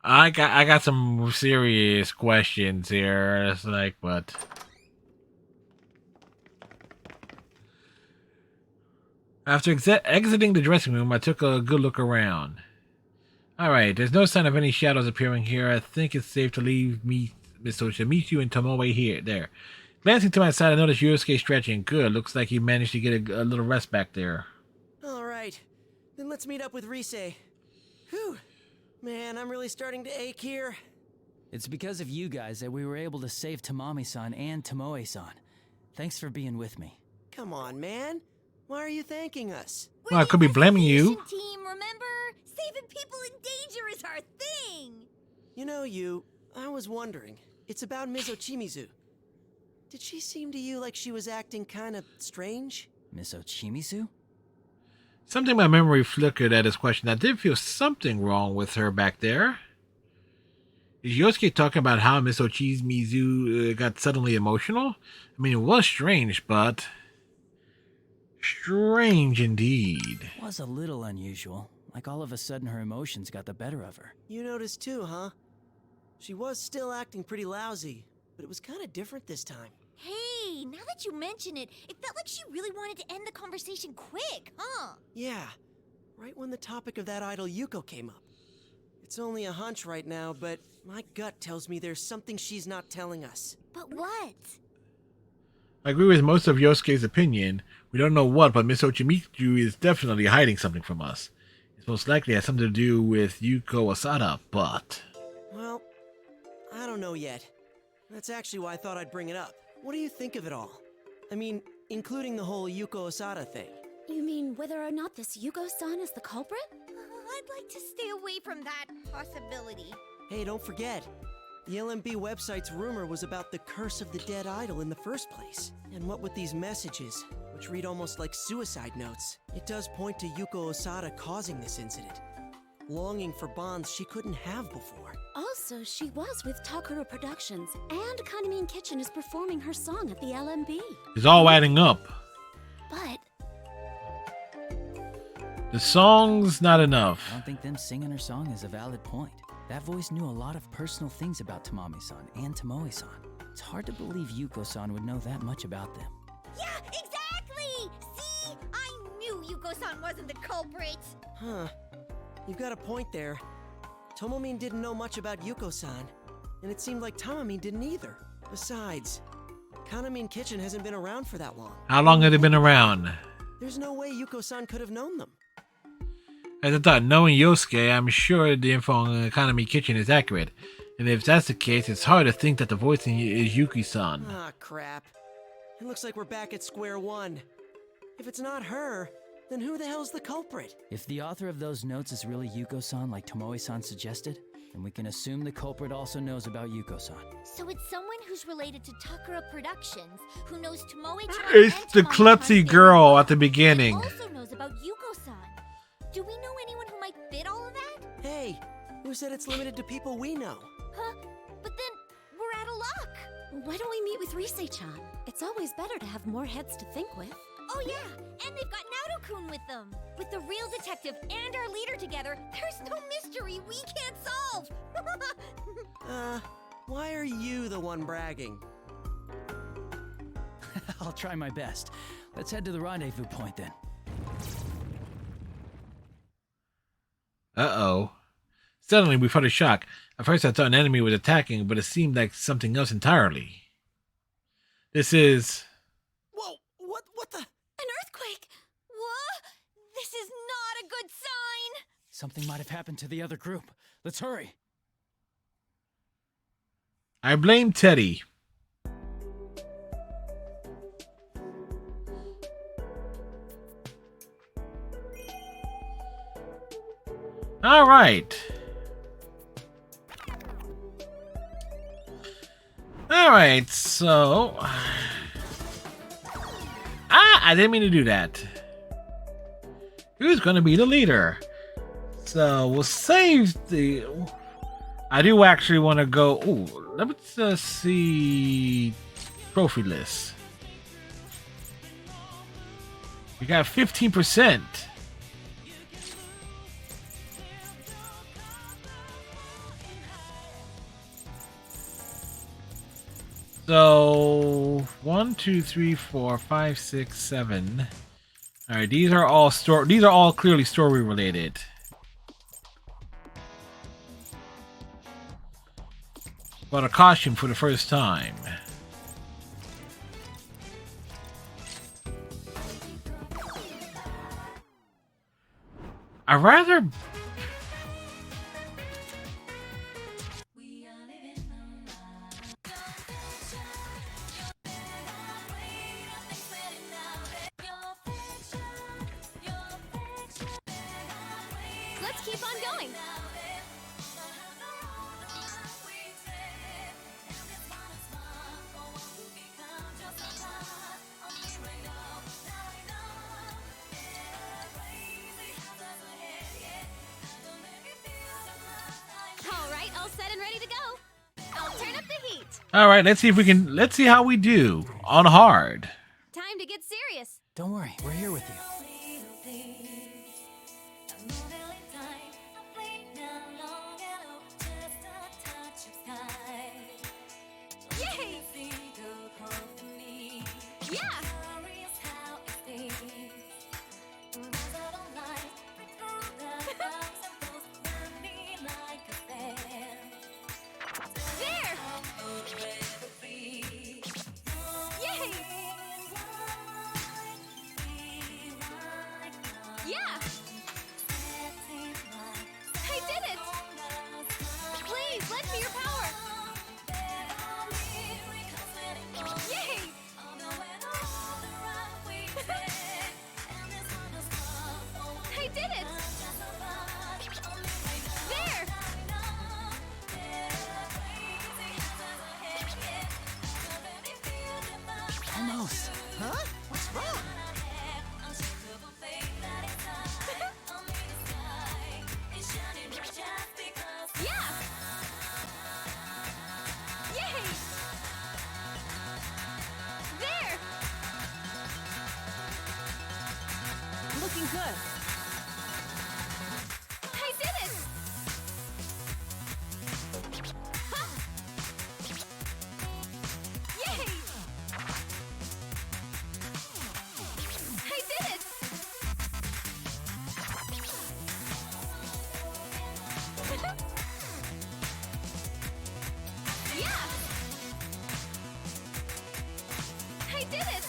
I got some serious questions here. It's like, what? After exiting the dressing room, I took a good look around. Alright, there's no sign of any shadows appearing here. I think it's safe to leave Miss Ochimitsu and Tomoe there. Glancing to my side, I noticed Yosuke stretching. Good, looks like he managed to get a little rest back there. Alright, then let's meet up with Rise. Whew. Man, I'm really starting to ache here. It's because of you guys that we were able to save Tamami-san and Tomoe-san. Thanks for being with me. Come on, man. Why are you thanking us? Well, I could be blaming you. Team, remember? Saving people in danger is our thing! You know, I was wondering. It's about Ms. Ochimizu. Did she seem to you like she was acting kind of strange? Miss Ochimizu? Something my memory flickered at his question. I did feel something wrong with her back there. Is Yosuke talking about how Miss Ochimizu got suddenly emotional? I mean, it was strange, but... strange indeed. It was a little unusual. Like all of a sudden her emotions got the better of her. You noticed too, huh? She was still acting pretty lousy, but it was kind of different this time. Hey, now that you mention it, it felt like she really wanted to end the conversation quick, huh? Yeah, right when the topic of that idol Yuko came up. It's only a hunch right now, but my gut tells me there's something she's not telling us. But what? I agree with most of Yosuke's opinion. We don't know what, but Miss Ochimizu is definitely hiding something from us. It's most likely has something to do with Yuko Osada, but... well, I don't know yet. That's actually why I thought I'd bring it up. What do you think of it all? I mean, including the whole Yuko Osada thing. You mean whether or not this Yuko-san is the culprit? I'd like to stay away from that possibility. Hey, don't forget. The LMB website's rumor was about the curse of the dead idol in the first place. And what with these messages, which read almost like suicide notes, it does point to Yuko Osada causing this incident. Longing for bonds she couldn't have before. Also, she was with Takura Productions, and Kaname Kitchen is performing her song at the LMB. It's all adding up. But... the song's not enough. I don't think them singing her song is a valid point. That voice knew a lot of personal things about Tamami-san and Tomoe-san. It's hard to believe Yuko-san would know that much about them. yeah, exactly! See? I knew Yuko-san wasn't the culprit! Huh. You've got a point there. Tomomin didn't know much about Yuko-san, and it seemed like Tamami didn't either. Besides, Kaname Kitchen hasn't been around for that long. How long have they been around? There's no way Yuko-san could have known them. As I thought, knowing Yosuke, I'm sure the info on Kaname Kitchen is accurate. And if that's the case, it's hard to think that the voice is Yuki-san. Ah, crap. It looks like we're back at square one. If it's not her, then who the hell's the culprit? If the author of those notes is really Yuko-san like Tomoe-san suggested, And we can assume the culprit also knows about Yuko-san. So it's someone who's related to Takara Productions, who knows Tomoe-chan It's and the Tamaki-chan's klutzy girl at the and beginning. also knows about Yuko-san. Do we know anyone who might fit all of that? Hey, who said it's limited to people we know? Huh? But then we're out of luck. Why don't we meet with Rise-chan? It's always better to have more heads to think with. Oh yeah, and they've got Naoto-kun with them. With the real detective and our leader together, there's no mystery we can't solve. Why are you the one bragging? I'll try my best. Let's head to the rendezvous point then. Uh-oh. Suddenly, we felt a shock. At first, I thought an enemy was attacking, but it seemed like something else entirely. This is... Whoa, what the? An earthquake! What? This is not a good sign! Something might have happened to the other group. Let's hurry. I blame Teddy. All right. All right, so... I didn't mean to do that. Who's going to be the leader? So, we'll save the... I do actually want to go... Ooh, let me just see... Trophy list. We got 15%. So 1, 2, 3, 4, 5, 6, 7. All right, these are all clearly story related. But a costume for the first time. I rather. Let's keep on going. All right, all set and ready to go. I'll turn up the heat. All right, let's see how we do on hard. Time to get serious. Don't worry, we're here with you. Yay! Yeah! There! Yay! Yeah! I did it! Please, lend me your power! Yay! I did it! There! Almost. Huh? What's wrong? Yeah! Yay! There! Looking good. I did it! Ha! Yay! I did it! Yeah! I did it!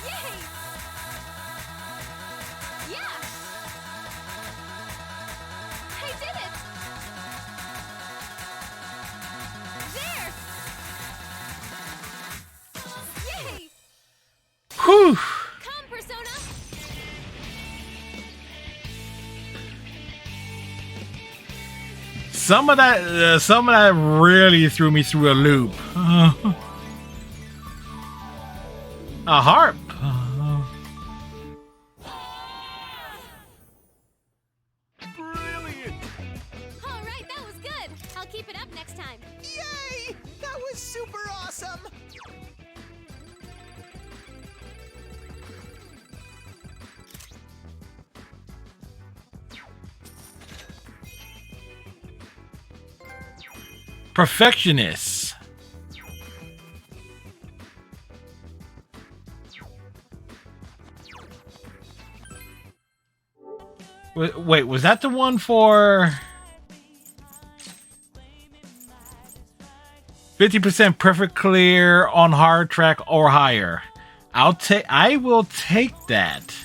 Yay! Yeah! I did it! There! Yay! Whew. Come, Persona! Some of that really threw me through a loop. A harp. All right, that was good. I'll keep it up next time. Yay! That was super awesome! Perfectionists. Wait, was that the one for 50% perfect clear on hard track or higher? I will take that.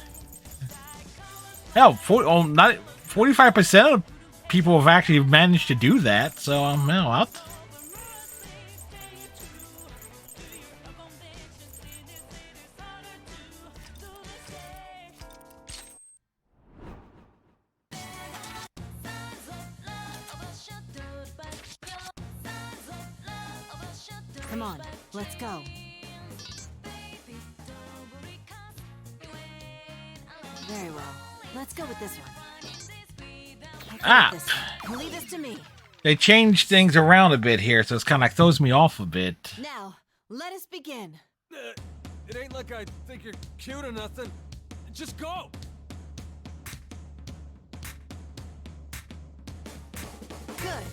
Hell, 45% of people have actually managed to do that, so I'm out. Come on, let's go. Very well. Let's go with this one. Ah! Leave this to me. They changed things around a bit here, so it's kind of like throws me off a bit. Now, let us begin. It ain't like I think you're cute or nothing. Just go! Good.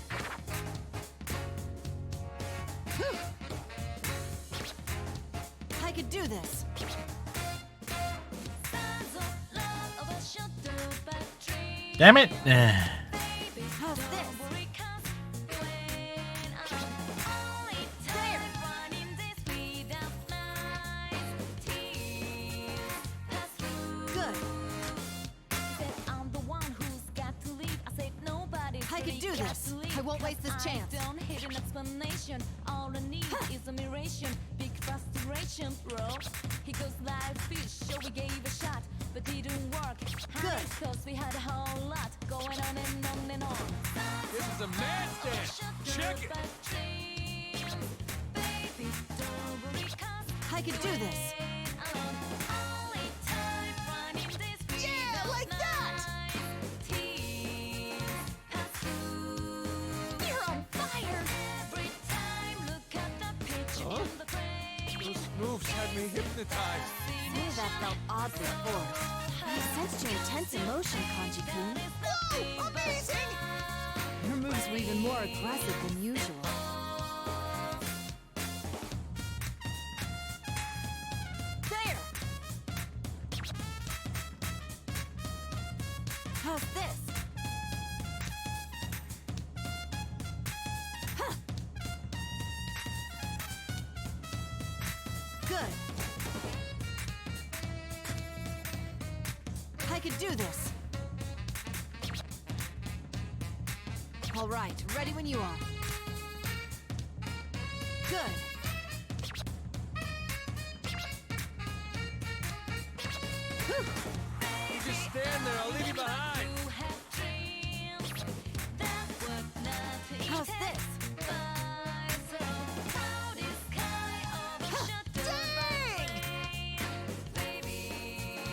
Whew. I could do this. Damn it! How's this? Good. I could do this. I won't waste this chance. Don't hit an explanation. All I need is admiration. Big frustration, bro. He goes like fish, so we gave a shot, but didn't work. Good. Cause we had a whole lot going on and on and on. This is a mad dance. Check it. I could do this. Yeah, like that! You're on fire. Huh? Those moves had me hypnotized. Some of that felt oddly forced. I sensed your intense emotion, Kanji-kun. Whoa! Amazing! Your moves were even more aggressive than usual. There! How's this? Huh. Good. I could do this. All right, ready when you are. Good. Whew. You just stand there, I'll leave you behind. How's this? Dang!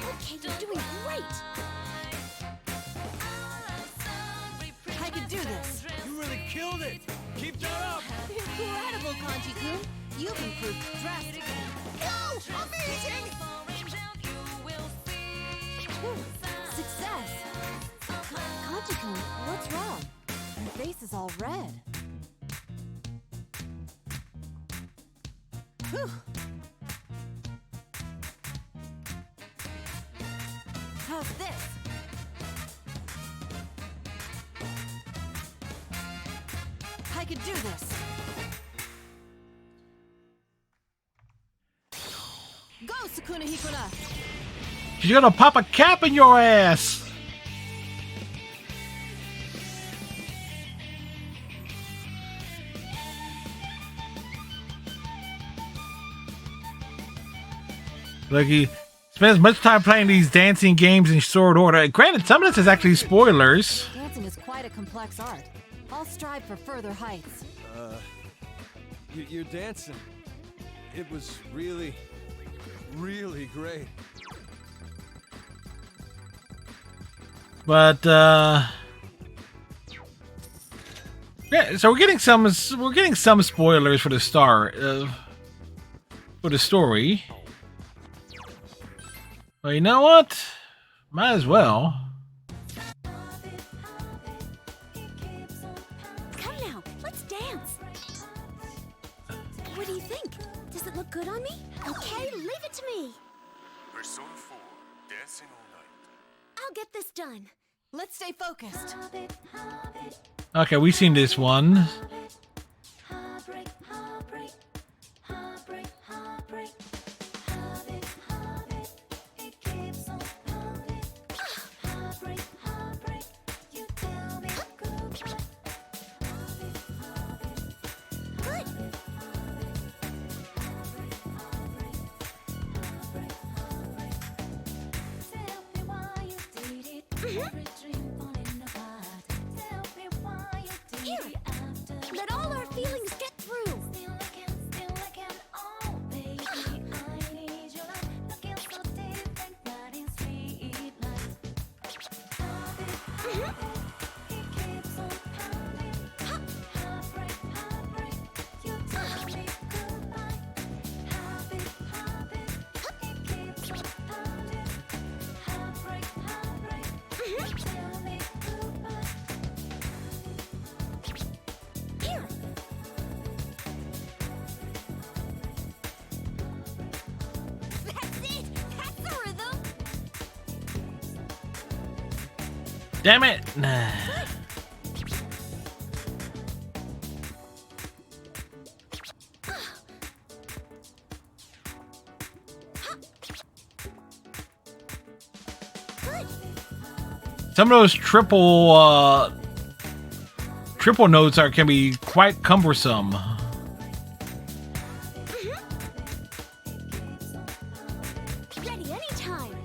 Okay, you're doing great. I could do this. You really killed it. Keep that up. Incredible, Kanji-kun. You've improved drastically. Go! Amazing! Whew. Success. Kanji-kun, what's wrong? Your face is all red. Whew. How's this? I could do this. Hikuna Hikuna. She's gonna pop a cap in your ass. Like he spends much time playing these dancing games in short order. Granted, some of this is actually spoilers. Dancing is quite a complex art. I'll strive for further heights. You're dancing. It was really, really great. But yeah, so we're getting some spoilers for the for the story. Well, you know what? Might as well. Come now, let's dance. What do you think? Does it look good on me? Okay, leave it to me. Persona 4, dancing all night. I'll get this done. Let's stay focused. Okay, we've seen this one. Here, let all our feelings get through. Here. That's it. That's the rhythm. Damn it! Nah. Some of those triple notes can be quite cumbersome. Ready anytime.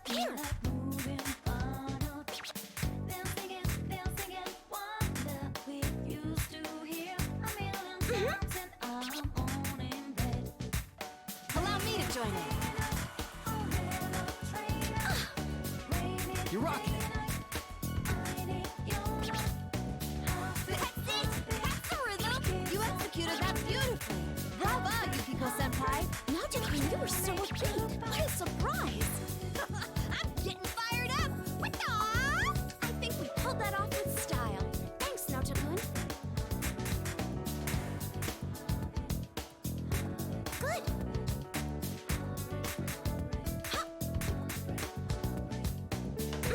Here. Allow me to join in. You're rocking it. That's it. That's the rhythm. You executed that beautifully. Bravo, Yukiko-senpai. Najima, you were so upbeat. What a surprise. I'm getting fired up. What the? I think we pulled that off with style. Thanks, Naoto-kun. Good.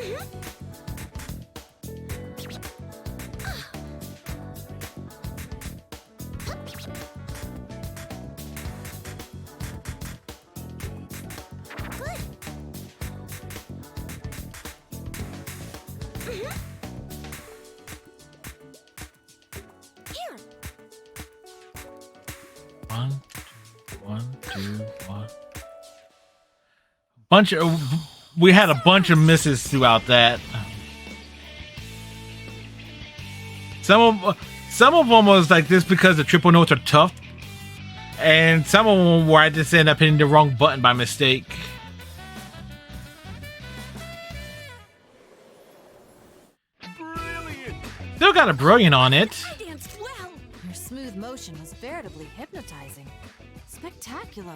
Here. We had a bunch of misses throughout that. Some of them was like this because the triple notes are tough, and some of them where I just end up hitting the wrong button by mistake. Still got a brilliant on it. Danced well. Your smooth motion was veritably hypnotizing. Spectacular.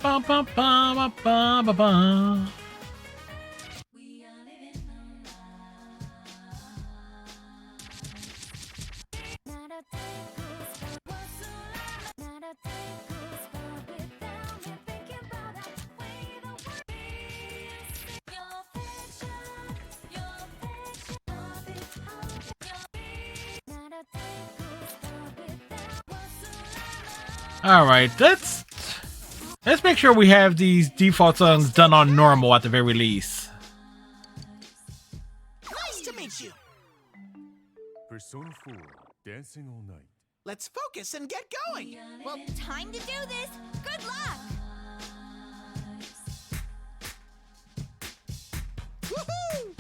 Bum, bum, bum, bum, bum, bum, bum. All right, let's make sure we have these default songs done on normal at the very least. Nice to meet you. Persona 4, Dancing All Night. Let's focus and get going. Well, time to do this. Good luck. Woohoo!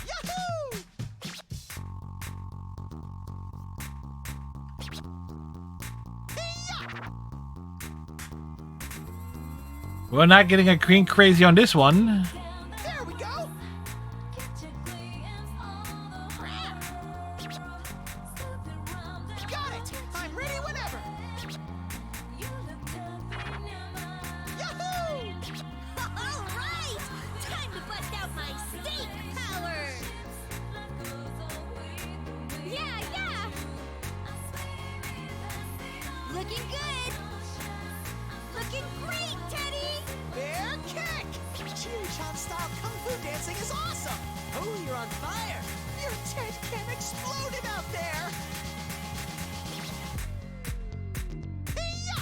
Yahoo! We're not getting a green crazy on this one. There we go. Got it. I'm ready whenever. Yahoo! All right. Time to bust out my steak powers. Yeah. Looking good. Looking great, Teddy. Bear kick! Chiri-chan style kung fu dancing is awesome! Oh, you're on fire! Your tent can explode it out there! Hey-ya!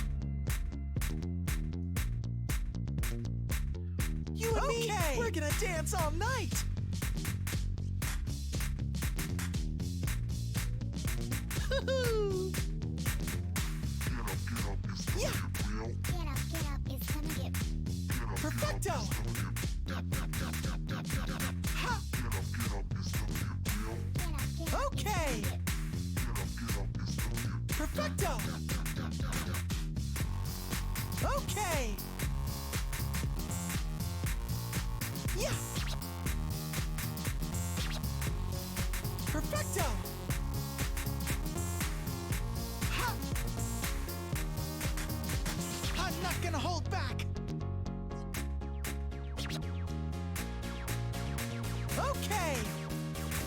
You and me, we're gonna dance all night! Hoo-hoo! Yeah! Get up. It's gonna get Perfecto! Ha! Okay! Perfecto! Okay! Yeah! Perfecto! Ha! I'm not gonna hold back! Okay!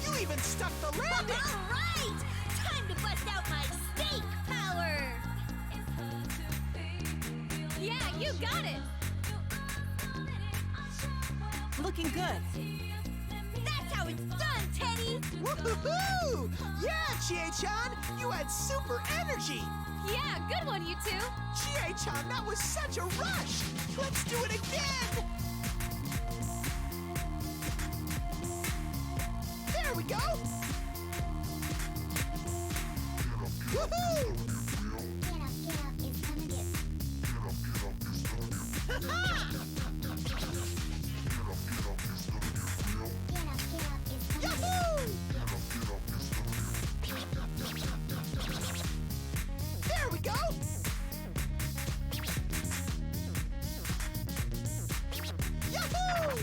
You even stuck the landing! all right. Time to bust out my steak power. Yeah, you got it. Looking good. That's how it's done, Teddy. Woohoo! Yeah, Chie-chan! You had super energy! Yeah, good one, you two. Chie-chan, that was such a rush! Let's do it again! There we go! Woohoo! Get up. It's gonna get Ha-ha! Yahoo! There we go! Yahoo!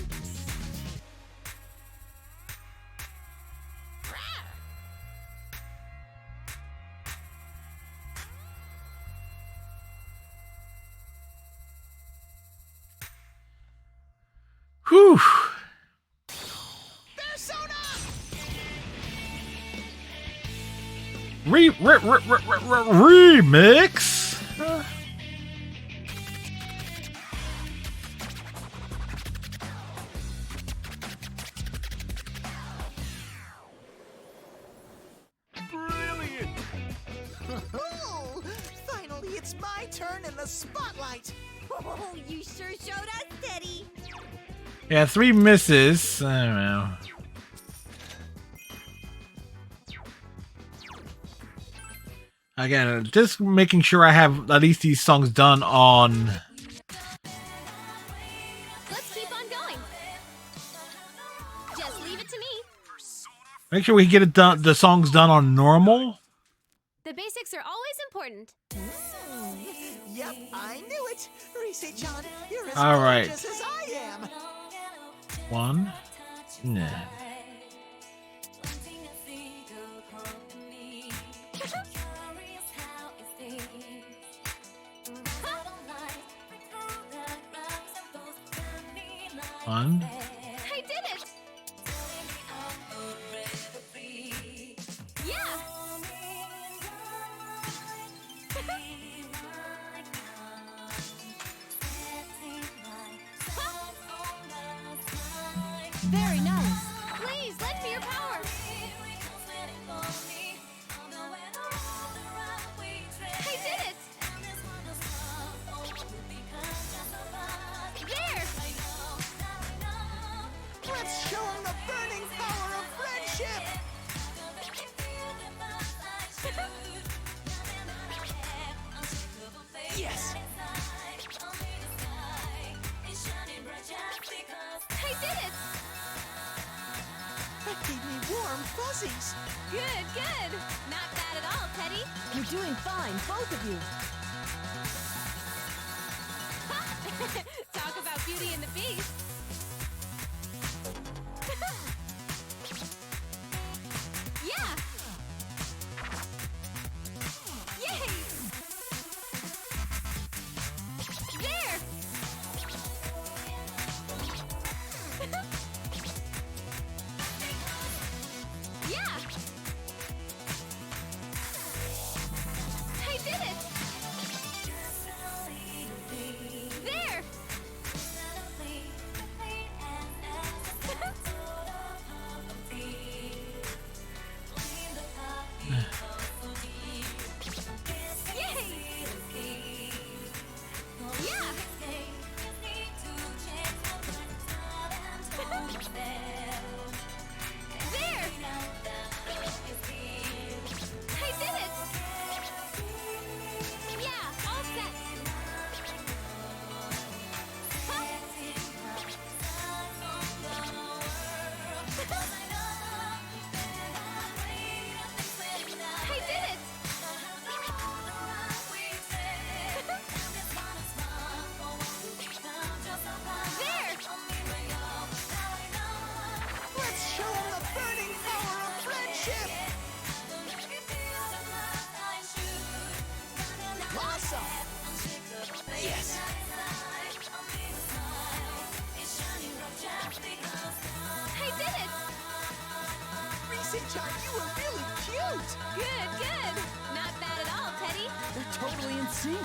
Whew. Remix. Brilliant! Ooh, finally, it's my turn in the spotlight. Oh, you sure showed us, Teddy. Yeah, 3 misses. I don't know. Again, just making sure I have at least these songs done on. Let's keep on going. Just leave it to me. Make sure we get it done. The songs done on normal. The basics are always important. Yep, I knew it. Rise-chan, you're as All right. gorgeous as I am. 1. Nah. Fun. I did it! Yeah! Very nice. Please, lend me your power! I did it! There! Let's show him the burning power of friendship! Yes! I did it! That gave me warm fuzzies. Good, good! Not bad at all, Teddy! You're doing fine, both of you. Talk about Beauty and the Beast! Yeah! Yay! There! Yeah! I did it! There! Let's show him the burning power of friendship! Awesome! Yes! I did it! Reese-chan, you were really cute! Good, good! Not bad at all, Teddy! They're totally in sync.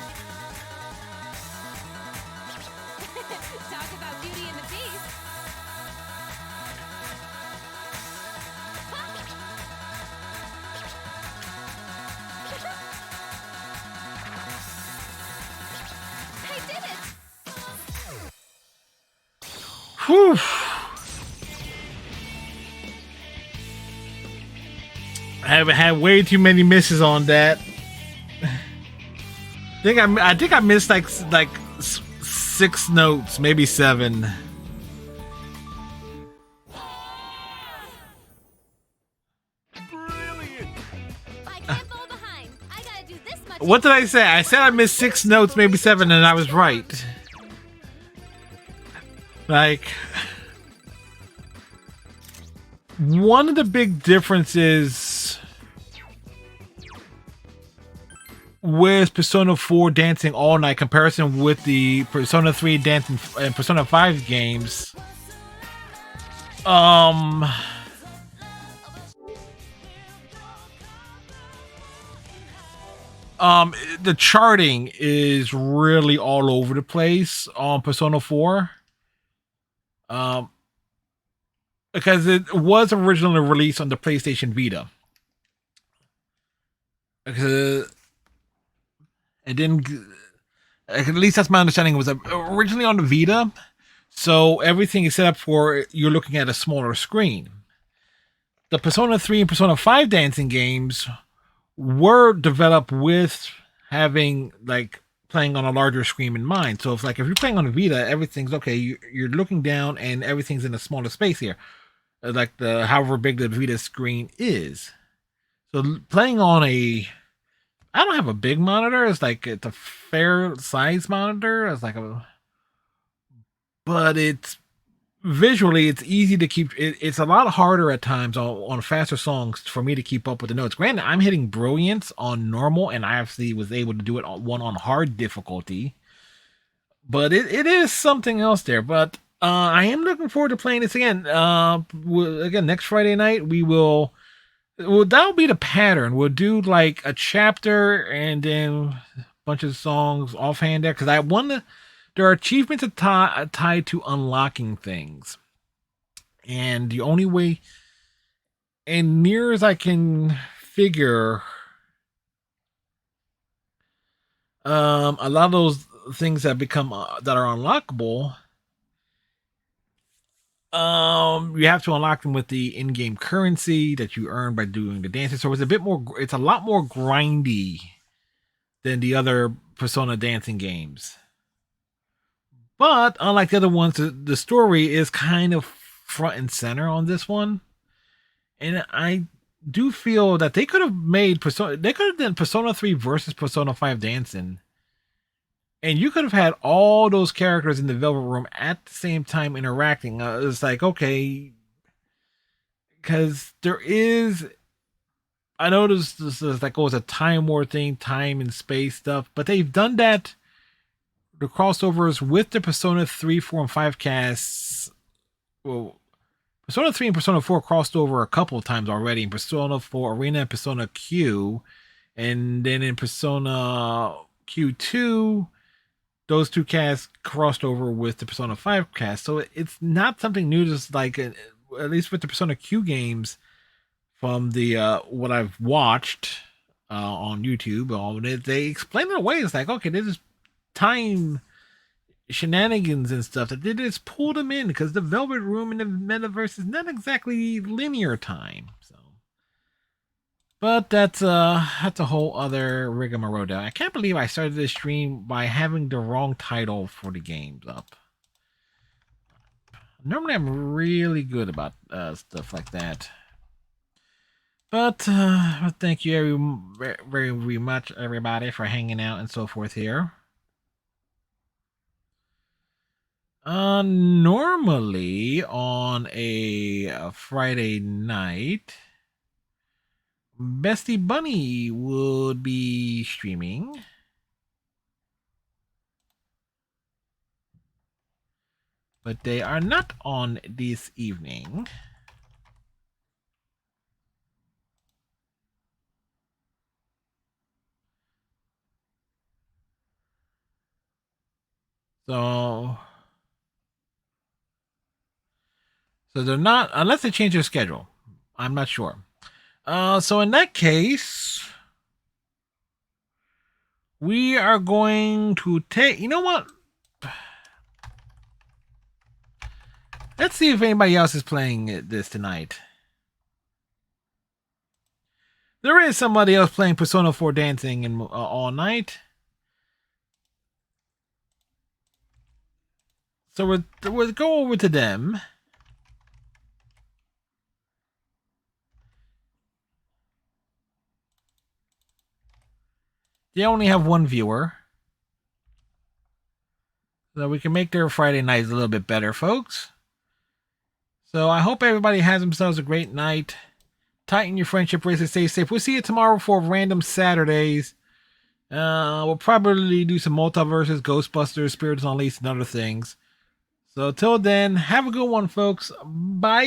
Talk about Beauty and the Beast! I did it! Whew. I haven't had way too many misses on that. I think I missed like 6 notes, maybe 7. What did I say? I said I missed 6 notes, maybe 7, and I was right. Like, one of the big differences with Persona 4 Dancing All Night comparison with the Persona 3 Dancing and Persona 5 games, the charting is really all over the place on Persona 4. Because it was originally released on the PlayStation Vita. And then, at least that's my understanding, it was originally on the Vita. So everything is set up for you're looking at a smaller screen. The Persona 3 and Persona 5 dancing games were developed with having like playing on a larger screen in mind. So if you're playing on a Vita, everything's okay. You're looking down and everything's in a smaller space here, like however big the Vita screen is. So playing on I don't have a big monitor. It's a fair size monitor. But it's visually, it's easy to keep. It's a lot harder at times on faster songs for me to keep up with the notes. Granted, I'm hitting brilliance on normal, and I actually was able to do it on hard difficulty. But it is something else there. But I am looking forward to playing this again. Again, next Friday night we will. Well, that'll be the pattern. We'll do like a chapter and then a bunch of songs offhand there because I want to. There are achievements tied to unlocking things, and the only way, and near as I can figure, a lot of those things that become that are unlockable. You have to unlock them with the in-game currency that you earn by doing the dances. So it's a bit more. It's a lot more grindy than the other Persona dancing games. But unlike the other ones, the story is kind of front and center on this one, and I do feel that they could have made Persona. They could have done Persona 3 versus Persona 5 dancing. And you could have had all those characters in the Velvet Room at the same time interacting. It's like, okay, because there is, I know this is like, oh, it's a Time War thing, time and space stuff, but they've done that, the crossovers with the Persona 3, 4, and 5 casts. Well, Persona 3 and Persona 4 crossed over a couple of times already in Persona 4 Arena and Persona Q. And then in Persona Q2, those two casts crossed over with the Persona 5 cast. So it's not something new, just like, at least with the Persona Q games from the what I've watched on YouTube, they explain it away. It's like, okay, this is time shenanigans and stuff that they just pulled them in because the Velvet Room in the metaverse is not exactly linear time. So, but that's a whole other rigmarole. I can't believe I started this stream by having the wrong title for the games up. Normally I'm really good about stuff like that. But thank you very, very much, everybody, for hanging out and so forth here. Normally on a Friday night, Bestie Bunny would be streaming. But they are not on this evening. So they're not, unless they change their schedule. I'm not sure. So in that case, we are going to take, you know what? Let's see if anybody else is playing this tonight. There is somebody else playing Persona 4 Dancing in, all night. So we'll go over to them. They only have one viewer. So we can make their Friday nights a little bit better, folks. So I hope everybody has themselves a great night. Tighten your friendship bracelets, stay safe. We'll see you tomorrow for Random Saturdays. We'll probably do some multiverses, Ghostbusters, Spirits Unleashed, and other things. So till then, have a good one, folks. Bye!